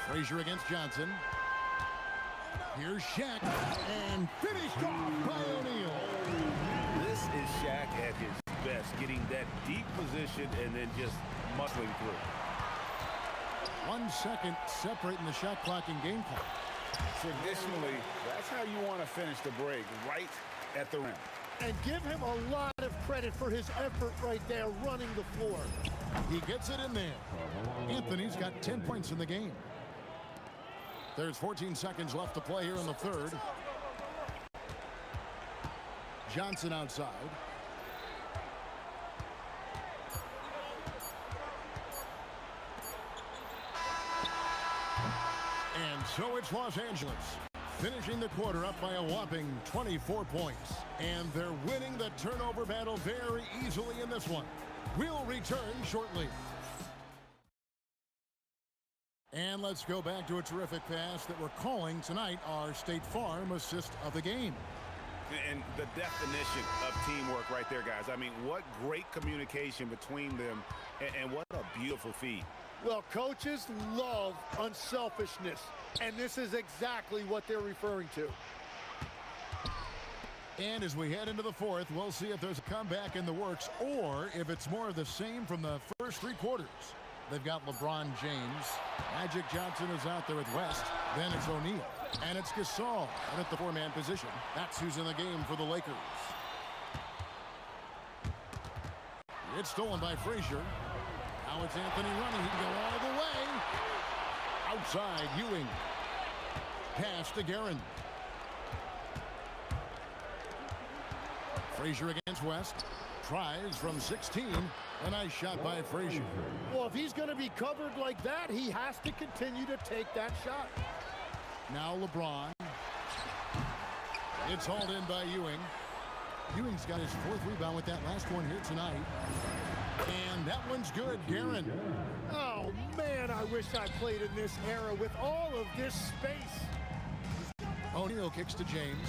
Frazier against Johnson. Here's Shaq. And finished off by O'Neal. This is Shaq at his best, getting that deep position and then just muscling through. 1 second separating the shot clock and game clock. Traditionally, that's how you want to finish the break, right at the rim. And give him a lot of credit for his effort right there running the floor. He gets it in there. Anthony's got 10 points in the game. There's 14 seconds left to play here in the third. Johnson outside. And so it's Los Angeles, finishing the quarter up by a whopping 24 points. And they're winning the turnover battle very easily in this one. We'll return shortly. And let's go back to a terrific pass that we're calling tonight our State Farm assist of the game. And the definition of teamwork right there, guys. I mean, what great communication between them, and what a beautiful feed. Well, coaches love unselfishness, and this is exactly what they're referring to. And as we head into the fourth, we'll see if there's a comeback in the works or if it's more of the same from the first 3 quarters. They've got LeBron James. Magic Johnson is out there with West. Then it's O'Neal. And it's Gasol. And at the 4-man position, that's who's in the game for the Lakers. It's stolen by Frazier. Now it's Anthony running. He can go all the way. Outside, Ewing. Pass to Guerin. Frazier against West. Tries from 16. A nice shot by Frazier. Well, if he's going to be covered like that, he has to continue to take that shot. Now LeBron. It's hauled in by Ewing. Ewing's got his 4th rebound with that last one here tonight. And that one's good. Guerin. Oh, man, I wish I played in this era with all of this space. O'Neal kicks to James.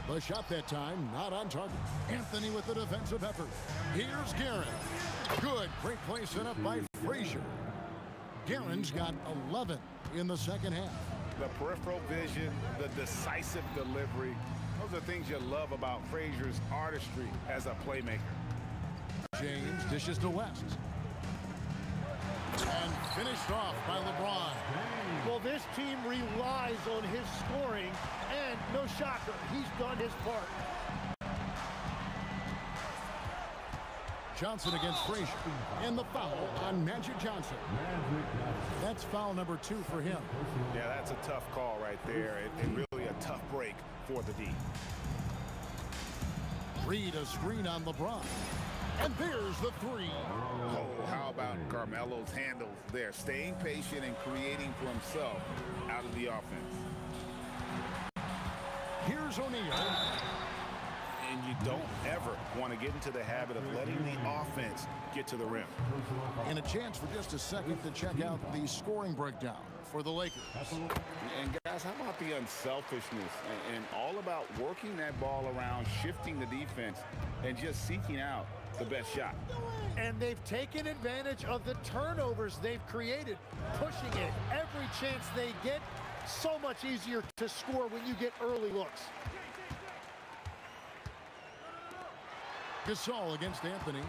The shot that time, not on target. Anthony with the defensive effort. Here's Guerin. Good, great play set up by Frazier. Guerin's got 11 in the second half. The peripheral vision, the decisive delivery, those are things you love about Frazier's artistry as a playmaker. James dishes to West. And finished off by LeBron. Well, this team relies on his scoring, and no shocker, he's done his part. Johnson against Frazier. And the foul on Magic Johnson. That's foul number 2 for him. Yeah, that's a tough call right there, and really a tough break for the D. Reed a screen on LeBron. And there's the 3. Oh, how about Carmelo's handles there, staying patient and creating for himself out of the offense. Here's O'Neal. And you don't ever want to get into the habit of letting the offense get to the rim. And a chance for just a second to check out the scoring breakdown for the Lakers. And guys, how about the unselfishness and all about working that ball around, shifting the defense, and just seeking out the best shot. And they've taken advantage of the turnovers they've created, pushing it every chance they get. So much easier to score when you get early looks. Gasol against Anthony.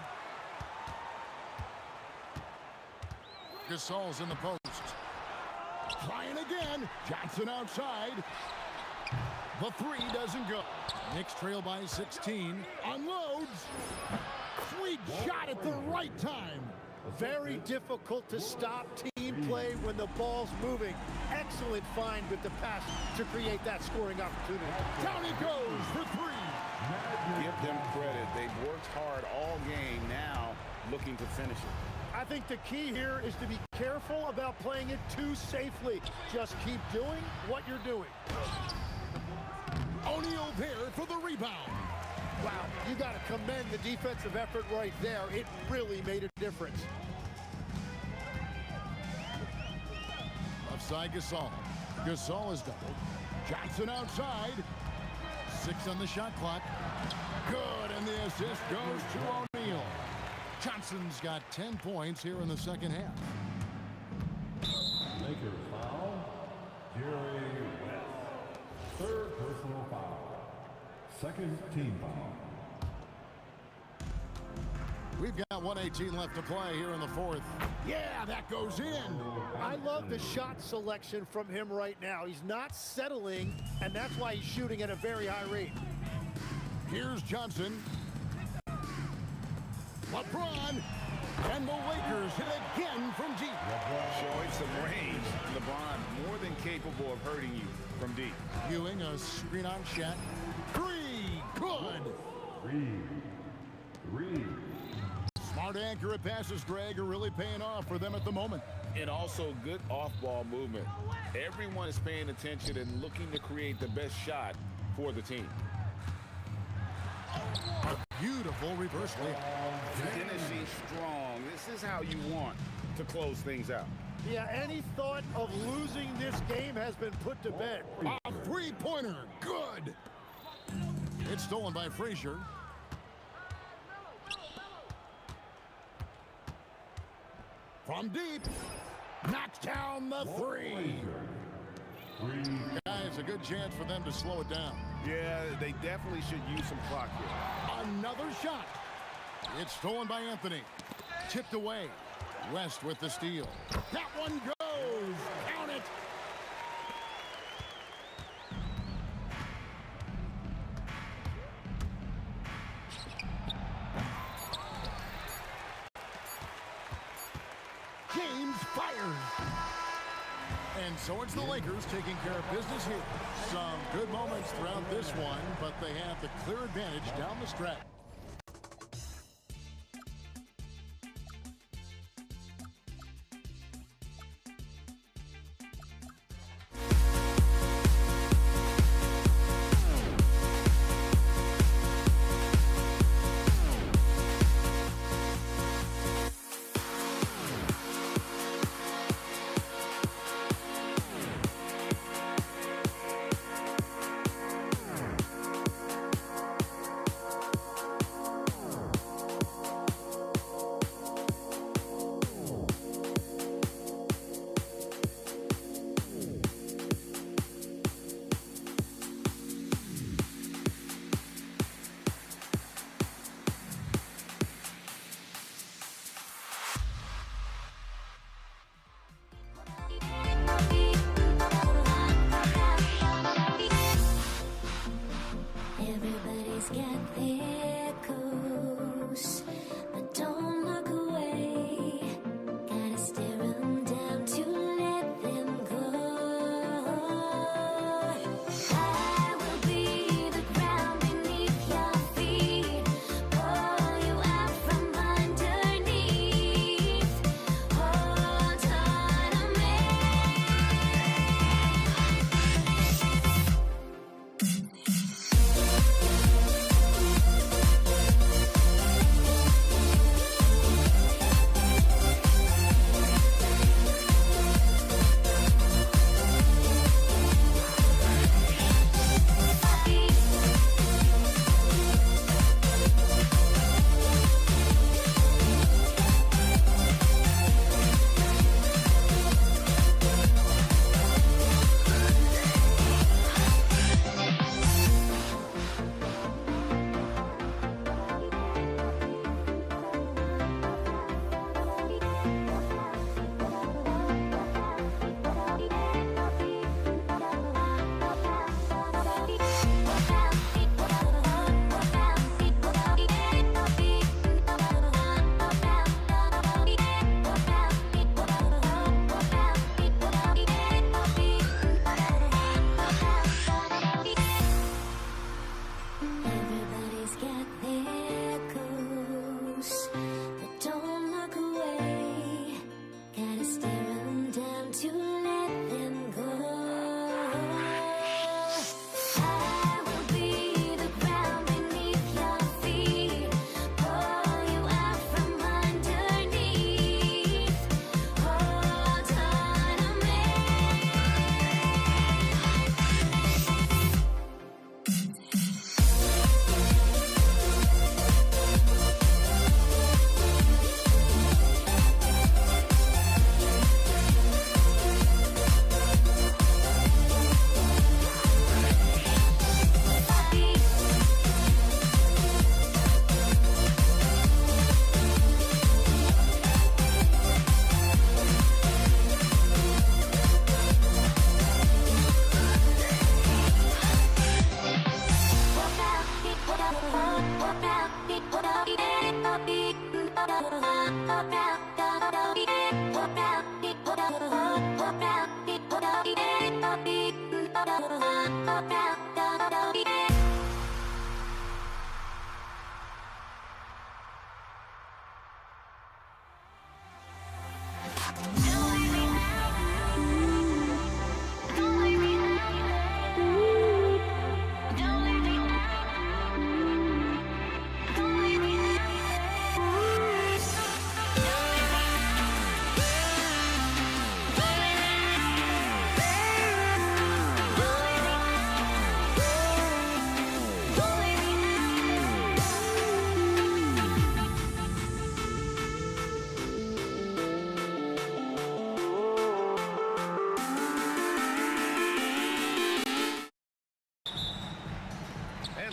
Gasol's in the post. Trying again. Johnson outside. The three doesn't go. Knicks trail by 16. Unloads. Sweet shot at the right time. Very difficult to stop team play when the ball's moving. Excellent find with the pass to create that scoring opportunity. Down he goes for three. Give them credit. They've worked hard all game, now looking to finish it. I think the key here is to be careful about playing it too safely. Just keep doing what you're doing. O'Neal there for the rebound. Wow, you got to commend the defensive effort right there. It really made a difference. Offside Gasol. Gasol is doubled. Johnson outside. 6 on the shot clock. Good, and the assist goes to O'Neal. Johnson's got 10 points here in the second half. Lakers foul. Jerry West. Third personal foul. Second team foul. We've got 1:18 left to play here in the fourth. Yeah, that goes in. I love the shot selection from him right now. He's not settling, and that's why he's shooting at a very high rate. Here's Johnson. LeBron. And the Lakers hit again from deep. Showing some range. LeBron more than capable of hurting you from deep. Ewing, a screen on Shaq. Three. Good. Three. Smart, accurate passes, Greg, are really paying off for them at the moment. And also good off-ball movement. Everyone is paying attention and looking to create the best shot for the team. A beautiful reverse layup. Finishing strong. This is how you want to close things out. Yeah, any thought of losing this game has been put to bed. A three-pointer. Good. It's stolen by Frazier. From deep. Knocks down the three. Guys, a good chance for them to slow it down. Yeah, they definitely should use some clock here. Another shot. It's stolen by Anthony. Tipped away. West with the steal. That one goes. Count it. James fires. And so it's the Lakers taking care of business here. Some good moments throughout this one, but they have the clear advantage down the stretch.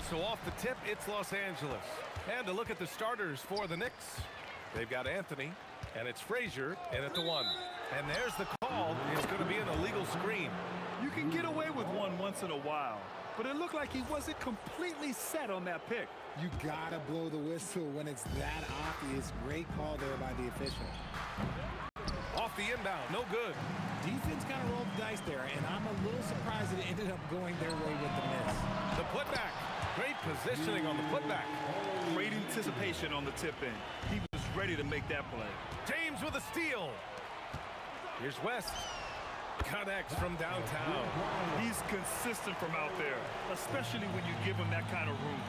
So off the tip, it's Los Angeles. And to look at the starters for the Knicks, they've got Anthony, and it's Frazier in at the 1. And there's the call. It's going to be an illegal screen. You can get away with one once in a while, but it looked like he wasn't completely set on that pick. You gotta blow the whistle when it's that obvious. Great call there by the official. Off the inbound, no good. Defense kind of rolled the dice there, and I'm a little surprised that it ended up going their way with the miss. The putback. Great positioning on the putback. Great anticipation on the tip-in. He was ready to make that play. James with a steal. Here's West. Connects from downtown. He's consistent from out there, especially when you give him that kind of room.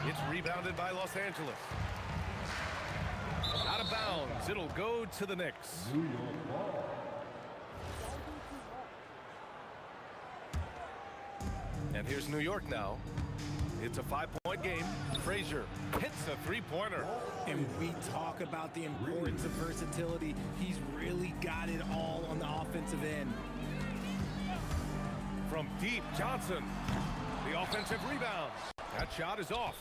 It's rebounded by Los Angeles. Out of bounds. It'll go to the Knicks. And here's New York now. It's a 5-point game. Frazier hits a 3-pointer. And we talk about the importance of versatility. He's really got it all on the offensive end. From deep, Johnson. The offensive rebound. That shot is off.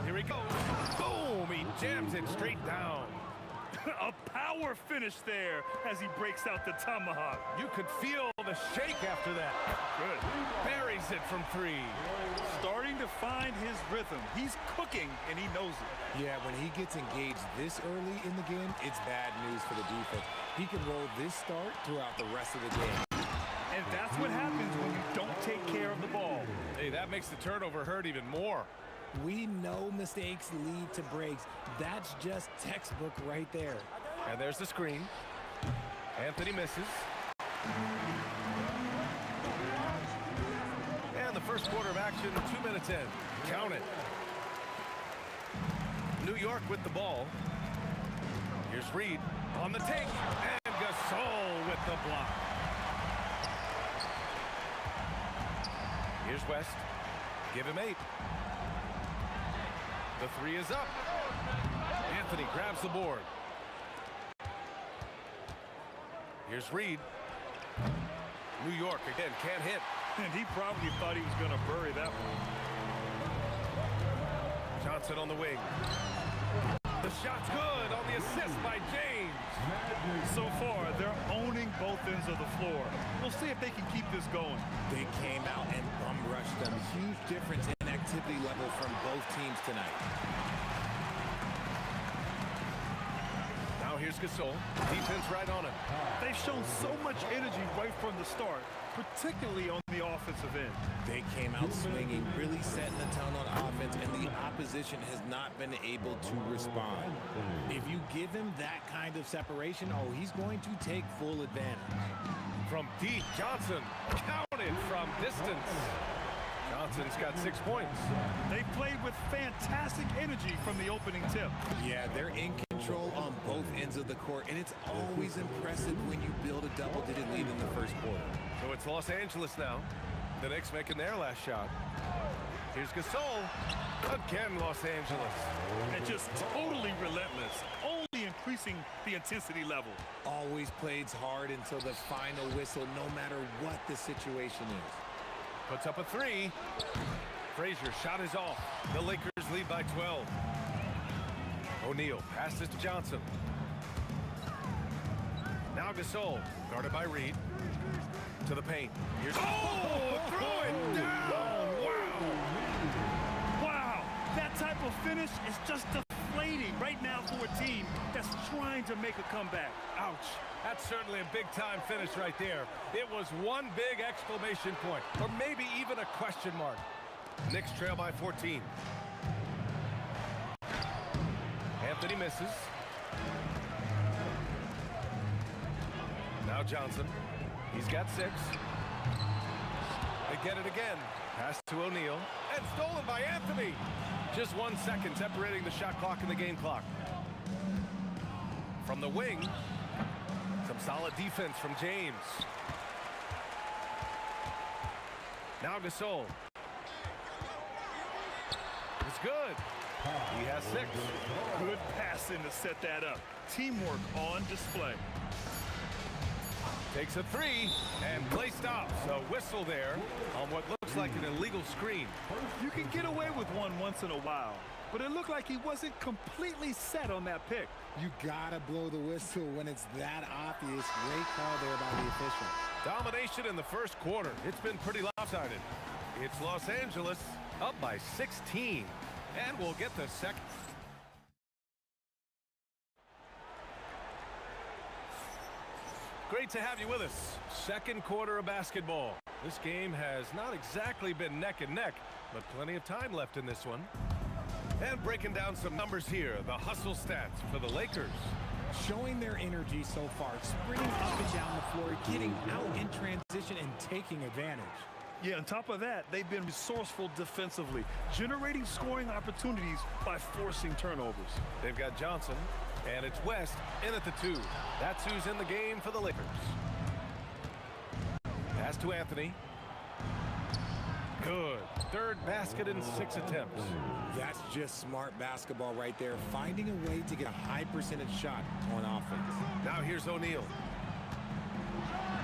Here he goes. Boom! He jams it straight down. A power finish there as he breaks out the tomahawk. You could feel the shake after that. Good. Buries it from 3. Starting to find his rhythm. He's cooking, and he knows it. Yeah, when he gets engaged this early in the game, it's bad news for the defense. He can roll this start throughout the rest of the game. And that's what happens when you don't take care of the ball. Hey, that makes the turnover hurt even more. We know mistakes lead to breaks. That's just textbook right there. And there's the screen. Anthony misses. And the first quarter of action, 2 minutes in. Count it. New York with the ball. Here's Reed on the take. And Gasol with the block. Here's West. Give him 8. The 3 is up. Anthony grabs the board. Here's Reed. New York again can't hit. And he probably thought he was going to bury that one. Johnson on the wing. The shot's good on the assist by James. So far, they're owning both ends of the floor. We'll see if they can keep this going. They came out and bum rushed them. Huge difference in activity level from both teams tonight. Now here's Gasol. Defense right on him. They've shown so much energy right from the start, particularly on the offensive end. They came out swinging, really setting the tone on offense, and the opposition has not been able to respond. If you give him that kind of separation, oh, he's going to take full advantage. From deep, Johnson counted from distance. Johnson's got 6 points. They played with fantastic energy from the opening tip. Yeah, they're in control on both ends of the court, and it's always impressive when you build a double-digit lead in the first quarter. So it's Los Angeles now. The Knicks making their last shot. Here's Gasol. Again, Los Angeles. And just totally relentless, only increasing the intensity level. Always plays hard until the final whistle, no matter what the situation is. Puts up a 3. Frazier shot is off. The Lakers lead by 12. O'Neal passes to Johnson. Now Gasol, guarded by Reed. To the paint. Here's throw it down! Wow! Wow! finish is just deflating right now for a team that's trying to make a comeback. Ouch. That's certainly a big-time finish right there. It was one big exclamation point, or maybe even a question mark. Knicks trail by 14. Anthony misses. Now Johnson. He's got 6. They get it again. Pass to O'Neal. And stolen by Anthony. Just 1 second separating the shot clock and the game clock. From the wing, some solid defense from James. Now Gasol. It's good. He has 6. Good passing to set that up. Teamwork on display. Takes a 3, and play stops. A whistle there on what looks like an illegal screen. You can get away with one once in a while, but it looked like he wasn't completely set on that pick. You gotta blow the whistle when it's that obvious. Great call there by the official. Domination in the first quarter. It's been pretty lopsided. It's Los Angeles up by 16, and we'll get the second. Great to have you with us. Second quarter of basketball. This game has not exactly been neck and neck, but plenty of time left in this one. And breaking down some numbers here, the hustle stats for the Lakers. Showing their energy so far, sprinting up and down the floor, getting out in transition and taking advantage. Yeah, on top of that, they've been resourceful defensively, generating scoring opportunities by forcing turnovers. They've got Johnson, and it's West in at the 2. That's who's in the game for the Lakers. Pass to Anthony. Good. Third basket in 6 attempts. That's just smart basketball right there, finding a way to get a high percentage shot on offense. Now here's O'Neal.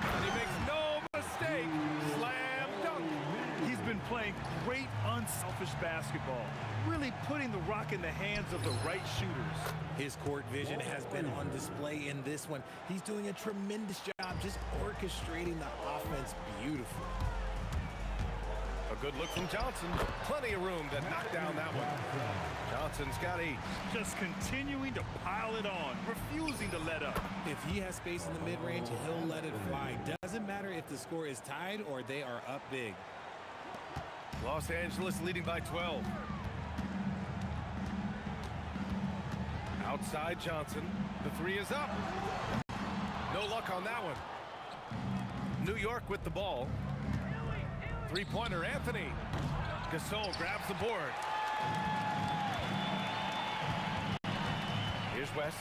And he makes no mistake. Slam dunk. He's been playing great unselfish basketball, really putting the rock in the hands of the right shooters. His court vision has been on display in this one. He's doing a tremendous job just orchestrating the offense beautifully. A good look from Johnson. Plenty of room to knock down that one. Johnson's got 8. Just continuing to pile it on, refusing to let up. If he has space in the mid-range, he'll let it fly. Doesn't matter if the score is tied or they are up big. Los Angeles leading by 12. Outside Johnson. The 3 is up. No luck on that one. New York with the ball. Three-pointer, Anthony. Gasol grabs the board. Here's West.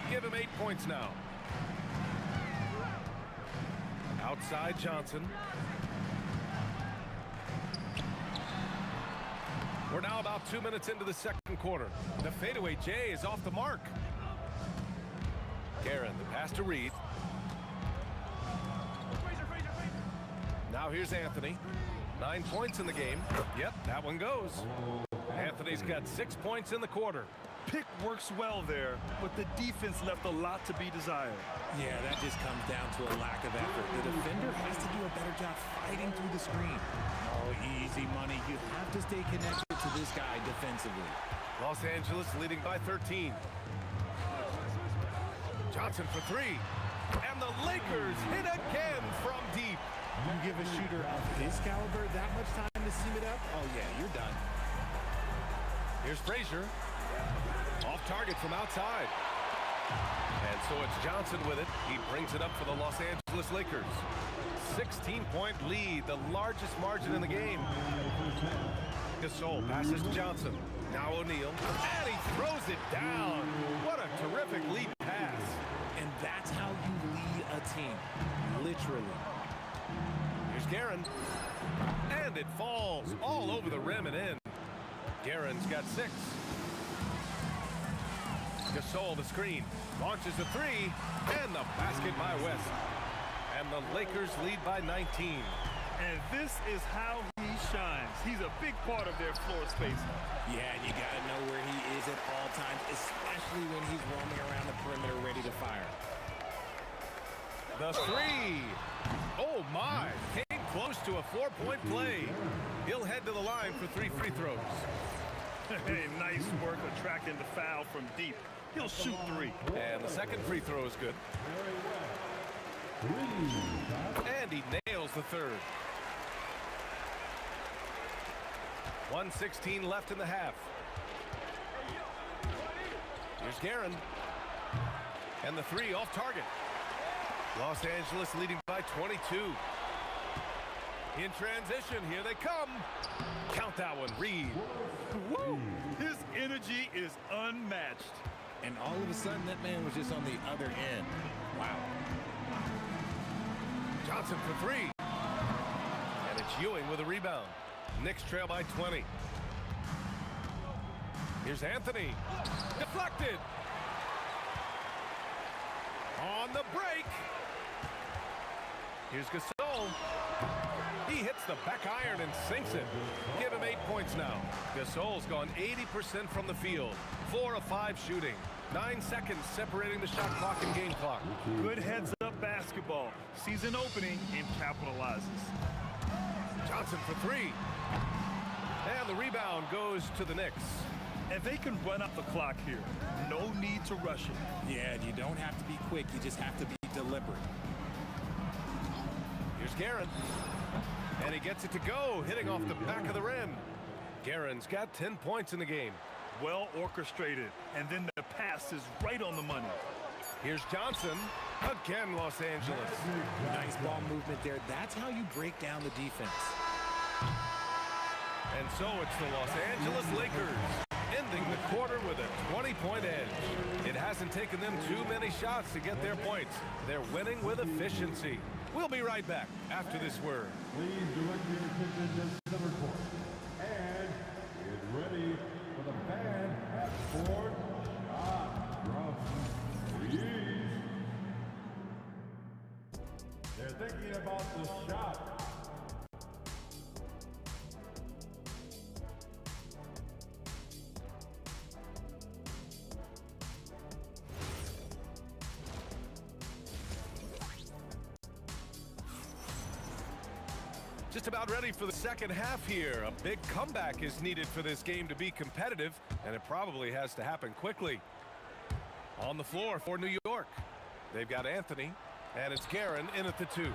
Give him 8 points now. Outside Johnson. We're now about 2 minutes into the second quarter. The fadeaway J is off the mark. Guerin, the pass to Reed. Now here's Anthony. 9 points in the game. Yep, that one goes. Anthony's got 6 points in the quarter. Pick works well there, but the defense left a lot to be desired. Yeah, that just comes down to a lack of effort. The defender has to do a better job fighting through the screen. Oh, easy money. You have to stay connected to this guy defensively. Los Angeles leading by 13. Johnson for 3. And the Lakers hit again from deep. You give a shooter of his caliber that much time to seam it up? Oh, yeah, you're done. Here's Frazier. Off target from outside. And so it's Johnson with it. He brings it up for the Los Angeles Lakers. 16-point lead, the largest margin in the game. Gasol passes Johnson. Now O'Neal. And he throws it down. What a terrific lead pass. And that's how you lead a team. Literally. Here's Guerin. And it falls all over the rim and in. Guerin's got 6. Gasol the screen. Launches a 3. And the basket by West. And the Lakers lead by 19. And this is how he shines. He's a big part of their floor space. Yeah, and you got to know where he is at all times, especially when he's roaming around the perimeter ready to fire. The 3. Oh, my. Came close to a 4-point play. He'll head to the line for 3 free throws. Hey, nice work attracting the foul from deep. He'll shoot 3. And the second free throw is good. And he nails the third. 1:16 left in the half. Here's Guerin. And the 3 off target. Los Angeles leading by 22. In transition, here they come. Count that one, Reed. Woo! His energy is unmatched. And all of a sudden, that man was just on the other end. Wow. Johnson for 3. And it's Ewing with a rebound. Knicks trail by 20. Here's Anthony. Deflected. On the break. Here's Gasol. He hits the back iron and sinks it. Give him 8 points now. Gasol's gone 80% from the field. 4 of 5 shooting. 9 seconds separating the shot clock and game clock. Good heads-up basketball. Sees an opening and capitalizes. Johnson for 3. And the rebound goes to the Knicks. And they can run up the clock here. No need to rush it. Yeah, you don't have to be quick. You just have to be deliberate. Here's Guerin. And he gets it to go, hitting off the back of the rim. Guerin's got 10 points in the game. Well orchestrated. And then the pass is right on the money. Here's Johnson. Again, Los Angeles. Nice ball movement there. That's how you break down the defense. And so it's the Los Angeles Lakers ending the quarter with a 20-point edge. It hasn't taken them too many shots to get their points. They're winning with efficiency. We'll be right back after this word. Please direct your attention to center court. And get ready for the bad half-court shot from 3. They're thinking about the shot. Just about ready for the second half here. A big comeback is needed for this game to be competitive, and it probably has to happen quickly. On the floor for New York, they've got Anthony, and it's Guerin in at the 2.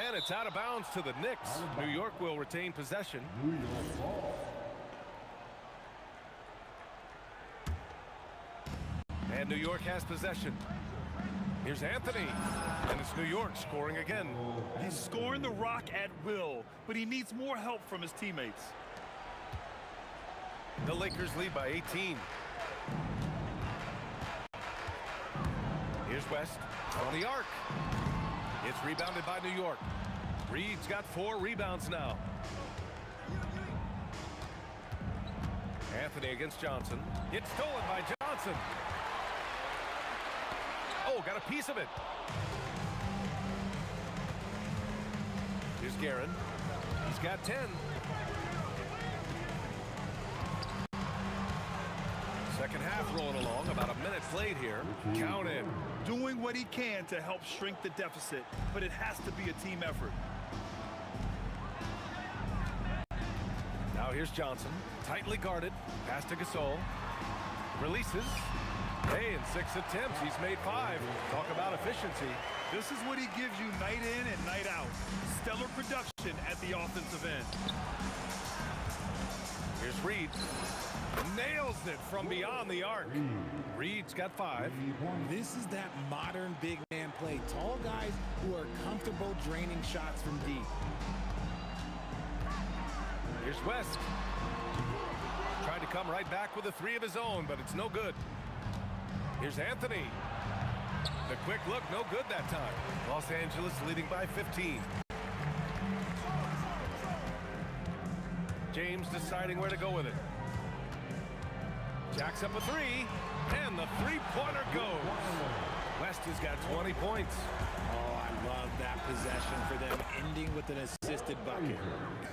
And it's out of bounds to the Knicks. New York will retain possession. And New York has possession. Here's Anthony, and it's New York scoring again. He's scoring the rock at will, but he needs more help from his teammates. The Lakers lead by 18. Here's West on the arc. It's rebounded by New York. Reed's got 4 rebounds now. Anthony against Johnson. It's stolen by Johnson. Oh, got a piece of it. Here's Guerin. He's got 10. Second half rolling along. About a minute played here. Count in. Doing what he can to help shrink the deficit, but it has to be a team effort. Now here's Johnson. Tightly guarded. Pass to Gasol. Releases. Hey, in 6 attempts, he's made 5. Talk about efficiency. This is what he gives you night in and night out. Stellar production at the offensive end. Here's Reed. Nails it from beyond the arc. Reed's got 5. This is that modern big man play. Tall guys who are comfortable draining shots from deep. Here's West. Tried to come right back with a 3 of his own, but it's no good. Here's Anthony. The quick look, no good that time. Los Angeles leading by 15. James deciding where to go with it. Jacks up a 3, and the 3-pointer goes. West has got 20 points. Oh, I love that possession for them, ending with an assisted bucket.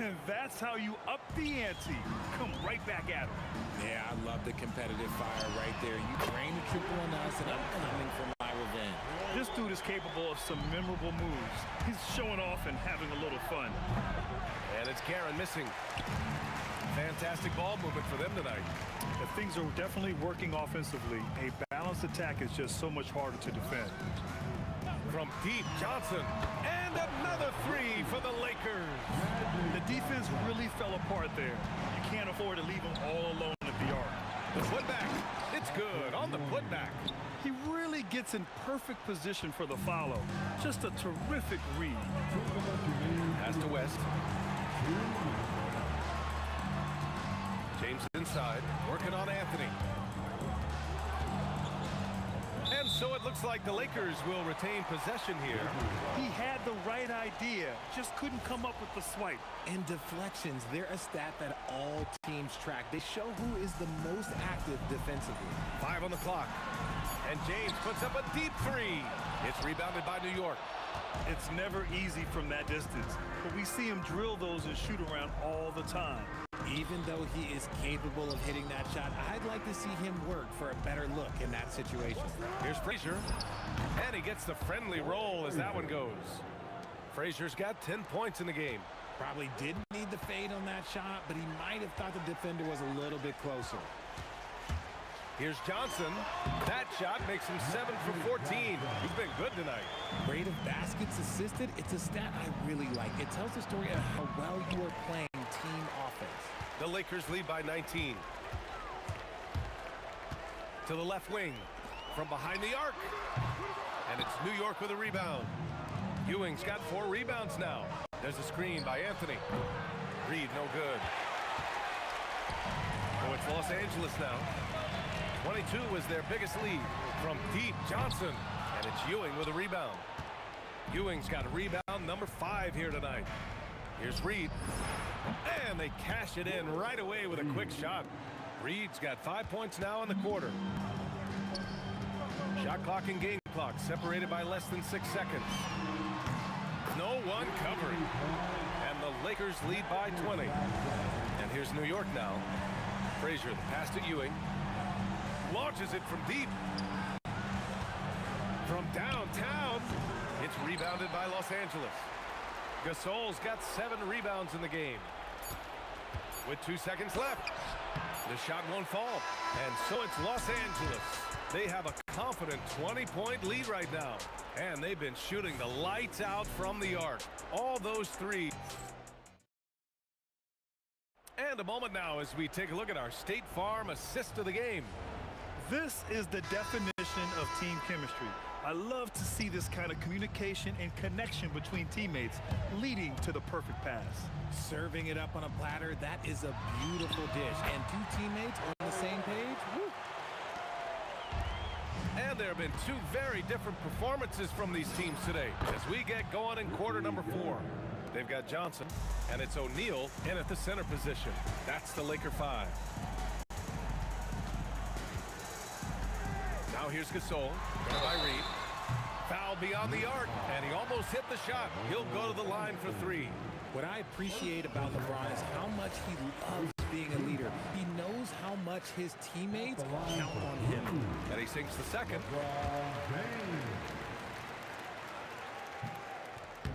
And that's how you up the ante. Come right back at him. Yeah, I love the competitive fire right there. You drain the triple on us, and I'm coming for my revenge. This dude is capable of some memorable moves. He's showing off and having a little fun. And it's Guerin missing. Fantastic ball movement for them tonight. things are definitely working offensively. A balanced attack is just so much harder to defend. From deep, Johnson. And another three for the Lakers. The defense really fell apart there. You can't afford to leave them all alone at the arc. The putback. It's good on the putback. He really gets in perfect position for the follow. Just a terrific read. Pass to West. James inside, working on Anthony. And so it looks like the Lakers will retain possession here. He had the right idea, just couldn't come up with the swipe. And deflections, they're a stat that all teams track. They show who is the most active defensively. 5 on the clock. And James puts up a deep three. It's rebounded by New York. It's never easy from that distance, but we see him drill those and shoot around all the time. Even though he is capable of hitting that shot, I'd like to see him work for a better look in that situation. Here's Frazier, and he gets the friendly roll as that one goes. Frazier's got 10 points in the game. Probably didn't need the fade on that shot, but he might have thought the defender was a little bit closer. Here's Johnson. That shot makes him 7 for 14. He's been good tonight. Rate of baskets assisted, it's a stat I really like. It tells the story of how well you are playing team offense. The Lakers lead by 19. To the left wing. From behind the arc. And it's New York with a rebound. Ewing's got 4 rebounds now. There's a screen by Anthony. Reed, no good. So it's Los Angeles now. 22 was their biggest lead. From deep, Johnson. And it's Ewing with a rebound. Ewing's got a rebound number 5 here tonight. Here's Reed. And they cash it in right away with a quick shot. Reed's got 5 points now in the quarter. Shot clock and game clock separated by less than 6 seconds. No one covering. And the Lakers lead by 20. And here's New York now. Frazier, the pass to Ewing. Launches it from deep. From downtown. It's rebounded by Los Angeles. Gasol's got 7 rebounds in the game. With 2 seconds left. The shot won't fall. And so it's Los Angeles. They have a confident 20-point lead right now. And they've been shooting the lights out from the arc. All those threes. And a moment now as we take a look at our State Farm assist of the game. This is the definition of team chemistry. I love to see this kind of communication and connection between teammates leading to the perfect pass. Serving it up on a platter, that is a beautiful dish. And 2 teammates on the same page, woo. And there have been 2 very different performances from these teams today as we get going in quarter number 4. They've got Johnson, and it's O'Neal in at the center position. That's the Laker 5. Now here's Gasol, by Reed. Foul beyond the arc, and he almost hit the shot. He'll go to the line for 3. What I appreciate about LeBron is how much he loves being a leader. He knows how much his teammates count on him. And he sinks the second.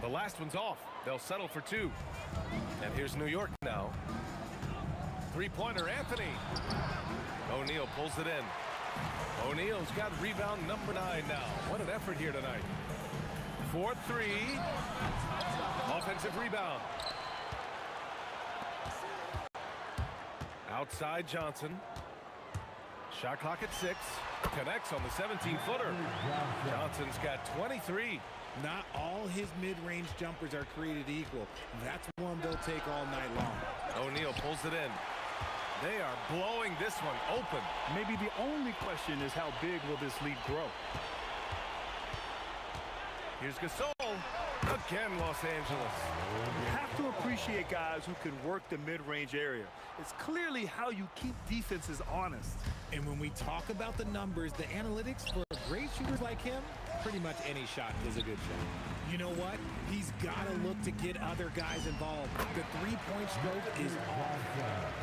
The last one's off. They'll settle for 2. And here's New York now. 3-pointer, Anthony. O'Neal pulls it in. O'Neal's got rebound number 9 now. What an effort here tonight. 4-3. Offensive rebound. Outside Johnson. Shot clock at 6. Connects on the 17-footer. Johnson's got 23. Not all his mid-range jumpers are created equal. That's one they'll take all night long. O'Neal pulls it in. They are blowing this one open. Maybe the only question is how big will this lead grow? Here's Gasol. Again, Los Angeles. You have to appreciate guys who can work the mid-range area. It's clearly how you keep defenses honest. And when we talk about the numbers, the analytics for great shooters like him, pretty much any shot is a good shot. You know what? He's got to look to get other guys involved. The 3-point stroke is off.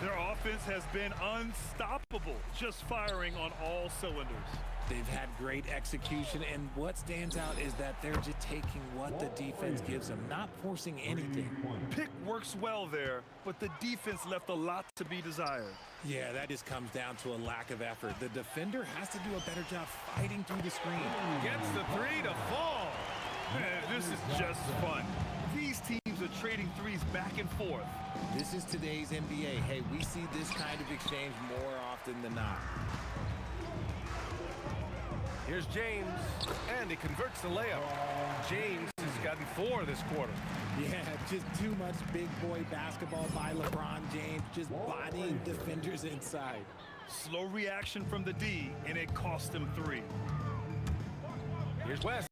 Their offense has been unstoppable, just firing on all cylinders. They've had great execution, and what stands out is that they're just taking what the defense gives them, not forcing anything. Pick works well there, but the defense left a lot to be desired. Yeah, that just comes down to a lack of effort. The defender has to do a better job fighting through the screen. Gets the three to fall. This is just fun. These teams are trading threes back and forth. This is today's NBA. Hey, we see this kind of exchange more often than not. Here's James, and he converts the layup. James has gotten 4 this quarter. Yeah, just too much big boy basketball by LeBron James, just bodying defenders inside. Slow reaction from the D, and it cost him 3. Here's West.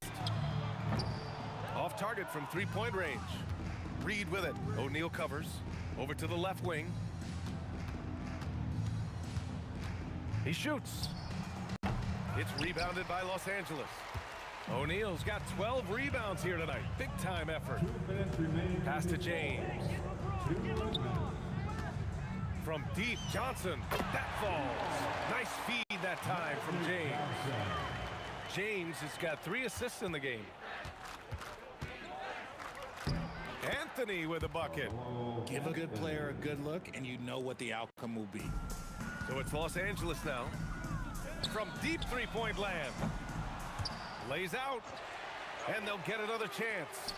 Off target from three-point range. Reed with it. O'Neal covers. Over to the left wing. He shoots. It's rebounded by Los Angeles. O'Neal's got 12 rebounds here tonight. Big time effort. Pass to James. From deep, Johnson. That falls. Nice feed that time from James. James has got 3 assists in the game. Anthony with a bucket. Give a good player a good look, and you know what the outcome will be. So it's Los Angeles now. From deep three-point land. Lays out, and they'll get another chance.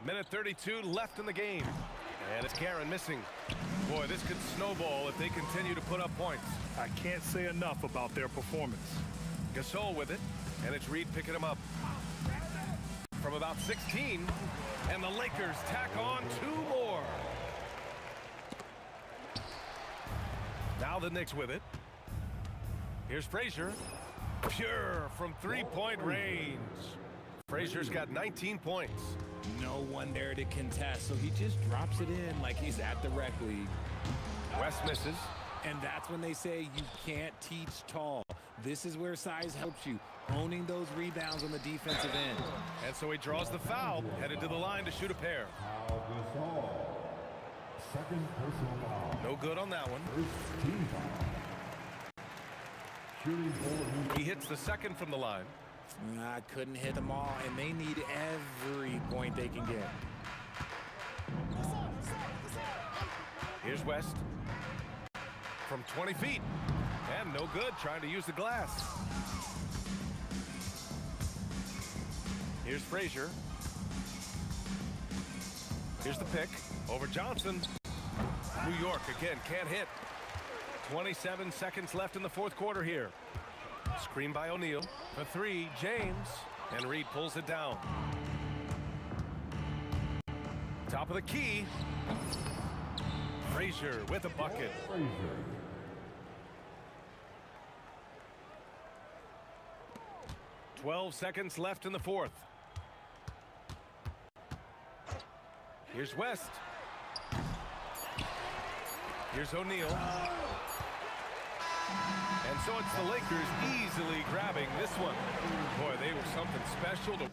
Minute 32 left in the game. And it's Karen missing. Boy, this could snowball if they continue to put up points. I can't say enough about their performance. Gasol with it, and it's Reed picking him up. From about 16, and the Lakers tack on 2 more. Now the Knicks with it. Here's Frazier. Pure from three-point range. Frazier's got 19 points. No one there to contest, so he just drops it in like he's at the rec league. West misses. And that's when they say you can't teach tall. This is where size helps you, owning those rebounds on the defensive end. And so he draws the foul, headed to the line to shoot a pair. Second personal foul. No good on that one. First team foul. Shooting forward. He hits the second from the line. I couldn't hit them all, and they need every point they can get. Here's West. From 20 feet. And no good, trying to use the glass. Here's Frazier. Here's the pick. Over Johnson. New York again, can't hit. 27 seconds left in the fourth quarter here. Screen by O'Neal. For 3, James. And Reed pulls it down. Top of the key. Frazier with a bucket. 12 seconds left in the fourth. Here's West. Here's O'Neal. And so it's the Lakers easily grabbing this one. Boy, they were something special to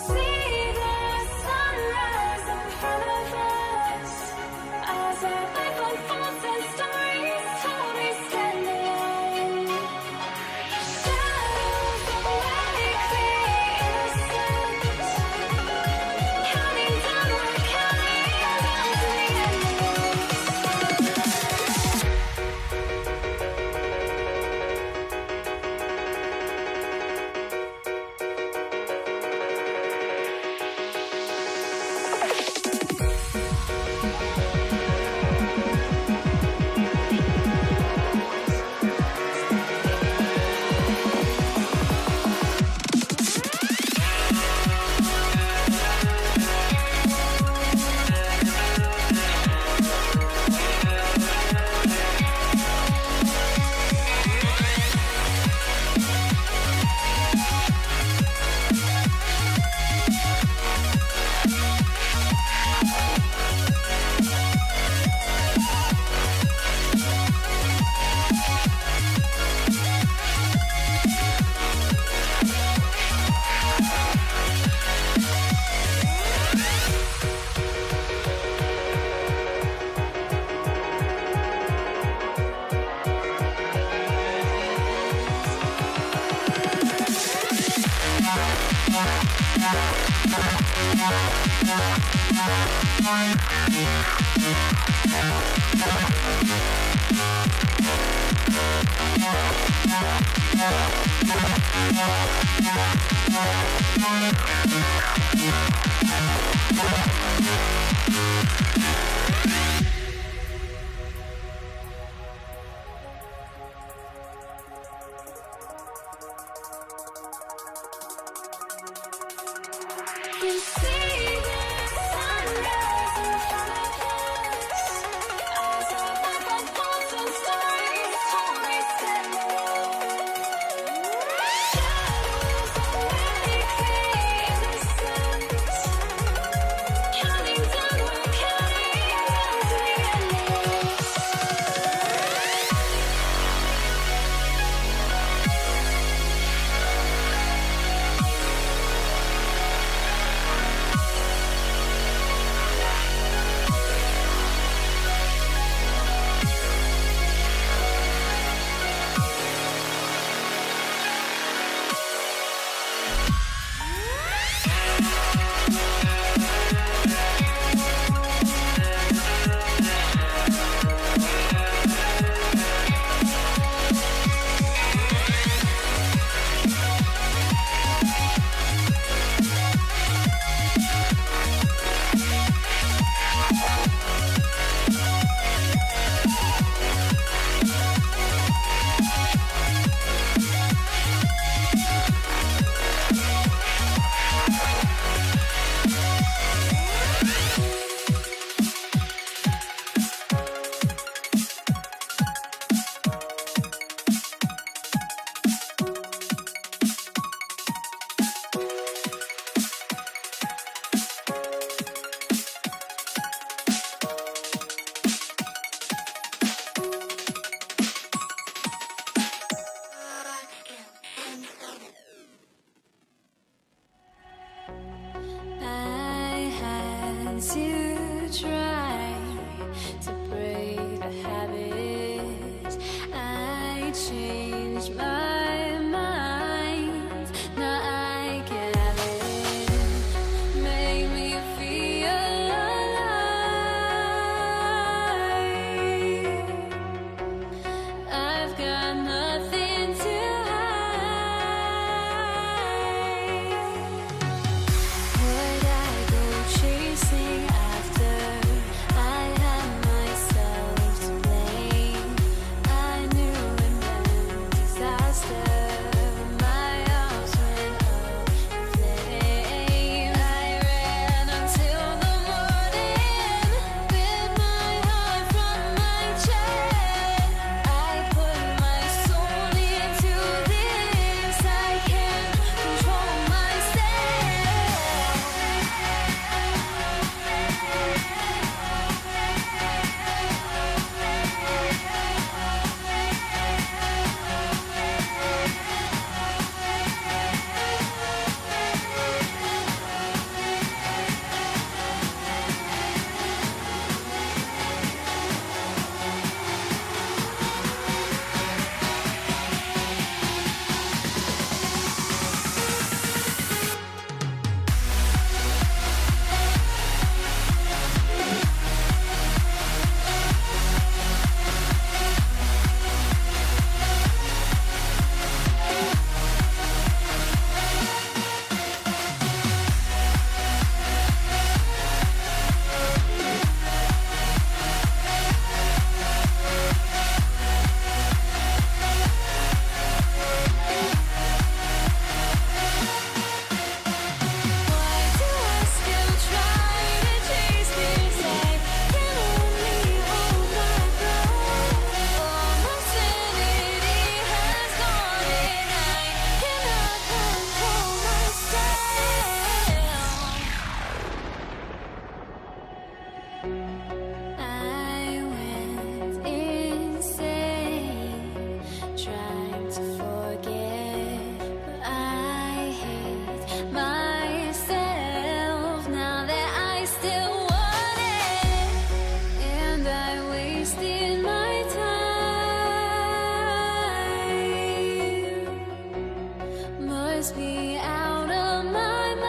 see the sunrise in front of us as our life unfolds and stories told we stand alone. Shadows away, clear innocence. Counting down, we're counting down to the end. You see the sunrise in front of us as our life unfolds and stories told we stand alone. Shadows away, clear innocence. Counting down, we're I went insane trying to forget, but I hate myself now that I still want it, and I wasted my time. Must be out of my mind.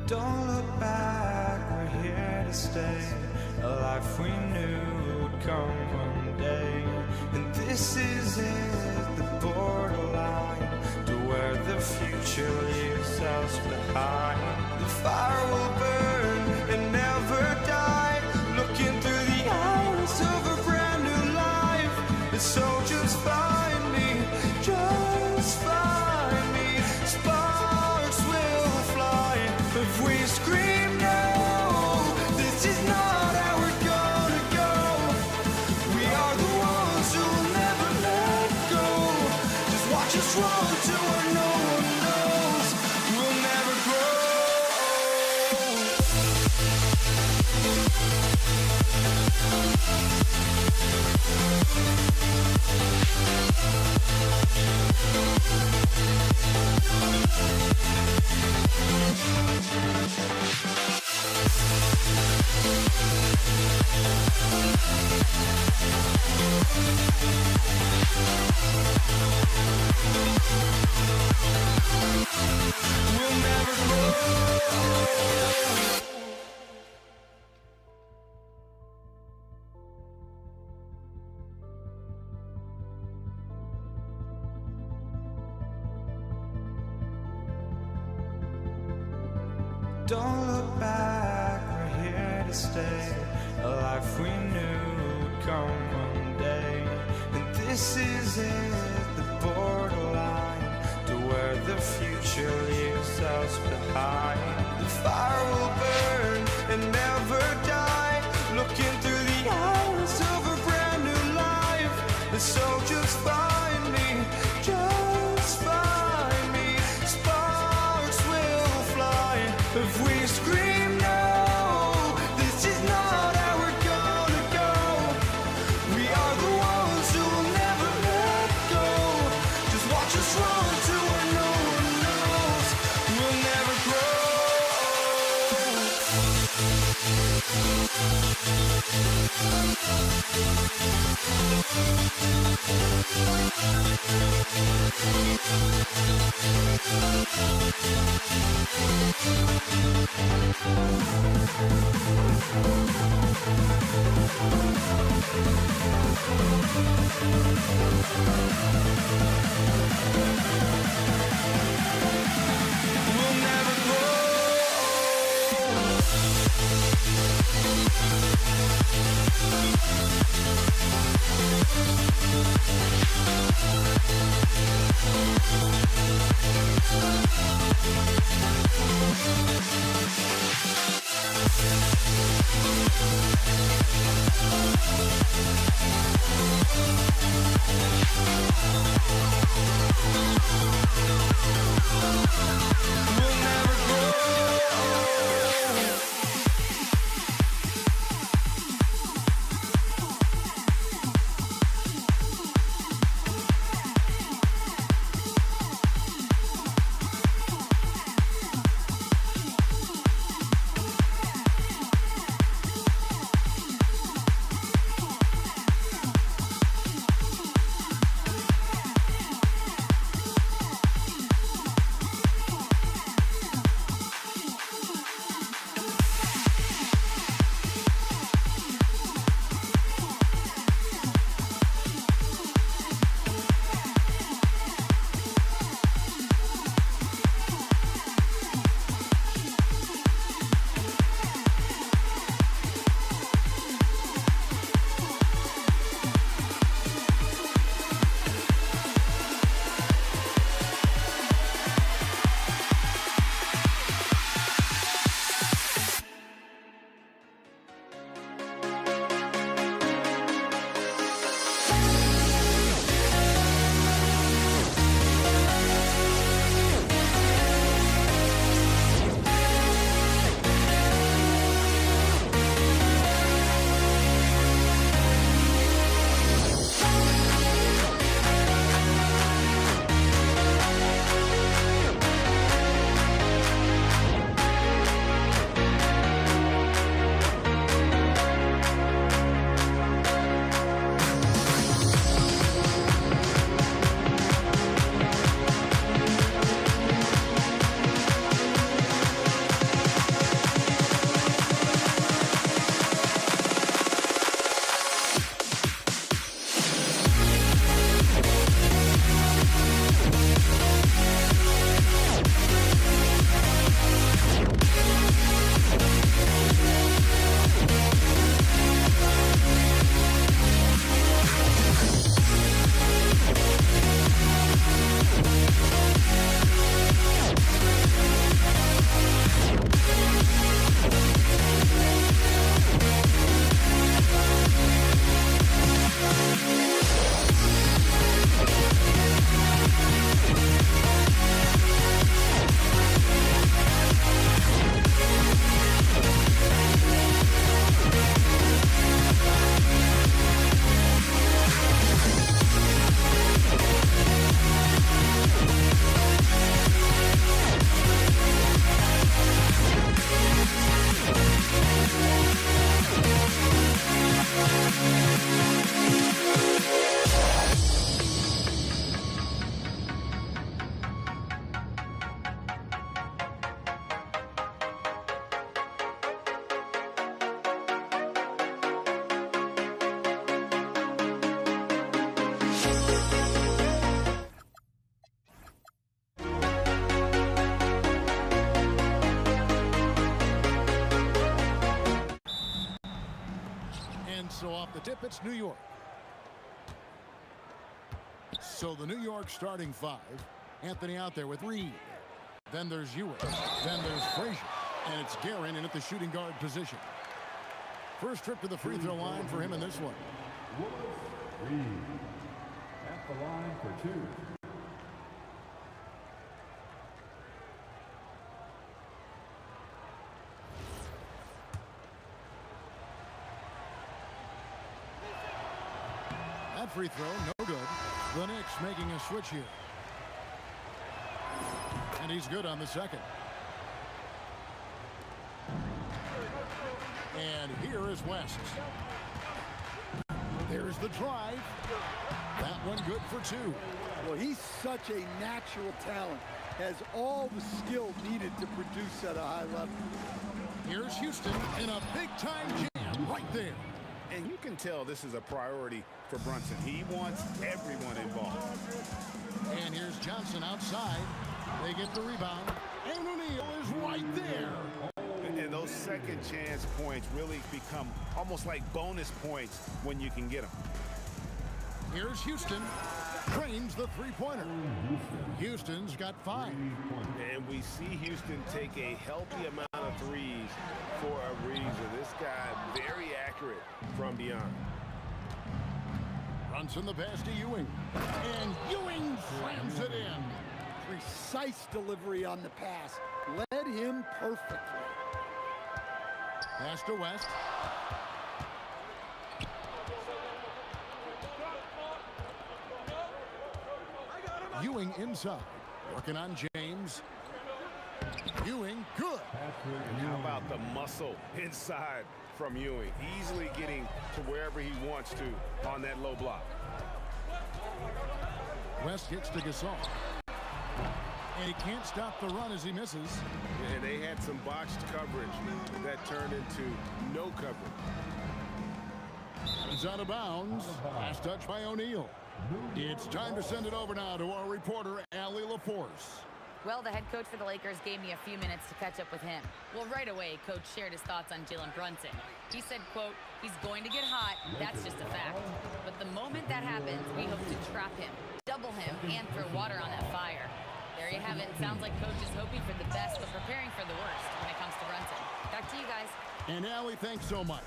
Don't look back, we're here to stay. A life we knew would come one day. And this is it, the borderline to where the future leaves us behind. The fire will burn and never die, looking through the eyes of a brand new life. And so just find me, just find me. Sparks will fly if we scream no. This is not how we're gonna go. We are the ones who will never let go. Just watch us run to where no one knows. We'll never grow. We'll never grow. Don't look back, we're here to stay. A life we knew would come one day. And this is it, the borderline to where the future leaves us behind. The fire will burn and never die, looking through the eyes of a brand new life. And so just find me, just find me. Sparks will fly if we scream no. This is not how we're gonna go. We are the ones who will never let go. Just watch us run to where no one knows. We'll never grow. We'll never grow. We'll never grow. it's New York. So the New York starting five. Anthony out there with Reed. Then there's Ewing. Then there's Frazier. And it's Guerin in at the shooting guard position. First trip to the free throw line for him in this one. Reed at the line for two. That free throw, no good. The Knicks making a switch here. And he's good on the second. And here is West. There's the drive. That one good for two. Well, he's such a natural talent. Has all the skill needed to produce at a high level. Here's Houston in a big-time jam right there. And you can tell this is a priority for Brunson. He wants everyone involved. And here's Johnson outside. They get the rebound. And O'Neal is right there. And those second chance points really become almost like bonus points when you can get them. Here's Houston. Trains the three-pointer. Houston's got 5. And we see Houston take a healthy amount of threes for a reason. This guy very accurate from beyond. Brunson the pass to Ewing. And Ewing slams it in. Precise delivery on the pass. Led him perfectly. Pass to West. Ewing inside. Working on James. Ewing, good. And how about the muscle inside from Ewing? Easily getting to wherever he wants to on that low block. West gets to Gasol. And he can't stop the run as he misses. And they had some botched coverage that turned into no coverage. He's out of bounds. Last touch by O'Neal. It's time to send it over now to our reporter, Allie LaForce. Well, the head coach for the Lakers gave me a few minutes to catch up with him. Well, right away, Coach shared his thoughts on Jalen Brunson. He said, quote, he's going to get hot. That's just a fact. But the moment that happens, we hope to trap him, double him, and throw water on that fire. There you have it. Sounds like Coach is hoping for the best, but preparing for the worst when it comes to Brunson. Back to you guys. And Allie, thanks so much.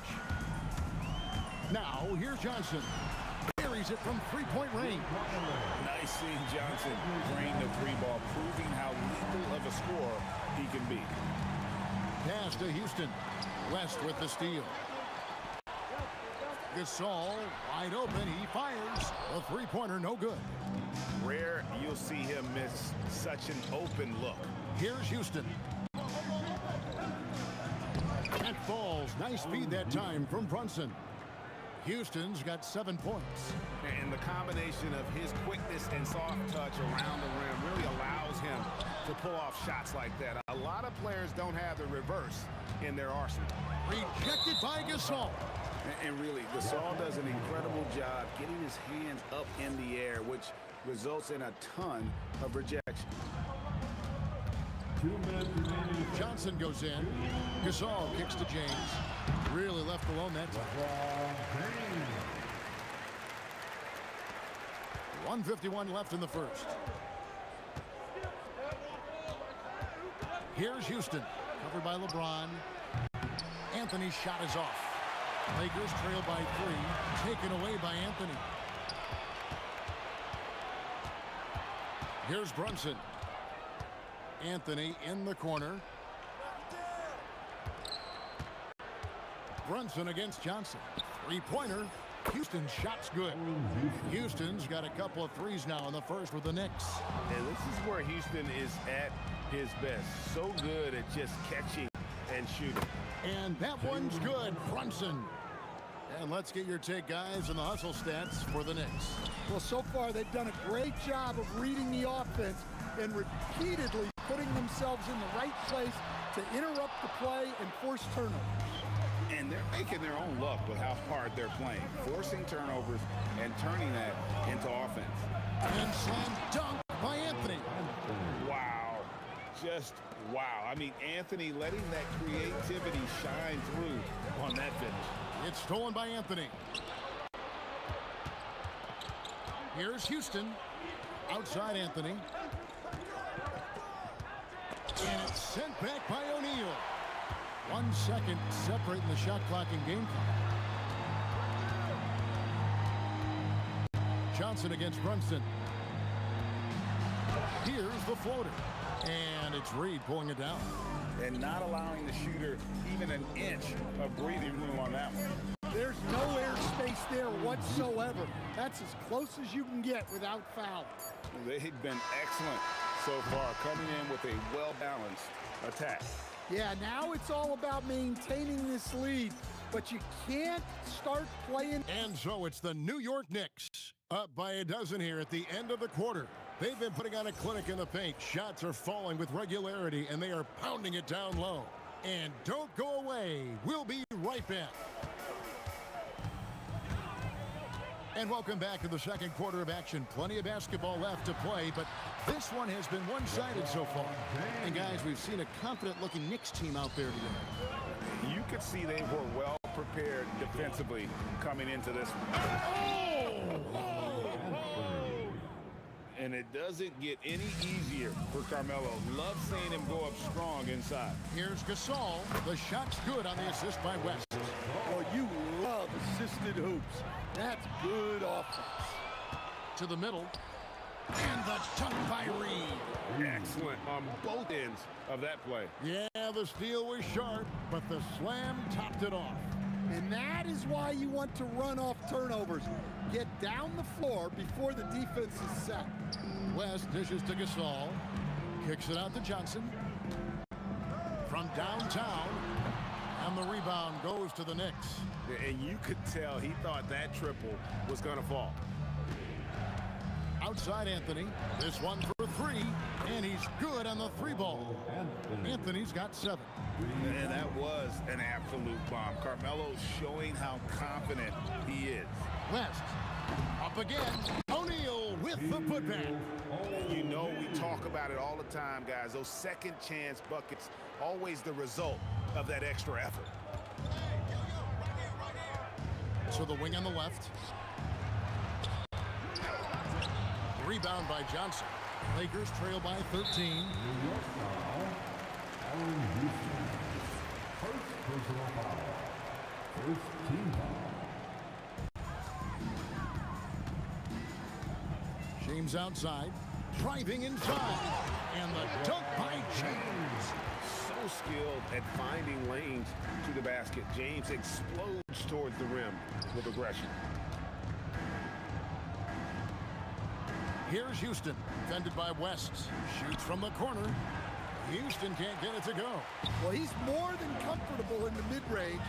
Now, here's Johnson. Buries it from three-point range. Nice seeing Johnson drain the three ball, proving how lethal of a scorer he can be. Pass to Houston. West with the steal. Gasol wide open. He fires. A three-pointer, no good. Rare you'll see him miss such an open look. Here's Houston. That falls. Nice feed that time from Brunson. Houston's got 7 points. And the combination of his quickness and soft touch around the rim really allows him to pull off shots like that. A lot of players don't have the reverse in their arsenal. Rejected by Gasol. And really, Gasol does an incredible job getting his hands up in the air, which results in a ton of rejection. 2 minutes remaining. Johnson goes in. Gasol kicks to James. Really left alone that time. 1:51 left in the first. Here's Houston. Covered by LeBron. Anthony's shot is off. Lakers trail by 3. Taken away by Anthony. Here's Brunson. Anthony in the corner. Brunson against Johnson. Three-pointer. Houston's shot's good. Houston's got a couple of threes now in the first with the Knicks. And this is where Houston is at his best. So good at just catching and shooting. And that one's good. Brunson. And let's get your take, guys, on the hustle stats for the Knicks. Well, so far they've done a great job of reading the offense and repeatedly putting themselves in the right place to interrupt the play and force turnovers. And they're making their own luck with how hard they're playing, forcing turnovers and turning that into offense. And slam dunk by Anthony. Wow. Just wow. I mean, Anthony letting that creativity shine through on that finish. It's stolen by Anthony. Here's Houston. Outside Anthony. And it's sent back by O'Neal. 1 second separating the shot clock and game clock. Johnson against Brunson. Here's the floater. And it's Reed pulling it down. And not allowing the shooter even an inch of breathing room on that one. There's no airspace there whatsoever. That's as close as you can get without foul. They've been excellent so far, coming in with a well-balanced attack. Yeah, now it's all about maintaining this lead, but you can't start playing. And so it's the New York Knicks up by a dozen here at the end of the quarter. They've been putting on a clinic in the paint. Shots are falling with regularity, and they are pounding it down low. And don't go away. We'll be right back. And welcome back to the second quarter of action. Plenty of basketball left to play, but this one has been one-sided so far. And guys, we've seen a confident-looking Knicks team out there today. You could see they were well prepared defensively coming into this one. And it doesn't get any easier for Carmelo. Love seeing him go up strong inside. Here's Gasol. The shot's good on the assist by West. Oh, you love assisted hoops. That's good offense. To the middle. And the dunk by Reed. Excellent on both ends of that play. Yeah, the steal was sharp, but the slam topped it off. And that is why you want to run off turnovers. Get down the floor before the defense is set. West dishes to Gasol. Kicks it out to Johnson. From downtown. And the rebound goes to the Knicks. And you could tell he thought that triple was going to fall. Outside Anthony. This one for three. And he's good on the three ball. Anthony's got 7. And that was an absolute bomb. Carmelo's showing how confident he is. West. Up again. O'Neal with the putback. You know we talk about it all the time, guys. Those second chance buckets, always the result of that extra effort. So the wing on the left. Rebound by Johnson. Lakers trail by 13. First personal foul. First team foul. James outside. Driving inside. And the dunk by James. So skilled at finding lanes to the basket. James explodes towards the rim with aggression. Here's Houston, defended by West. Shoots from the corner. Houston can't get it to go. Well, he's more than comfortable in the mid-range,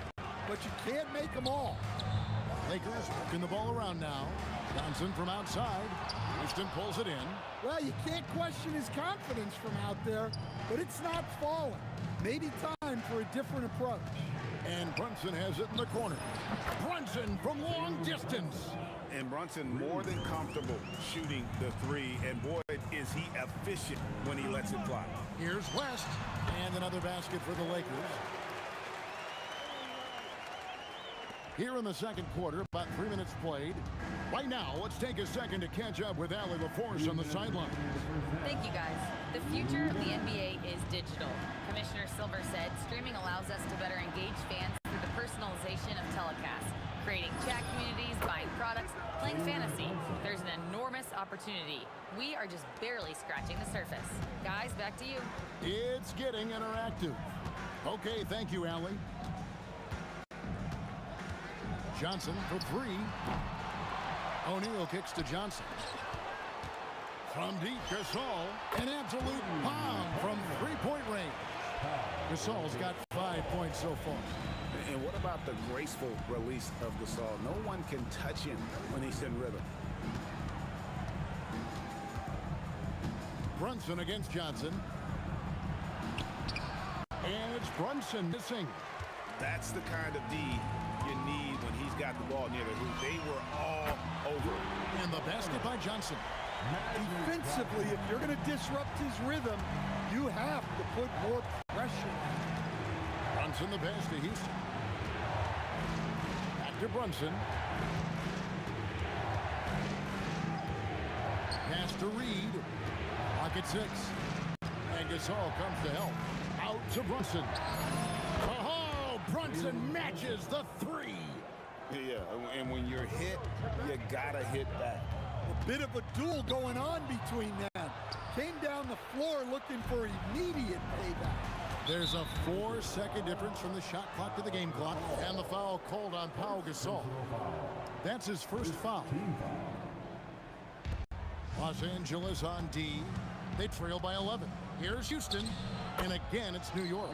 but you can't make them all. Lakers working the ball around now. Johnson from outside. Houston pulls it in. Well, you can't question his confidence from out there, but it's not falling. Maybe time for a different approach. And Brunson has it in the corner. Brunson from long distance. And Brunson more than comfortable shooting the three. And boy, is he efficient when he lets it fly. Here's West. And another basket for the Lakers. Here in the second quarter, about 3 minutes played. Right now, let's take a second to catch up with Allie LaForce on the sideline. Thank you, guys. The future of the NBA is digital. Commissioner Silver said streaming allows us to better engage fans through the personalization of telecasts, creating chat communities, buying products, playing fantasy. There's an enormous opportunity. We are just barely scratching the surface. Guys, back to you. It's getting interactive. Okay, thank you, Allie. Johnson for three. O'Neal kicks to Johnson. From deep, Gasol. An absolute bomb from three-point range. Gasol's got 5 points so far. And what about the graceful release of Gasol? No one can touch him when he's in rhythm. Brunson against Johnson. And it's Brunson missing. That's the kind of D you need when he's got the ball near the hoop. They were all over. And the basket by Johnson. Defensively, if you're going to disrupt his rhythm, you have to put more pressure. Brunson the pass to Houston. Back to Brunson. to Reed. Lock at 6. And Gasol comes to help. Out to Brunson. Oh, Brunson matches the 3. Yeah, and when you're hit, you gotta hit back. A bit of a duel going on between them. Came down the floor looking for immediate payback. There's a 4-second difference from the shot clock to the game clock, and the foul called on Pau Gasol. That's his first foul. Los Angeles on D. They trail by 11. Here's Houston, and again it's New York.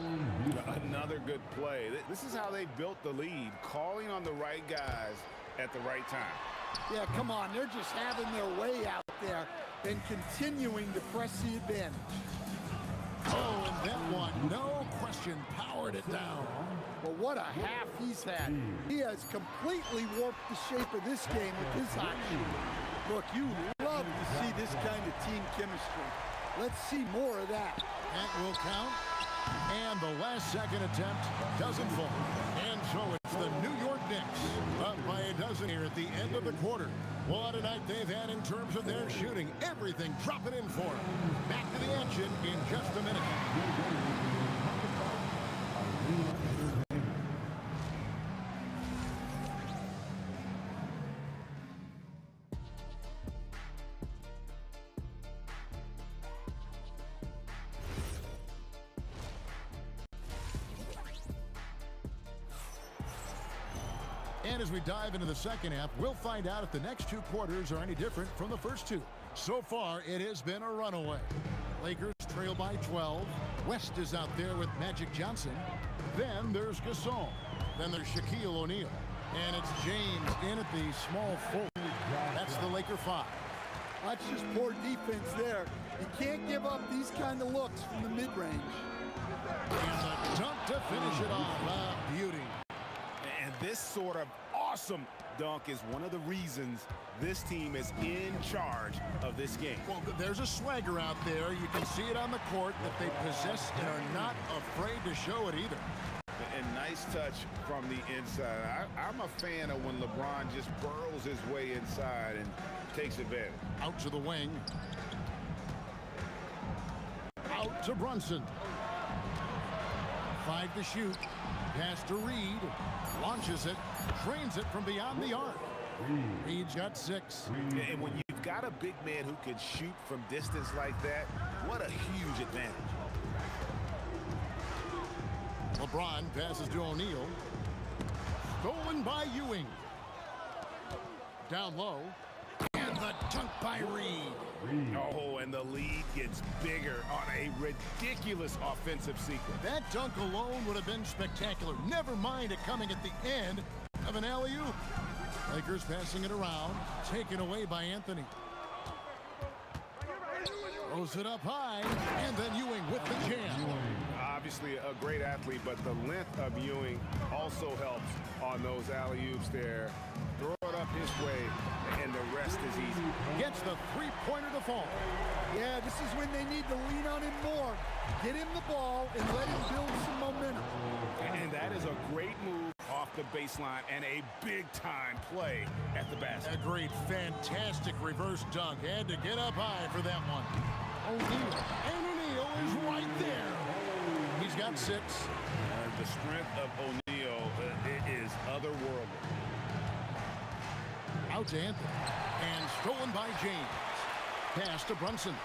Another good play. This is how they built the lead, calling on the right guys at the right time. Yeah, come on, they're just having their way out there and continuing to press the advantage. Oh, and that one, no question, powered it down. Well, what a half he's had. He has completely warped the shape of this game with his hot shooting. Look, you love to see this kind of team chemistry. Let's see more of that. That will count. And the last second attempt doesn't fall. And so it's the New York Knicks up by a dozen here at the end of the quarter. What a night they've had in terms of their shooting. Everything dropping in for them. Back to the action in just a minute. And as we dive into the second half, we'll find out if the next 2 quarters are any different from the first 2. So far, it has been a runaway. Lakers trail by 12. West is out there with Magic Johnson. Then there's Gasol. Then there's Shaquille O'Neal. And it's James in at the small forward. That's the Laker 5. That's just poor defense there. You can't give up these kind of looks from the mid-range. And the dunk to finish it off. Beauty. And this sort of awesome dunk is one of the reasons this team is in charge of this game. Well, there's a swagger out there. You can see it on the court that they possess and are not afraid to show it either. And nice touch from the inside. I'm a fan of when LeBron just burrows his way inside and takes advantage. Out to the wing. Out to Brunson. 5 to shoot. Pass to Reed. Launches it. Trains it from beyond the arc. Reed's got 6. And when you've got a big man who can shoot from distance like that, what a huge advantage. LeBron passes to O'Neal. Stolen by Ewing. Down low. And the dunk by Reed. Oh, and the lead gets bigger on a ridiculous offensive sequence. That dunk alone would have been spectacular. Never mind it coming at the end of an alley-oop. Lakers passing it around. Taken away by Anthony. Throws it up high. And then Ewing with the jam. Obviously a great athlete, but the length of Ewing also helps on those alley-oops there. Throw it up his way, and the rest is easy. Gets the three-pointer to fall. Yeah, this is when they need to lean on him more. Get him the ball and let him build some momentum. And that is a great move off the baseline and a big-time play at the basket. Agreed. Fantastic reverse dunk. Had to get up high for that one. O'Neal. And O'Neal is right there. He's got 6. The strength of O'Neal is otherworldly. Out to Anthony. And stolen by James. Pass to Brunson.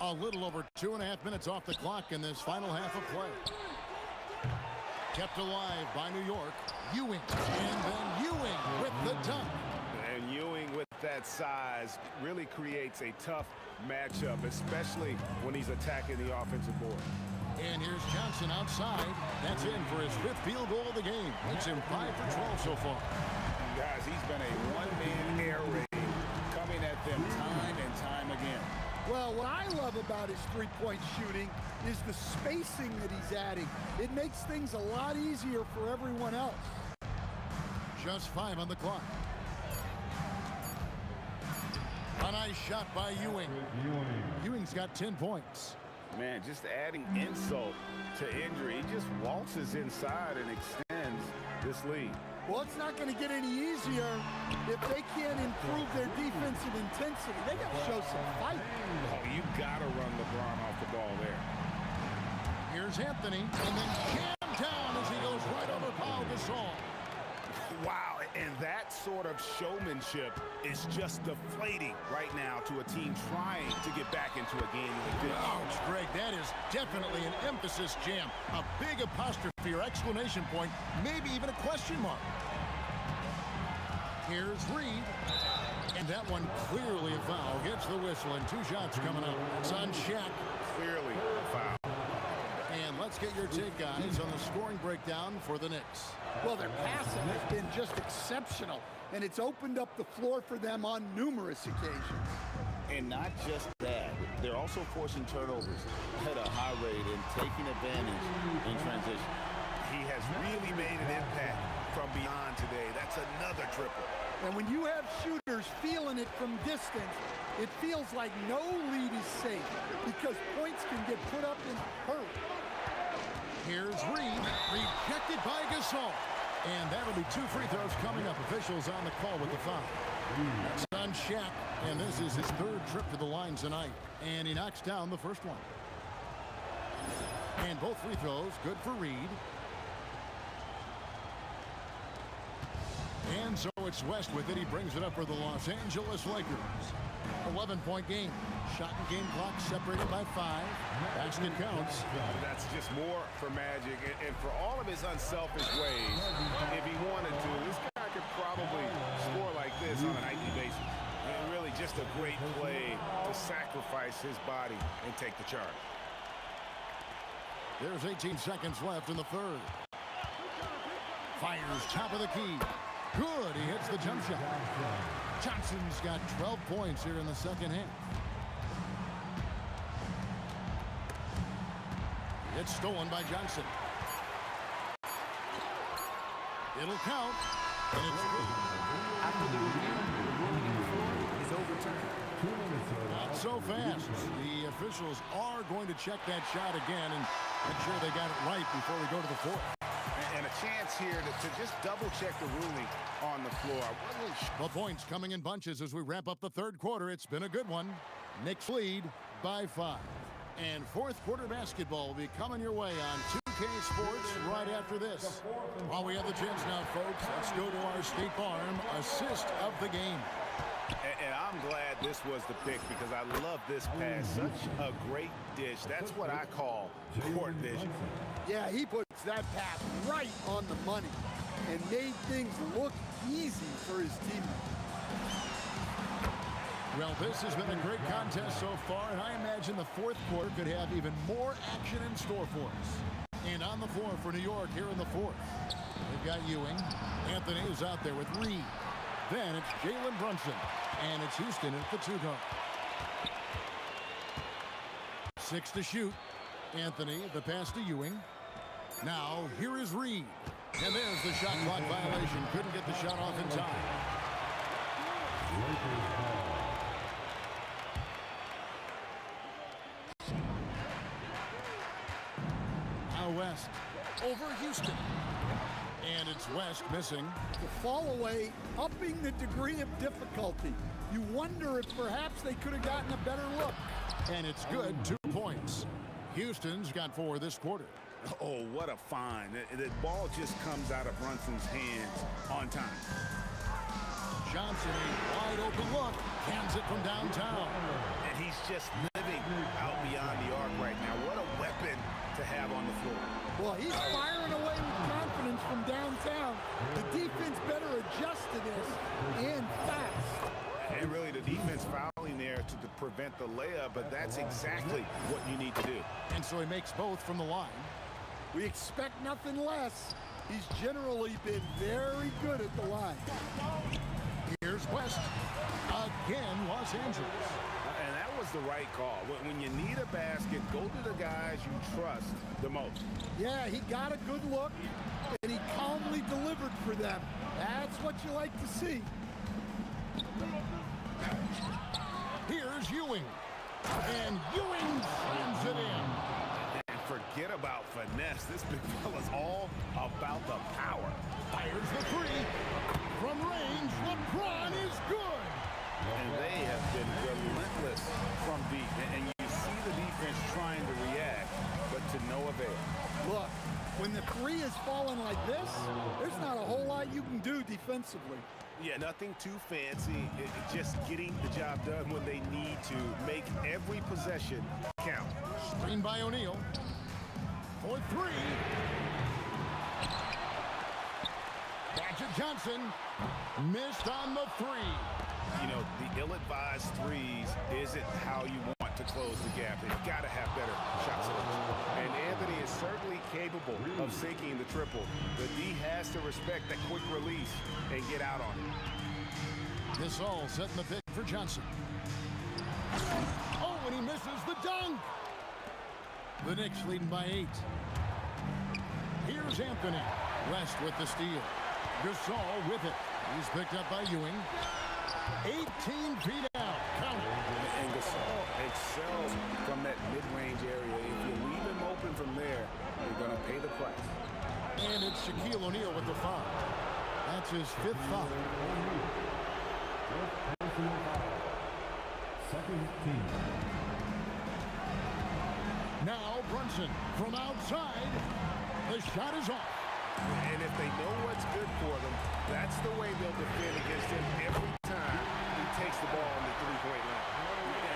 A little over 2.5 minutes off the clock in this final half of play. Kept alive by New York. Ewing. And then Ewing with the dunk. And Ewing with that size really creates a tough matchup, especially when he's attacking the offensive board. And here's Johnson outside. That's in for his 5th field goal of the game. Makes him 5 for 12 so far. Guys, he's been a one-man air raid coming at them time and time again. Well, what I love about his three-point shooting is the spacing that he's adding. It makes things a lot easier for everyone else. Just 5 on the clock. A nice shot by Ewing. Ewing's got 10 points. Man, just adding insult to injury. He just waltzes inside and extends this lead. Well, it's not going to get any easier if they can't improve their defensive intensity. They got to show some fight. Oh, you got to run LeBron off the ball there. Here's Anthony, and then jammed down as he goes right over Paul Gasol. Wow, and that sort of showmanship is just deflating right now to a team trying to get back into a game like this. Ouch, Greg, that is definitely an emphasis jam. A big apostrophe or exclamation point, maybe even a question mark. Here's Reed. And that one clearly a foul. Gets the whistle, and 2 shots coming up. It's on Shaq. Clearly a foul. And let's get your take, guys, on the scoring breakdown for the Knicks. Well, their passing has been just exceptional, and it's opened up the floor for them on numerous occasions. And not just that, they're also forcing turnovers at a high rate and taking advantage in transition. He has really made an impact from beyond today. That's another triple. And when you have shooters feeling it from distance, it feels like no lead is safe because points can get put up in a hurry. Here's Reed, rejected by Gasol. And that'll be 2 free throws coming up. Officials on the call with the foul. That's on Shaq, and this is his 3rd trip to the line tonight. And he knocks down the first one. And both free throws good for Reed. And so it's West with it. He brings it up for the Los Angeles Lakers. 11-point game. Shot and game clock separated by 5. Basket counts. That's just more for Magic. And for all of his unselfish ways, if he wanted to, this guy could probably score like this on a nightly basis. And really just a great play to sacrifice his body and take the charge. There's 18 seconds left in the 3rd. Fires top of the key. Good. He hits the jump shot. Johnson's got 12 points here in the second half. It's stolen by Johnson. It'll count. And it's good. After the review, the ruling on the floor is overturned. Not so fast. The officials are going to check that shot again and make sure they got it right before we go to the 4th. And a chance here to just double-check the ruling on the floor. I wasn't sure. The points coming in bunches as we wrap up the 3rd quarter. It's been a good one. Knicks lead by 5. And 4th quarter basketball will be coming your way on 2K Sports right after this. While we have the chance now, folks, let's go to our State Farm assist of the game. And I'm glad this was the pick because I love this pass. Such a great dish. That's what I call court vision. Yeah, he puts that pass right on the money and made things look easy for his teammates. Well, this has been a great contest so far, and I imagine the 4th quarter could have even more action in store for us. And on the floor for New York here in the 4th, they've got Ewing. Anthony is out there with Reed. Then it's Jalen Brunson, and it's Houston at the 2-guard. 6 to shoot. Anthony, the pass to Ewing. Now, here is Reed. And there's the shot clock violation. Couldn't get the shot off in time. Now West over Houston. And it's West missing. The fall away, upping the degree of difficulty. You wonder if perhaps they could have gotten a better look. And it's good, 2 points. Houston's got 4 this quarter. Oh, what a find. The ball just comes out of Brunson's hands on time. Johnson, a wide open look, hands it from downtown. And he's just living out beyond the arc right now. What a weapon to have on the floor. Well, he's firing away with confidence from downtown. The defense better adjust to this and fast. And really the defense fouling there to prevent the layup, but that's exactly what you need to do. And so he makes both from the line. We expect nothing less. He's generally been very good at the line. Here's West. Again, Los Angeles. And that was the right call. When you need a basket, go to the guys you trust the most. Yeah, he got a good look, and he calmly delivered for them. That's what you like to see. Here's Ewing. And Ewing slams it in. And forget forget about finesse. This big fella's all about the power. Fires the three. From range, LeBron is good. And they have been relentless from deep. And you see the defense trying to react, but to no avail. Look, when the three is falling like this, there's not a whole lot you can do defensively. Yeah, nothing too fancy. Just getting the job done when they need to. Make every possession count. Screen by O'Neal. For three. Magic Johnson missed on the three. You know, the ill-advised threes isn't how you want to close the gap. They've got to have better shot selection. And Anthony is certainly capable of sinking the triple. The D has to respect that quick release and get out on it. This all setting the pick for Johnson. Oh, and he misses the dunk. The Knicks leading by 8. Here's Anthony. West with the steal. Gasol with it. He's picked up by Ewing. 18 feet out. Count it. And Gasol excels from that mid-range area. If you leave him open from there, you're going to pay the price. And it's Shaquille O'Neal with the foul. That's his 5th foul. Second team. Now Brunson from outside. The shot is off. And if they know what's good for them, that's the way they'll defend against him every time he takes the ball on the three-point line.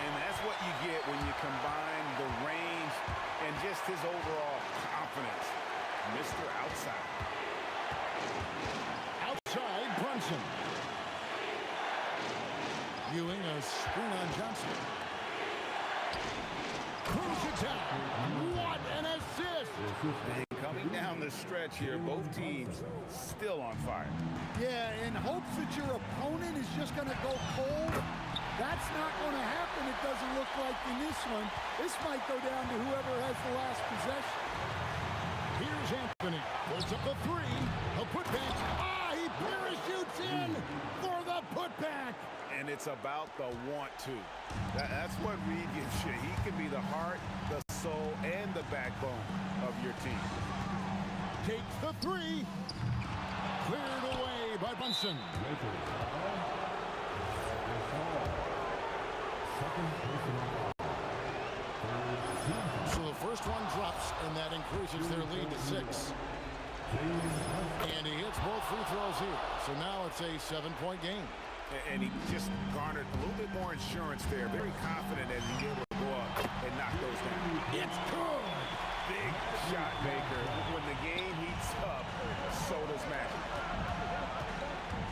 And that's what you get when you combine the range and just his overall confidence. Mr. Outside. Outside Brunson. Ewing a screen on Johnson. Pulls it down. What an assist! And coming down the stretch here, both teams still on fire. Yeah, in hopes that your opponent is just going to go cold. That's not going to happen, it doesn't look like in this one. This might go down to whoever has the last possession. Here's Anthony. Puts up the three. A putback. Ah, he parachutes in for the putback. And it's about the want-to. That's what Reed gives you. He can be the heart, the soul, and the backbone of your team. Takes the three. Cleared away by Brunson. So the first one drops, and that increases their lead to 6. And he hits both free throws here. So now it's a 7-point game. And he just garnered a little bit more insurance there. Very confident that he's able to go up and knock those down. It's good. Big shot maker. When the game heats up, so does Magic.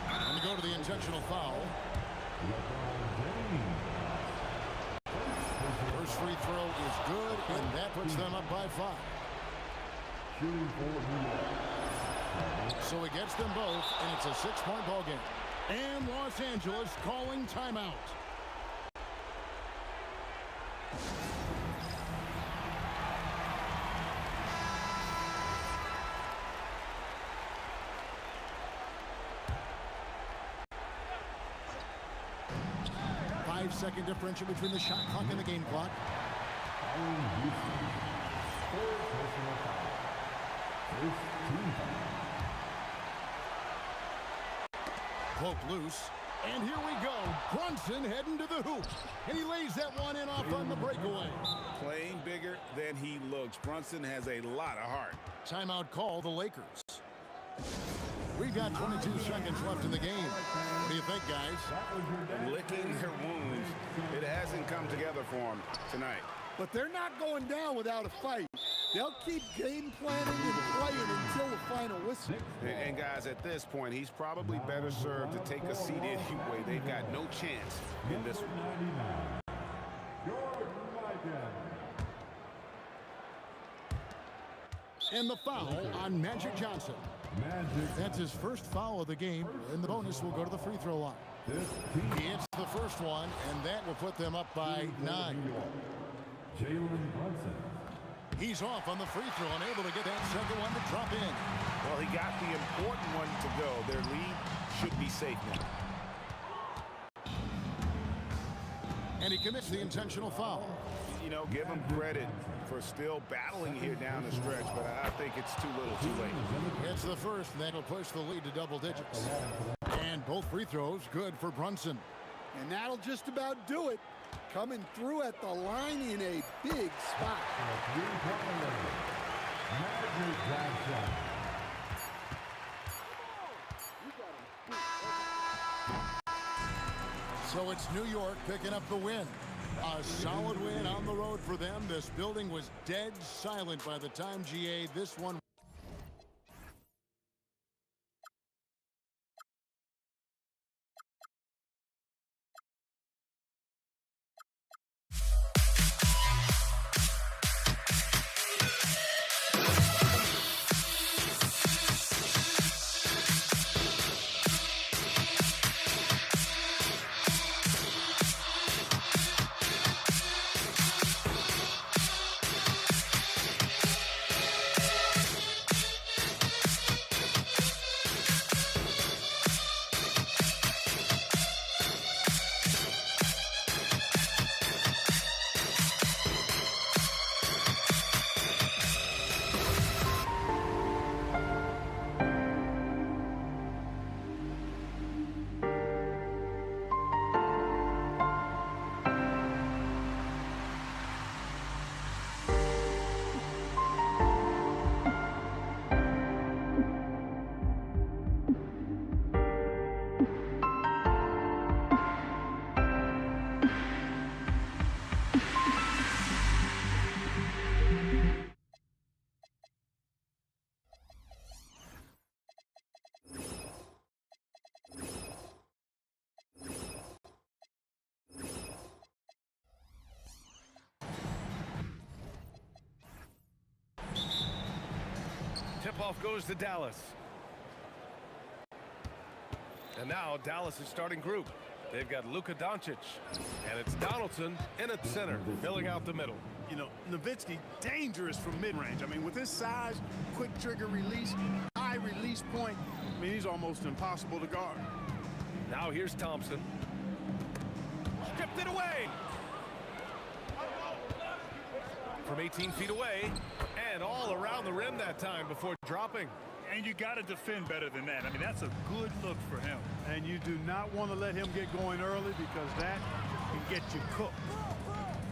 And to go to the intentional foul. First free throw is good, and that puts them up by 5. So he gets them both, and it's a 6-point ball game. And Los Angeles calling timeout. Five-second differential between the shot clock and the game clock. Cloak loose. And here we go. Brunson heading to the hoop. And he lays that one in off on the breakaway. Playing bigger than he looks. Brunson has a lot of heart. Timeout call, the Lakers. We've got 22 seconds left in the game. What do you think, guys? Licking their wounds. It hasn't come together for them tonight. But they're not going down without a fight. They'll keep game planning and playing until the final whistle. And guys, at this point, he's probably better served to take a seat anyway. They've got no chance in this one. And the foul on Magic Johnson. That's his first foul of the game, and the bonus will go to the free throw line. He hits the first one, and that will put them up by 9. Jalen Brunson. He's off on the free throw, unable to get that second one to drop in. Well, he got the important one to go. Their lead should be safe now. And he commits the intentional foul. You know, give him credit for still battling here down the stretch, but I think it's too little too late. It's the first, and that'll push the lead to double digits. And both free throws good for Brunson. And that'll just about do it. Coming through at the line in a big spot. So it's New York picking up the win. A solid win on the road for them. This building was dead silent by the time GA this one. Tip-off goes to Dallas. And now Dallas' starting group. They've got Luka Doncic, and it's Donaldson in at center, filling out the middle. You know, Nowitzki, dangerous from mid-range. I mean, with his size, quick trigger release, high release point, I mean, he's almost impossible to guard. Now here's Thompson. Stripped it away. From 18 feet away, and all around the rim that time before dropping. And you got to defend better than that. I mean, that's a good look for him. And you do not want to let him get going early because that can get you cooked.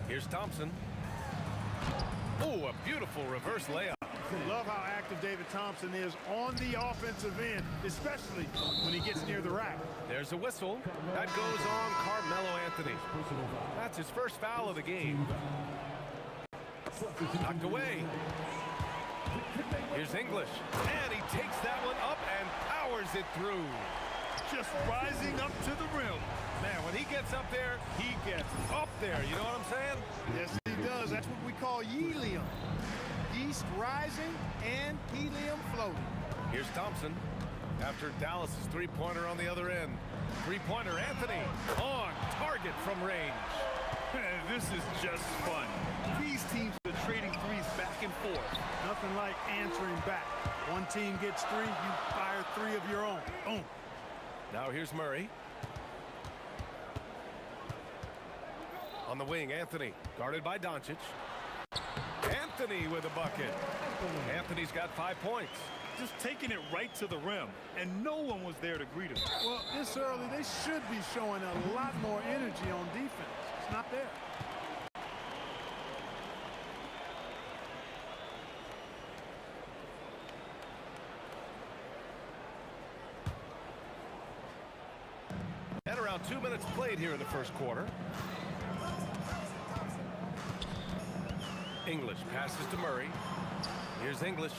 Here's Thompson. Oh, a beautiful reverse layup. Love how active David Thompson is on the offensive end, especially when he gets near the rack. There's a whistle. That goes on Carmelo Anthony. That's his first foul of the game. Knocked away. Here's English. And he takes that one up and powers it through. Just rising up to the rim. Man, when he gets up there, he gets up there. You know what I'm saying? Yes, he does. That's what we call helium. Yeast rising and helium floating. Here's Thompson. After Dallas' three-pointer on the other end. Three-pointer Anthony on target from range. This is just fun. These teams are trading threes back and forth. Nothing like answering back. One team gets three, you fire three of your own. Boom. Now here's Murray. On the wing, Anthony, guarded by Doncic. Anthony with a bucket. Anthony's got 5 points. Just taking it right to the rim, and no one was there to greet him. Well, this early, they should be showing a lot more energy on defense. It's not there. At around 2 minutes played here in the first quarter. English passes to Murray. Here's English.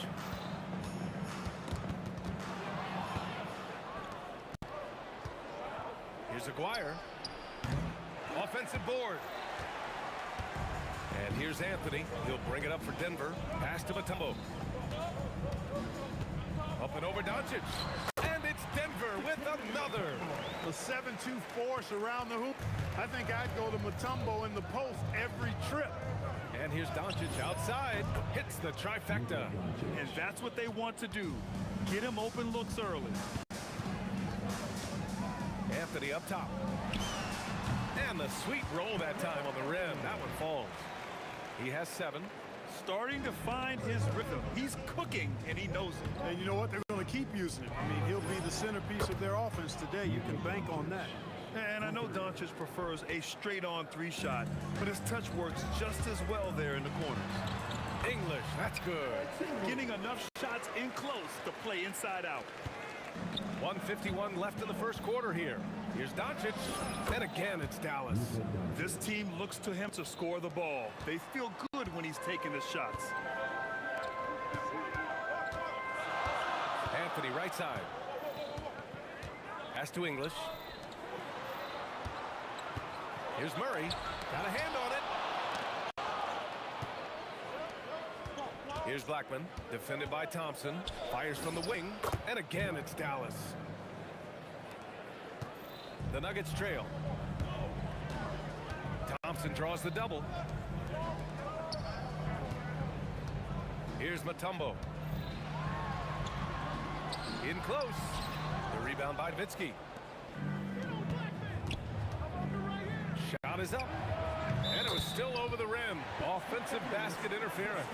Here's Aguirre. Offensive board. And here's Anthony. He'll bring it up for Denver. Pass to Mutombo. Up and over Doncic. And it's Denver with another. A 7-2 force around the hoop. I think I'd go to Mutombo in the post every trip. And here's Doncic outside. Hits the trifecta. And that's what they want to do. Get him open looks early. Anthony up top. And the sweet roll that time on the rim. That one falls. He has 7. starting to find his rhythm. He's cooking, and he knows it. And you know what? They're going to keep using him. I mean, he'll be the centerpiece of their offense today. You can bank on that. And I know Doncic prefers a straight-on three-shot, but his touch works just as well there in the corners. English, that's good. Getting enough shots in close to play inside out. 1:51 left in the first quarter here. Here's Doncic, and again it's Dallas. This team looks to him to score the ball. They feel good when he's taking the shots. Anthony, right side. Pass to English. Here's Murray. Got a hand on it. Here's Blackman, defended by Thompson. Fires from the wing, and again it's Dallas. The Nuggets trail. Thompson draws the double. Here's Mutombo. In close. The rebound by Nowitzki. Shot is up. And it was still over the rim. Offensive basket interference.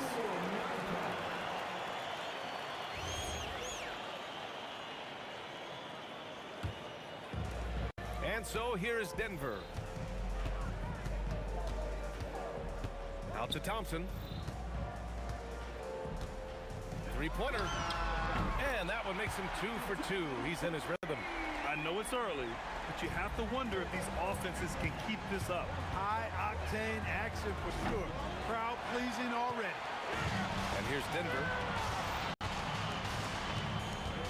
And so here is Denver. Out to Thompson. Three-pointer. And that one makes him 2 for 2. He's in his rhythm. I know it's early, but you have to wonder if these offenses can keep this up. High-octane action for sure. Crowd-pleasing already. And here's Denver.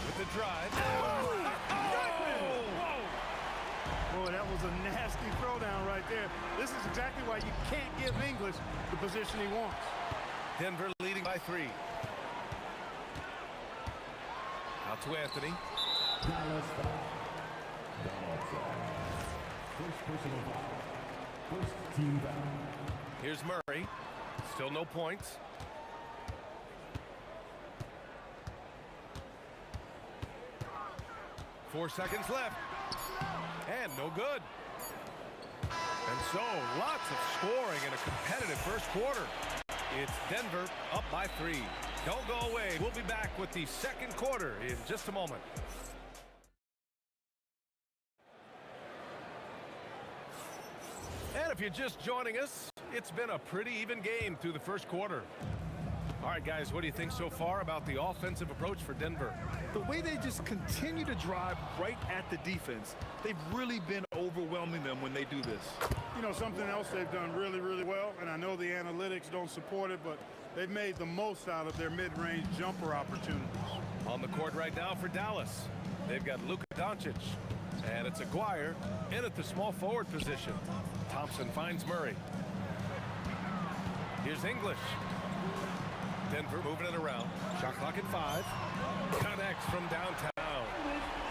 With the drive. Boy, that was a nasty throwdown right there. This is exactly why you can't give English the position he wants. Denver leading by 3. Out to Anthony. First personal foul. First team foul. Here's Murray. Still no points. Four seconds left. And no good. And so, lots of scoring in a competitive first quarter. It's Denver up by 3. Don't go away. We'll be back with the second quarter in just a moment. And if you're just joining us, it's been a pretty even game through the first quarter. All right, guys, what do you think so far about the offensive approach for Denver? The way they just continue to drive right at the defense, they've really been overwhelming them when they do this. You know, something else they've done really, really well, and I know the analytics don't support it, but they've made the most out of their mid-range jumper opportunities. On the court right now for Dallas, they've got Luka Doncic, and it's Aguirre in at the small forward position. Thompson finds Murray. Here's English. Denver moving it around. Shot clock at 5. Connects from downtown.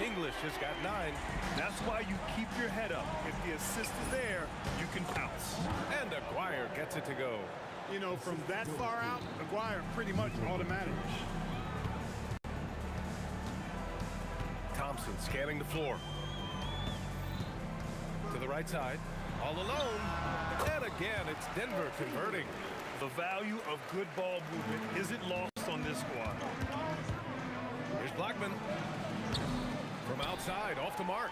English has got 9. That's why you keep your head up. If the assist is there, you can pounce. And Aguirre gets it to go. You know, from that far out, Aguirre pretty much automatic. Thompson scanning the floor. To the right side. All alone. And again, it's Denver converting. The value of good ball movement isn't lost on this squad. Here's Blackman. From outside, off the mark.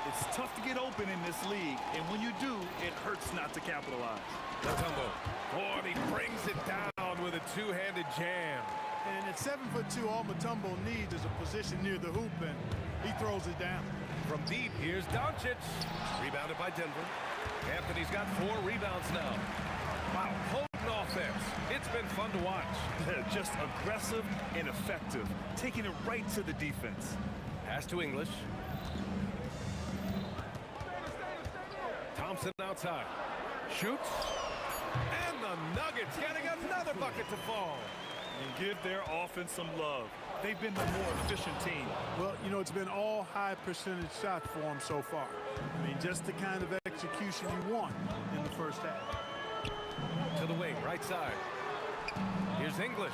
It's tough to get open in this league, and when you do, it hurts not to capitalize. Mutombo. Oh, and he brings it down with a two-handed jam. And at 7'2", all Mutombo needs is a position near the hoop, and he throws it down. From deep, here's Doncic. Rebounded by Denver. Anthony's got 4 rebounds now. Wow, potent offense. It's been fun to watch. Just aggressive and effective, taking it right to the defense. Pass to English. Thompson outside. Shoots. And the Nuggets getting another bucket to fall. And give their offense some love. They've been the more efficient team. Well, you know, it's been all high percentage shots for them so far. I mean, just the kind of execution you want in the first half. To the wing, right side. Here's English.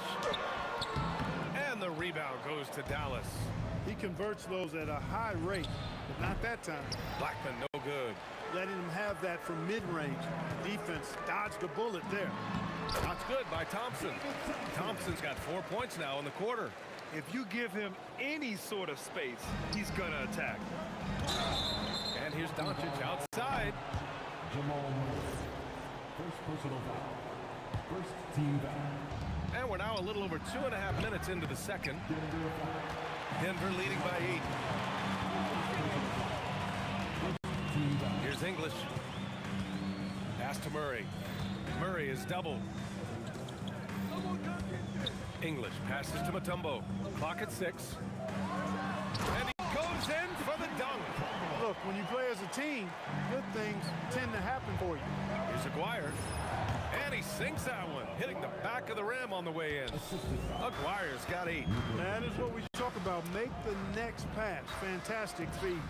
And the rebound goes to Dallas. He converts those at a high rate, but not that time. Blackman, no good. letting him have that from mid-range. Defense dodged a bullet there. That's good by Thompson. Thompson's got 4 points now in the quarter. If you give him any sort of space, he's going to attack. And here's Doncic outside. Jamal Murray. First personal foul. First team foul. And we're now a little over 2.5 minutes into the second. Denver leading by 8. Here's English. Pass to Murray. Murray is doubled. English passes to Mutombo. Clock at 6. And he goes in for the dunk. Look, when you play as a team, good things tend to happen for you. Here's Aguirre. And he sinks that one, hitting the back of the rim on the way in. Aguirre's got 8. That is what we talk about. Make the next pass. Fantastic feed.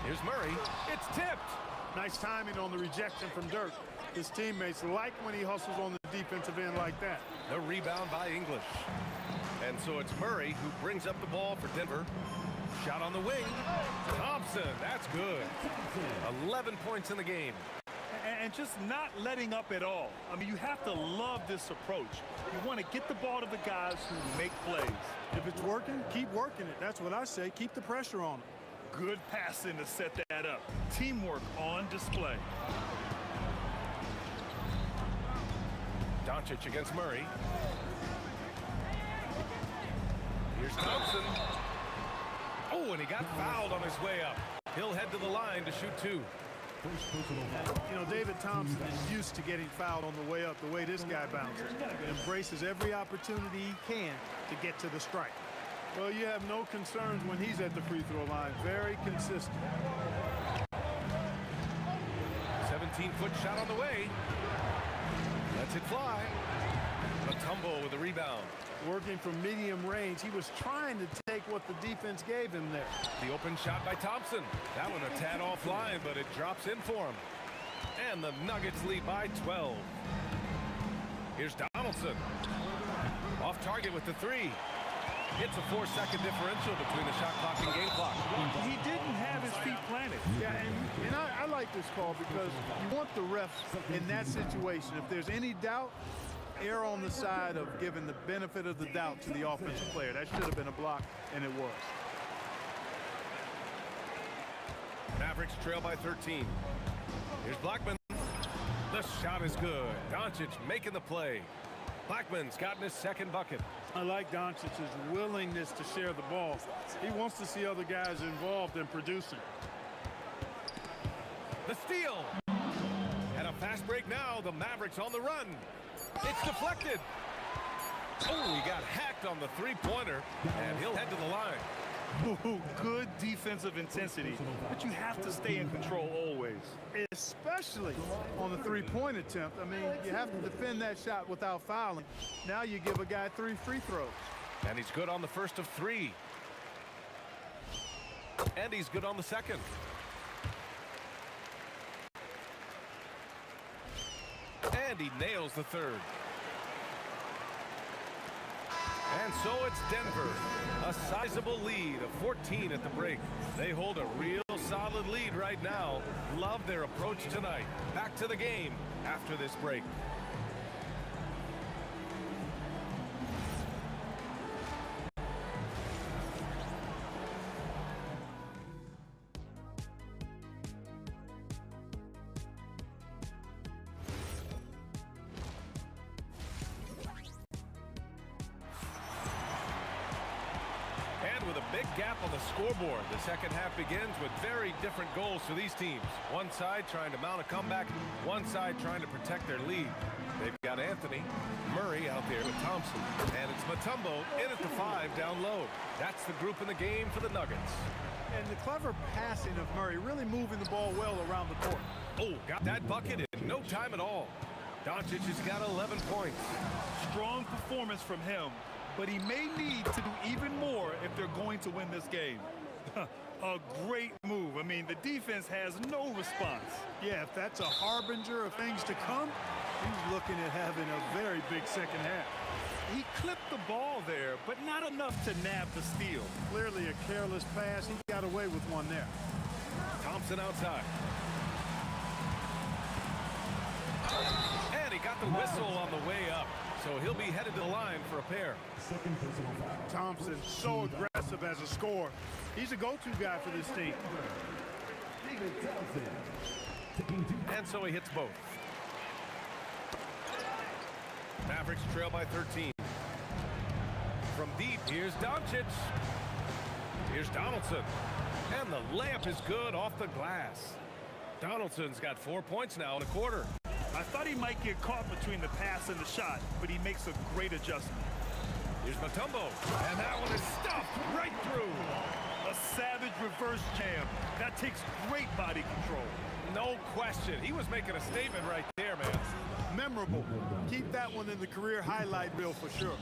Here's Murray. It's tipped. Nice timing on the rejection from Dirk. His teammates like when he hustles on the defensive end like that. The rebound by English. And so it's Murray who brings up the ball for Denver. Shot on the wing. Thompson, that's good. 11 points in the game. And just not letting up at all. I mean, you have to love this approach. You want to get the ball to the guys who make plays. If it's working, keep working it. That's what I say. Keep the pressure on them. Good passing to set that up. Teamwork on display. Doncic against Murray. Here's Thompson. Oh, and he got fouled on his way up. He'll head to the line to shoot 2. You know, David Thompson is used to getting fouled on the way up, the way this guy bounces. He embraces every opportunity he can to get to the strike. Well, you have no concerns when he's at the free throw line. Very consistent. 17-foot shot on the way. Lets it fly. Mutombo with the rebound. Working from medium range, he was trying to take what the defense gave him there. The open shot by Thompson. That one a tad offline, but it drops in for him. And the Nuggets lead by 12. Here's Donaldson. Off target with the 3. It's a 4-second differential between the shot clock and game clock. He didn't have his feet planted. Yeah, and I like this call because you want the refs in that situation. If there's any doubt, err on the side of giving the benefit of the doubt to the offensive player. That should have been a block, and it was. Mavericks trail by 13. Here's Blackman. The shot is good. Doncic making the play. Blackman's gotten his second bucket. I like Doncic's willingness to share the ball. He wants to see other guys involved in producing. The steal. And a fast break now. The Mavericks on the run. It's deflected. Oh, he got hacked on the three-pointer, and he'll head to the line. Ooh, good defensive intensity, but you have to stay in control always. Especially on the three-point attempt. I mean, you have to defend that shot without fouling. Now you give a guy 3 free throws. And he's good on the first of 3. And he's good on the second. And he nails the third. And so it's Denver, a sizable lead of 14 at the break. They hold a real solid lead right now. Love their approach tonight. Back to the game after this break. Gap on the scoreboard. The second half begins with very different goals for these teams. One side trying to mount a comeback, one side trying to protect their lead. They've got Anthony, Murray out there with Thompson, and it's Mutombo in at the 5 down low. That's the group in the game for the Nuggets. And the clever passing of Murray, really moving the ball well around the court. Oh, got that bucket in no time at all. Doncic has got 11 points. Strong performance from him. But he may need to do even more if they're going to win this game. A great move. I mean, the defense has no response. Yeah, if that's a harbinger of things to come, he's looking at having a very big second half. He clipped the ball there, but not enough to nab the steal. Clearly a careless pass. He got away with one there. Thompson outside. And he got the whistle on the way up. So he'll be headed to the line for a pair. Thompson, so aggressive as a scorer. He's a go-to guy for this team. And so he hits both. Mavericks trail by 13. From deep, here's Doncic. Here's Donaldson. And the layup is good off the glass. Donaldson's got 4 points now in a quarter. I thought he might get caught between the pass and the shot, but he makes a great adjustment. Here's Mutombo. And that one is stuffed right through. A savage reverse jam. That takes great body control. No question. He was making a statement right there, man. Memorable. Keep that one in the career highlight reel for sure.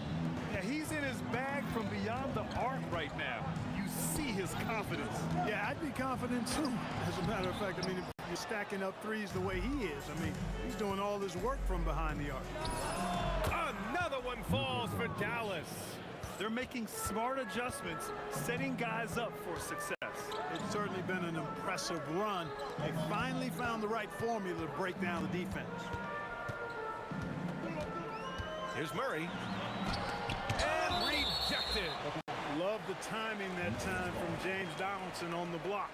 Yeah, he's in his bag from beyond the arc right now. You see his confidence. Yeah, I'd be confident too. As a matter of fact, I mean, if you're stacking up threes the way he is, I mean, he's doing all this work from behind the arc. Another one falls for Dallas. They're making smart adjustments, setting guys up for success. It's certainly been an impressive run. They finally found the right formula to break down the defense. Here's Murray. And rejected. Love the timing that time from James Donaldson on the block.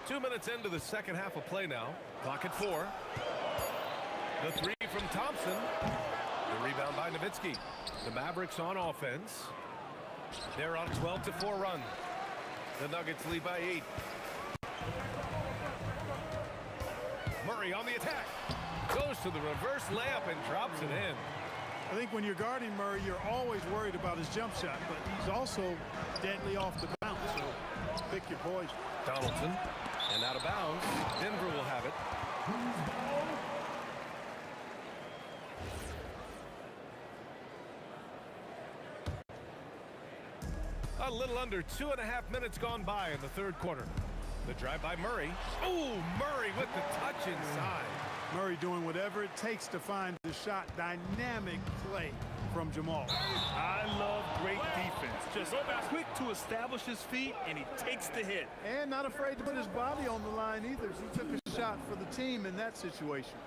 Two minutes into the second half of play now. Clock at 4. The three from Thompson. The rebound by Nowitzki. The Mavericks on offense. They're on a 12-4 run. The Nuggets lead by 8. Murray on the attack. Goes to the reverse layup and drops it in. I think when you're guarding Murray, you're always worried about his jump shot, but he's also deadly off the bounce, so pick your poison. Donaldson, and out of bounds. Denver will have it. A little under 2.5 minutes gone by in the third quarter. The drive by Murray. Oh, Murray with the touch inside. Murray doing whatever it takes to find the shot. Dynamic play from Jamal. I love great defense. Just quick to establish his feet, and he takes the hit. And not afraid to put his body on the line either. He took a shot for the team in that situation.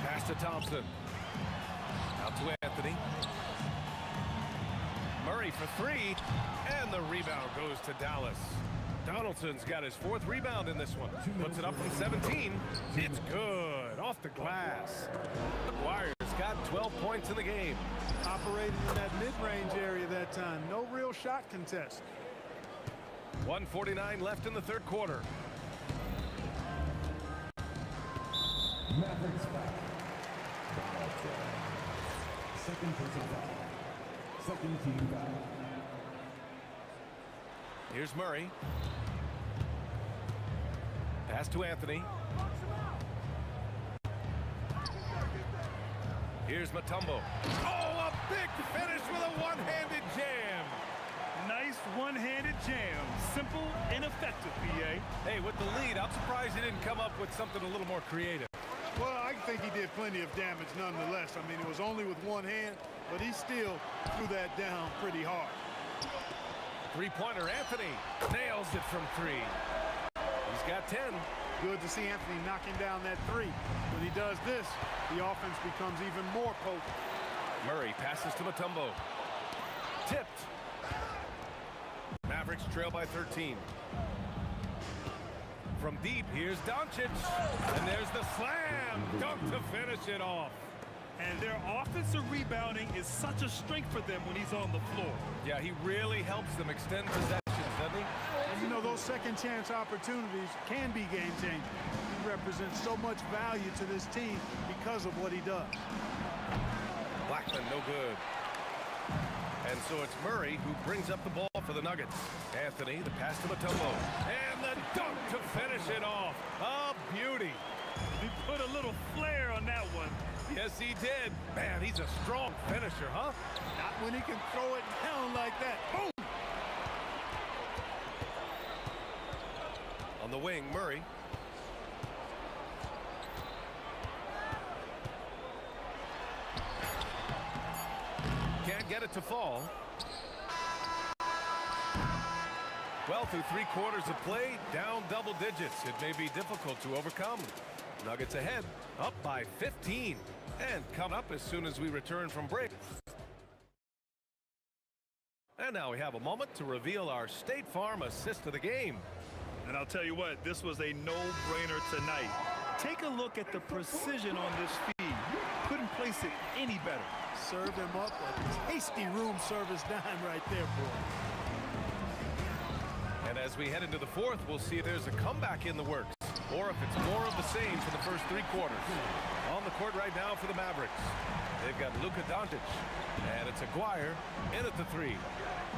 Pass to Thompson. Out to Anthony. Murray for 3, and the rebound goes to Dallas. Donaldson's got his 4th rebound in this one. Puts it up from 17. It's good. Off the glass. McGuire's got 12 points in the game. Operating in that mid-range area that time. No real shot contest. 1:49 left in the third quarter. Mavericks foul. Second personal foul. Second team foul. Here's Murray. Pass to Anthony. Here's Mutombo. Oh, a big finish with a one-handed jam. Nice one-handed jam. Simple and effective, PA. Hey, with the lead, I'm surprised he didn't come up with something a little more creative. Well, I think he did plenty of damage nonetheless. I mean, it was only with one hand, but he still threw that down pretty hard. Three-pointer, Anthony nails it from 3. He's got 10. Good to see Anthony knocking down that 3. When he does this, the offense becomes even more potent. Murray passes to Mutombo. Tipped. Mavericks trail by 13. From deep, here's Doncic. And there's the slam dunk to finish it off. And their offensive rebounding is such a strength for them when he's on the floor. Yeah, he really helps them extend possessions, doesn't he? And you know, those second chance opportunities can be game changing. He represents so much value to this team because of what he does. Blackman, no good. And so it's Murray who brings up the ball for the Nuggets. Anthony, the pass to Mutombo. And the dunk to finish it off. A beauty. He put a little flair on that one. Yes, he did. Man, he's a strong finisher, huh? Not when he can throw it down like that. Boom! On the wing, Murray. get it to fall. Well, through 3 quarters of play, down double digits. It may be difficult to overcome. Nuggets ahead, up by 15. And come up as soon as we return from break. And now we have a moment to reveal our State Farm assist of the game. And I'll tell you what, this was a no-brainer tonight. Take a look at the precision on this feed. Couldn't place it any better. Serve him up a tasty room service dime right there, boy. And as we head into the fourth, we'll see if there's a comeback in the works, or if it's more of the same for the first 3 quarters. On the court right now for the Mavericks, they've got Luka Doncic, and it's Aguirre in at the 3.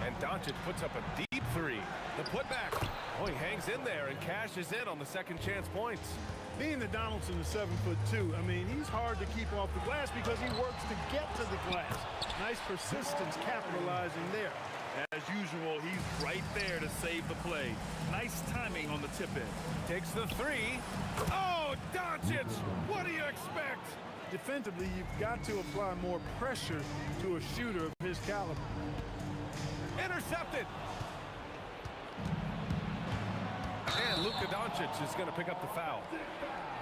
And Doncic puts up a deep 3. The putback. Oh, he hangs in there and cashes in on the second chance points. Being that Donaldson is 7'2", I mean, he's hard to keep off the glass because he works to get to the glass. Nice persistence capitalizing there. As usual, he's right there to save the play. Nice timing on the tip in. Takes the 3. Oh, Doncic! What do you expect? Defensively, you've got to apply more pressure to a shooter of his caliber. Intercepted! And Luka Doncic is going to pick up the foul.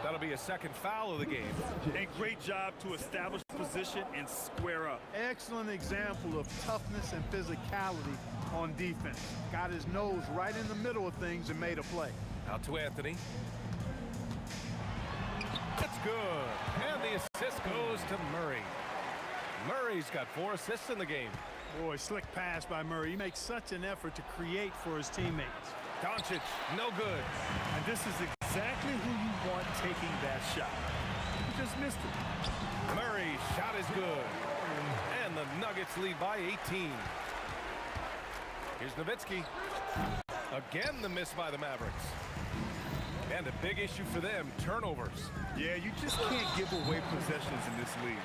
That'll be a second foul of the game. And great job to establish position and square up. Excellent example of toughness and physicality on defense. Got his nose right in the middle of things and made a play. Out to Anthony. That's good. And the assist goes to Murray. Murray's got 4 assists in the game. Boy, slick pass by Murray. He makes such an effort to create for his teammates. Doncic, no good. And this is exactly who you want taking that shot. He just missed it. Murray's shot is good. And the Nuggets lead by 18. Here's Nowitzki. Again, the miss by the Mavericks. And a big issue for them, turnovers. Yeah, you just can't give away possessions in this league.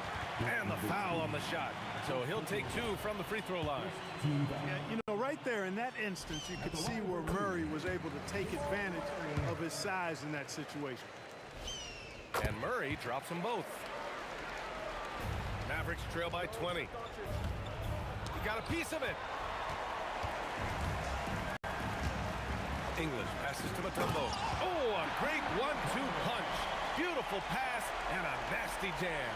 And the foul on the shot. So he'll take 2 from the free throw line. Yeah, you know, right there in that instance, you could see where Murray was able to take advantage of his size in that situation. And Murray drops them both. Mavericks trail by 20. He got a piece of it. English passes to Mutombo. Oh, a great 1-2 punch. Beautiful pass and a nasty jam.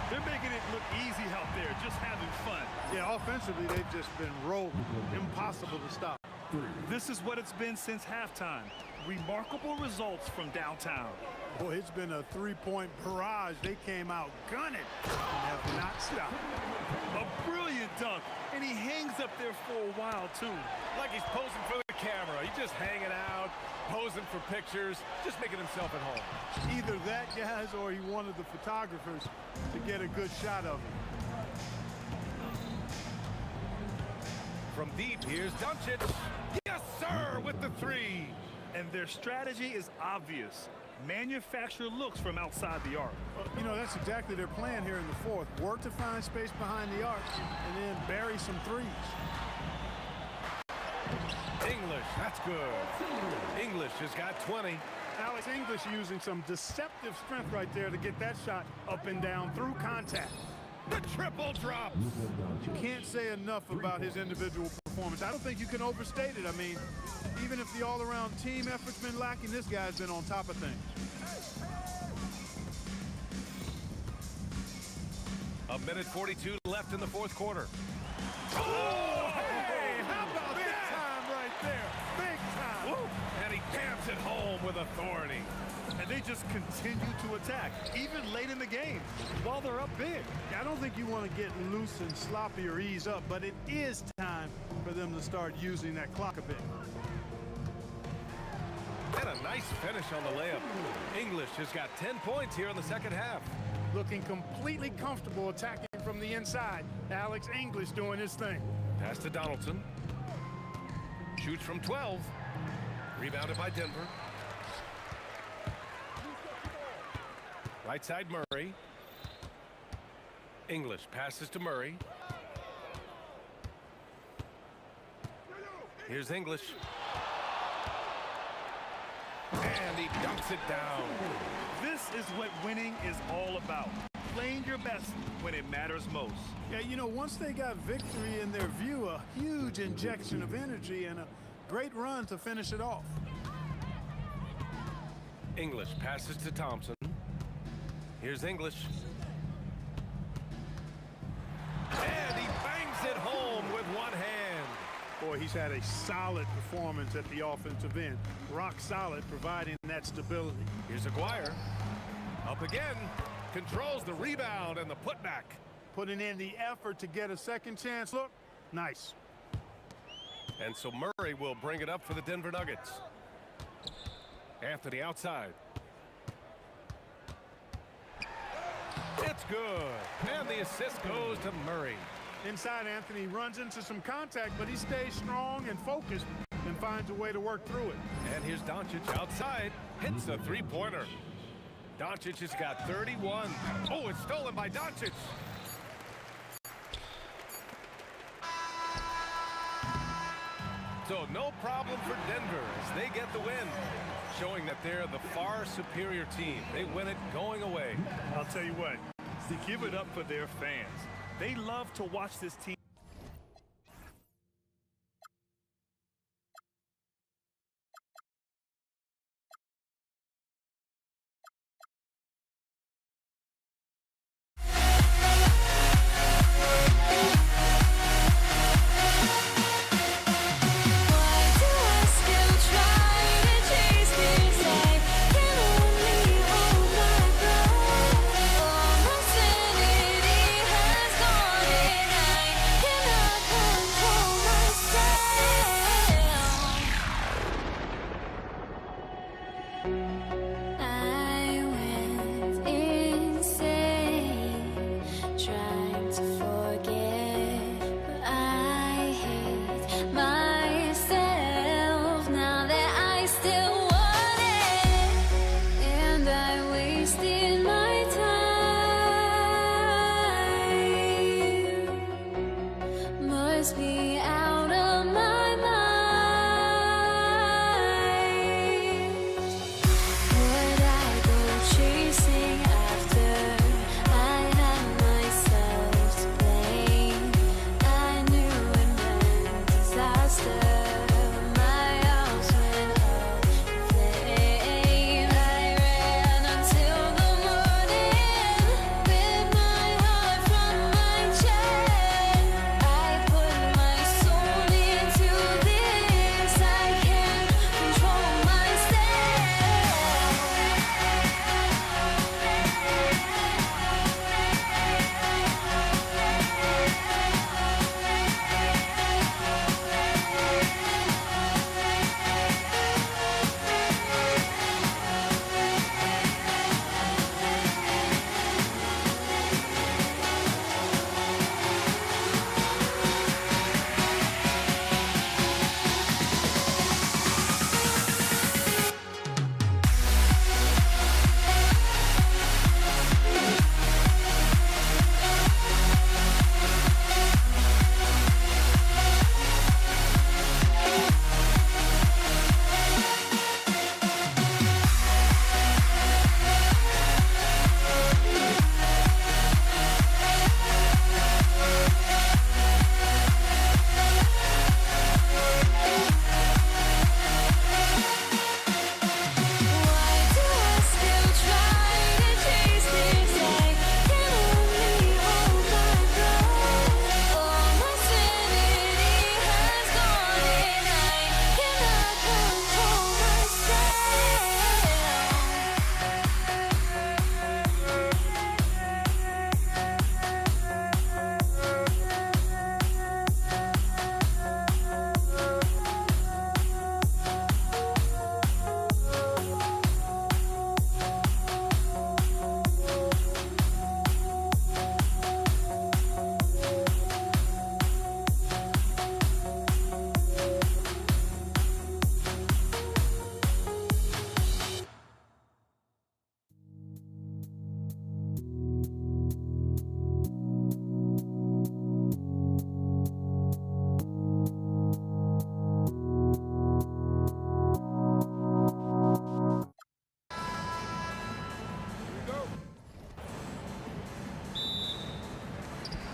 They're making it look easy out there, just having fun. Yeah, offensively, they've just been rolling. Impossible to stop. This is what it's been since halftime. Remarkable results from downtown. Boy, it's been a 3-point barrage. They came out gunning and have not stopped. A brilliant dunk, and he hangs up there for a while, too. Like he's posing for the camera. He's just hanging out, posing for pictures, just making himself at home. Either that, guys, or he wanted the photographers to get a good shot of him. From deep, here's Doncic. Yes, sir, with the 3. And their strategy is obvious. Manufacture looks from outside the arc. You know, that's exactly their plan here in the fourth. Work to find space behind the arc and then bury some 3s. English, that's good. English has got 20. Alex English using some deceptive strength right there to get that shot up and down through contact. The triple drops. You can't say enough about his individual performance. I don't think you can overstate it. I mean, even if the all-around team effort's been lacking, this guy's been on top of things. A minute 42 left in the fourth quarter. Oh, hey, how about that time right there? Big time. Woo. And he jams it home with authority. And they just continue to attack, even late in the game, while they're up big. I don't think you want to get loose and sloppy or ease up, but it is time for them to start using that clock a bit. And a nice finish on the layup. English has got 10 points here in the second half. Looking completely comfortable attacking from the inside. Alex English doing his thing. Pass to Donaldson. Shoots from 12. Rebounded by Denver. Right side Murray. English passes to Murray. Here's English. And he dunks it down. This is what winning is all about. Playing your best when it matters most. Yeah, you know, once they got victory in their view, a huge injection of energy and a great run to finish it off. English passes to Thompson. Here's English. And he bangs it home with one hand. Boy, he's had a solid performance at the offensive end. Rock solid, providing that stability. Here's Aguirre. Up again. Controls the rebound and the putback. Putting in the effort to get a second chance look. Nice. And so Murray will bring it up for the Denver Nuggets. Anthony outside. It's good. And the assist goes to Murray. Inside, Anthony runs into some contact, but he stays strong and focused and finds a way to work through it. And here's Doncic outside. Hits the three-pointer. Doncic has got 31. Oh, it's stolen by Doncic. So no problem for Denver as they get the win, showing that they're the far superior team. They win it going away. I'll tell you what, give it up for their fans. They love to watch this team. Sanity has gone, and I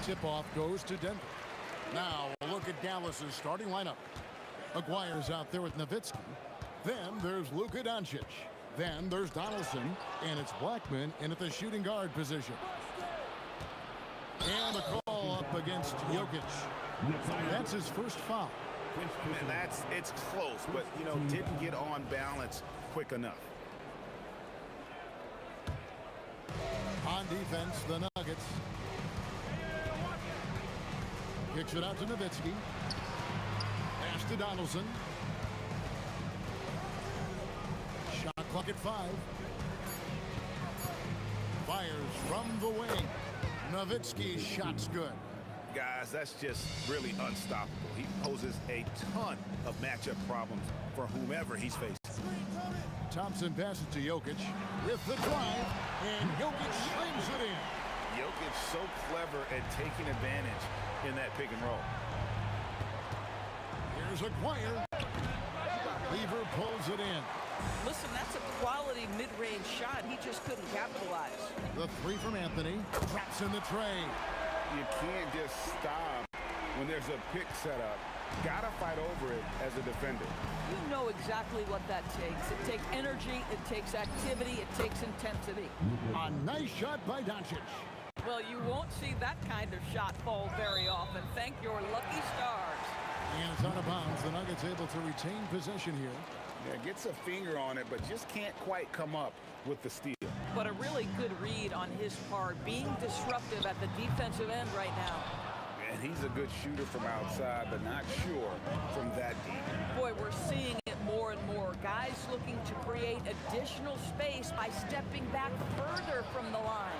Tip-off goes to Denver. Now, a look at Dallas's starting lineup. Aguirre's out there with Nowitzki. Then there's Luka Doncic. Then there's Donaldson. And it's Blackman in at the shooting guard position. And the call up against Jokic. That's his first foul. And it's close, but, you know, didn't get on balance quick enough. On defense, the Nuggets. Kicks it out to Nowitzki. Pass to Donaldson. Shot clock at 5. Fires from the wing. Nowitzki's shot's good. Guys, that's just really unstoppable. He poses a ton of matchup problems for whomever he's facing. Thompson passes to Jokic with the drive, and Jokic slings it in. Jokic so clever at taking advantage in that pick and roll. Here's Aguirre. Lever pulls it in. Listen, that's a quality mid-range shot. He just couldn't capitalize. The 3 from Anthony. Drops in the tray. You can't just stop when there's a pick set up. Gotta fight over it as a defender. You know exactly what that takes. It takes energy, it takes activity, it takes intensity. A nice shot by Doncic. Well, you won't see that kind of shot fall very often. Thank your lucky stars. And it's out of bounds. The Nuggets able to retain possession here. Yeah, gets a finger on it, but just can't quite come up with the steal. But a really good read on his part, being disruptive at the defensive end right now. And he's a good shooter from outside, but not sure from that deep. Boy, we're seeing it more and more. Guys looking to create additional space by stepping back further from the line.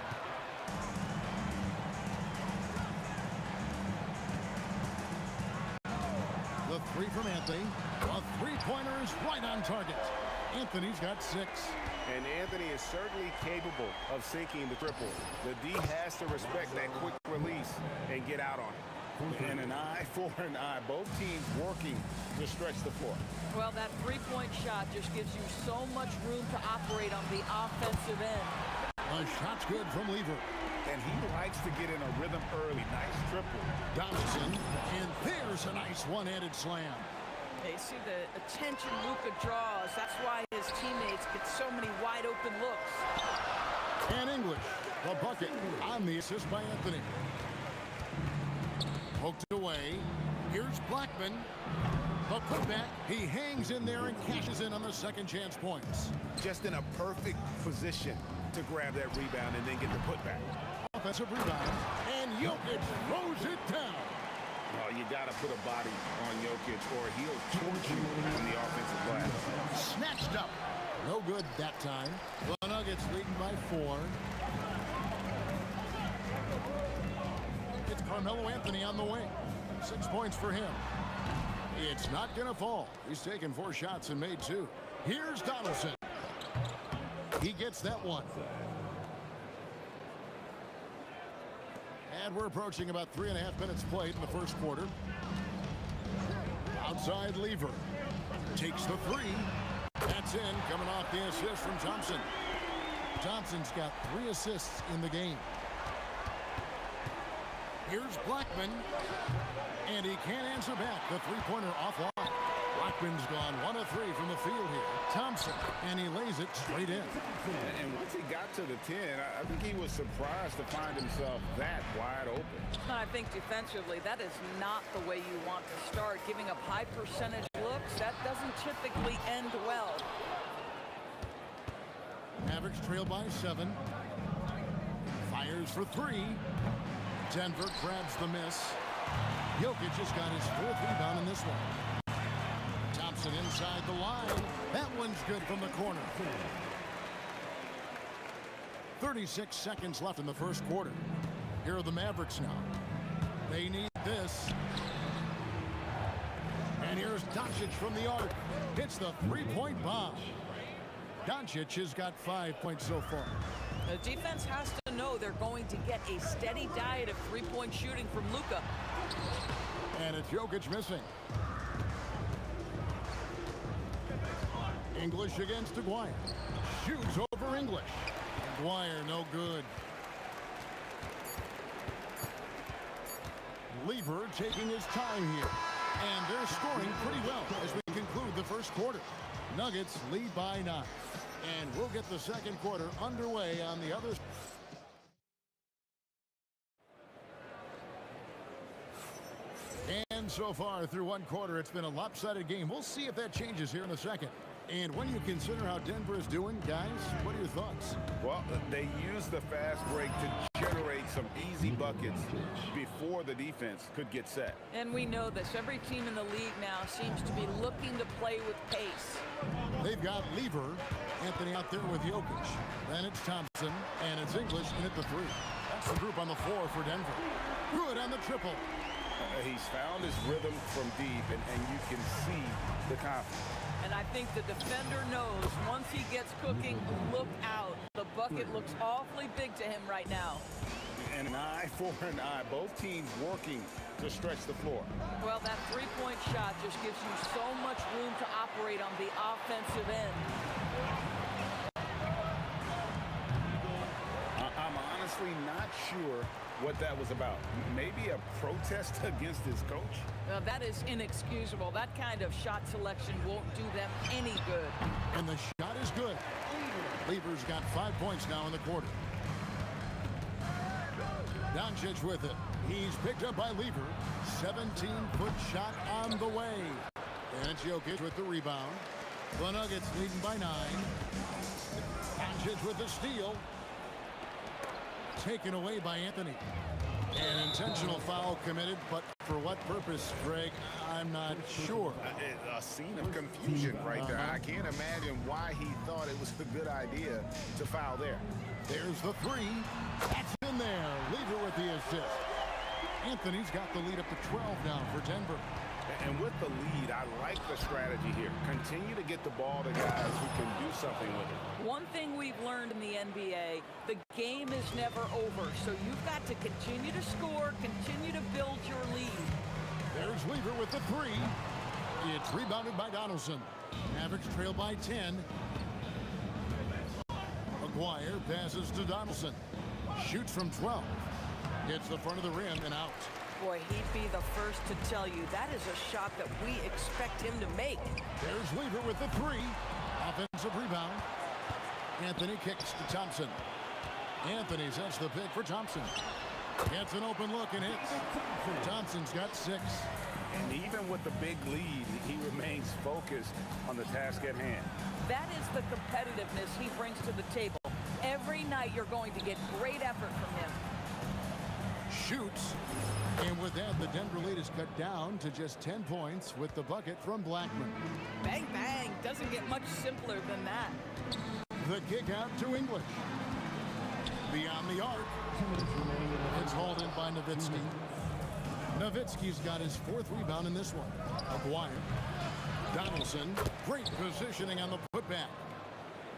The 3 from Anthony. A three-pointer is right on target. Anthony's got 6. And Anthony is certainly capable of sinking the triple. The D has to respect that quick release and get out on it. And an eye for an eye. Both teams working to stretch the floor. Well, that three-point shot just gives you so much room to operate on the offensive end. A shot's good from Lever. And he likes to get in a rhythm early. Nice triple. Donaldson. And there's a nice one-handed slam. They see the attention Luka draws. That's why his teammates get so many wide-open looks. And English, the bucket on the assist by Anthony. Poked away. Here's Blackman. The putback. He hangs in there and cashes in on the second chance points. Just in a perfect position to grab that rebound and then get the putback. Offensive rebound. And Jokic throws it down. Oh, you got to put a body on Jokic or he'll torch you on the offensive glass. Snatched up. No good that time. The Nuggets leading by 4. It's Carmelo Anthony on the wing. 6 points for him. It's not going to fall. He's taken 4 shots and made 2. Here's Donaldson. He gets that one. And we're approaching about 3.5 minutes played in the first quarter. Outside Lever. Takes the 3. That's in, coming off the assist from Thompson. Thompson's got 3 assists in the game. Here's Blackman. And he can't answer back. The three-pointer offline. Blackman's gone 1 of 3 from the field here. Thompson, and he lays it straight in. And once he got to the 10, I think he was surprised to find himself that wide open. I think defensively, that is not the way you want to start. Giving up high percentage looks, that doesn't typically end well. Mavericks trail by 7. Fires for 3. Denver grabs the miss. Jokic has got his 4th rebound in this one. Thompson inside the line. That one's good from the corner. 36 seconds left in the first quarter. Here are the Mavericks now. They need this. And here's Doncic from the arc. Hits the three-point bomb. Doncic has got 5 points so far. The defense has to know they're going to get a steady diet of three-point shooting from Luka. And it's Jokic missing. English against Aguirre. Shoots over English. Aguirre no good. Lever taking his time here. And they're scoring pretty well as we conclude the first quarter. Nuggets lead by 9. And we'll get the second quarter underway on the other. And so far through one quarter, it's been a lopsided game. We'll see if that changes here in a second. And when you consider how Denver is doing, guys, what are your thoughts? Well, they used the fast break to generate some easy buckets before the defense could get set. And we know this. Every team in the league now seems to be looking to play with pace. They've got Lever, Anthony out there with Jokic. Then it's Thompson, and it's English in at the 3. That's the group on the floor for Denver. Good on the triple. He's found his rhythm from deep, and you can see the confidence. And I think the defender knows once he gets cooking, look out. The bucket looks awfully big to him right now. And an eye for an eye. Both teams working to stretch the floor. Well, that three-point shot just gives you so much room to operate on the offensive end. I'm honestly not sure what that was about. Maybe a protest against his coach? That is inexcusable. That kind of shot selection won't do them any good. And the shot is good. Lever's got 5 points now in the quarter. Doncic with it. He's picked up by Lever. 17-foot shot on the way. And it's Jokic with the rebound. The Nuggets leading by 9. Doncic with the steal. Taken away by Anthony. An intentional foul committed, but for what purpose, Greg? I'm not sure. A scene of confusion right there. I can't imagine why he thought it was a good idea to foul there. There's the 3. That's in there. Lever with the assist. Anthony's got the lead up to 12 now for Denver. And with the lead, I like the strategy here. Continue to get the ball to guys who can do something with it. One thing we've learned in the NBA, the game is never over. So you've got to continue to score, continue to build your lead. There's Lever with the 3. It's rebounded by Donaldson. Mavericks trail by 10. McGuire passes to Donaldson. Shoots from 12. Hits the front of the rim and out. Boy, he'd be the first to tell you that is a shot that we expect him to make. There's Lever with the 3. Offensive rebound. Anthony kicks to Thompson. Anthony sets the pick for Thompson. Gets an open look and hits. Thompson's got 6. And even with the big lead, he remains focused on the task at hand. That is the competitiveness he brings to the table. Every night you're going to get great effort from him. Shoots. And with that, the Denver lead is cut down to just 10 points with the bucket from Blackman. Bang, bang. Doesn't get much simpler than that. The kick out to English. Beyond the arc. It's hauled in by Nowitzki. Nowitzki's got his 4th rebound in this one. McGuire. Donaldson. Great positioning on the putback.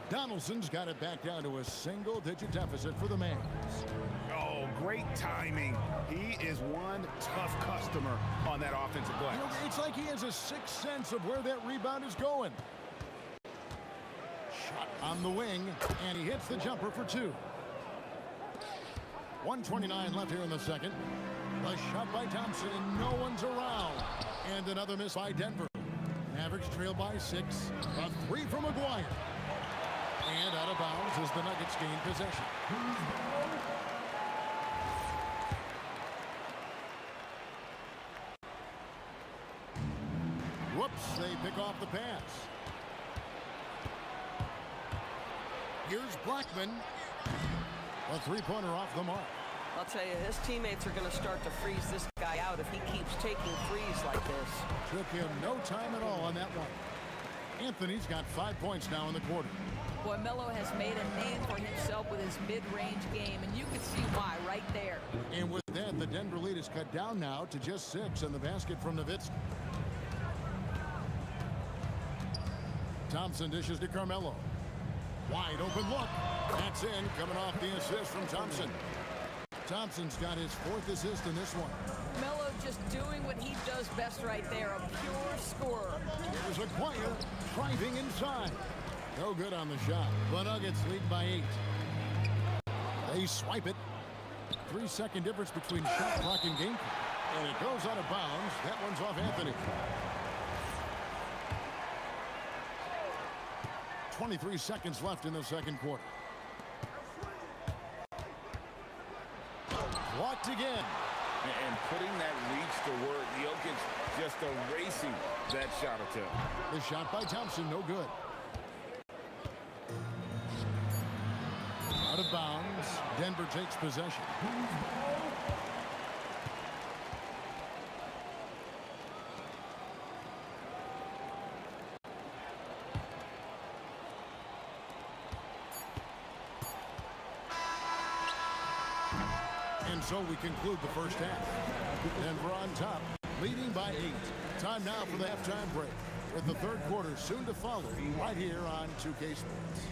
Donaldson's got it back down to a single-digit deficit for the Mavs. Oh, great timing. He is one tough customer on that offensive glass. You know, it's like he has a sixth sense of where that rebound is going. Shot on the wing, and he hits the jumper for 2. 1:29 left here in the second. The shot by Thompson, and no one's around. And another miss by Denver. Mavericks trail by 6. A 3 from McGuire. And out of bounds as the Nuggets gain possession. Whoops, they pick off the pass. Here's Blackman. A 3-pointer off the mark. I'll tell you, his teammates are going to start to freeze this guy out if he keeps taking threes like this. Took him no time at all on that one. Anthony's got 5 points now in the quarter. Boy, Melo has made a name for himself with his mid-range game, and you can see why right there. And with that, the Denver lead is cut down now to just 6 in the basket from Nowitzki. Thompson dishes to Carmelo. Wide open look. That's in, coming off the assist from Thompson. Thompson's got his 4th assist in this one. Melo just doing what he does best right there, a pure scorer. Here's McGuire driving inside. No good on the shot. The Nuggets lead by 8. They swipe it. 3-second difference between shot clock and game clock. And it goes out of bounds. That one's off Anthony. 23 seconds left in the second quarter. Blocked again. And putting that reach to work, Jokic just erasing that shot attempt. The shot by Thompson, no good. Out of bounds. Denver takes possession. And so we conclude the first half. Denver on top, leading by 8. Time now for the halftime break, with the third quarter soon to follow right here on 2K Sports.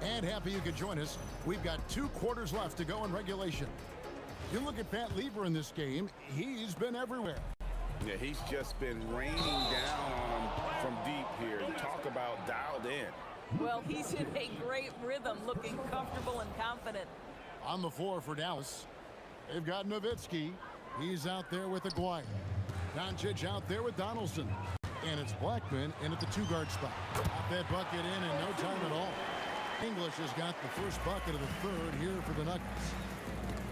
And happy you could join us. We've got 2 quarters left to go in regulation. You look at Pat Lever in this game, he's been everywhere. Yeah, he's just been raining down on him from deep here. Talk about dialed in. Well, he's in a great rhythm, looking comfortable and confident. On the floor for Dallas, they've got Nowitzki. He's out there with Aguirre. Doncic out there with Donaldson. And it's Blackman in at the 2-guard spot. Got that bucket in no time at all. English has got the first bucket of the third here for the Nuggets.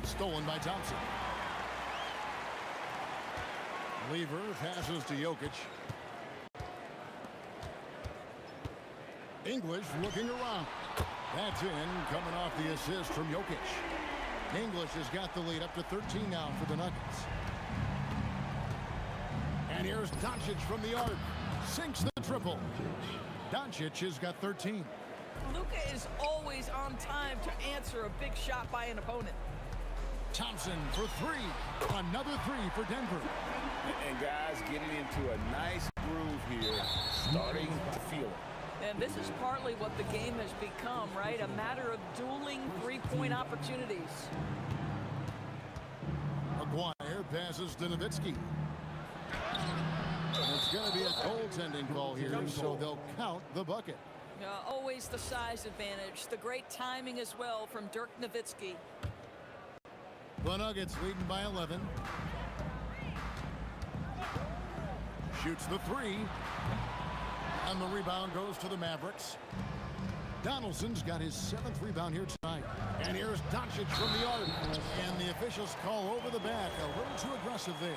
Stolen by Thompson. Lever passes to Jokic. English looking around. That's in, coming off the assist from Jokic. English has got the lead up to 13 now for the Nuggets. And here's Doncic from the arc. Sinks the triple. Doncic has got 13. Luka is always on time to answer a big shot by an opponent. Thompson for 3. Another 3 for Denver. And guys getting into a nice groove here, starting to feel it. And this is partly what the game has become, right? A matter of dueling three-point opportunities. Aguirre passes to Nowitzki. It's going to be a goaltending call here, so they'll count the bucket. Always the size advantage. The great timing as well from Dirk Nowitzki. The Nuggets leading by 11. Shoots the 3. And the rebound goes to the Mavericks. Donaldson's got his 7th rebound here tonight. And here's Doncic from the arc. And the officials call over the back. A little too aggressive there.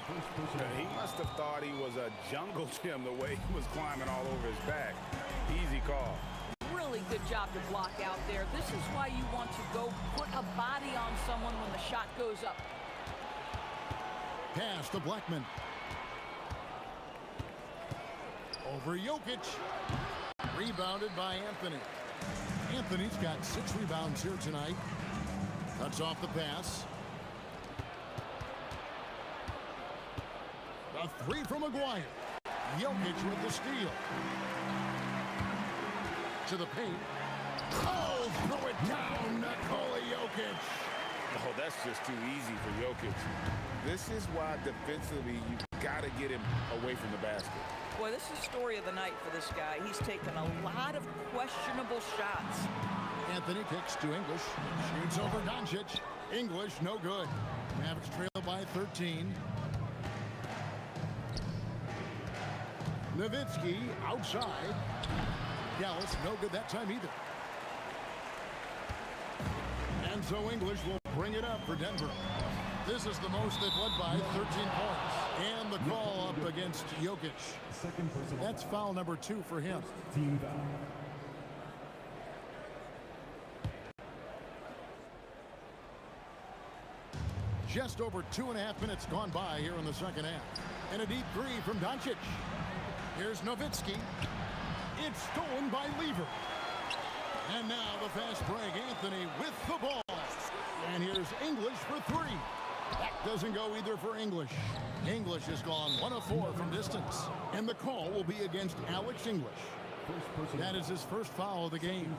He must have thought he was a jungle gym the way he was climbing all over his back. Easy call. Really good job to block out there. This is why you want to go put a body on someone when the shot goes up. Pass to Blackman. Over Jokic. Rebounded by Anthony. Anthony's got 6 rebounds here tonight. Cuts off the pass. A 3 from Aguirre. Jokic with the steal. To the paint. Oh, throw it down, Nikola Jokic. Oh, that's just too easy for Jokic. This is why defensively you got to get him away from the basket. Boy, this is story of the night for this guy. He's taken a lot of questionable shots. Anthony kicks to English. Shoots over Doncic. English, no good. Mavericks trail by 13. Nowitzki outside. Dallas, no good that time either. And so English will bring it up for Denver. This is the most they've led by 13 points. And the call up against Jokic. That's foul number 2 for him. Team foul. Just over 2.5 minutes gone by here in the second half. And a deep 3 from Doncic. Here's Nowitzki. It's stolen by Lever. And now the fast break. Anthony with the ball. And here's English for 3. That doesn't go either for English. English has gone 1 of 4 from distance. And the call will be against Alex English. That is his first foul of the game.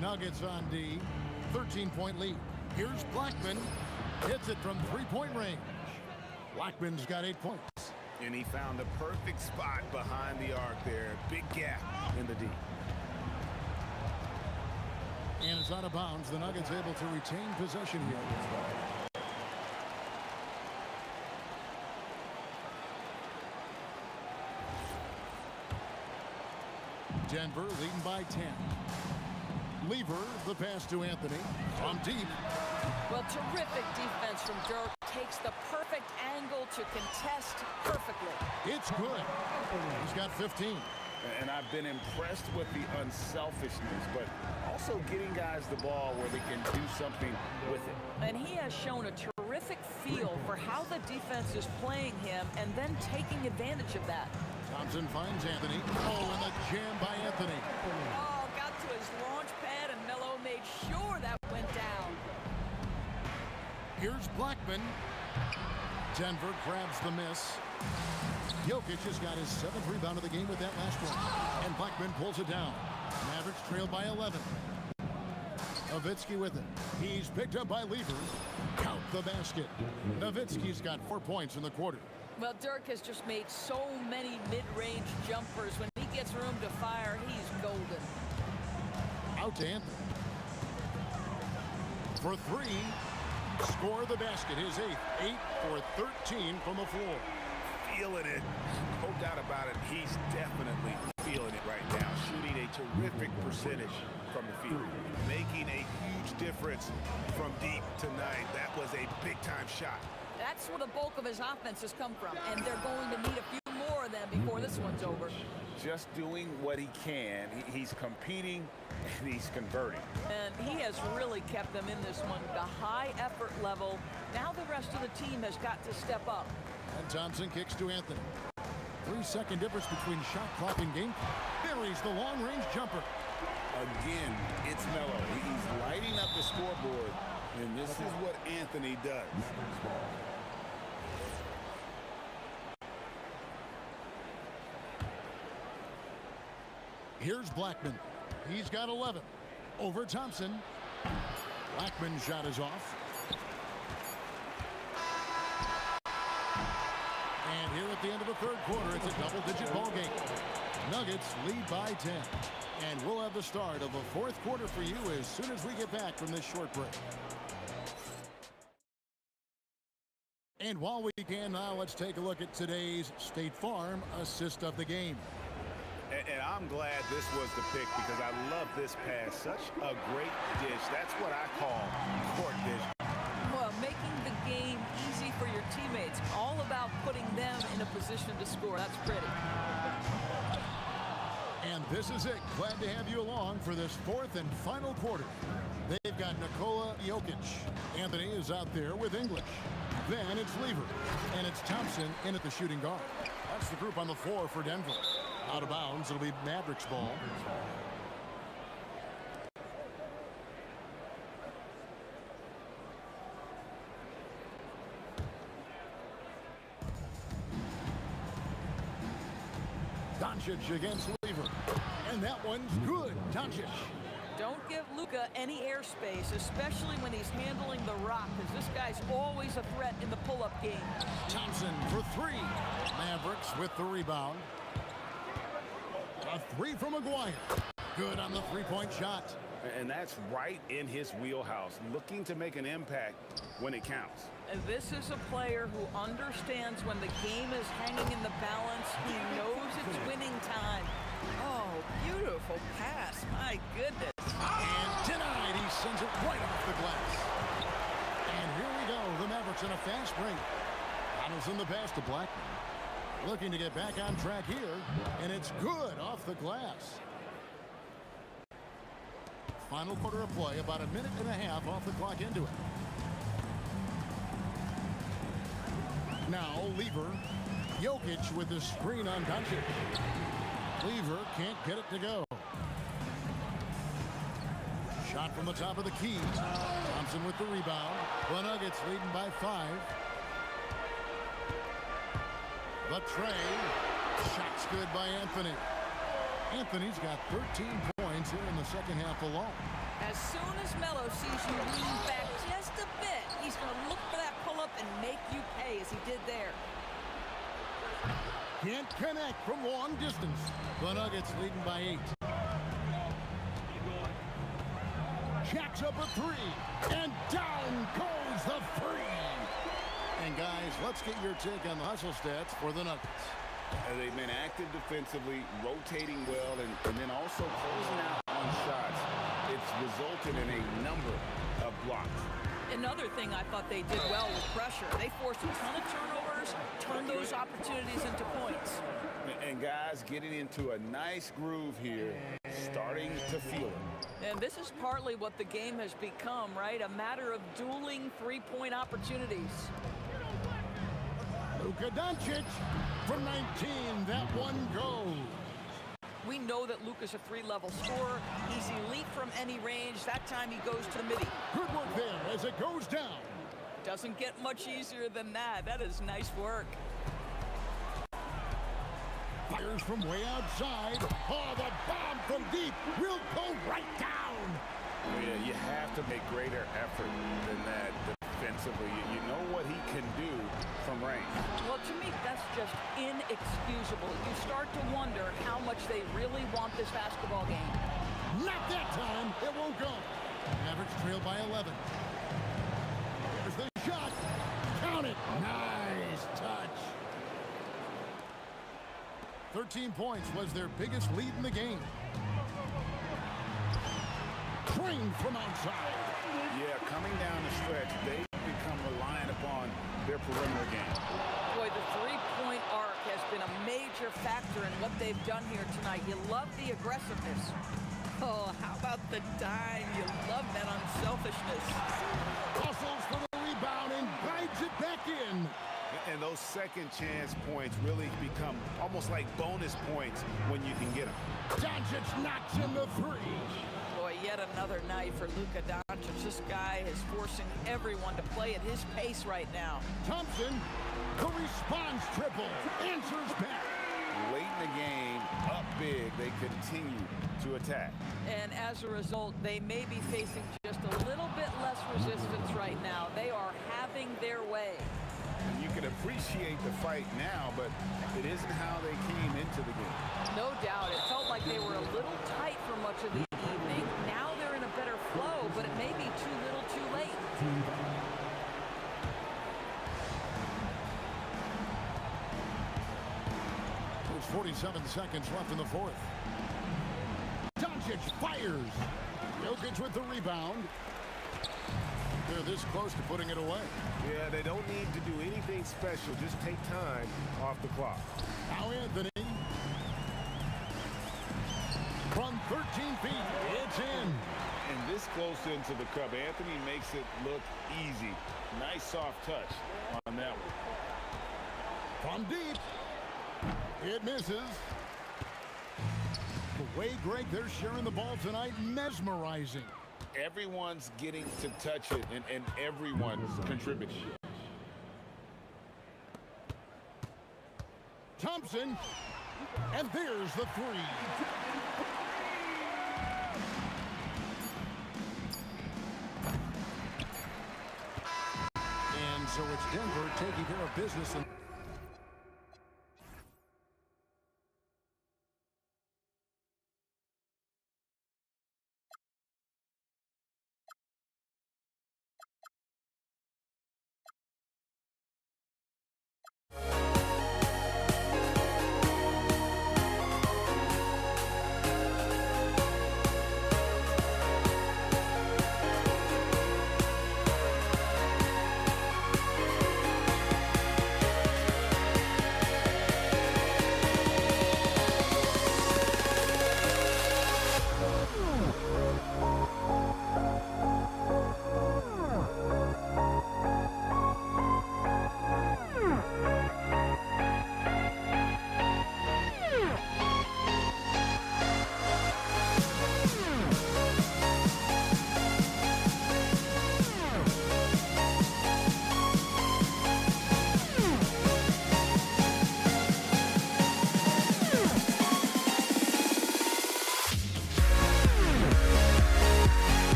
Nuggets on D. 13-point lead. Here's Blackman. Hits it from 3-point range. Blackman's got 8 points. And he found the perfect spot behind the arc there. Big gap in the D. And it's out of bounds. The Nuggets able to retain possession here. Denver leading by 10. Lever, the pass to Anthony. From deep. Well, terrific defense from Dirk. Takes the perfect angle to contest perfectly. It's good. He's got 15. And I've been impressed with the unselfishness, but also getting guys the ball where they can do something with it. And he has shown a terrific feel for how the defense is playing him and then taking advantage of that. Thompson finds Anthony. Oh, and the jam by Anthony. Oh, got to his launch pad, and Melo made sure that went down. Here's Blackman. Denver grabs the miss. Jokic has got his 7th rebound of the game with that last one. And Blackman pulls it down. Mavericks trail by 11. Nowitzki with it. He's picked up by Lever. Count the basket. Nowitzki's got 4 points in the quarter. Well, Dirk has just made so many mid-range jumpers. When he gets room to fire, he's golden. Out to Anthony. For 3. Score the basket. His 8th. 8 for 13 from the floor. Feeling it. No doubt about it. He's definitely feeling it right now. Shooting a terrific percentage from the field. Making a huge difference from deep tonight. That was a big-time shot. That's where the bulk of his offense has come from, and they're going to need a few more of them before this one's over. Just doing what he can. He's competing, and he's converting. And he has really kept them in this one. The high effort level. Now the rest of the team has got to step up. And Thompson kicks to Anthony. 3-second difference between shot clock and game clock. Buries the long-range jumper. Again, it's Melo. He's lighting up the scoreboard, and this is what Anthony does. Here's Blackman. He's got 11. Over Thompson. Blackman's shot is off. And here at the end of the 3rd quarter, it's a double-digit ball game. Nuggets lead by 10. And we'll have the start of the 4th quarter for you as soon as we get back from this short break. And while we can now, let's take a look at today's State Farm assist of the game. And I'm glad this was the pick because I love this pass. Such a great dish. That's what I call court vision. Well, making the game easy for your teammates. All about putting them in a position to score. That's pretty. And this is it. Glad to have you along for this 4th and final quarter. They've got Nikola Jokic. Anthony is out there with English. Then it's Lever. And it's Thompson in at the shooting guard. That's the group on the floor for Denver. Out of bounds, it'll be Mavericks ball. Doncic against Lever. And that one's good. Doncic. Don't give Luka any airspace, especially when he's handling the rock, because this guy's always a threat in the pull-up game. Thompson for 3. Mavericks with the rebound. A 3 from McGuire. Good on the 3-point shot. And that's right in his wheelhouse, looking to make an impact when it counts. And this is a player who understands when the game is hanging in the balance. He knows it's winning time. Oh, beautiful pass. My goodness. And denied. He sends it right off the glass. And here we go. The Mavericks in a fast break. Donaldson the pass to Blackman. Looking to get back on track here. And it's good off the glass. Final quarter of play. About a minute and a half off the clock into it. Now, Lever. Jokic with the screen on Doncic. Lever can't get it to go. Shot from the top of the key. Thompson with the rebound. The Nuggets leading by 5. The tray. Shot's good by Anthony. Anthony's got 13 points here in the second half alone. As soon as Melo sees you lean back just a bit, he's going to look for that pull-up and make you pay as he did there. Can't connect from long distance. The Nuggets leading by 8. Jacks up a 3. And down goes the 3. And guys, let's get your take on the hustle stats for the Nuggets. They've been active defensively, rotating well, and then also closing out on shots. It's resulted in a number of blocks. Another thing I thought they did well with pressure. They forced a ton of turnovers, turned those opportunities into points. And guys getting into a nice groove here, starting to feel it. And this is partly what the game has become, right? A matter of dueling three-point opportunities. Luka Doncic from 19, that one goes. We know that Luka's a 3-level scorer. He's elite from any range. That time he goes to the midi. Good work there as it goes down. Doesn't get much easier than that. That is nice work. Fires from way outside. Oh, the bomb from deep will go right down. Yeah, you have to make greater effort than that defensively. You know what he can do from range. Well, to me, that's just inexcusable. You start to wonder how much they really want this basketball game. Not that time. It won't go. Mavericks trail by 11. There's the shot. Count it. Nice touch. 13 points was their biggest lead in the game. Trained from outside. Yeah, coming down the stretch, they've become reliant upon their perimeter game. Boy, the three-point arc has been a major factor in what they've done here tonight. You love the aggressiveness. Oh, how about the dime? You love that unselfishness. Hustles for the rebound and guides it back in. And those second chance points really become almost like bonus points when you can get them. Doncic knocks in the 3. Boy, yet another night for Luka Doncic. This guy is forcing everyone to play at his pace right now. Thompson, the response triple, answers back. Late in the game, up big, they continue to attack. And as a result, they may be facing just a little bit less resistance right now. They are having their way. And you can appreciate the fight now, but it isn't how they came into the game. No doubt. It felt like they were a little tight for much of the evening. Now they're in a better flow, but it may be too little too late. There's 47 seconds left in the fourth. Doncic fires. Jokic with the rebound. They're this close to putting it away. Yeah, they don't need to do anything special. Just take time off the clock. Now Anthony. From 13 feet, it's in. And this close into the cup, Anthony makes it look easy. Nice soft touch on that one. From deep. It misses. The way, Greg, they're sharing the ball tonight, mesmerizing. Everyone's getting to touch it, and everyone's contributing. Thompson, and there's the 3. And so it's Denver taking care of business.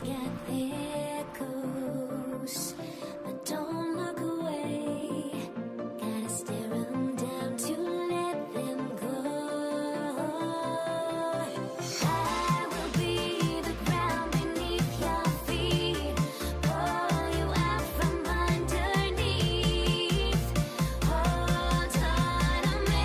get there close, but don't look away. Gotta stare 'em down to let them go. I will be the ground beneath your feet, pull you out from underneath. Hold on to me.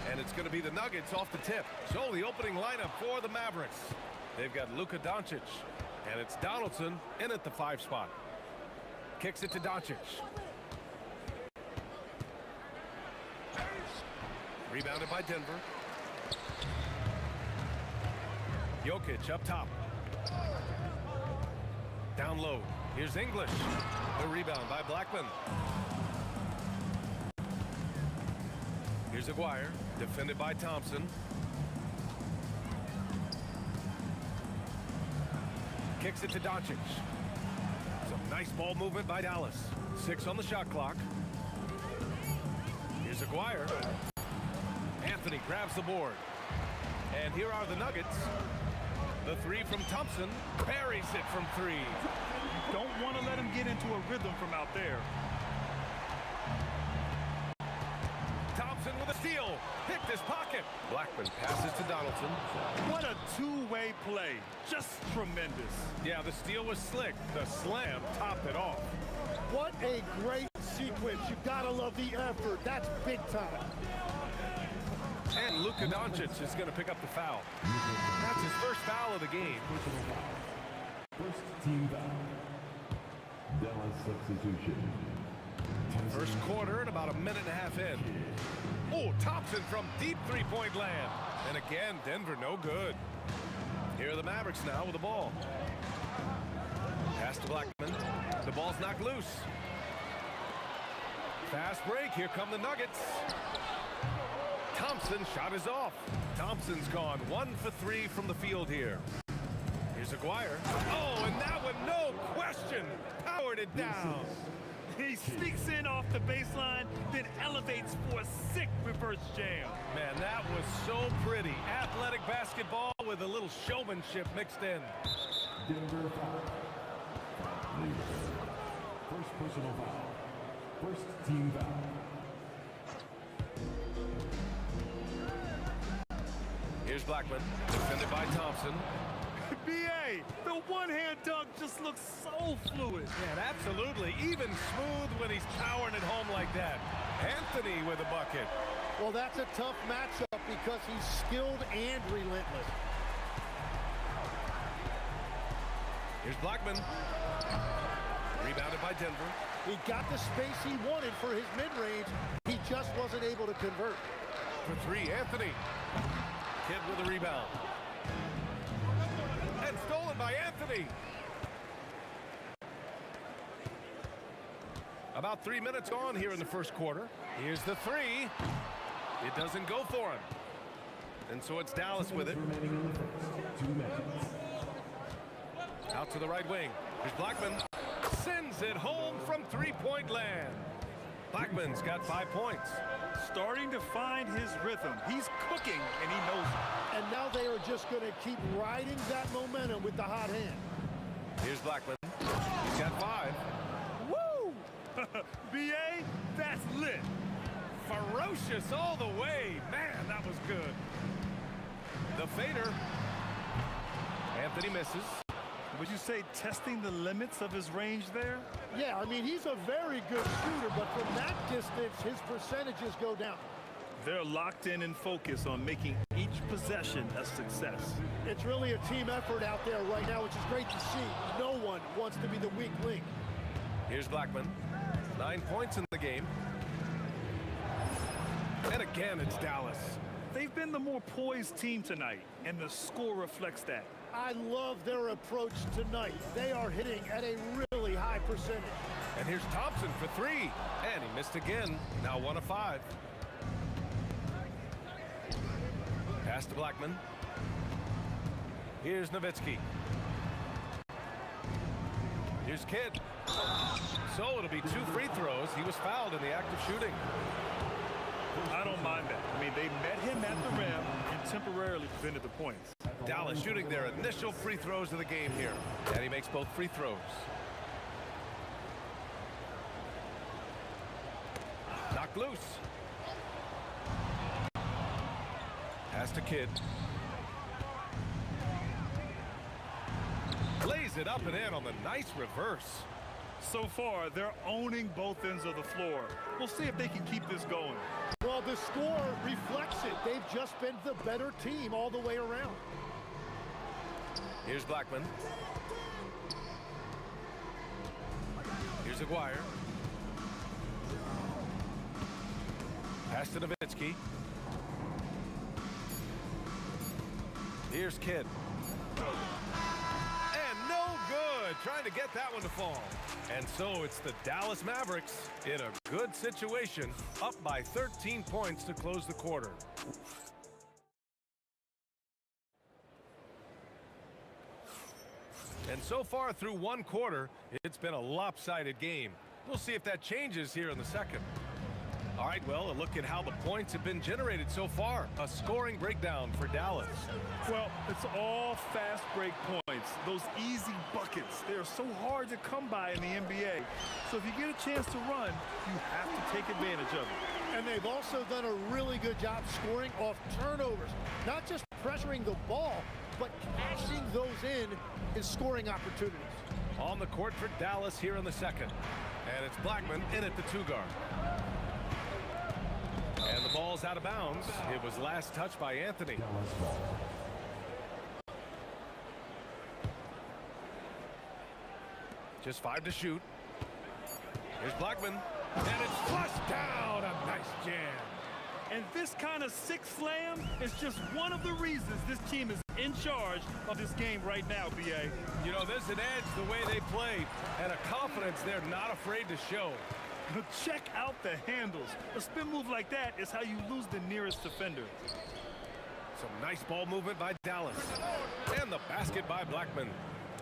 And it's going to be the Nuggets off the tip. So the opening lineup for the Mavericks. They've got Luka Doncic, and it's Donaldson in at the 5 spot. Kicks it to Doncic. Rebounded by Denver. Jokic up top. Down low. Here's English. The rebound by Blackman. Here's Aguirre, defended by Thompson. Kicks it to Doncic. Some nice ball movement by Dallas. 6 on the shot clock. Here's Aguirre. Anthony grabs the board. And here are the Nuggets. The 3 from Thompson. Buries it from 3. You don't want to let him get into a rhythm from out there. Thompson with a steal. Picked his pocket. Blackman passes to Donaldson. What a two-way play. Just tremendous. Yeah, the steal was slick. The slam topped it off. What a great sequence. You gotta love the effort. That's big time. And Luka Doncic is going to pick up the foul. That's his first foul of the game. First team foul. Dallas substitution. First quarter and about a minute and a half in. Oh, Thompson from deep three-point land. And again, Denver no good. Here are the Mavericks now with the ball. Pass to Blackman. The ball's knocked loose. Fast break. Here come the Nuggets. Thompson shot is off. Thompson's gone 1 for 3 from the field here. Here's Aguirre. Oh, and that one, no question, powered it down. He sneaks in off the baseline, then elevates for a sick reverse jam. Man, that was so pretty. Athletic basketball with a little showmanship mixed in. Denver foul. First personal foul. First team foul. Here's Blackman, defended by Thompson. B.A., the one-hand dunk just looks so fluid. Man, absolutely. Even smooth when he's powering it home like that. Anthony with a bucket. Well, that's a tough matchup because he's skilled and relentless. Here's Blackman. Rebounded by Denver. He got the space he wanted for his mid-range. He just wasn't able to convert. For 3, Anthony. Kid with a rebound. And stolen by Anthony. About 3 minutes on here in the first quarter. Here's the 3. It doesn't go for him. And so it's Dallas with it. Remaining in the first 2 minutes. Out to the right wing. Here's Blackman. Sends it home from three-point land. Blackman's got 5 points. Starting to find his rhythm. He's cooking, and he knows it. And now they are just going to keep riding that momentum with the hot hand. Here's Blackman. He's got 5. Woo! B.A., that's lit. Ferocious all the way. Man, that was good. The fader. Anthony misses. Would you say testing the limits of his range there? Yeah, I mean, he's a very good shooter, but from that distance, his percentages go down. They're locked in and focused on making each possession a success. It's really a team effort out there right now, which is great to see. No one wants to be the weak link. Here's Blackman. 9 points in the game. And again, it's Dallas. They've been the more poised team tonight, and the score reflects that. I love their approach tonight. They are hitting at a really high percentage. And here's Thompson for three. And he missed again. Now 1 of 5. Pass to Blackman. Here's Nowitzki. Here's Kidd. So it'll be 2 free throws. He was fouled in the act of shooting. I don't mind that. I mean, they met him at the rim and temporarily prevented the points. Dallas shooting their initial free throws of the game here. And he makes both free throws. Knocked loose. Pass to Kidd. Lays it up and in on the nice reverse. So far, they're owning both ends of the floor. We'll see if they can keep this going. Well, the score reflects it. They've just been the better team all the way around. Here's Blackman. Here's Aguirre. Pass to Nowitzki. Here's Kidd. And no good. Trying to get that one to fall. And so it's the Dallas Mavericks in a good situation, up by 13 points to close the quarter. And so far through 1 quarter, it's been a lopsided game. We'll see if that changes here in the second. All right, well, a look at how the points have been generated so far. A scoring breakdown for Dallas. Well, it's all fast break points. Those easy buckets. They're so hard to come by in the NBA. So if you get a chance to run, you have to take advantage of it. And they've also done a really good job scoring off turnovers. Not just pressuring the ball, but cashing those in scoring opportunities. On the court for Dallas here in the second. And it's Blackman in at the 2-guard. And the ball's out of bounds. It was last touched by Anthony. Just 5 to shoot. Here's Blackman. And it's flushed down. A nice jam. And this kind of six slam is just one of the reasons this team is in charge of this game right now, B.A. You know, there's an edge the way they play and a confidence they're not afraid to show. Check out the handles. A spin move like that is how you lose the nearest defender. Some nice ball movement by Dallas. And the basket by Blackman.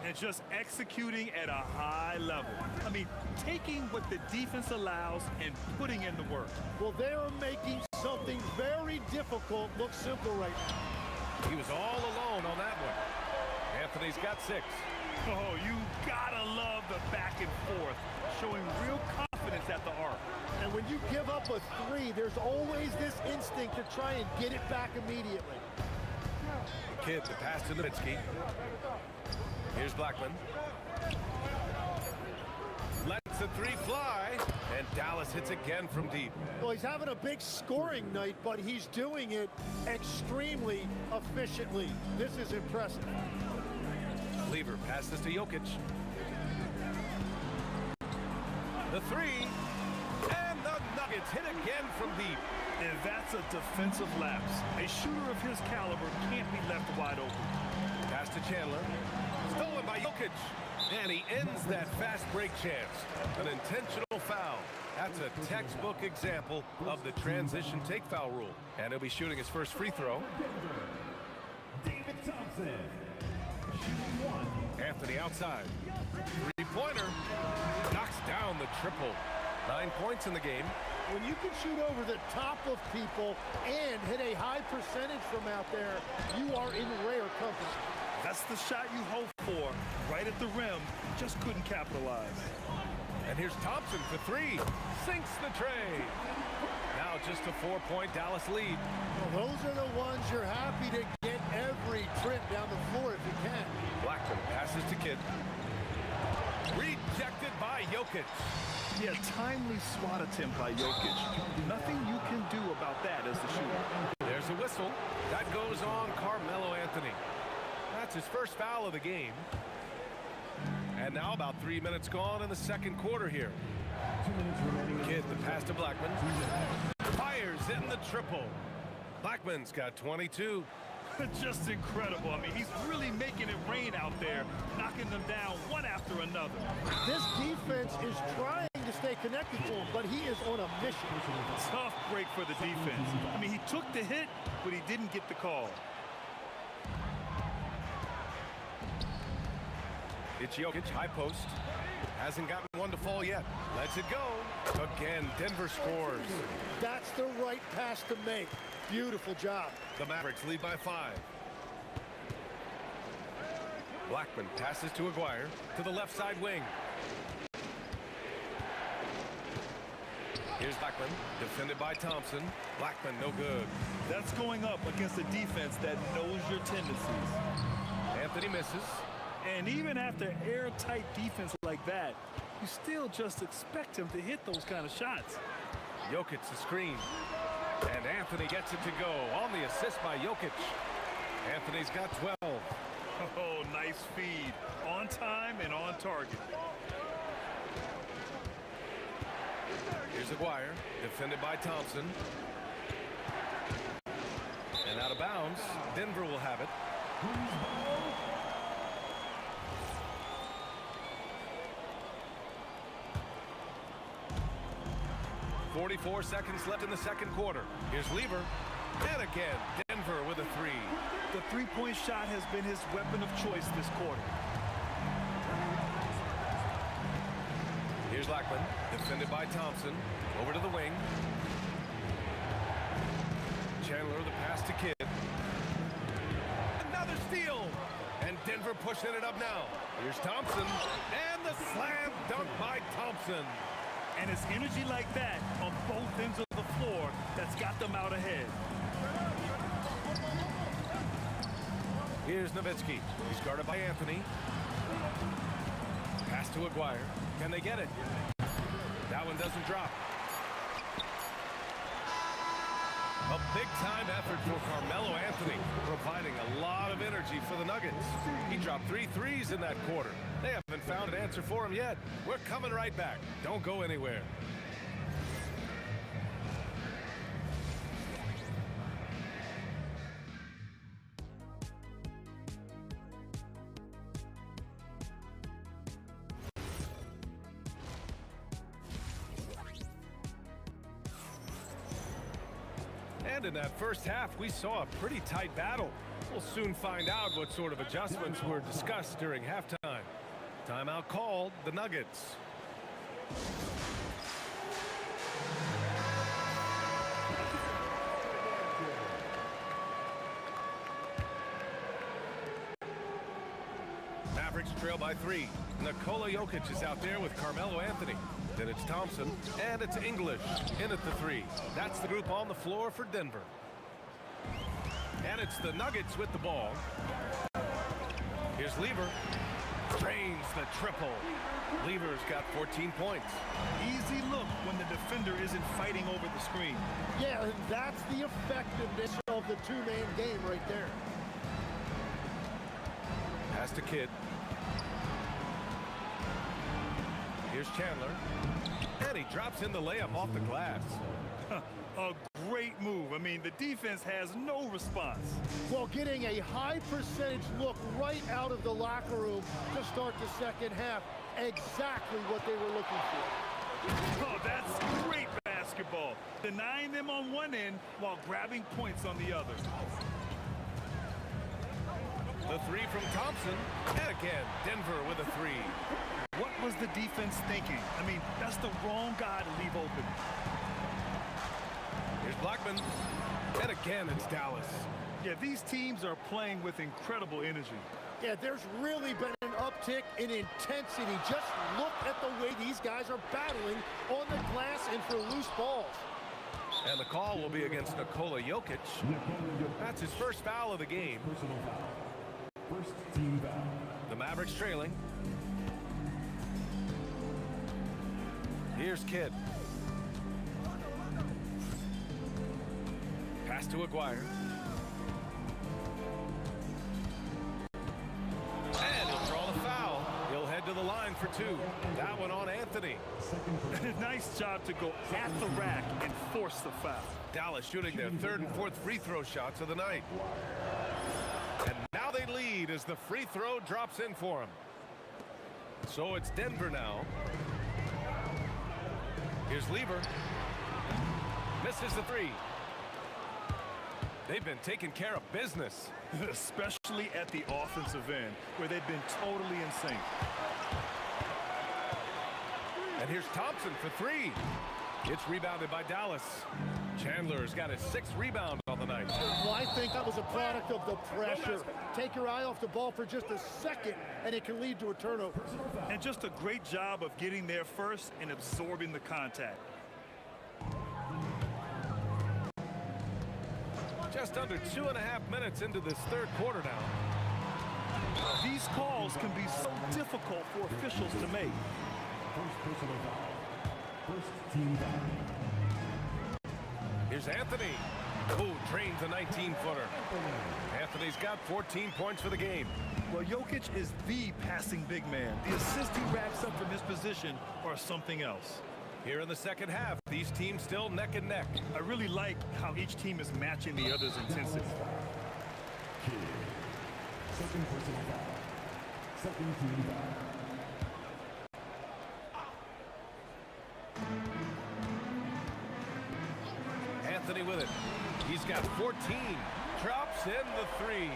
And just executing at a high level. I mean, taking what the defense allows and putting in the work. Well, they're making something very difficult look simple right now. He was all alone on that one. Anthony's got 6. Oh, you gotta love the back and forth, showing real confidence at the arc. And when you give up a 3, there's always this instinct to try and get it back immediately. Kidd, the pass to Nowitzki. Here's Blackman. Lets the 3 fly, and Dallas hits again from deep. Well, he's having a big scoring night, but he's doing it extremely efficiently. This is impressive. Lever passes to Jokic. The 3, and the Nuggets hit again from deep. And that's a defensive lapse. A shooter of his caliber can't be left wide open. Pass to Chandler. Stolen by Jokic. And he ends that fast break chance. An intentional foul. That's a textbook example of the transition take foul rule. And he'll be shooting his first free throw. David Thompson. Anthony outside. 3-pointer. Knocks down the triple. 9 points in the game. When you can shoot over the top of people and hit a high percentage from out there, you are in rare company. That's the shot you hope for. Right at the rim. Just couldn't capitalize. And here's Thompson for 3. Sinks the tray. Now just a 4-point Dallas lead. Well, those are the ones you're happy to get every trip down the floor if you can. Blackman passes to Kidd. Rejected by Jokic. Yeah, timely swat attempt by Jokic. Nothing you can do about that as the shooter. There's a whistle. That goes on Carmelo Anthony. That's his first foul of the game. And now about 3 minutes gone in the second quarter here. Kidd, the pass to Blackman. Fires in the triple. Blackman's got 22. Just incredible. I mean, he's really making it rain out there, knocking them down one after another. This defense is trying to stay connected to him, but he is on a mission. Tough break for the defense. I mean, he took the hit, but he didn't get the call. It's Jokic, high post. Hasn't gotten one to fall yet. Lets it go. Again, Denver scores. That's the right pass to make. Beautiful job. The Mavericks lead by 5. Blackman passes to Aguirre to the left side wing. Here's Blackman, defended by Thompson. Blackman, no good. That's going up against a defense that knows your tendencies. Anthony misses. And even after airtight defense like that, you still just expect him to hit those kind of shots. Jokic the screen. And Anthony gets it to go on the assist by Jokic. Anthony's got 12. Oh, nice feed. On time and on target. Here's Aguirre, defended by Thompson. And out of bounds, Denver will have it. 44 seconds left in the second quarter. Here's Lever. And again, Denver with a 3. The three-point shot has been his weapon of choice this quarter. Here's Lackman, defended by Thompson. Over to the wing. Chandler, the pass to Kidd. Another steal. And Denver pushing it up now. Here's Thompson. And the slam dunk by Thompson. And it's energy like that on both ends of the floor that's got them out ahead. Here's Nowitzki. He's guarded by Anthony. Pass to Aguirre. Can they get it? That one doesn't drop. A big-time effort for Carmelo Anthony, providing a lot of energy for the Nuggets. He dropped 3 threes in that quarter. They haven't found an answer for him yet. We're coming right back. Don't go anywhere. And in that first half, we saw a pretty tight battle. We'll soon find out what sort of adjustments were discussed during halftime. Timeout called, the Nuggets. Mavericks trail by 3. Nikola Jokic is out there with Carmelo Anthony. Then it's Thompson, and it's English in at the 3. That's the group on the floor for Denver. And it's the Nuggets with the ball. Here's Lever. Drains the triple. Lever's got 14 points. Easy look when the defender isn't fighting over the screen. Yeah, and that's the effectiveness of the two-man game right there. Pass to Kidd. Here's Chandler. And he drops in the layup off the glass. A great move. I mean, the defense has no response. Well, getting a high percentage look right out of the locker room to start the second half. Exactly what they were looking for. Oh, that's great basketball. Denying them on one end while grabbing points on the other. The 3 from Thompson. And again, Denver with a 3. What was the defense thinking? I mean, that's the wrong guy to leave open. Here's Blackman. And again, it's Dallas. Yeah, these teams are playing with incredible energy. Yeah, there's really been an uptick in intensity. Just look at the way these guys are battling on the glass and for loose balls. And the call will be against Nikola Jokic. That's his first foul of the game. Personal foul. First team foul. The Mavericks trailing. Here's Kidd. Pass to Aguirre. And he'll draw the foul. He'll head to the line for 2. That one on Anthony. Nice job to go at the rack and force the foul. Dallas shooting their 3rd and 4th free throw shots of the night. Now they lead as the free throw drops in for him. So it's Denver now. Here's Lever. Misses the three. They've been taking care of business. Especially at the offensive end, where they've been totally in sync. And here's Thompson for three. It's rebounded by Dallas. Chandler's got his 6th rebound on the night. Well, I think that was a product of the pressure. Take your eye off the ball for just a second, and it can lead to a turnover. And just a great job of getting there first and absorbing the contact. Just under 2.5 minutes into this third quarter now. These calls can be so difficult for officials to make. First personal foul. First team foul. Here's Anthony. Oh, drains a 19-footer. Anthony's got 14 points for the game. Well, Jokic is the passing big man. The assists he racks up from his position are something else. Here in the second half, these teams still neck and neck. I really like how each team is matching the other's intensity. Second personal foul. Second team foul. Anthony with it. He's got 14. Drops in the three.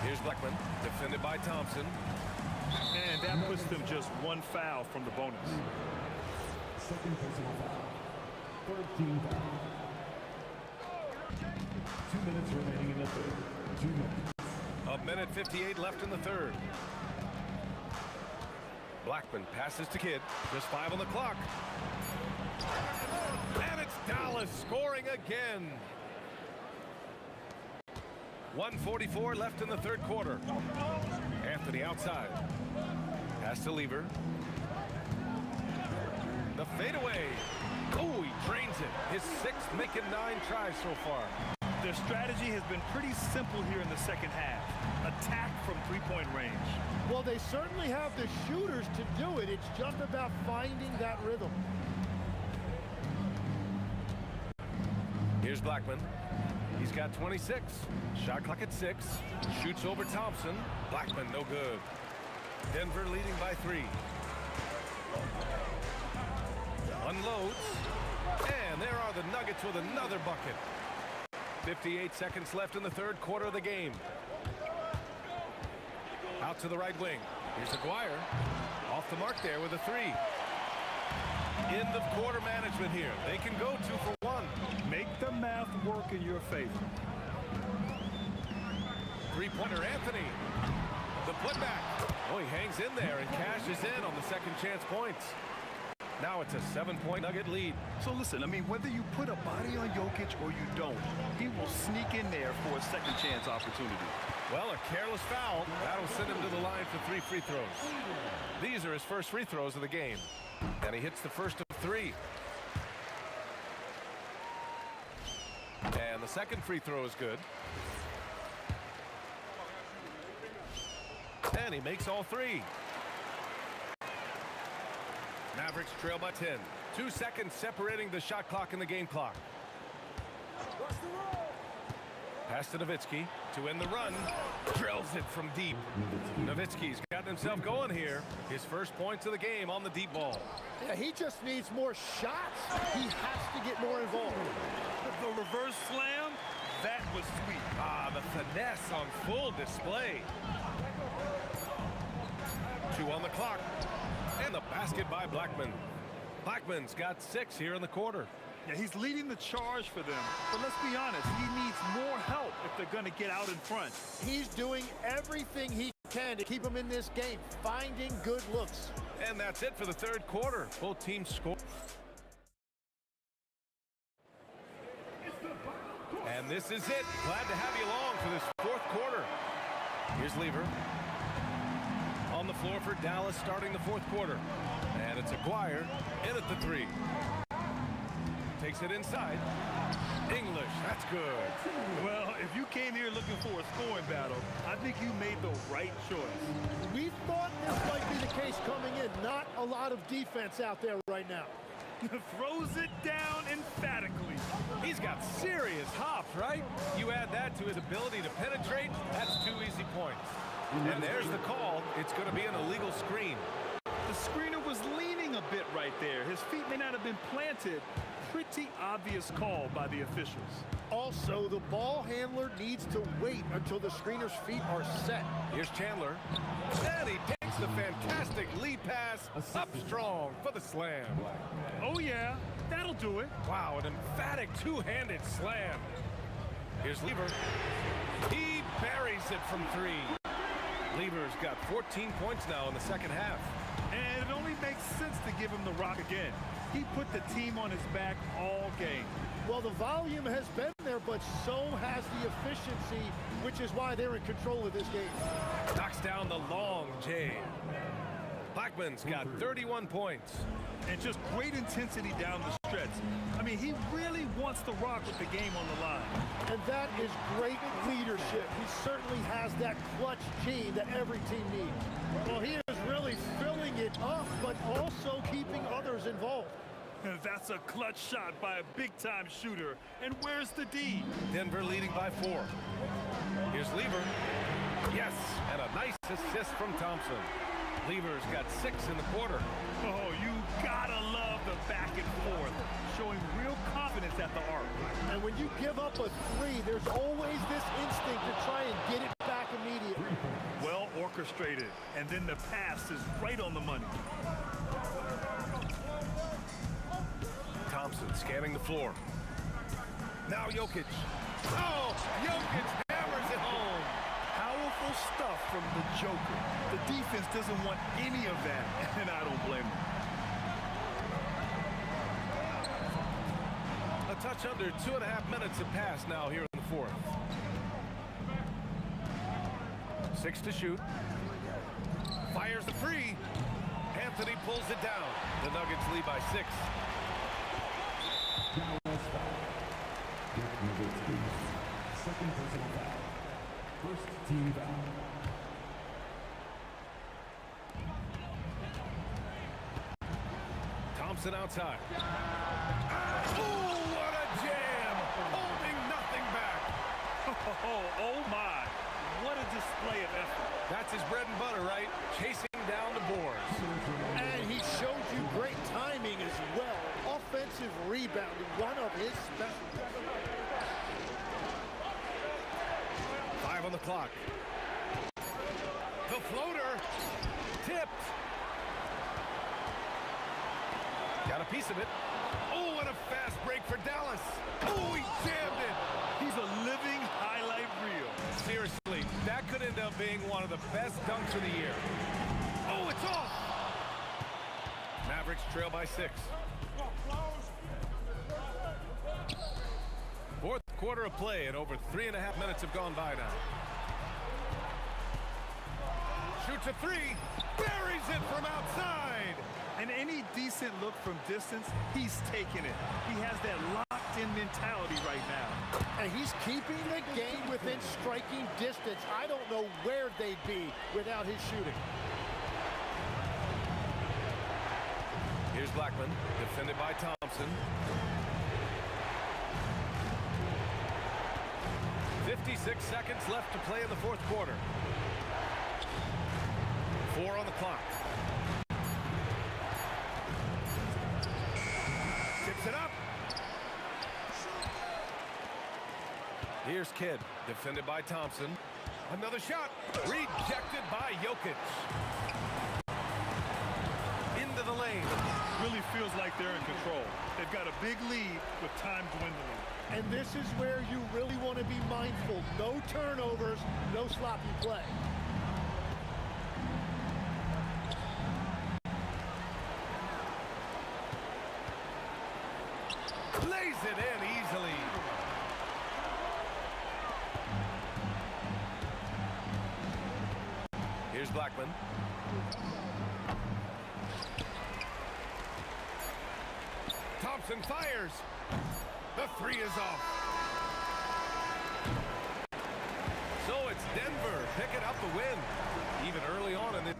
Here's Blackman, defended by Thompson. And that puts them just one foul from the bonus. Second personal foul. Third team foul. 2 minutes remaining in the third. 2 minutes. A minute 58 left in the third. Blackman passes to Kidd. Just 5 on the clock. And it's Dallas scoring again. 1:44 left in the third quarter. Anthony outside. Pass to Lever. The fadeaway. Oh, he drains it. His 6th, making 9 tries so far. Their strategy has been pretty simple here in the second half. Attack from three-point range. Well, they certainly have the shooters to do it. It's just about finding that rhythm. Here's Blackman. He's got 26. Shot clock at 6. Shoots over Thompson. Blackman, no good. Denver leading by 3. Unloads. And there are the Nuggets with another bucket. 58 seconds left in the third quarter of the game. Out to the right wing. Here's Aguirre. Off the mark there with a 3. End of quarter management here. They can go 2 for 1. Make the math work in your favor. Three-pointer Anthony. The putback. Oh, he hangs in there and cashes in on the second chance points. Now it's a 7-point Nugget lead. So listen, I mean, whether you put a body on Jokic or you don't, he will sneak in there for a second chance opportunity. Well, a careless foul. That'll send him to the line for 3 free throws. These are his first free throws of the game. And he hits the first of 3. And the second free throw is good. And he makes all 3. Mavericks trail by 10. 2 seconds separating the shot clock and the game clock. Pass to Nowitzki to end the run. Drills it from deep. Nowitzki's gotten himself going here. His first points of the game on the deep ball. Yeah, he just needs more shots. He has to get more involved. The reverse slam, that was sweet. Ah, the finesse on full display. 2 on the clock. And the basket by Blackman. Blackman's got 6 here in the quarter. Yeah, he's leading the charge for them. But let's be honest, he needs more help if they're going to get out in front. He's doing everything he can to keep them in this game, finding good looks. And that's it for the third quarter. Both teams score. And this is it. Glad to have you along for this fourth quarter. Here's Lever. On the floor for Dallas starting the fourth quarter. And it's Aguirre in at the 3. Takes it inside. English, that's good. Well, if you came here looking for a scoring battle, I think you made the right choice. We thought this might be the case coming in. Not a lot of defense out there right now. Throws it down emphatically. He's got serious hops, right? You add that to his ability to penetrate, that's 2 easy points. And there's the call. It's going to be an illegal screen. The screener was leaning a bit right there. His feet may not have been planted. Pretty obvious call by the officials. Also, the ball handler needs to wait until the screener's feet are set. Here's Chandler. And he takes the fantastic lead pass up strong for the slam. Oh, yeah. That'll do it. Wow, an emphatic two-handed slam. Here's Lever. He buries it from 3. Lever's got 14 points now in the second half. And it only makes sense to give him the rock again. He put the team on his back all game. Well, the volume has been there, but so has the efficiency, which is why they're in control of this game. Knocks down the long J. Blackman's got 31 points. And just great intensity down the stretch. I mean, he really wants the rock with the game on the line. And that is great leadership. He certainly has that clutch gene that every team needs. Well, he is really filling it up, but also keeping others involved. That's a clutch shot by a big-time shooter. And where's the D? Denver leading by 4. Here's Lever. Yes, and a nice assist from Thompson. Lever's got 6 in the quarter. Oh, you gotta love the back and forth, showing real confidence at the arc. And when you give up a 3, there's always this instinct to try and get it back immediately. Well orchestrated, and then the pass is right on the money. Thompson scanning the floor. Now Jokic. Oh, Jokic hammers it home. Powerful stuff from the Joker. The defense doesn't want any of that, and I don't blame them. A touch under 2.5 minutes have passed now here in the fourth. 6 to shoot. Fires the free. Anthony pulls it down. The Nuggets lead by 6. Second personal foul. First team foul. Thompson outside. Oh, what a jam! Holding nothing back. Oh my! What a display of effort. That's his bread and butter, right? Chasing down the boards. And he showed you great timing as well. Offensive rebounding, one of his specialties. 5 on the clock. The floater. Tipped. Got a piece of it. Oh, and a fast break for Dallas. Oh, he jammed it. He's a living highlight reel. Seriously, that could end up being one of the best dunks of the year. Oh, it's off. Mavericks trail by 6. Fourth quarter of play, and over 3.5 minutes have gone by now. Shoots a 3, buries it from outside. And any decent look from distance, he's taking it. He has that locked-in mentality right now. And he's keeping the game within striking distance. I don't know where they'd be without his shooting. Here's Blackman, defended by Thompson. 56 seconds left to play in the fourth quarter. 4 on the clock. Tips it up. Here's Kidd, defended by Thompson. Another shot, rejected by Jokic. Into the lane. Really feels like they're in control. They've got a big lead with time dwindling. And this is where you really want to be mindful. No turnovers, no sloppy play. Lays it in easily. Here's Blackman. Thompson fires. The 3 is off. So it's Denver picking up the win. Even early on in the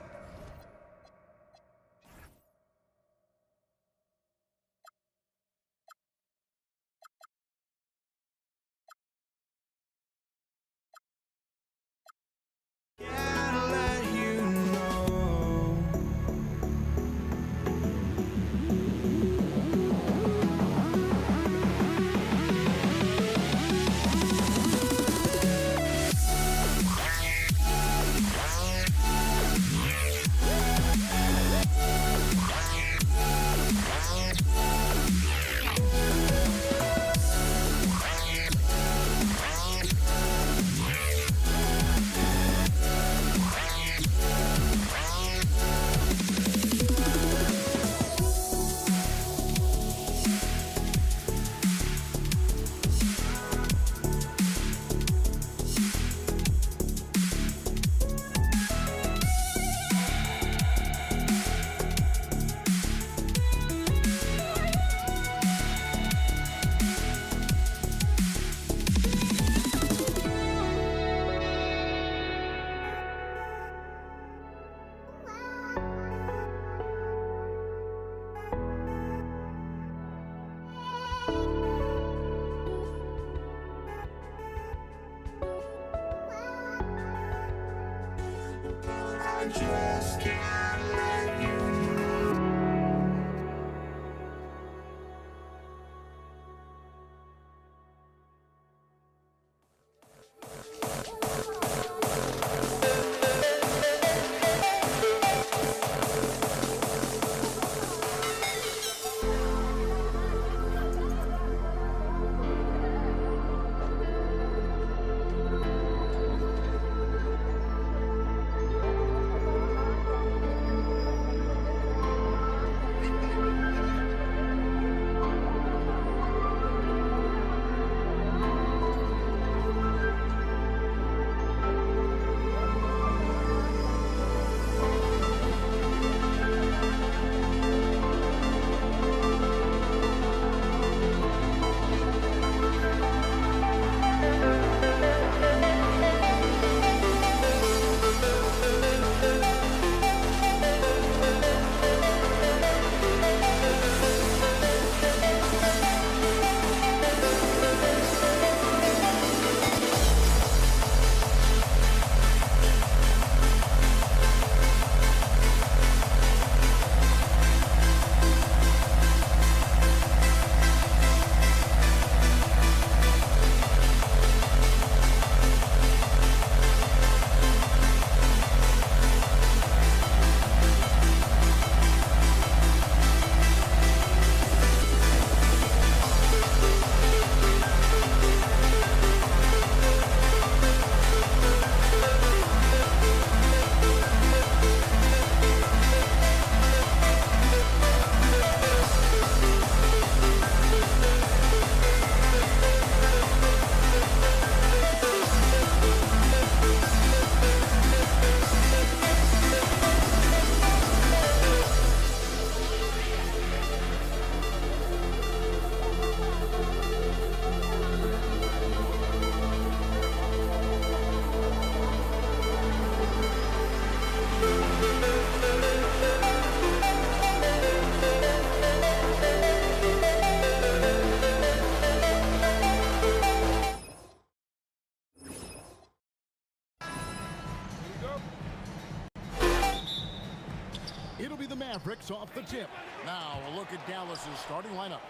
Mavericks off the tip. Now a look at Dallas's starting lineup.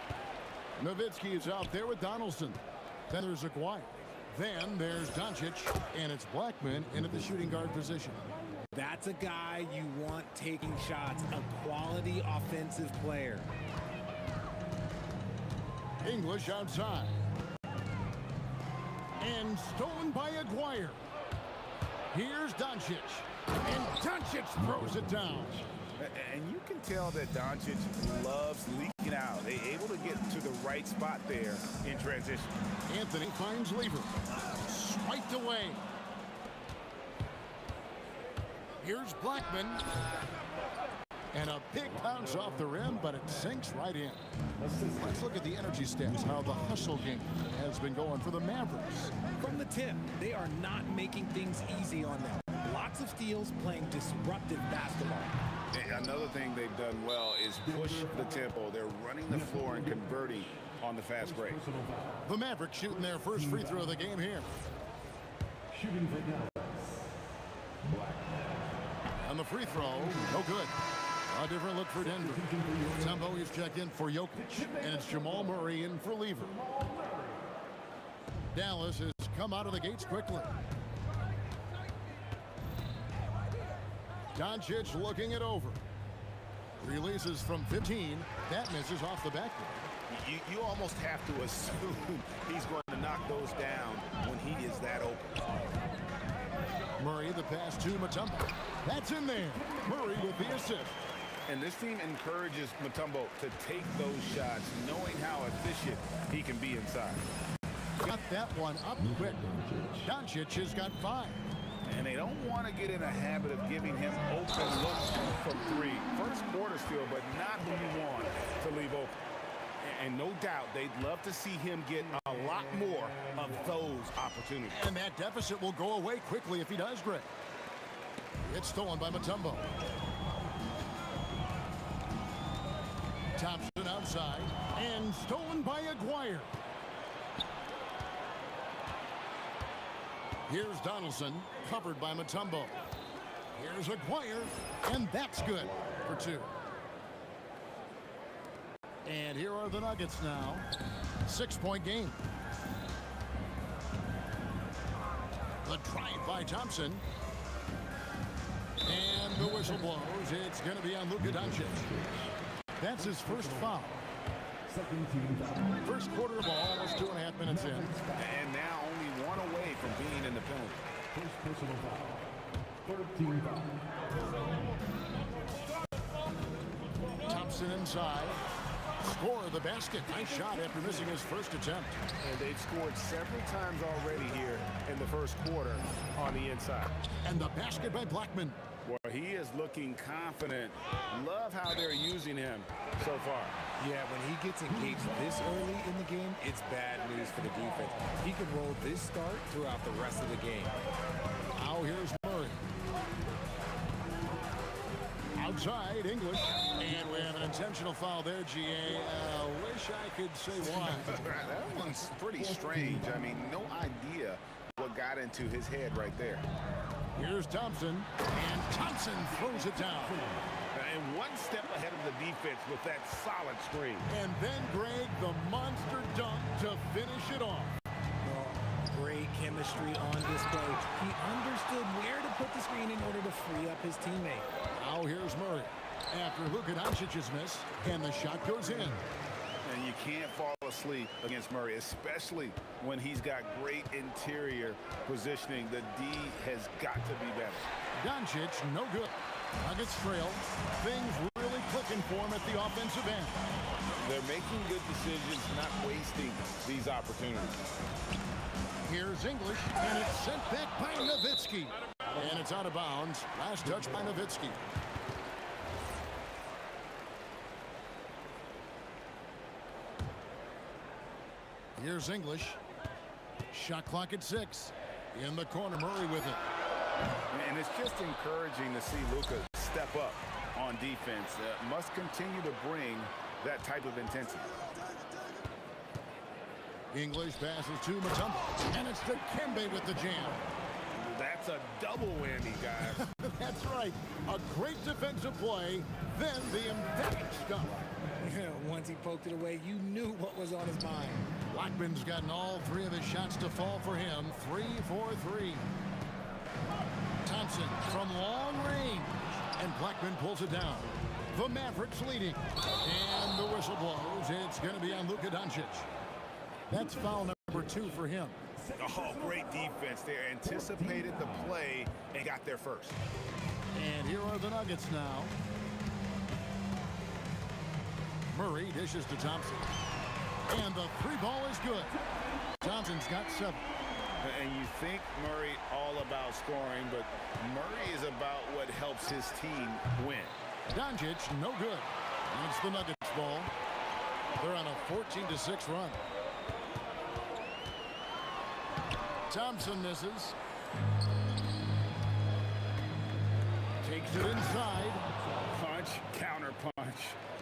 Nowitzki is out there with Donaldson. Then there's Aguirre. Then there's Doncic, and it's Blackman into the shooting guard position. That's a guy you want taking shots, a quality offensive player. English outside. And stolen by Aguirre. Here's Doncic. And Doncic throws it down. And you can tell that Doncic loves leaking out. They're able to get to the right spot there in transition. Anthony finds Lever. Swiped away. Here's Blackman. And a big bounce off the rim, but it sinks right in. Let's look at the energy stats, how the hustle game has been going for the Mavericks. From the tip, they are not making things easy on them. Lots of steals, playing disruptive basketball. And another thing they've done well is push the tempo. They're running the floor and converting on the fast break. The Mavericks shooting their first free throw of the game here. Shooting for Dallas. And the free throw, no good. A different look for Denver. Mutombo is checked in for Jokic, and it's Jamal Murray in for Lever. Dallas has come out of the gates quickly. Doncic looking it over. Releases from 15. That misses off the backboard. You almost have to assume he's going to knock those down when he is that open. Murray, the pass to Mutombo. That's in there. Murray with the assist. And this team encourages Mutombo to take those shots, knowing how efficient he can be inside. Got that one up quick. Doncic has got 5. And they don't want to get in a habit of giving him open looks from 3. First quarter still, but not who you want to leave open. And no doubt they'd love to see him get a lot more of those opportunities. And that deficit will go away quickly if he does, Greg. It's stolen by Mutombo. Thompson outside. And stolen by Aguirre. Here's Donaldson, covered by Mutombo. Here's Aguirre, and that's good for 2. And here are the Nuggets now. 6-point game. The drive by Thompson. And the whistle blows. It's going to be on Luka Doncic. That's his first foul. First quarter of ball, almost 2.5 minutes in. And now only 1 away from being in the penalty. First personal foul. 13 foul. Thompson inside. Score of the basket. Nice shot after missing his first attempt. And they've scored several times already here in the first quarter on the inside. And the basket by Blackman. Well, he is looking confident. Love how they're using him so far. Yeah, when he gets engaged this early in the game, it's bad news for the defense. He can roll this start throughout the rest of the game. Now here's Murray. Outside, English. And we have an intentional foul there, GA. Wish I could say why. That one's pretty strange. I mean, no idea what got into his head right there. Here's Thompson, and Thompson throws it down. And one step ahead of the defense with that solid screen. And then Greg, the monster dunk to finish it off. Great chemistry on display. He understood where to put the screen in order to free up his teammate. Now here's Murray. After Luka Doncic's miss, and the shot goes in. And you can't fall asleep against Murray, especially when he's got great interior positioning. The D has got to be better. Doncic, no good. Nuggets trail. Things really clicking for him at the offensive end. They're making good decisions, not wasting these opportunities. Here's English, and it's sent back by Nowitzki. And it's out of bounds. Last touch by Nowitzki. Here's English. Shot clock at 6. In the corner, Murray with it. And it's just encouraging to see Luka step up on defense. Must continue to bring that type of intensity. English passes to Mutombo. And it's Dikembe with the jam. That's a double whammy, guys. That's right. A great defensive play Then the emphatic stuff. Once he poked it away, you knew what was on his mind. Blackman's gotten all 3 of his shots to fall for him. 3 for 3. Thompson from long range. And Blackman pulls it down. The Mavericks leading. And the whistle blows. It's going to be on Luka Doncic. That's foul number 2 for him. Oh, great defense. They anticipated the play and got there first. And here are the Nuggets now. Murray dishes to Thompson. And the 3 ball is good. Thompson's got 7. And you think Murray all about scoring, but Murray is about what helps his team win. Doncic, no good. And it's the Nuggets ball. They're on a 14-6 run. Thompson misses. Takes it inside. Punch, counter punch.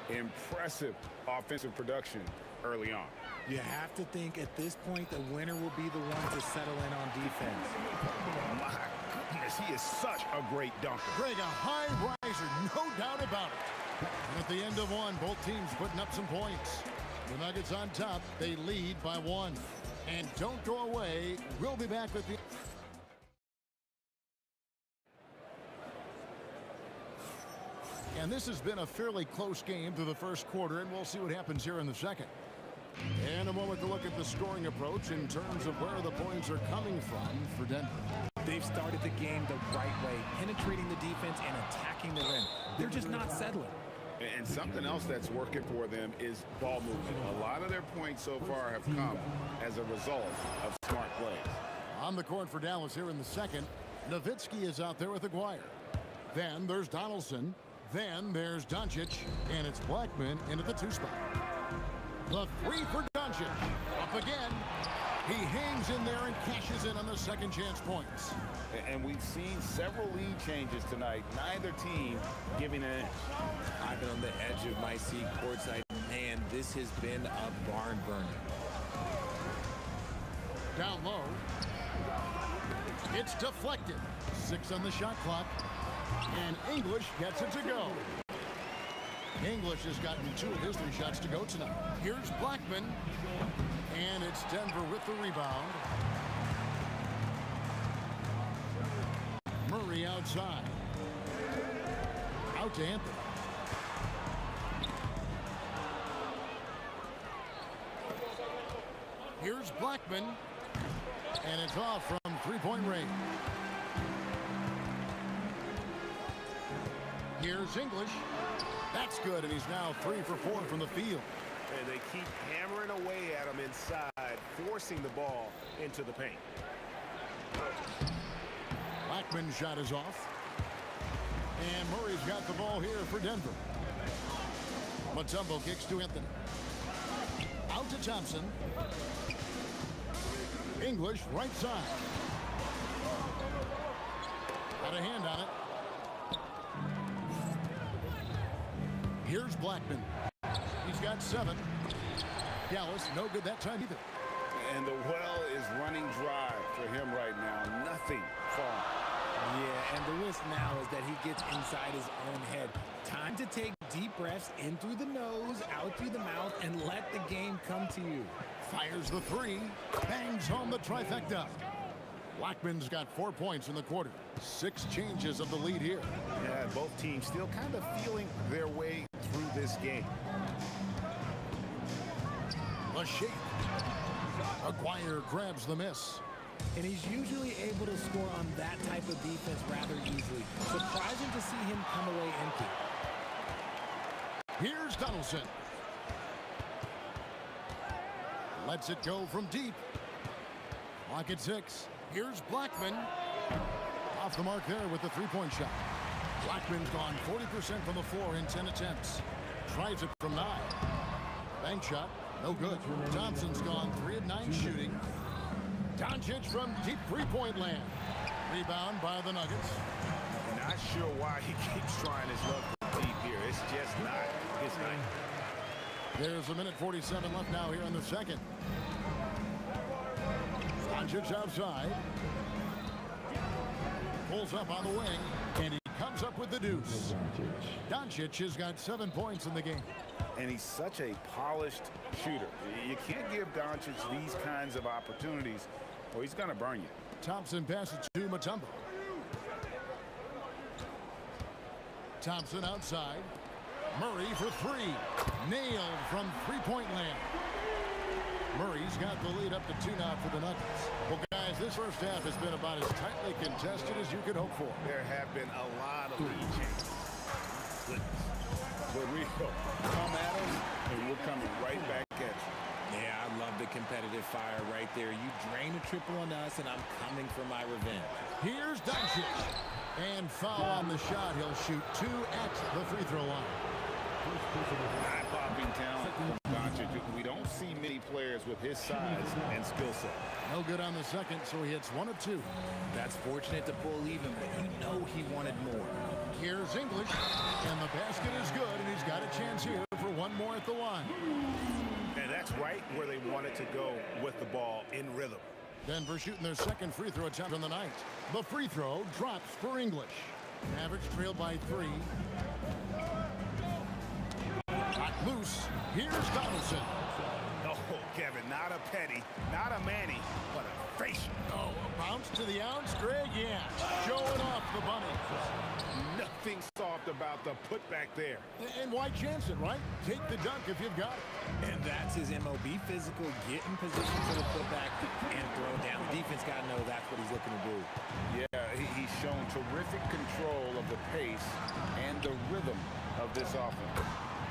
Impressive offensive production early on. You have to think at this point the winner will be the one to settle in on defense. My goodness, he is such a great dunker. Greg, a high riser, no doubt about it. And at the end of one, both teams putting up some points. The Nuggets on top, they lead by 1. And don't go away. We'll be back with you. And this has been a fairly close game through the first quarter, and we'll see what happens here in the second. And a moment to look at the scoring approach in terms of where the points are coming from for Denver. They've started the game the right way, penetrating the defense and attacking the rim. They're just not settling. And something else that's working for them is ball movement. A lot of their points so far have come as a result of smart plays. On the court for Dallas here in the second, Nowitzki is out there with Aguirre. Then there's Donaldson. Then there's Doncic, and it's Blackman into the 2 spot. The 3 for Doncic. Up again. He hangs in there and cashes in on the second chance points. And we've seen several lead changes tonight. Neither team giving an inch. I've been on the edge of my seat courtside. Man, this has been a barn burner. Down low. It's deflected. 6 on the shot clock. And English gets it to go. English has gotten 2 of his 3 shots to go tonight. Here's Blackman. And it's Denver with the rebound. Murray outside. Out to Anthony. Here's Blackman. And it's off from 3-point range. Here's English. That's good, and he's now 3 for 4 from the field. And they keep hammering away at him inside, forcing the ball into the paint. Blackman's shot is off. And Murray's got the ball here for Denver. Mutombo kicks to Anthony. Out to Thompson. English right side. Got a hand on it. Here's Blackman. He's got 7. Dallas, no good that time either. And the well is running dry for him right now. Nothing falling. Yeah, and the risk now is that he gets inside his own head. Time to take deep breaths in through the nose, out through the mouth, and let the game come to you. Fires the 3. Bangs home the trifecta. Blackman's got 4 points in the quarter. 6 changes of the lead here. Yeah, both teams still kind of feeling their way through this game. A shake. Aguirre grabs the miss. And he's usually able to score on that type of defense rather easily. Surprising to see him come away empty. Here's Donaldson. Lets it go from deep. Clock at 6. Here's Blackman. Off the mark there with the 3-point shot. Blackman's gone 40% from the floor in 10 attempts. Tries it from 9. Bank shot, no good. Thompson's gone 3 of 9 shooting. Doncic from deep 3-point land. Rebound by the Nuggets. Not sure why he keeps trying his luck from deep here. It's just not his night. There's 1:47 left now here in the second. Doncic outside. Pulls up on the wing, and he comes up with the deuce. Doncic has got 7 points in the game. And he's such a polished shooter. You can't give Doncic these kinds of opportunities or he's going to burn you. Thompson passes to Mutombo. Thompson outside. Murray for three. Nailed from three-point land. Murray's got the lead up to 2 now for the Nuggets. Well, guys, this first half has been about as tightly contested as you could hope for. There have been a lot of lead changes. But we come at us, and we're coming right back at you. Yeah, I love the competitive fire right there. You drain a triple on us, and I'm coming for my revenge. Here's Doncic. And foul on the shot. He'll shoot 2 at the free throw line. Eye-popping talent from Doncic. We don't see many players with his size and skill set. No good on the second, so he hits 1 of 2. That's fortunate to pull even, but you know he wanted more. Here's English, and the basket is good, and he's got a chance here for 1 more at the line. And that's right where they wanted to go with the ball in rhythm. Denver shooting their second free throw attempt on the night. The free throw drops for English. Average trailed by 3. Hot loose. Here's Donaldson. Oh, Kevin, not a petty, not a Manny, but a facial. Oh, a bounce to the ounce, Greg, yeah. Showing off the bunny. Nothing soft about the putback there. And why chance it, right? Take the dunk if you've got it. And that's his MO. Be physical, get in position for the putback, and throw down. The defense got to know that's what he's looking to do. Yeah, he's shown terrific control of the pace and the rhythm of this offense.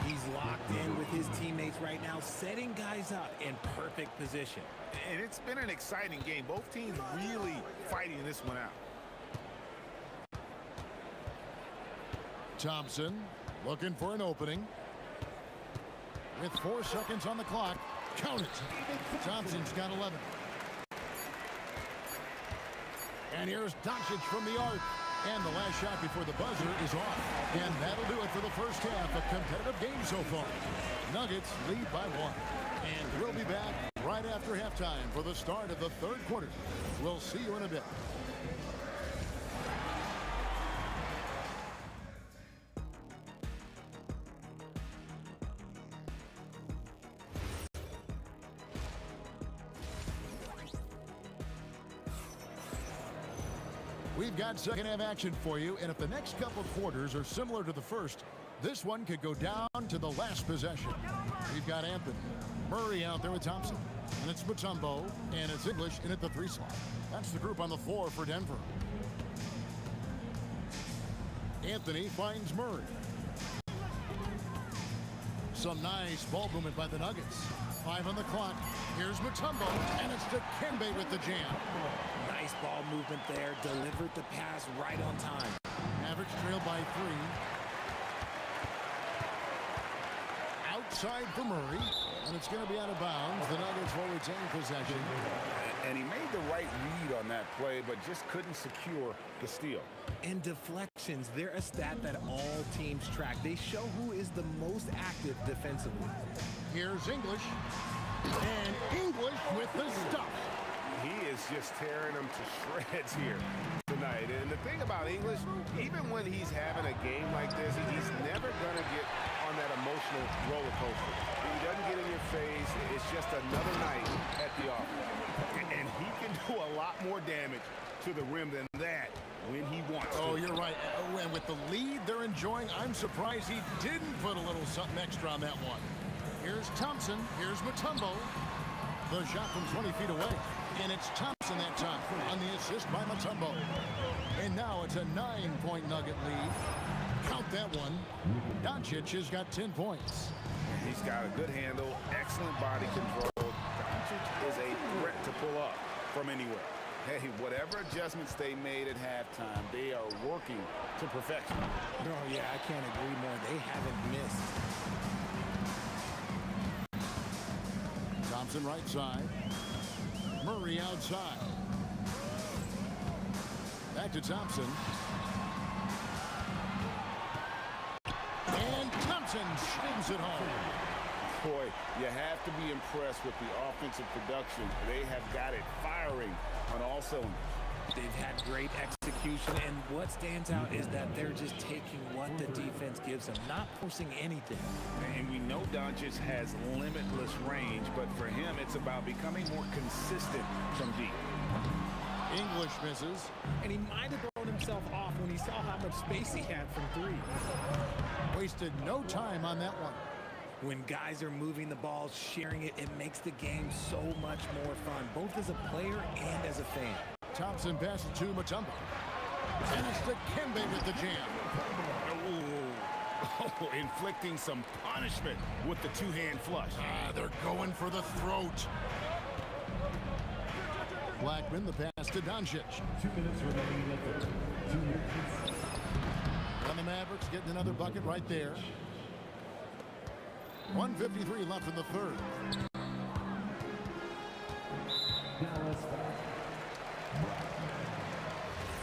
He's locked in with his teammates right now, setting guys up in perfect position. And it's been an exciting game. Both teams really fighting this one out. Thompson looking for an opening. With 4 seconds on the clock. Count it. Thompson's got 11. And here's Doncic from the arc. And the last shot before the buzzer is off. And that'll do it for the first half. A competitive game so far. Nuggets lead by 1. And we'll be back right after halftime for the start of the third quarter. We'll see you in a bit. We've got second half action for you, and if the next couple quarters are similar to the first, this one could go down to the last possession. We've got Anthony. Murray out there with Thompson. And it's Mutombo, and it's English in at the 3 slot. That's the group on the floor for Denver. Anthony finds Murray. Some nice ball movement by the Nuggets. 5 on the clock. Here's Mutombo, and it's Dikembe with the jam. Nice ball movement there. Delivered the pass right on time. Average trail by 3. Outside for Murray, and it's going to be out of bounds. The Nuggets will retain possession. And he made the right read on that play, but just couldn't secure the steal. And deflections, they're a stat that all teams track. They show who is the most active defensively. Here's English. And English with the stuff. He is just tearing them to shreds here tonight. And the thing about English, even when he's having a game like this, he's never going to get on that emotional roller coaster. He doesn't get in your face. It's just another night at the office. And he can do a lot more damage to the rim than that when he wants to. Oh, you're right. And with the lead they're enjoying, I'm surprised he didn't put a little something extra on that one. Here's Thompson. Here's Mutombo. The shot from 20 feet away. And it's Thompson that time on the assist by Mutombo. And now it's a 9-point Nugget lead. Count that one. Doncic has got 10 points. He's got a good handle, excellent body control. Doncic is a threat to pull up from anywhere. Hey, whatever adjustments they made at halftime, they are working to perfection. Oh, yeah, I can't agree more. They haven't missed. Thompson right side. Murray outside. Back to Thompson. And Thompson swings it home. Boy, you have to be impressed with the offensive production. They have got it firing on all cylinders. They've had great execution, and what stands out is that they're just taking what the defense gives them, not forcing anything. And we know Doncic has limitless range, but for him, it's about becoming more consistent from deep. English misses. And he might have thrown himself off when he saw how much space he had from three. Wasted no time on that one. When guys are moving the ball, sharing it, it makes the game so much more fun, both as a player and as a fan. Thompson passes to Mutombo. And it's Dikembe with the jam. Oh, inflicting some punishment with the two-hand flush. They're going for the throat. Blackman, the pass to Doncic. 2 minutes remaining in the third. 2 minutes. And the Mavericks getting another bucket right there. 1:53 left in the third. Dallas foul.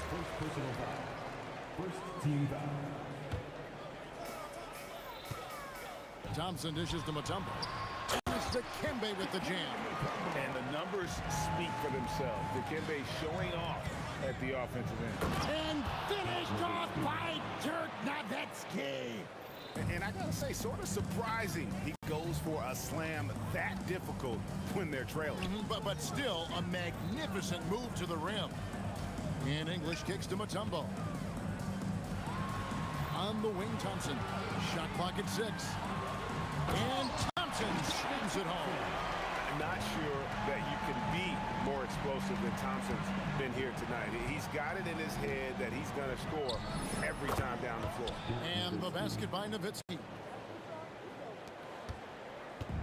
First personal foul. First team foul. Thompson dishes to Mutombo. And it's Dikembe with the jam. And the numbers speak for themselves. Dikembe showing off at the offensive end. And finished off by Dirk Nowitzki. And I gotta say, sort of surprising. He goes for a slam that difficult when they're trailing. But still a magnificent move to the rim. And English kicks to Mutombo. On the wing, Thompson. Shot clock at 6. And Thompson slams it home. Not sure that you can be more explosive than Thompson's been here tonight. He's got it in his head that he's going to score every time down the floor. And the basket by Nowitzki.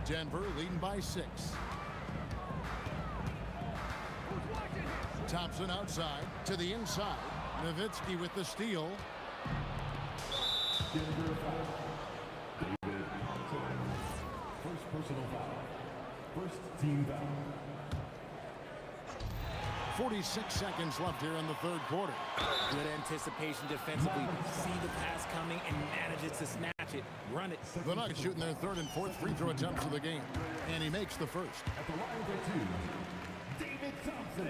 Denver leading by 6. Thompson outside to the inside. Nowitzki with the steal. Denver foul. David Thompson. First personal foul. First team foul. 46 seconds left here in the third quarter. Good anticipation defensively. See the pass coming and manages to snatch it. Run it. The Nuggets shooting their third and fourth free throw attempts of the game. And he makes the first. At the line for 2, David Thompson.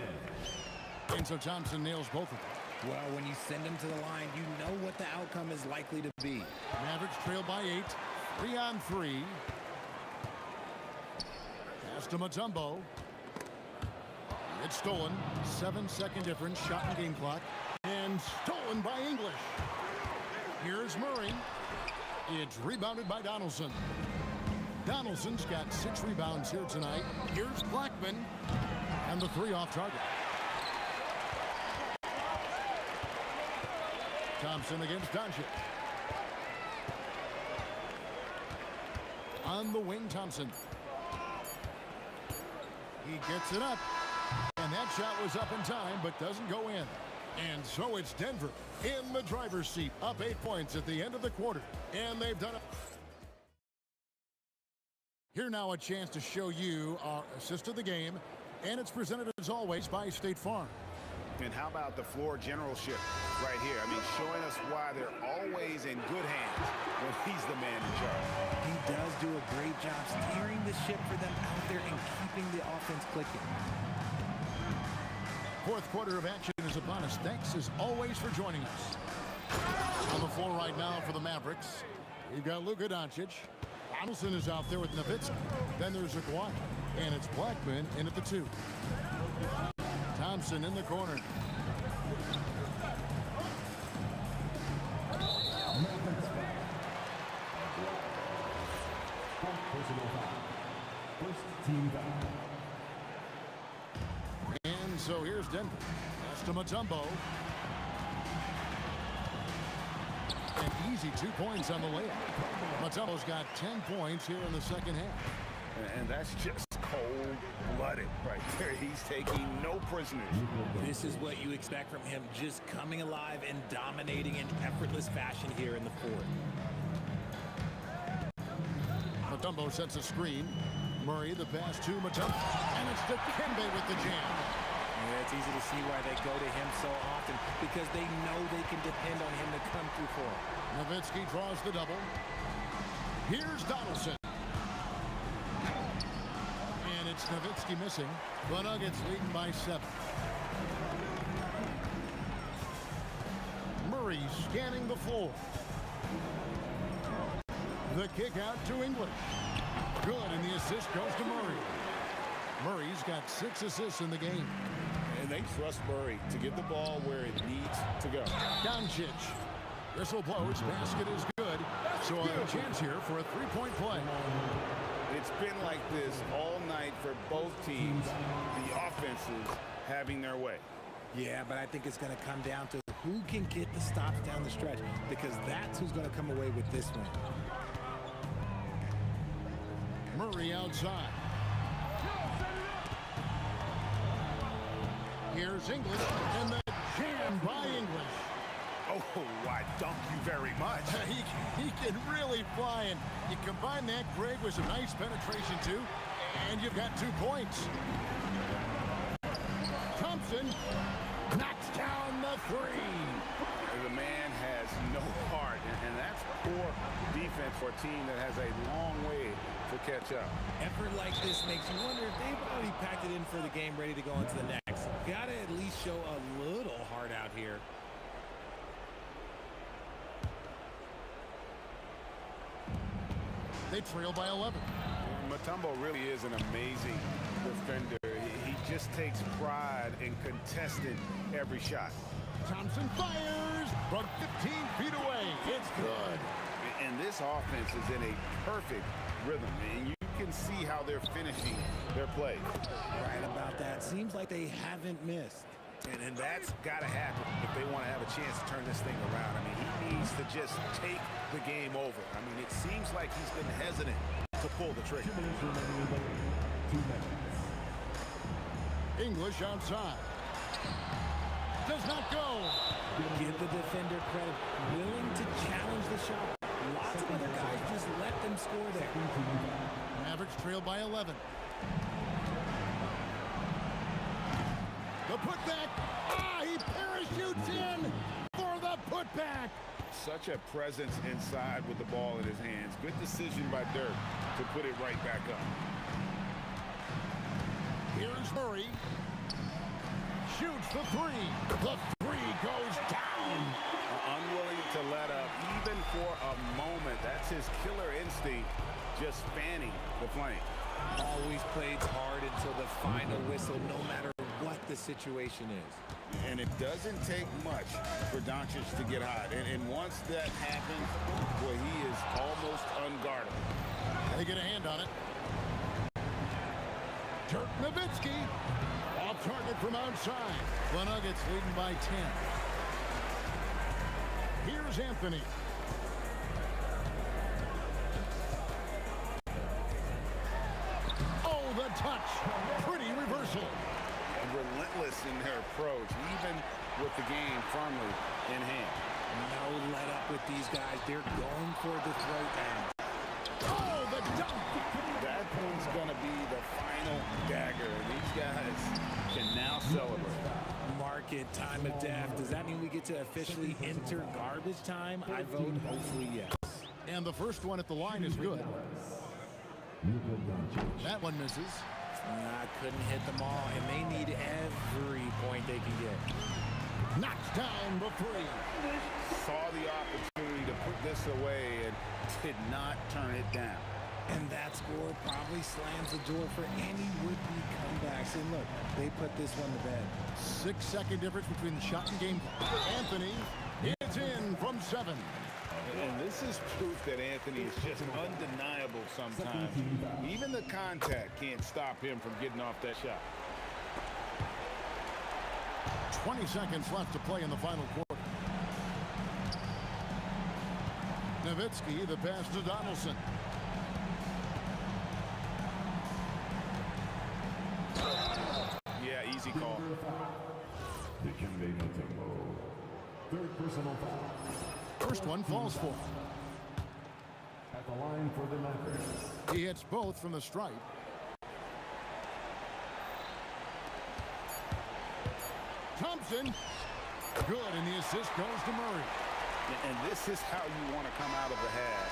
And so Thompson nails both of them. Well, when you send them to the line, you know what the outcome is likely to be. Mavericks trail by 8. 3 on 3. Pass to Mutombo. It's stolen. 7-second difference. Shot and game clock. And stolen by English. Here's Murray. It's rebounded by Donaldson. Donaldson's got 6 rebounds here tonight. Here's Blackman. And the 3 off target. Thompson against Doncic. On the wing, Thompson. He gets it up. And that shot was up in time, but doesn't go in. And so it's Denver in the driver's seat, up 8 points at the end of the quarter. And they've done it. Here now a chance to show you our assist of the game. And it's presented as always by State Farm. And how about the floor generalship right here? I mean, showing us why they're always in good hands when he's the man in charge. He does do a great job steering the ship for them out there and keeping the offense clicking. Fourth quarter of action is upon us. Thanks as always for joining us. On the floor right now for the Mavericks, we've got Luka Doncic. Donaldson is out there with Nowitzki. Then there's Aguayo. And it's Blackman in at the 2. Thompson in the corner. Personal foul. First team foul. And so here's Denver. Pass to Mutombo. An easy 2 points on the layup. Mutombo's got 10 points here in the second half. And that's just cold-blooded right there. He's taking no prisoners. This is what you expect from him, just coming alive and dominating in effortless fashion here in the fourth. Mutombo sets a screen. Murray the pass to Mutombo. And it's Dikembe with the jam. Yeah, it's easy to see why they go to him so often, because they know they can depend on him to come through for them. Nowitzki draws the double. Here's Donaldson. And it's Nowitzki missing. The Nuggets leading by 7. Murray scanning the floor. The kick out to English. Good, and the assist goes to Murray. Murray's got 6 assists in the game. And they trust Murray to get the ball where it needs to go. Doncic. Whistle blows. Basket is good. So a chance here for a three-point play. It's been like this all night for both teams. The offenses having their way. Yeah, but I think it's going to come down to who can get the stops down the stretch, because that's who's going to come away with this one. Murray outside. Here's English, and the jam by English. Oh, I dunk you very much. He can really fly, and you combine that, Greg, with some nice penetration, too, and you've got 2 points. Thompson knocks down the 3. The man has no heart, and that's poor defense for a team that has a long way to catch up. Effort like this makes you wonder if they've already packed it in for the game, ready to go into the next. Gotta at least show a little heart out here. They trail by 11. Mutombo really is an amazing defender. He just takes pride in contesting every shot. Thompson fires from 15 feet away. It's good. And this offense is in a perfect rhythm, and you can see how they're finishing their play. Right about that. Seems like they haven't missed. And that's got to happen if they want to have a chance to turn this thing around. I mean, he needs to just take the game over. I mean, it seems like he's been hesitant to pull the trigger. 2 minutes remaining. 2 minutes. English outside. Does not go. Give the defender credit. Willing to challenge the shot. Lots of other guys just let them score there. Mavericks trail by 11. The putback. He parachutes in for the putback. Such a presence inside with the ball in his hands. Good decision by Dirk to put it right back up. Here's Murray. Shoots the 3. The 3 goes down. Unwilling to let up, even for a moment. That's his killer instinct, just fanning the flame. Always plays hard until the final whistle, no matter what the situation is. And it doesn't take much for Doncic to get hot. And once that happens, boy, he is almost unguardable. They get a hand on it. Dirk Nowitzki off target from outside. The Nuggets leading by 10. Here's Anthony. Oh, the touch. Pretty reversal. And relentless in their approach, even with the game firmly in hand. No let up with these guys. They're going for the throwdown. Oh, the dunk. That one's going to be the final dagger. And these guys can now celebrate. Market time of death. Does that mean we get to officially enter garbage time? I vote hopefully yes. And the first one at the line is good. That one misses. Couldn't hit them all, and they need every point they can get. Knocks down the 3. Saw the opportunity to put this away and did not turn it down. And that score probably slams the door for any would-be comebacks. And look, they put this one to bed. 6-second difference between the shot and game. Anthony, it's in from 7. And this is proof that Anthony is just undeniable sometimes. Even the contact can't stop him from getting off that shot. 20 seconds left to play in the final quarter. Nowitzki, the pass to Donaldson. Yeah, easy call. Third personal foul. First one falls for him. At the line for the Mavericks. He hits both from the stripe. Thompson. Good, and the assist goes to Murray. And this is how you want to come out of the half.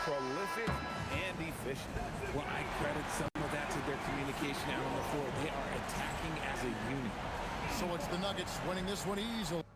Prolific and efficient. Well, I credit some of that to their communication out on the floor. They are attacking as a unit. So it's the Nuggets winning this one easily.